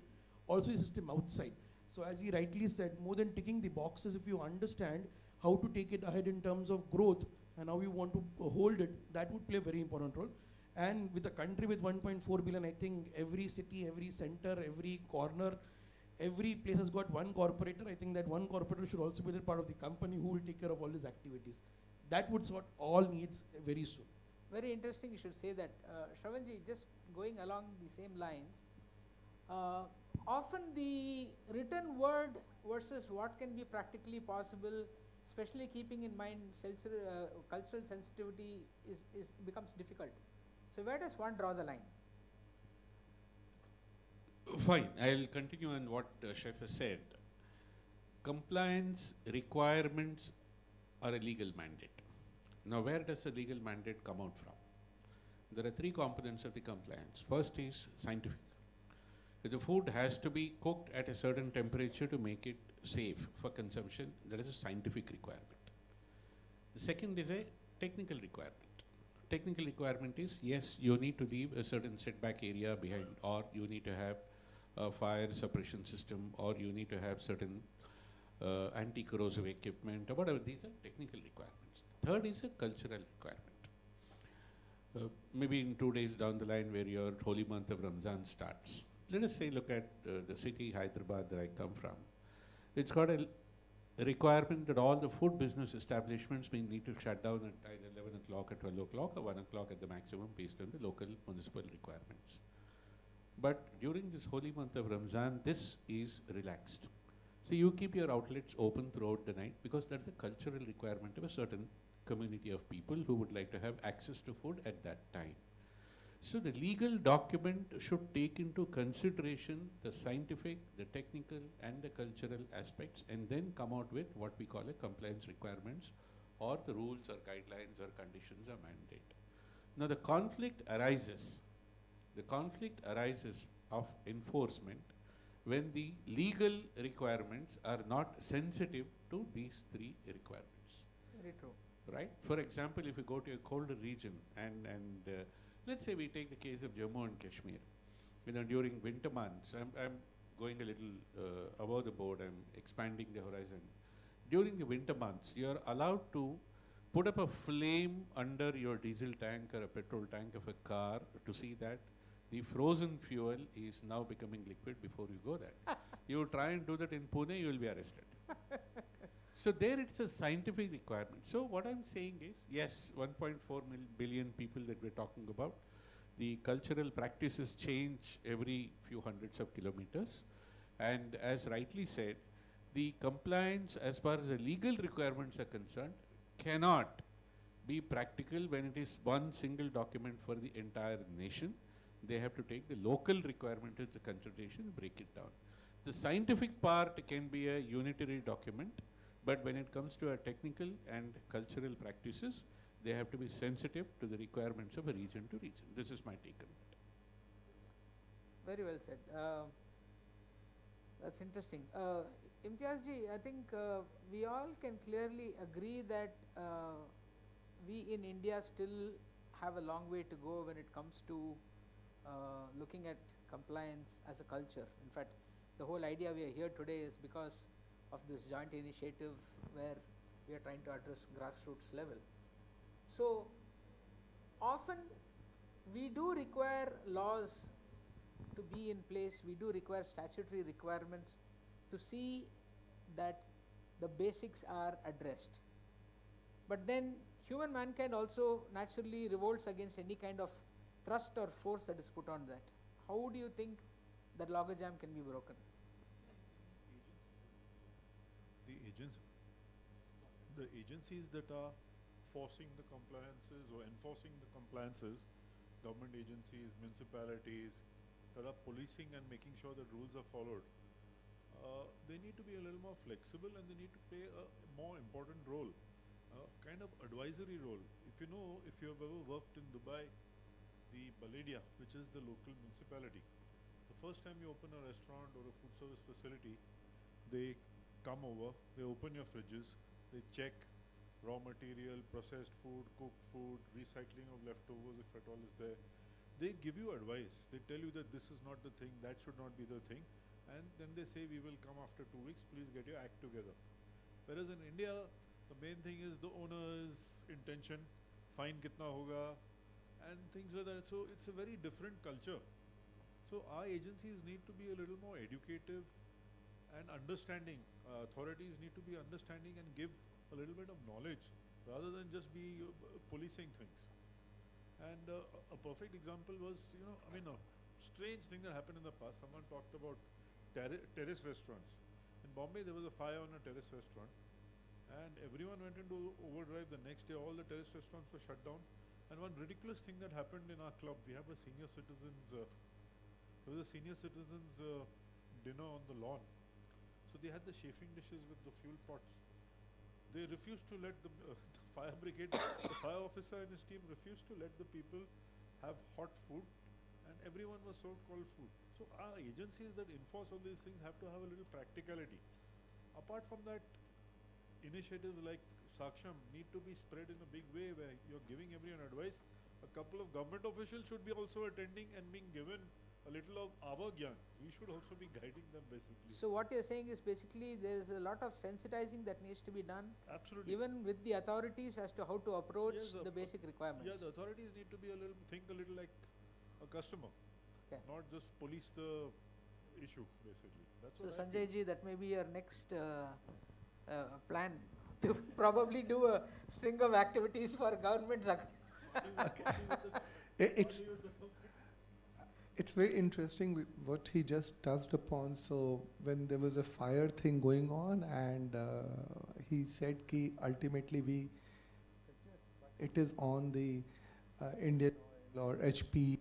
also the system outside. So as he rightly said, more than ticking the boxes, if you understand how to take it ahead in terms of growth and how you want to hold it, that would play a very important role. And with a country with 1.4 billion, I think every city, every center, every corner, every place has got one corporator. I think that one corporator should also be a part of the company who will take care of all these activities. That would sort all needs very soon. Very interesting you should say that. Shravanji, just going along the same lines, often the written word versus what can be practically possible, especially keeping in mind cultural sensitivity becomes difficult. So where does one draw the line? Fine, I'll continue on what Chef has said. Compliance requirements are a legal mandate. Now, where does a legal mandate come out from? There are three components of the compliance. First is scientific. The food has to be cooked at a certain temperature to make it safe for consumption. There is a scientific requirement. The second is a technical requirement. Technical requirement is, yes, you need to leave a certain setback area behind, or you need to have a fire suppression system, or you need to have certain anti-corrosive equipment, or whatever. These are technical requirements. Third is a cultural requirement. Maybe in 2 days down the line where your holy month of Ramzan starts, let us say look at the city Hyderabad that I come from. It's got a requirement that all the food business establishments may need to shut down at either 11 o'clock or 12 o'clock or 1 o'clock at the maximum based on the local municipal requirements. But during this holy month of Ramzan, this is relaxed. So you keep your outlets open throughout the night because that's a cultural requirement of a certain community of people who would like to have access to food at that time. So the legal document should take into consideration the scientific, the technical and the cultural aspects and then come out with what we call a compliance requirements or the rules or guidelines or conditions or mandate. Now the conflict arises of enforcement when the legal requirements are not sensitive to these three requirements. Very true. Right? For example, if you go to a colder region and let's say we take the case of Jammu and Kashmir. During winter months, I'm going a little above the board, I'm expanding the horizon. During the winter months, you're allowed to put up a flame under your diesel tank or a petrol tank of a car to see that the frozen fuel is now becoming liquid before you go there. You try and do that in Pune, you will be arrested. So there it's a scientific requirement. So what I'm saying is, yes, 1.4 billion people that we're talking about, the cultural practices change every few hundreds of kilometers. And as rightly said, the compliance as far as the legal requirements are concerned cannot be practical when it is one single document for the entire nation. They have to take the local requirement into consideration, break it down. The scientific part can be a unitary document, but when it comes to our technical and cultural practices, they have to be sensitive to the requirements of a region to region. This is my take on that. Very well said. That's interesting. Imtiazji, I think we all can clearly agree that we in India still have a long way to go when it comes to looking at compliance as a culture. In fact, the whole idea we are here today is because of this joint initiative where we are trying to address grassroots level. So often we do require laws to be in place, we do require statutory requirements to see that the basics are addressed. But then human mankind also naturally revolts against any kind of thrust or force that is put on that. How do you think that logjam can be broken? The agencies that are forcing the compliances or enforcing the compliances, government agencies, municipalities, that are policing and making sure that rules are followed, they need to be a little more flexible and they need to play a more important role, kind of advisory role. If you have ever worked in Dubai, the Baledia, which is the local municipality, the first time you open a restaurant or a food service facility, they come over, they open your fridges, they check raw material, processed food, cooked food, recycling of leftovers if at all is there. They give you advice. They tell you that this is not the thing, that should not be the thing. And then they say, we will come after 2 weeks, please get your act together. Whereas in India, the main thing is the owner's intention, fine kitna hoga, and things like that. So it's a very different culture. So our agencies need to be a little more educative and understanding. Authorities need to be understanding and give a little bit of knowledge rather than just be policing things. And a perfect example was, a strange thing that happened in the past. Someone talked about terrace restaurants. In Bombay, there was a fire on a terrace restaurant, and everyone went into overdrive. The next day, all the terrace restaurants were shut down. And one ridiculous thing that happened in our club, we have a senior citizens, dinner on the lawn. So they had the chafing dishes with the fuel pots. They refused to let the fire brigade, the fire officer and his team refused to let the people have hot food, and everyone was served cold food. So our agencies that enforce all these things have to have a little practicality. Apart from that, initiatives like SAKSHAM need to be spread in a big way where you're giving everyone advice. A couple of government officials should be also attending and being given a little of our gyan. We should also be guiding them basically. So what you're saying is basically there is a lot of sensitizing that needs to be done. Absolutely. Even with the authorities as to how to approach the basic requirements. Yeah, the authorities need to be think a little like a customer, not just police the issue basically. That's so what Sanjay ji, that may be your next plan to probably do a string of activities for governments. It's it's very interesting what he just touched upon. So when there was a fire thing going on, and he said ki ultimately it is on the Indian Oil or HP,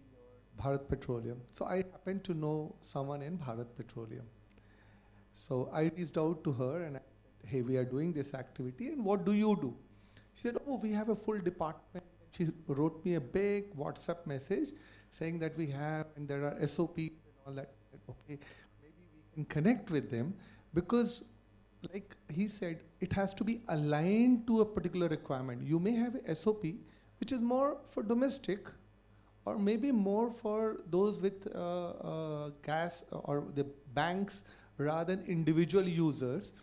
Bharat Petroleum. So I happen to know someone in Bharat Petroleum. So I reached out to her and I said, hey, we are doing this activity, and what do you do? She said, oh, we have a full department. She wrote me a big WhatsApp message saying that we have, and there are SOPs and all that. I said, okay, maybe we can connect with them, because like he said, it has to be aligned to a particular requirement. You may have a SOP which is more for domestic, or maybe more for those with gas or the banks rather than individual users.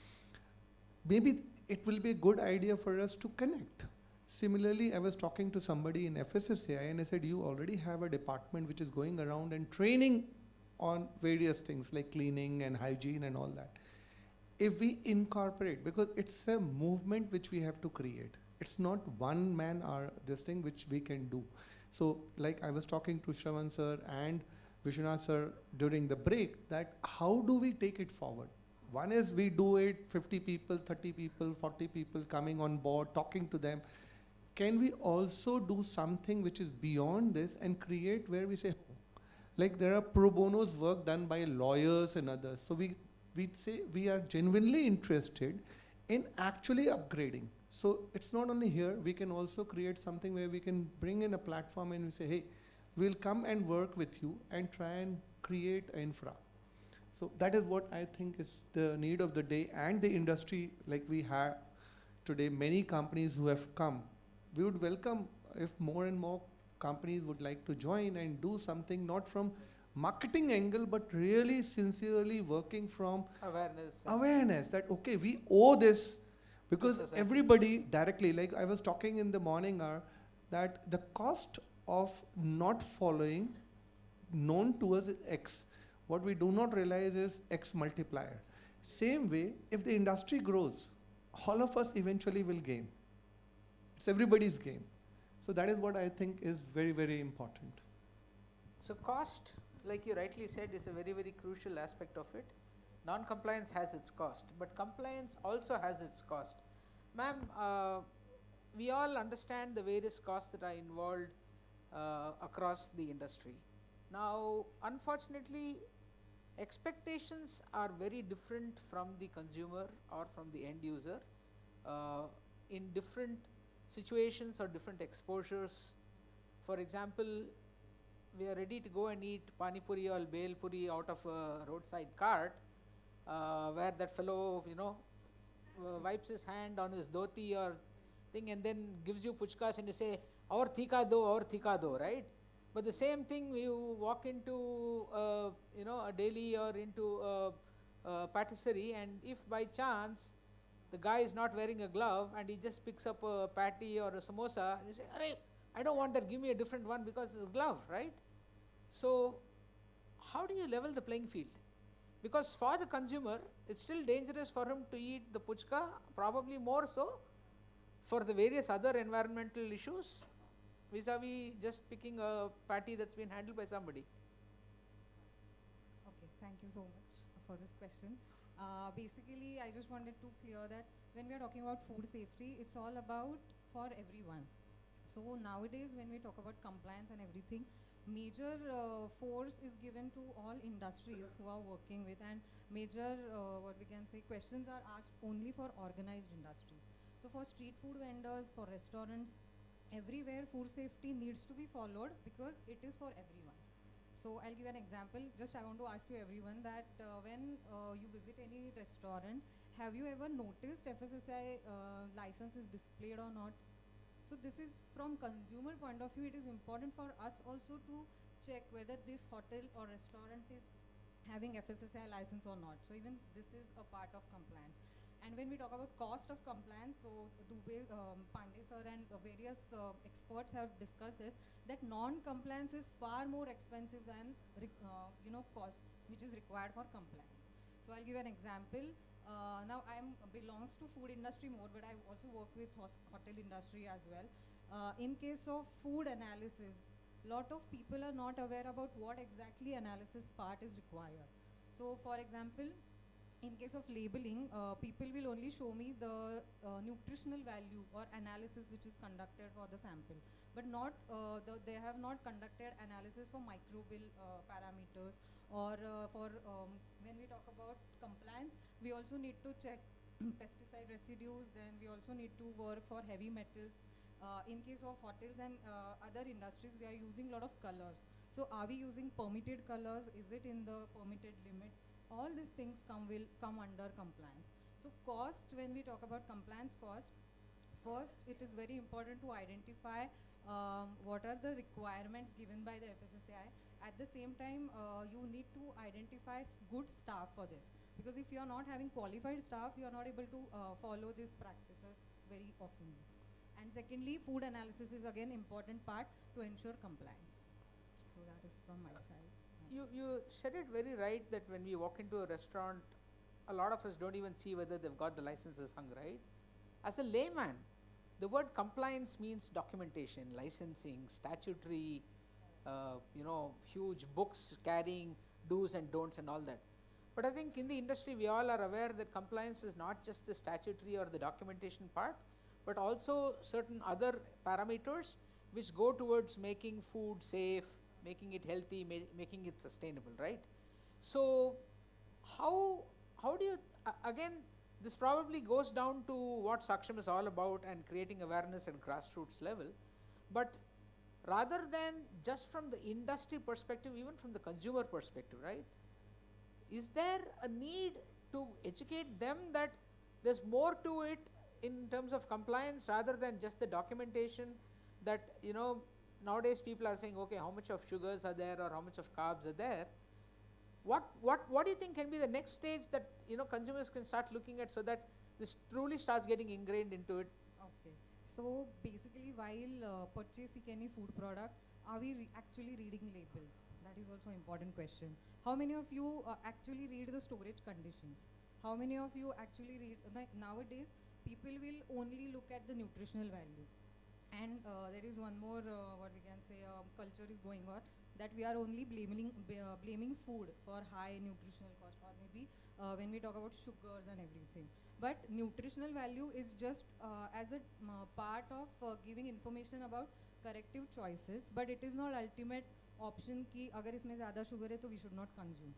Maybe it will be a good idea for us to connect. Similarly, I was talking to somebody in FSSAI and I said, you already have a department which is going around and training on various things like cleaning and hygiene and all that. If we incorporate, because it's a movement which we have to create. It's not one man or this thing which we can do. So like I was talking to Shravan sir and Vishwanath sir during the break, that how do we take it forward? One is we do it, 50 people, 30 people, 40 people coming on board, talking to them. Can we also do something which is beyond this and create where we say, like there are pro bonos work done by lawyers and others. So we'd say we are genuinely interested in actually upgrading. So it's not only here, we can also create something where we can bring in a platform and we say, hey, we'll come and work with you and try and create infra. So that is what I think is the need of the day, and the industry, like we have today, many companies who have come. We would welcome if more and more companies would like to join and do something, not from marketing angle, but really sincerely working from awareness that, okay, we owe this, because everybody directly, like I was talking in the morning hour, that the cost of not following known to us is X. What we do not realize is X multiplier. Same way, if the industry grows, all of us eventually will gain. It's everybody's game. So that is what I think is very, very important. So cost, like you rightly said, is a very, very crucial aspect of it. Non-compliance has its cost, but compliance also has its cost. Ma'am, we all understand the various costs that are involved across the industry. Now, unfortunately, expectations are very different from the consumer or from the end user in different situations or different exposures. For example, we are ready to go and eat pani puri or bel puri out of a roadside cart, where that fellow, wipes his hand on his dhoti or thing and then gives you puchkas and you say, aur thika do, right? But the same thing, you walk into a deli or into a patisserie, and if by chance the guy is not wearing a glove and he just picks up a patty or a samosa, and you say, "Arey, I don't want that, give me a different one because it's a glove," right? So how do you level the playing field? Because for the consumer, it's still dangerous for him to eat the puchka, probably more so for the various other environmental issues, vis-a-vis just picking a patty that's been handled by somebody. Okay, thank you so much for this question. Basically, I just wanted to clear that when we are talking about food safety, it's all about for everyone. So nowadays, when we talk about compliance and everything, major force is given to all industries who are working with, and major, what we can say, questions are asked only for organized industries. So for street food vendors, for restaurants, everywhere food safety needs to be followed because it is for everyone. So I'll give an example. Just I want to ask you everyone that when you visit any restaurant, have you ever noticed FSSAI license is displayed or not? So this is from consumer point of view, it is important for us also to check whether this hotel or restaurant is having FSSAI license or not. So even this is a part of compliance. And when we talk about cost of compliance, so Dubey, Pandey sir and various experts have discussed this, that non-compliance is far more expensive than cost which is required for compliance. So I'll give an example. Now I'm belongs to food industry more, but I also work with hotel industry as well. In case of food analysis, lot of people are not aware about what exactly analysis part is required. So for example, in case of labeling, people will only show me the nutritional value or analysis which is conducted for the sample, but not they have not conducted analysis for microbial parameters, or when we talk about compliance, we also need to check pesticide residues, then we also need to work for heavy metals. In case of hotels and other industries, we are using a lot of colors. So are we using permitted colors? Is it in the permitted limit? All these things will come under compliance. So cost, when we talk about compliance cost, first it is very important to identify what are the requirements given by the FSSAI. At the same time, you need to identify good staff for this, because if you are not having qualified staff, you are not able to follow these practices very often. And secondly, food analysis is again important part to ensure compliance. So that is from my side. You said it very right that when we walk into a restaurant, a lot of us don't even see whether they've got the licenses hung, right? As a layman, the word compliance means documentation, licensing, statutory, huge books carrying do's and don'ts and all that. But I think in the industry, we all are aware that compliance is not just the statutory or the documentation part, but also certain other parameters which go towards making food safe, making it healthy, making it sustainable, right? So how do you, again, this probably goes down to what SAKSHAM is all about and creating awareness at grassroots level, but rather than just from the industry perspective, even from the consumer perspective, right? Is there a need to educate them that there's more to it in terms of compliance rather than just the documentation, that, nowadays people are saying, okay, how much of sugars are there or how much of carbs are there? What do you think can be the next stage that consumers can start looking at, so that this truly starts getting ingrained into it? Okay, so basically while purchasing any food product, are we actually reading labels? That is also an important question. How many of you actually read the storage conditions? How many of you actually read, nowadays people will only look at the nutritional value. And there is one more, what we can say, culture is going on, that we are only blaming food for high nutritional cost, or maybe when we talk about sugars and everything. But nutritional value is just as a part of giving information about corrective choices, but it is not ultimate option ki agar isme zyada sugar hai to we should not consume.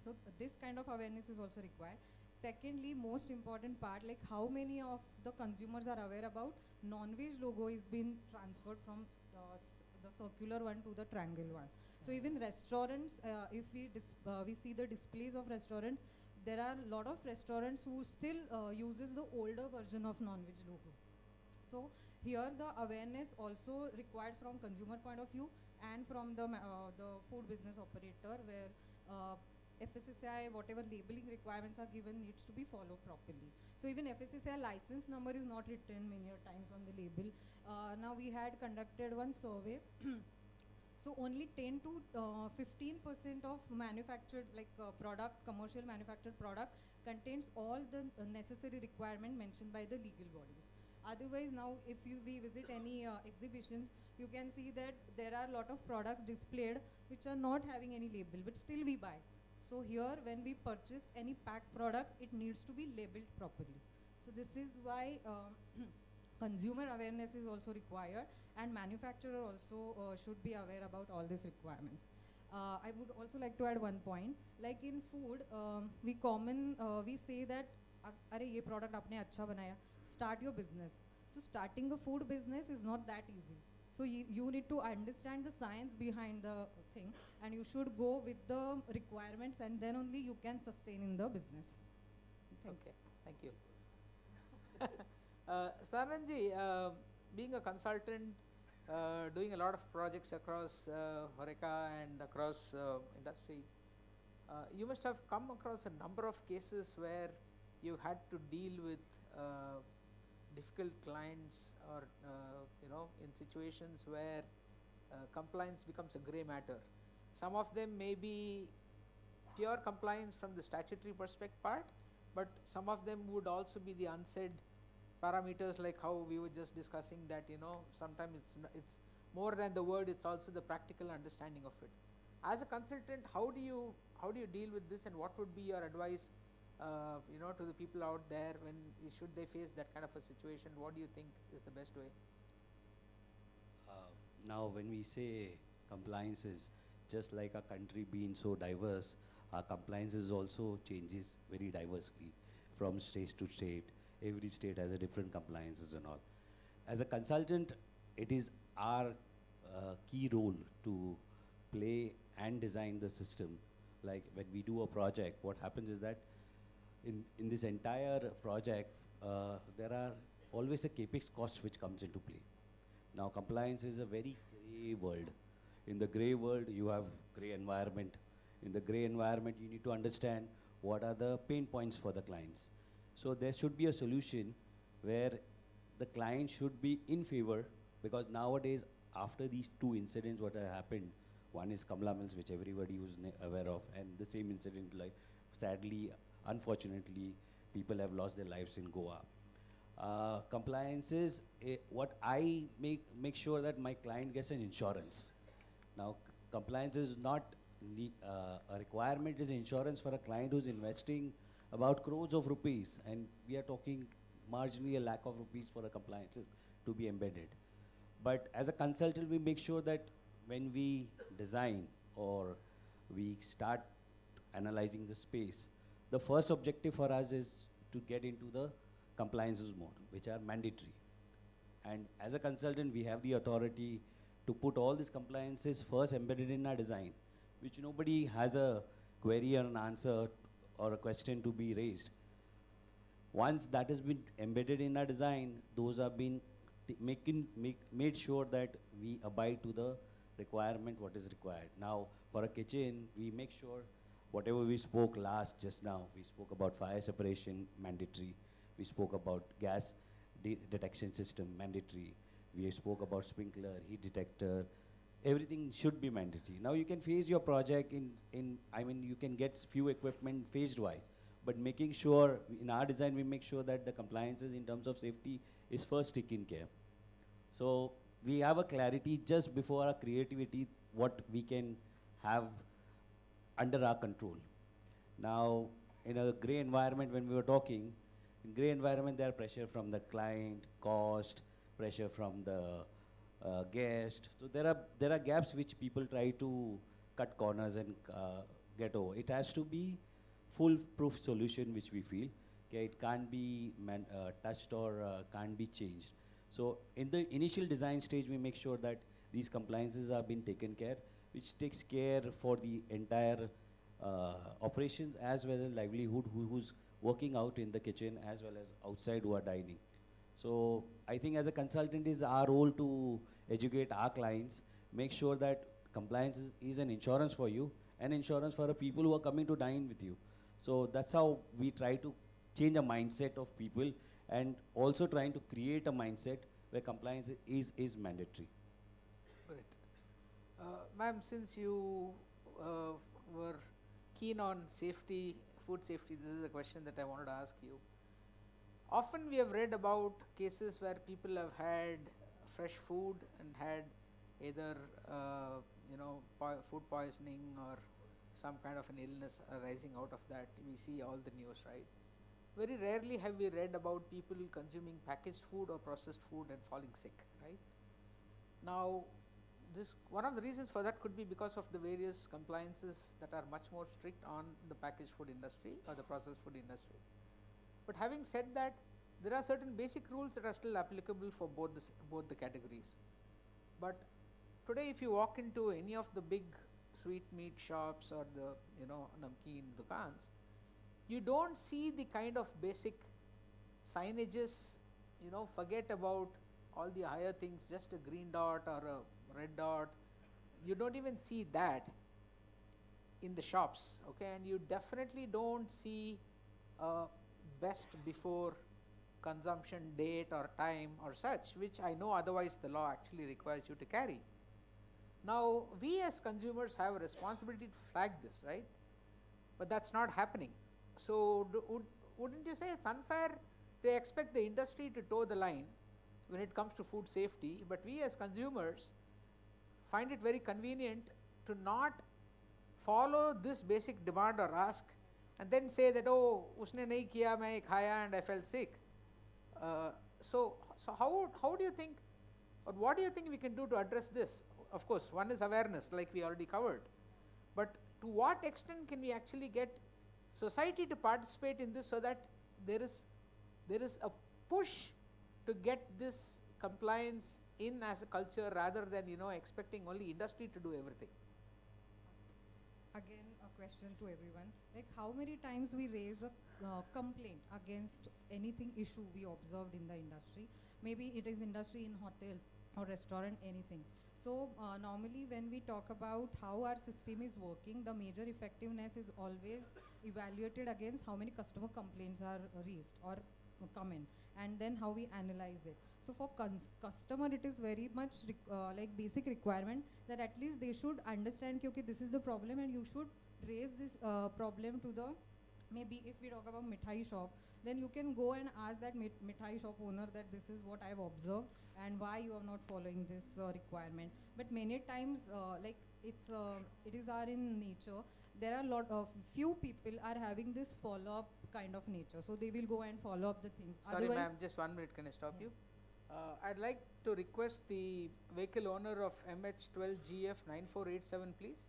So this kind of awareness is also required. Secondly, most important part, like how many of the consumers are aware about non-veg logo is being transferred from the circular one to the triangle one. So even restaurants, if we see the displays of restaurants, there are a lot of restaurants who still uses the older version of non-veg logo. So here the awareness also required from consumer point of view and from the food business operator, where FSSAI, whatever labeling requirements are given, needs to be followed properly. So even FSSAI license number is not written many times on the label. Now we had conducted one survey. So only 10 to 15% of manufactured product, commercial manufactured product contains all the necessary requirement mentioned by the legal bodies. Otherwise, now if we visit any exhibitions, you can see that there are a lot of products displayed which are not having any label, but still we buy. So here, when we purchase any packed product, it needs to be labeled properly. So this is why consumer awareness is also required, and manufacturer also should be aware about all these requirements. I would also like to add one point. Like in food, we say that, "Arey, ye product aapne acha banaya. Start your business." So starting a food business is not that easy. So you need to understand the science behind the thing, and you should go with the requirements, and then only you can sustain in the business. Thank you. Saranji, being a consultant, doing a lot of projects across Horeca and across industry, you must have come across a number of cases where you had to deal with difficult clients, or in situations where compliance becomes a grey matter. Some of them may be pure compliance from the statutory perspective part, but some of them would also be the unsaid parameters, like how we were just discussing that, sometimes it's more than the word, it's also the practical understanding of it. As a consultant, how do you deal with this, and what would be your advice to the people out there when should they face that kind of a situation? What do you think is the best way? Now when we say compliances, just like our country being so diverse, our compliances also changes very diversely from state to state. Every state has a different compliances and all. As a consultant, it is our key role to play and design the system. Like when we do a project, what happens is that in this entire project, there are always a capex cost which comes into play. Now compliance is a very grey world. In the grey world, you have grey environment. In the grey environment, you need to understand what are the pain points for the clients. So there should be a solution where the client should be in favor, because nowadays, after these two incidents what have happened, one is Kamla Mills, which everybody was aware of, and the same incident, like sadly, unfortunately, people have lost their lives in Goa. Compliances, what I make sure that my client gets an insurance. Now, compliance is not a requirement, is insurance for a client who's investing about crores of rupees, and we are talking marginally a lakh of rupees for a compliances to be embedded. But as a consultant, we make sure that when we design or we start analyzing the space, the first objective for us is to get into the compliances mode, which are mandatory. And as a consultant, we have the authority to put all these compliances first embedded in our design, which nobody has a query or an answer or a question to be raised. Once that has been embedded in our design, those have been made sure that we abide to the requirement what is required. Now, for a kitchen, we make sure whatever we spoke last just now, we spoke about fire separation, mandatory. We spoke about gas detection system, mandatory. We spoke about sprinkler, heat detector. Everything should be mandatory. Now you can phase your project you can get few equipment phased wise, but making sure, in our design, we make sure that the compliances in terms of safety is first taken care. So we have a clarity just before our creativity, what we can have under our control. Now, in a gray environment, when we were talking, in gray environment, there are pressure from the client, cost, pressure from the guest. So there are gaps which people try to cut corners and get over. It has to be foolproof solution, which we feel. Okay, it can't be touched or can't be changed. So in the initial design stage, we make sure that these compliances are being taken care, which takes care for the entire operations as well as livelihood, who's working out in the kitchen as well as outside who are dining. So I think as a consultant, is our role to educate our clients, make sure that compliance is an insurance for you, and insurance for the people who are coming to dine with you. So that's how we try to change a mindset of people, and also trying to create a mindset where compliance is mandatory. Great. Ma'am, since you were keen on safety, food safety, this is a question that I wanted to ask you. Often we have read about cases where people have had fresh food and had either food poisoning or some kind of an illness arising out of that. We see all the news, right? Very rarely have we read about people consuming packaged food or processed food and falling sick, right? Now, one of the reasons for that could be because of the various compliances that are much more strict on the packaged food industry or the processed food industry. But having said that, there are certain basic rules that are still applicable for both the categories. But today, if you walk into any of the big sweet meat shops or the namkeen dukans, you don't see the kind of basic signages. Forget about all the higher things, just a green dot or a red dot. You don't even see that in the shops, okay? And you definitely don't see best before consumption date or time or such, which I know otherwise the law actually requires you to carry. Now, we as consumers have a responsibility to flag this, right? But that's not happening. So wouldn't you say it's unfair to expect the industry to toe the line when it comes to food safety, but we as consumers find it very convenient to not follow this basic demand or ask and then say that, oh, usne nahi kiya, main khaya and I felt sick. So how do you think, or what do you think we can do to address this? Of course, one is awareness, like we already covered, but to what extent can we actually get society to participate in this so that there is a push to get this compliance in as a culture rather than expecting only industry to do everything? Again, a question to everyone, like how many times we raise a complaint against anything issue we observed in the industry. Maybe it is industry in hotel or restaurant, anything. So normally when we talk about how our system is working, the major effectiveness is always evaluated against how many customer complaints are raised or come in, and then how we analyze it. So for customer, it is very much like basic requirement that at least they should understand okay, this is the problem and you should raise this problem to the, maybe if we talk about mithai shop, then you can go and ask that mithai shop owner that this is what I have observed and why you are not following this requirement. But many times like it is our in nature, there are a lot of few people are having this follow-up kind of nature, so they will go and follow up the things. Sorry ma'am, just 1 minute, can I stop you? I'd like to request the vehicle owner of MH12GF9487 please.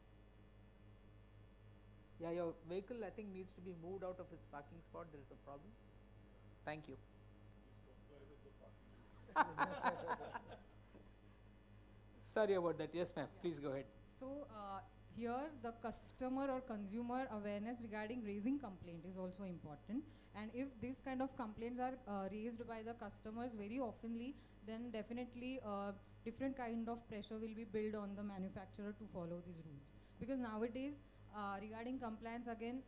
Yeah, your vehicle I think needs to be moved out of its parking spot, there is a problem. Thank you. Sorry about that, yes ma'am, please go ahead. So here the customer or consumer awareness regarding raising complaint is also important, and if these kind of complaints are raised by the customers very oftenly, then definitely different kind of pressure will be built on the manufacturer to follow these rules. Because nowadays regarding compliance, again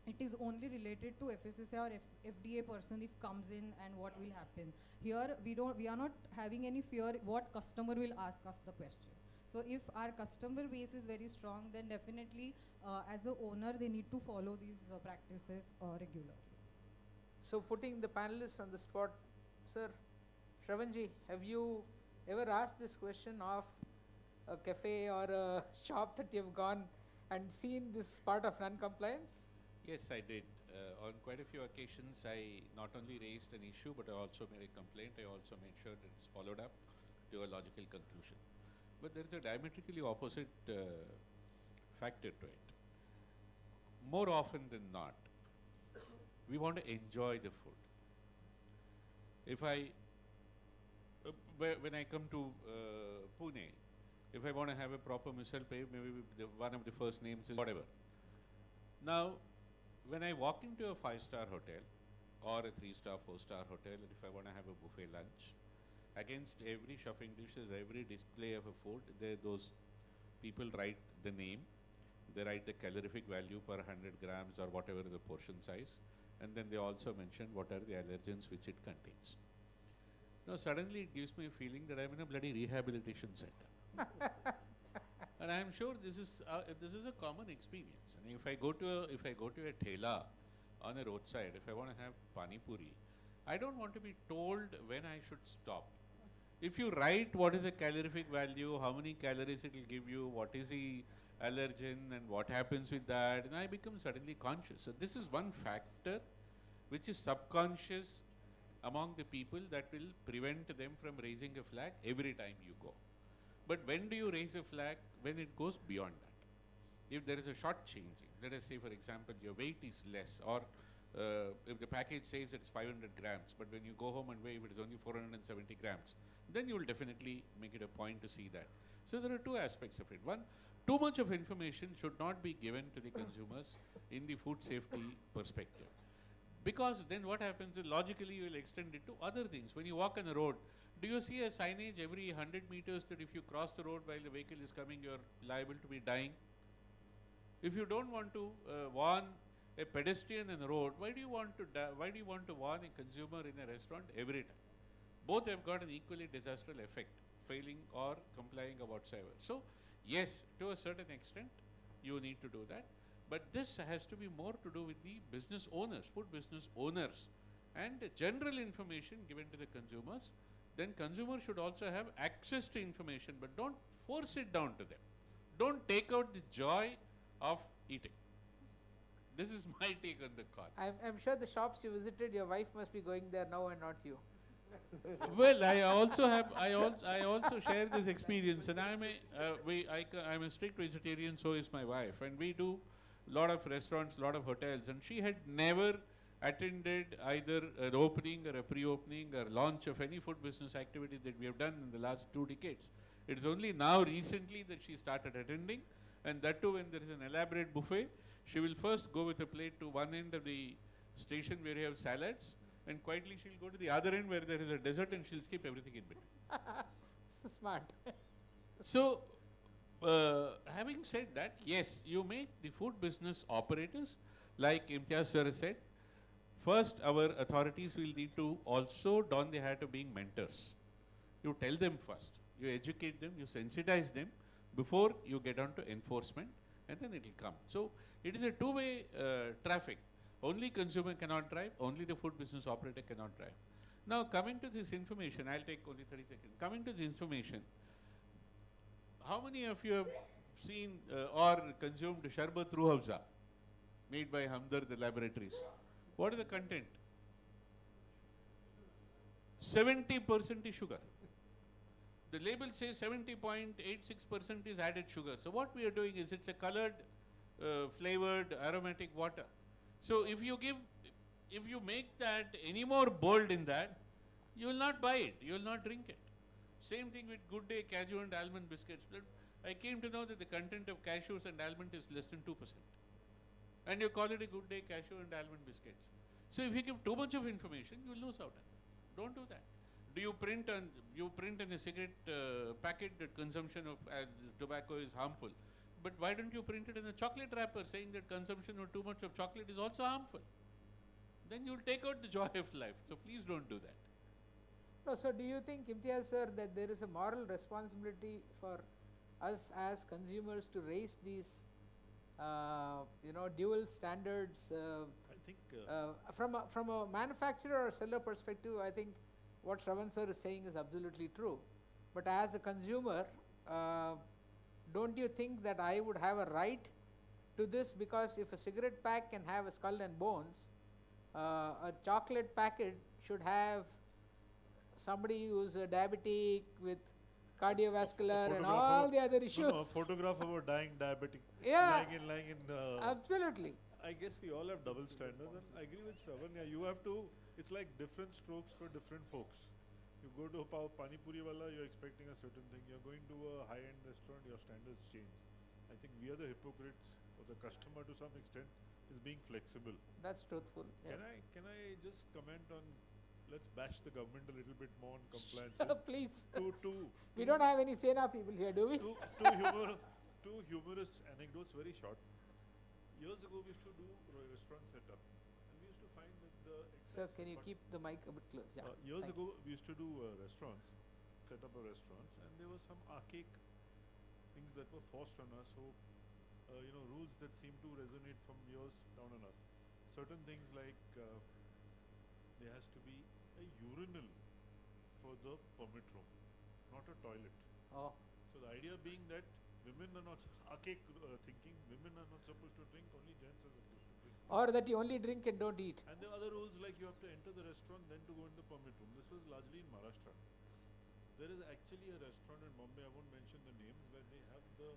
it is only related to FSSAI or FDA person if comes in and what will happen. Here we are not having any fear what customer will ask us the question. So if our customer base is very strong, then definitely as a owner they need to follow these practices regularly. So putting the panelists on the spot, sir, Shravanji, have you ever asked this question of a cafe or a shop that you've gone and seen this part of non-compliance? Yes, I did. On quite a few occasions, I not only raised an issue, but I also made a complaint. I also made sure that it's followed up to a logical conclusion. But there is a diametrically opposite factor to it. More often than not, we want to enjoy the food. If when I come to Pune, if I want to have a proper misal pav, maybe one of the first names is whatever. Now, when I walk into a 5-star hotel or a 3-star, 4-star hotel, and if I want to have a buffet lunch, against every shuffling dishes, every display of a food, those people write the name, they write the calorific value per 100 grams or whatever the portion size, and then they also mention what are the allergens which it contains. Now suddenly it gives me a feeling that I'm in a bloody rehabilitation center. And I am sure this is a common experience. And if I go to a thela on a roadside, if I want to have pani puri, I don't want to be told when I should stop. If you write what is the calorific value, how many calories it will give you, what is the allergen and what happens with that, and I become suddenly conscious. So this is one factor which is subconscious among the people that will prevent them from raising a flag every time you go. But when do you raise a flag? When it goes beyond that. If there is a short changing, let us say for example your weight is less, or if the package says it's 500 grams, but when you go home and weigh if it is only 470 grams, then you will definitely make it a point to see that. So there are two aspects of it. One, too much of information should not be given to the consumers in the food safety perspective. Because then what happens is logically you will extend it to other things. When you walk on the road, do you see a signage every 100 meters that if you cross the road while the vehicle is coming, you are liable to be dying? If you don't want to warn a pedestrian in the road, why do you want to warn a consumer in a restaurant every time? Both have got an equally disastrous effect, failing or complying or whatsoever. So yes, to a certain extent, you need to do that. But this has to be more to do with the business owners, food business owners, and general information given to the consumers. Then consumers should also have access to information, but don't force it down to them. Don't take out the joy of eating. This is my take on the call. I'm sure the shops you visited, your wife must be going there now and not you. Well, I also share this experience, and I'm a strict vegetarian. So is my wife, and we do lot of restaurants, lot of hotels, and she had never attended either an opening or a pre-opening or launch of any food business activity that we have done in the last 2 decades. It is only now recently that she started attending, and that too when there is an elaborate buffet. She will first go with a plate to one end of the station where you have salads, and quietly she'll go to the other end where there is a dessert, and she'll skip everything in between. So smart. So, having said that, yes, you make the food business operators, like Imtiaz sir said, first our authorities will need to also don the hat of being mentors. You tell them first, you educate them, you sensitize them before you get on to enforcement, and then it will come. So, it is a two-way traffic. Only consumer cannot drive, only the food business operator cannot drive. Now, coming to this information, I'll take only 30 seconds. Coming to this information, how many of you have seen or consumed Sharbat Ruh Afza made by Hamdard Laboratories? What is the content? 70% is sugar. The label says 70.86% is added sugar. So what we are doing is it's a colored, flavored, aromatic water. So if you make that any more bold in that, you will not buy it, you will not drink it. Same thing with Good Day cashew and almond biscuits. But I came to know that the content of cashews and almond is less than 2%. And you call it a Good Day cashew and almond biscuits. So if you give too much of information, you will lose out on it. Don't do that. Do you print in a cigarette packet that consumption of tobacco is harmful? But why don't you print it in a chocolate wrapper saying that consumption of too much of chocolate is also harmful? Then you will take out the joy of life. So please don't do that. No, so do you think, Imtiaz sir, that there is a moral responsibility for us as consumers to raise these, dual standards? I think from a manufacturer or seller perspective, I think what Shravan sir is saying is absolutely true. But as a consumer, don't you think that I would have a right to this? Because if a cigarette pack can have a skull and bones, a chocolate packet should have somebody who's a diabetic with cardiovascular and all the other issues. No, a photograph of a dying diabetic lying in absolutely. I guess we all have double standards, and I agree with Shravan. Yeah, you have to, it's like different strokes for different folks. You go to a Pani Puri wala, you're expecting a certain thing. You're going to a high-end restaurant, your standards change. I think we are the hypocrites, or the customer to some extent is being flexible. That's truthful. Yeah. Can I just comment on, let's bash the government a little bit more on compliances. Please. We don't have any Sena people here, do we? Two humorous anecdotes, very short. Years ago, we used to do restaurant setup, and we used to find that the Sir, can you keep the mic a bit close? Yeah. Years ago, we used to do restaurants, set up restaurants, and there were some archaic things that were forced on us. So, rules that seem to resonate from years down on us. Certain things like there has to be a urinal for the permit room, not a toilet. Oh. So the idea being that women are not archaic thinking. Women are not supposed to drink. Only gents are supposed to drink. Or that you only drink and don't eat. And there are other rules like you have to enter the restaurant, then to go in the permit room. This was largely in Maharashtra. There is actually a restaurant in Bombay, I won't mention the names, where they have the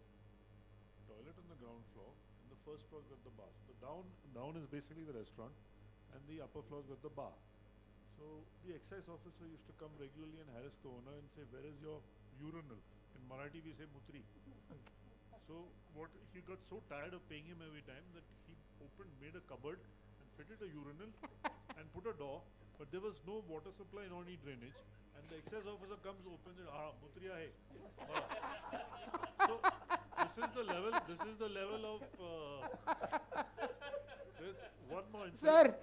toilet on the ground floor, and the first floor's got the bar. So down is basically the restaurant, and the upper floor's got the bar. So the excise officer used to come regularly and harass the owner and say, "Where is your urinal?" In Marathi we say "mutri." So he got so tired of paying him every time that he made a cupboard and fitted a urinal and put a door, but there was no water supply, no any drainage, and the excise officer comes, opens it, "Mutriya hai." So this is the level of there's one more incident. Sir,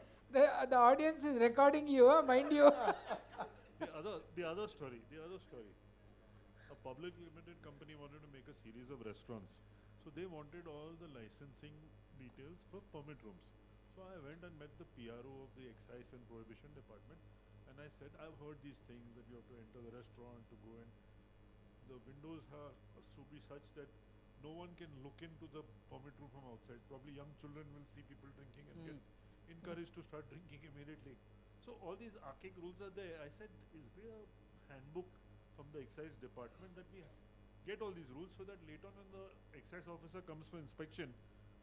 the audience is recording you, mind you. The other story. A public limited company wanted to make a series of restaurants. So they wanted all the licensing details for permit rooms. So I went and met the PRO of the Excise and Prohibition Department, and I said, I've heard these things that you have to enter the restaurant to go in. The windows have to be such that no one can look into the permit room from outside. Probably young children will see people drinking and get encouraged to start drinking immediately. So all these archaic rules are there. I said, is there a handbook from the excise department that we get all these rules so that later on when the excise officer comes for inspection,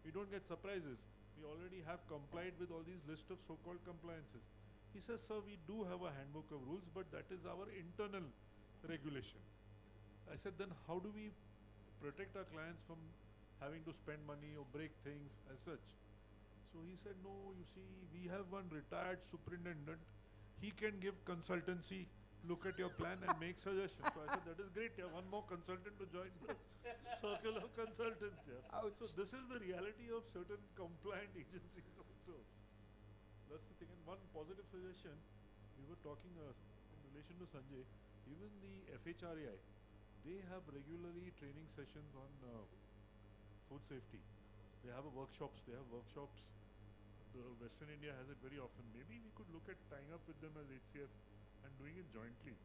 we don't get surprises. We already have complied with all these list of so-called compliances. He says, sir, we do have a handbook of rules, but that is our internal regulation. I said, then how do we protect our clients from having to spend money or break things as such? So he said, no, you see, we have one retired superintendent. He can give consultancy, look at your plan and make suggestions. So I said, that is great. You have one more consultant to join the circle of consultants. Yeah. So this is the reality of certain compliant agencies also. That's the thing. And one positive suggestion, we were talking in relation to Sanjay, even the FHRAI, they have regularly training sessions on food safety. They have workshops. The Western India has it very often. Maybe we could look at tying up with them as HCF and doing it jointly.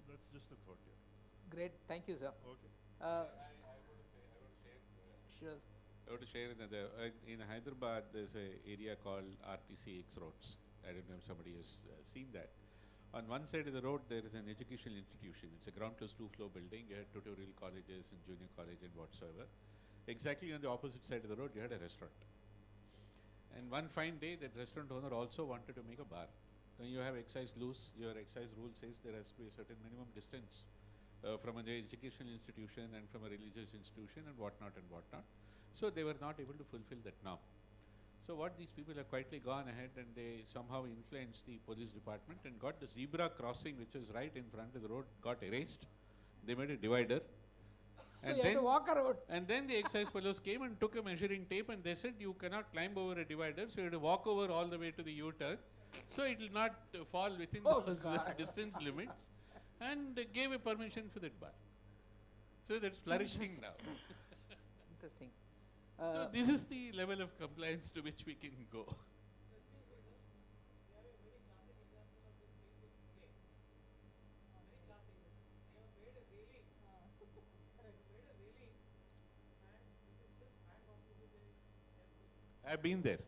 That's just a thought here. Great, thank you, sir. Okay. I want to share another. In Hyderabad, there's an area called RTC X Roads. I don't know if somebody has seen that. On one side of the road, there is an educational institution. It's a ground plus 2-floor building. You had tutorial colleges and junior college and whatsoever. Exactly on the opposite side of the road, you had a restaurant. And one fine day, that restaurant owner also wanted to make a bar. When you have excise loose, your excise rule says there has to be a certain minimum distance from an educational institution and from a religious institution and whatnot and whatnot. So they were not able to fulfill that norm. So what these people have quietly gone ahead and they somehow influenced the police department and got the zebra crossing, which was right in front of the road, got erased. They made a divider. So and you have to walk around. And then the excise fellows came and took a measuring tape and they said you cannot climb over a divider, so you have to walk over all the way to the U-turn. So it will not fall within those distance limits, and gave a permission for that bar. So that's flourishing now. Interesting. So this is the level of compliance to which we can go. I've been there.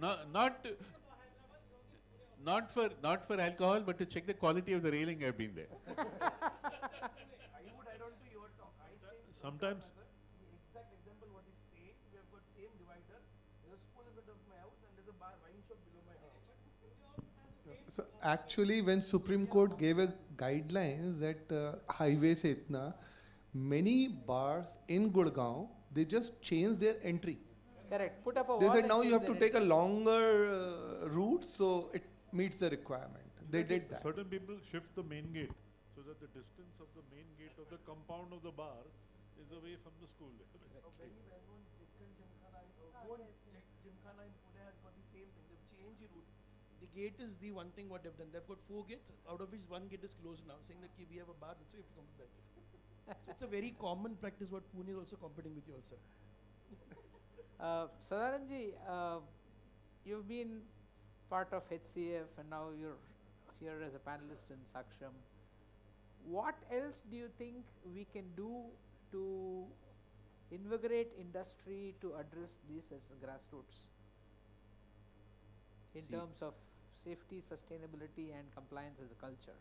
No, not for alcohol, but to check the quality of the railing. I've been there. I would add on to your talk. Sometimes. The exact example what is saying, we have got same divider. There's a school in front of my house and there's a bar wine shop below my house. So actually, when Supreme Court gave a guidelines that highway se itna, many bars in Gurgaon, they just changed their entry. Correct. Put up a They wall said and now you change have to the take a entry. longer route, so it meets the requirement. They did that. Certain people shift the main gate so that the distance of the main gate of the compound of the bar is away from the school. Very well known Gymkhana in Pune has got the same thing. They've changed the route. The gate is the one thing what they've done. They've got 4 gates, out of which 1 gate is closed now, saying that we have a bar, so you have to come to that gate. So it's a very common practice what Pune is also competing with you also. Sadaranji, you've been part of HCF and now you're here as a panelist in SAKSHAM. What else do you think we can do to invigorate industry to address this as grassroots in terms of safety, sustainability and compliance as a culture?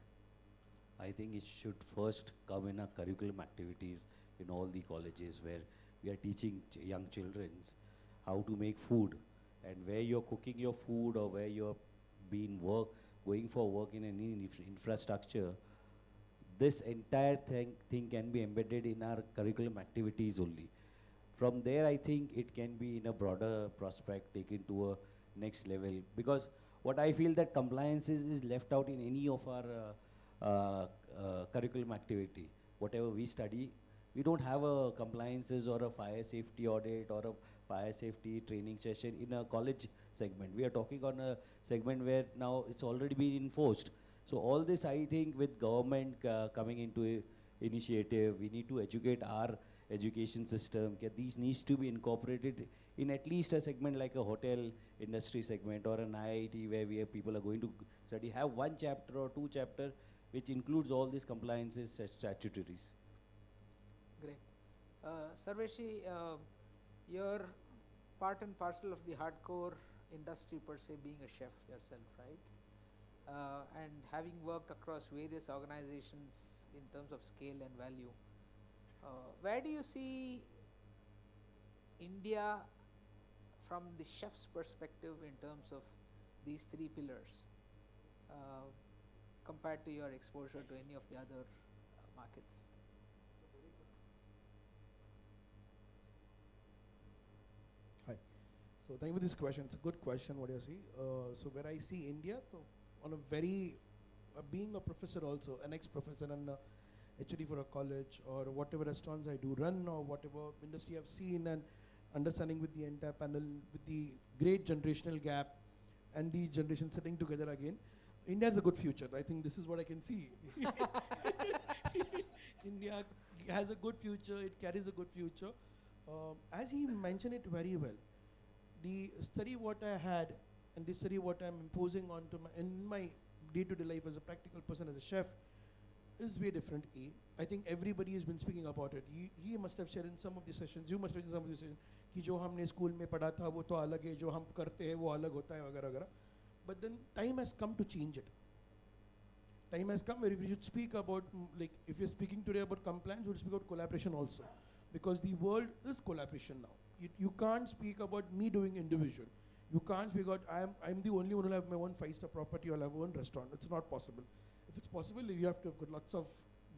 I think it should first come in our curriculum activities in all the colleges where we are teaching young children how to make food, and where you're cooking your food or where you're going for work in any infrastructure, this entire thing can be embedded in our curriculum activities only. From there, I think it can be in a broader prospect taken to a next level, because what I feel that compliance is left out in any of our curriculum activity. Whatever we study, we don't have a compliances or a fire safety audit or a fire safety training session in a college segment. We are talking on a segment where now it's already been enforced. So all this, I think, with government coming into initiative. We need to educate our education system. These needs to be incorporated in at least a segment like a hotel industry segment or an IIT where people are going to study. Have one chapter or two chapter which includes all these compliances, statutories. Great. Sarveshi, you're part and parcel of the hardcore industry per se, being a chef yourself, right? And having worked across various organizations in terms of scale and value, where do you see India from the chef's perspective in terms of these three pillars compared to your exposure to any of the other markets? Hi. So thank you for this question. It's a good question. What do you see? So where I see India, so on a very being a professor also, an ex-professor and HOD for a college or whatever restaurants I do run or whatever industry I've seen and understanding with the entire panel with the great generational gap and the generation sitting together again, India has a good future. I think this is what I can see. India has a good future. It carries a good future. As he mentioned it very well, the study what I had and the study what I'm imposing onto in my day-to-day life as a practical person, as a chef, is very different. I think everybody has been speaking about it. He must have shared in some of the sessions, you must have in some of the sessions, कि जो हमने school में पढ़ा था वो तो अलग है, जो हम करते हैं वो अलग होता है वगैरह वगैरह. But then time has come to change it. Time has come where we should speak about, like if you're speaking today about compliance, we should speak about collaboration also. Because the world is collaboration now. You can't speak about me doing individual. You can't speak about I'm the only one who will have my own 5-star property or have one restaurant. It's not possible. If it's possible, you have to have got lots of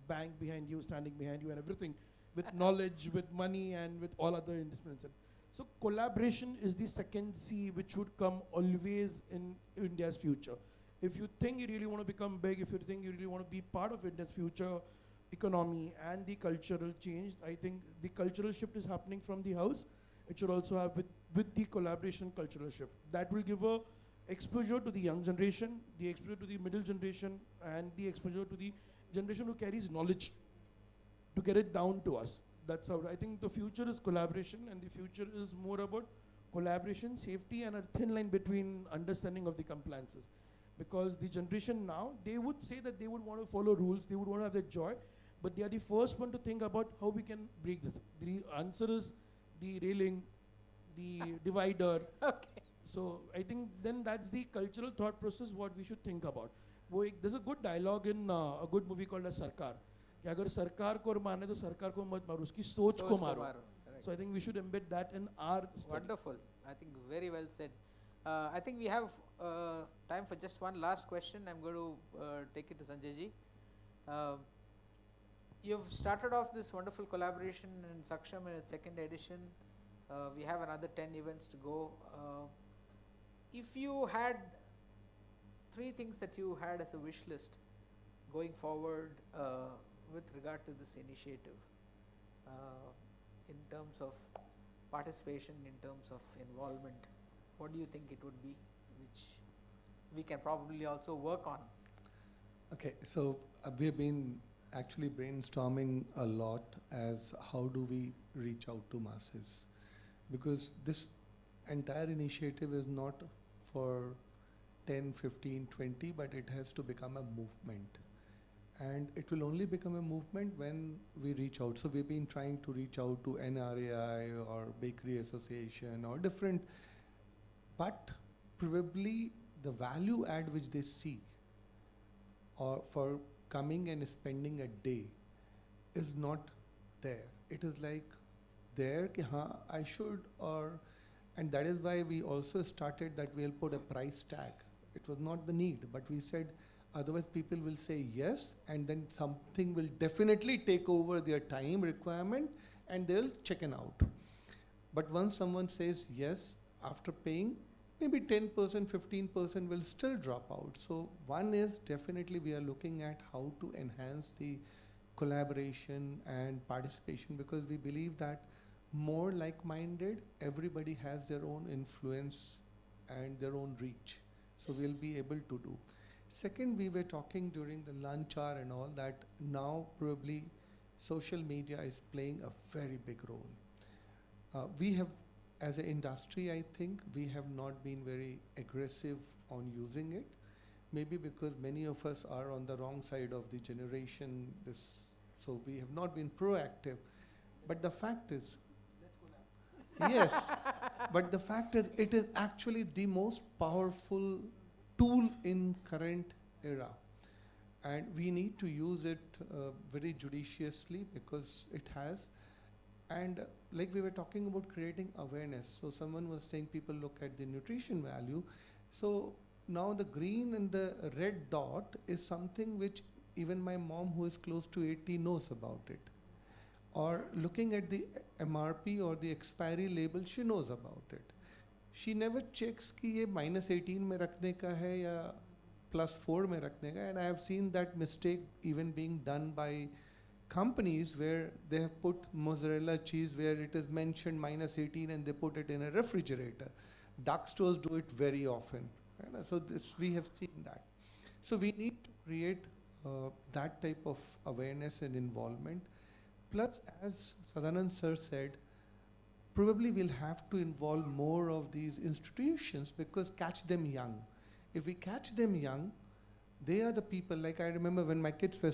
bank behind you, standing behind you and everything with knowledge, with money and with all other investments. So collaboration is the second C which would come always in India's future. If you think you really want to become big, if you think you really want to be part of India's future economy and the cultural change, I think the cultural shift is happening from the house. It should also have with the collaboration cultural shift. That will give a exposure to the young generation, the exposure to the middle generation, and the exposure to the generation who carries knowledge to get it down to us. That's how I think the future is collaboration, and the future is more about collaboration, safety, and a thin line between understanding of the compliances. Because the generation now, they would say that they would want to follow rules, they would want to have their joy, but they are the first one to think about how we can break this. The answer is the railing, the divider. Okay. So I think then that's the cultural thought process what we should think about. There's a good dialogue in a good movie called as Sarkar. कि अगर सरकार को मारने तो सरकार को मत मारो, उसकी सोच को मारो. So I think we should embed that in our study. Wonderful. I think very well said. I think we have time for just one last question. I'm going to take it to Sanjay ji. You've started off this wonderful collaboration in SAKSHAM in its second edition. We have another 10 events to go. If you had 3 things that you had as a wish list going forward with regard to this initiative, in terms of participation, in terms of involvement, what do you think it would be, which we can probably also work on? Okay, so we've been actually brainstorming a lot as how do we reach out to masses, because this entire initiative is not for 10, 15, 20, but it has to become a movement. And it will only become a movement when we reach out. So we've been trying to reach out to NRAI or Bakery Association or different, but probably the value add which they see or for coming and spending a day is not there. It is like there, ki haan, I should, and that is why we also started that we'll put a price tag. It was not the need, but we said, otherwise people will say yes, and then something will definitely take over their time requirement and they'll chicken out. But once someone says yes, after paying, maybe 10%, 15% will still drop out. So one is definitely we are looking at how to enhance the collaboration and participation, because we believe that more like-minded, everybody has their own influence and their own reach. So we'll be able to do. Second, we were talking during the lunch hour and all that now probably social media is playing a very big role. We have, as an industry, I think, we have not been very aggressive on using it. Maybe because many of us are on the wrong side of the generation, so we have not been proactive. But the fact is, yes, but the fact is, it is actually the most powerful tool in current era. And we need to use it very judiciously because it has. And like we were talking about creating awareness. So someone was saying people look at the nutrition value. So now the green and the red dot is something which even my mom who is close to 80 knows about it. Or looking at the MRP or the expiry label, she knows about it. She never checks कि ये -18 में रखने का है या +4 में रखने का, and I have seen that mistake even being done by companies where they have put mozzarella cheese where it is mentioned -18 and they put it in a refrigerator. Dark stores do it very often. So this, we have seen that. So we need to create that type of awareness and involvement. Plus, as Sadanand sir said, probably we'll have to involve more of these institutions because catch them young. If we catch them young, they are the people, like I remember when my kids were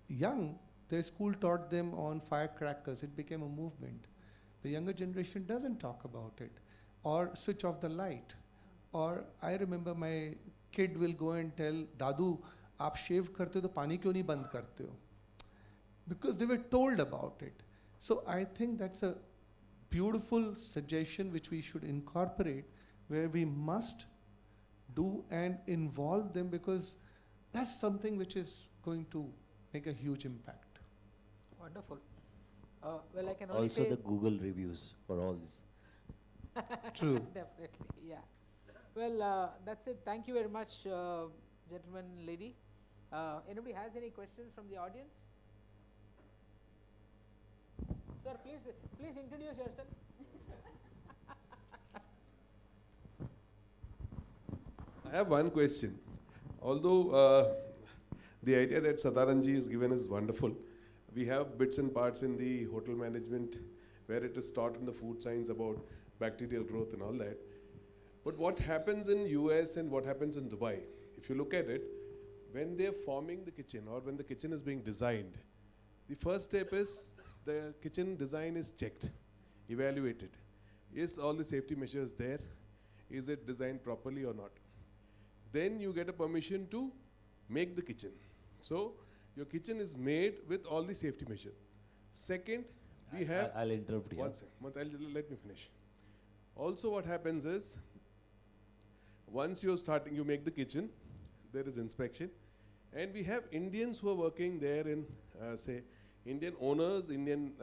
young, their school taught them on firecrackers. It became a movement. The younger generation doesn't talk about it. Or switch off the light. Or I remember my kid will go and tell, Dadu, आप shave करते हो तो पानी क्यों नहीं बंद करते हो? Because they were told about it. So I think that's a beautiful suggestion which we should incorporate, where we must do and involve them, because that's something which is going to make a huge impact. Wonderful. Well, I can only Also say the Google reviews for all this. True. Definitely, yeah. Well, that's it. Thank you very much, gentlemen, lady. Anybody has any questions from the audience? Sir, please introduce yourself. I have one question. Although the idea that Sadaranji has given is wonderful, we have bits and parts in the hotel management where it is taught in the food science about bacterial growth and all that. But what happens in US and what happens in Dubai, if you look at it, when they are forming the kitchen or when the kitchen is being designed, the first step is the kitchen design is checked, evaluated. Is all the safety measures there? Is it designed properly or not? Then you get a permission to make the kitchen. So your kitchen is made with all the safety measures. Second, we have... I'll interrupt you. One second, let me finish. Also what happens is, once you're starting, you make the kitchen, there is inspection. And we have Indians who are working there in, say, Indian owners, Indian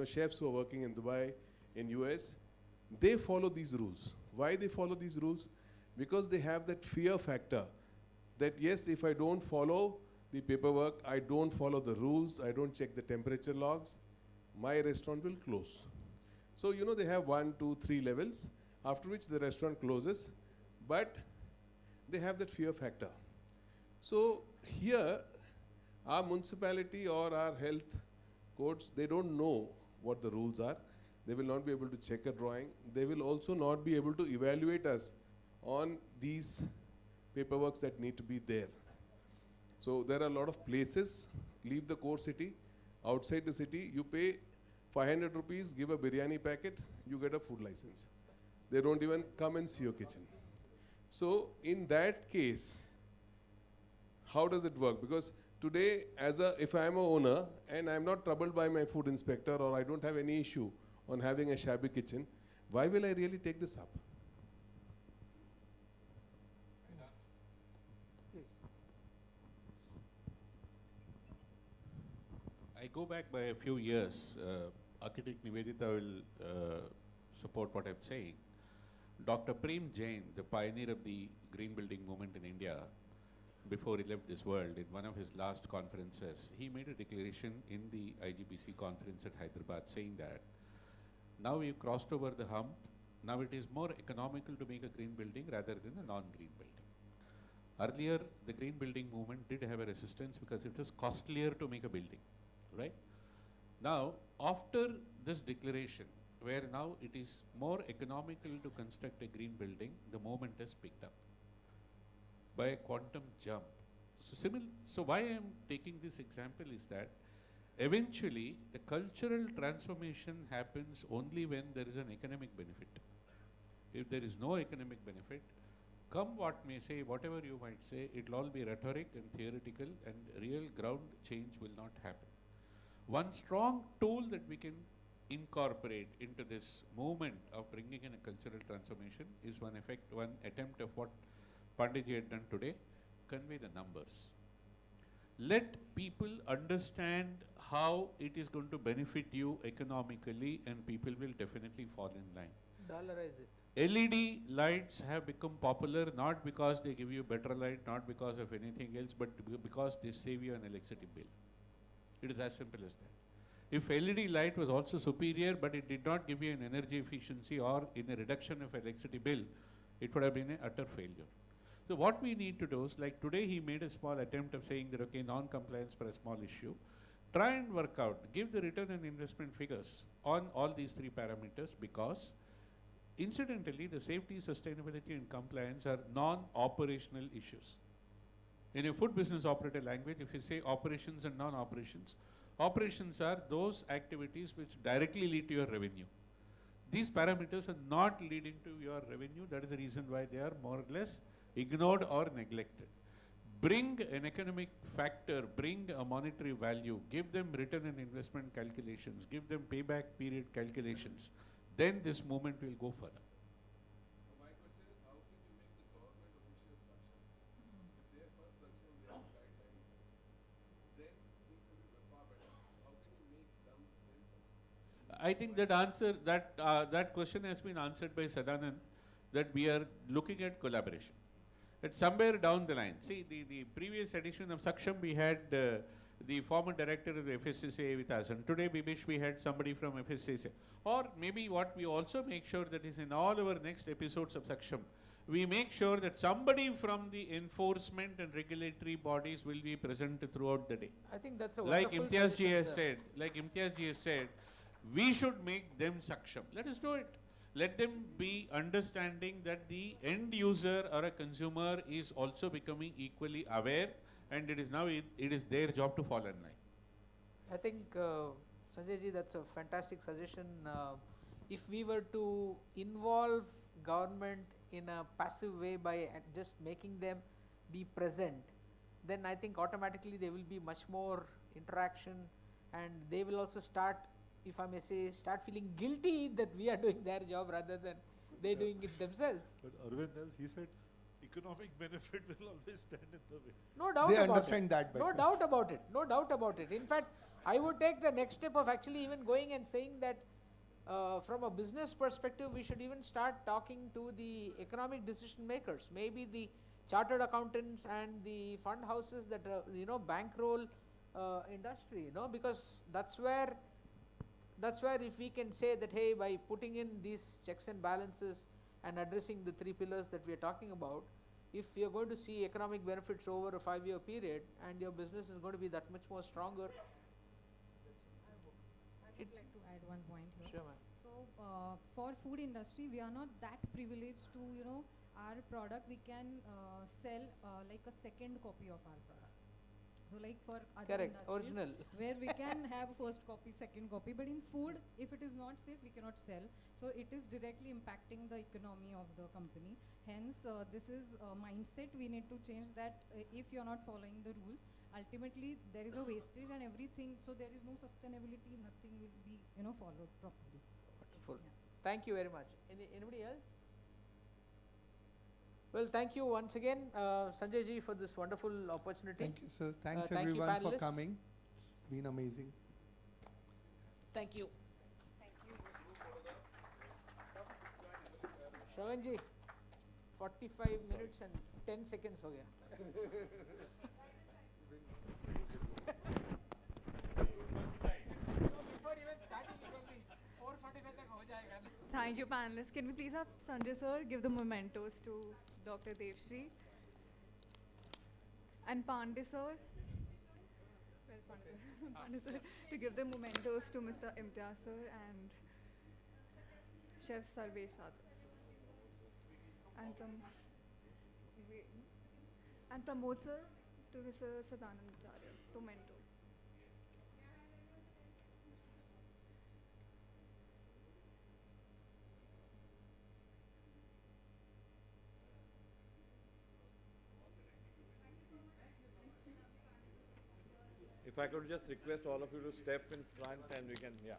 chefs who are working in Dubai, in US. They follow these rules. Why they follow these rules? Because they have that fear factor that yes, if I don't follow the paperwork, I don't follow the rules, I don't check the temperature logs, my restaurant will close. So they have 1, 2, 3 levels, after which the restaurant closes, but they have that fear factor. So here, our municipality or our health codes, they don't know what the rules are. They will not be able to check a drawing. They will also not be able to evaluate us on these paperworks that need to be there. So there are a lot of places, leave the core city, outside the city, you pay 500 rupees, give a biryani packet, you get a food license. They don't even come and see your kitchen. So in that case, how does it work? Because today, if I am a owner and I am not troubled by my food inspector or I don't have any issue on having a shabby kitchen, why will I really take this up? I go back by a few years. Architect Nivedita will support what I'm saying. Dr. Prem Jain, the pioneer of the green building movement in India, before he left this world, in one of his last conferences, he made a declaration in the IGBC conference at Hyderabad saying that now we've crossed over the hump. Now it is more economical to make a green building rather than a non-green building. Earlier, the green building movement did have a resistance because it was costlier to make a building, right? Now, after this declaration, where now it is more economical to construct a green building, the moment has picked up by a quantum jump. So why I am taking this example is that eventually the cultural transformation happens only when there is an economic benefit. If there is no economic benefit, come what may say, whatever you might say, it will all be rhetoric and theoretical, and real ground change will not happen. One strong tool that we can incorporate into this movement of bringing in a cultural transformation is one attempt of what Panditji had done today, convey the numbers. Let people understand how it is going to benefit you economically, and people will definitely fall in line. Dollarize it. LED lights have become popular not because they give you better light, not because of anything else, but because they save you an electricity bill. It is as simple as that. If LED light was also superior, but it did not give you an energy efficiency or in a reduction of electricity bill, it would have been an utter failure. So what we need to do is, like today he made a small attempt of saying that, okay, non-compliance for a small issue. Try and work out, give the return on investment figures on all these three parameters, because incidentally, the safety, sustainability and compliance are non-operational issues. In a food business operator language, if you say operations and non-operations, operations are those activities which directly lead to your revenue. These parameters are not leading to your revenue. That is the reason why they are more or less ignored or neglected. Bring an economic factor, bring a monetary value, give them return on investment calculations, give them payback period calculations. Then this movement will go further. My question is, how can you make the government officials SAKSHAM? If their first SAKSHAM, they have guidelines, then things will be far better. How can you make them SAKSHAM? I think that question has been answered by Sadanand, that we are looking at collaboration. That somewhere down the line, see the previous edition of SAKSHAM, we had the former director of the FSSA with us, and today we had somebody from FSSA. Or maybe what we also make sure that is in all our next episodes of SAKSHAM, we make sure that somebody from the enforcement and regulatory bodies will be present throughout the day. I think that's a like wonderful Imtiaz ji suggestion, has said, we should make them SAKSHAM. Let us do it. Let them be understanding that the end user or a consumer is also becoming equally aware, and it is now it is their job to fall in line. I think, Sanjay ji, that's a fantastic suggestion. If we were to involve government in a passive way by just making them be present, then I think automatically there will be much more interaction, and they will also start, if I may say, start feeling guilty that we are doing their job rather than they doing it themselves. But Arvind, as he said, economic benefit will always stand in the way. No doubt They about understand it. that better. No doubt about it. No doubt about it. In fact, I would take the next step of actually even going and saying that from a business perspective, we should even start talking to the economic decision makers, maybe the chartered accountants and the fund houses that bankroll industry, because that's where if we can say that, hey, by putting in these checks and balances and addressing the three pillars that we are talking about, if you're going to see economic benefits over a 5-year period and your business is going to be that much more stronger. I would like to add one point here. Sure, ma'am. So for food industry, we are not that privileged to, our product we can sell like a second copy of our product. So like for other Correct, industries, original. where we can have first copy, second copy, but in food, if it is not safe, we cannot sell. So it is directly impacting the economy of the company. Hence, this is a mindset we need to change, that if you're not following the rules, ultimately there is a wastage and everything, so there is no sustainability, nothing will be, followed properly. Wonderful. Thank you very much. Anybody else? Well, thank you once again, Sanjay ji, for this wonderful opportunity. Thank you, sir. Thanks thank you, everyone for panelists. coming. It's been amazing. Thank you. Shravan ji, 45 minutes and 10 seconds ho gaya. Before even starting, it will be 4:45 tak ho jayega na. Thank you, panelists. Can we please have Sanjay sir give the mementos to Dr. Devshri? And Pandey sir? Where's Pandit sir? Pandit sir, to give the mementos to Mr. Imtiaz sir and Chef Sarvesh Sadhu. And Pramod sir to Mr. Sadanand Acharya, memento. If I could just request all of you to step in front and we can, yeah.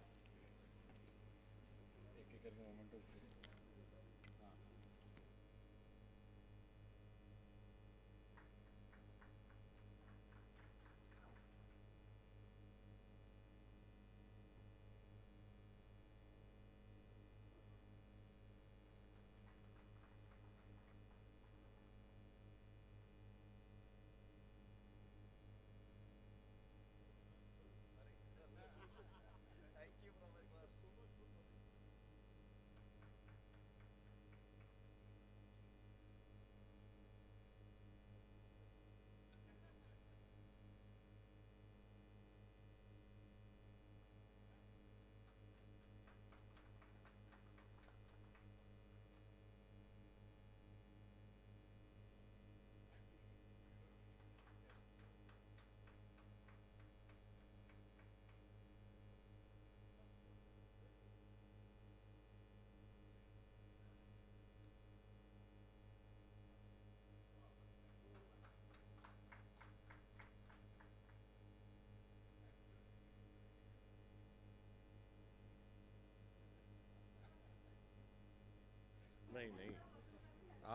नहीं नहीं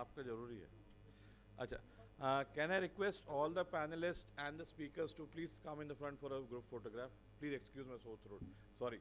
आपका जरूरी है अच्छा can I request all the panelists and the speakers to please come in the front for a group photograph. Please excuse my sore throat, sorry.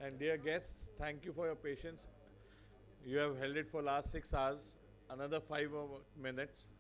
And dear guests, thank you for your patience. You have held it for last 6 hours, another 5 more minutes.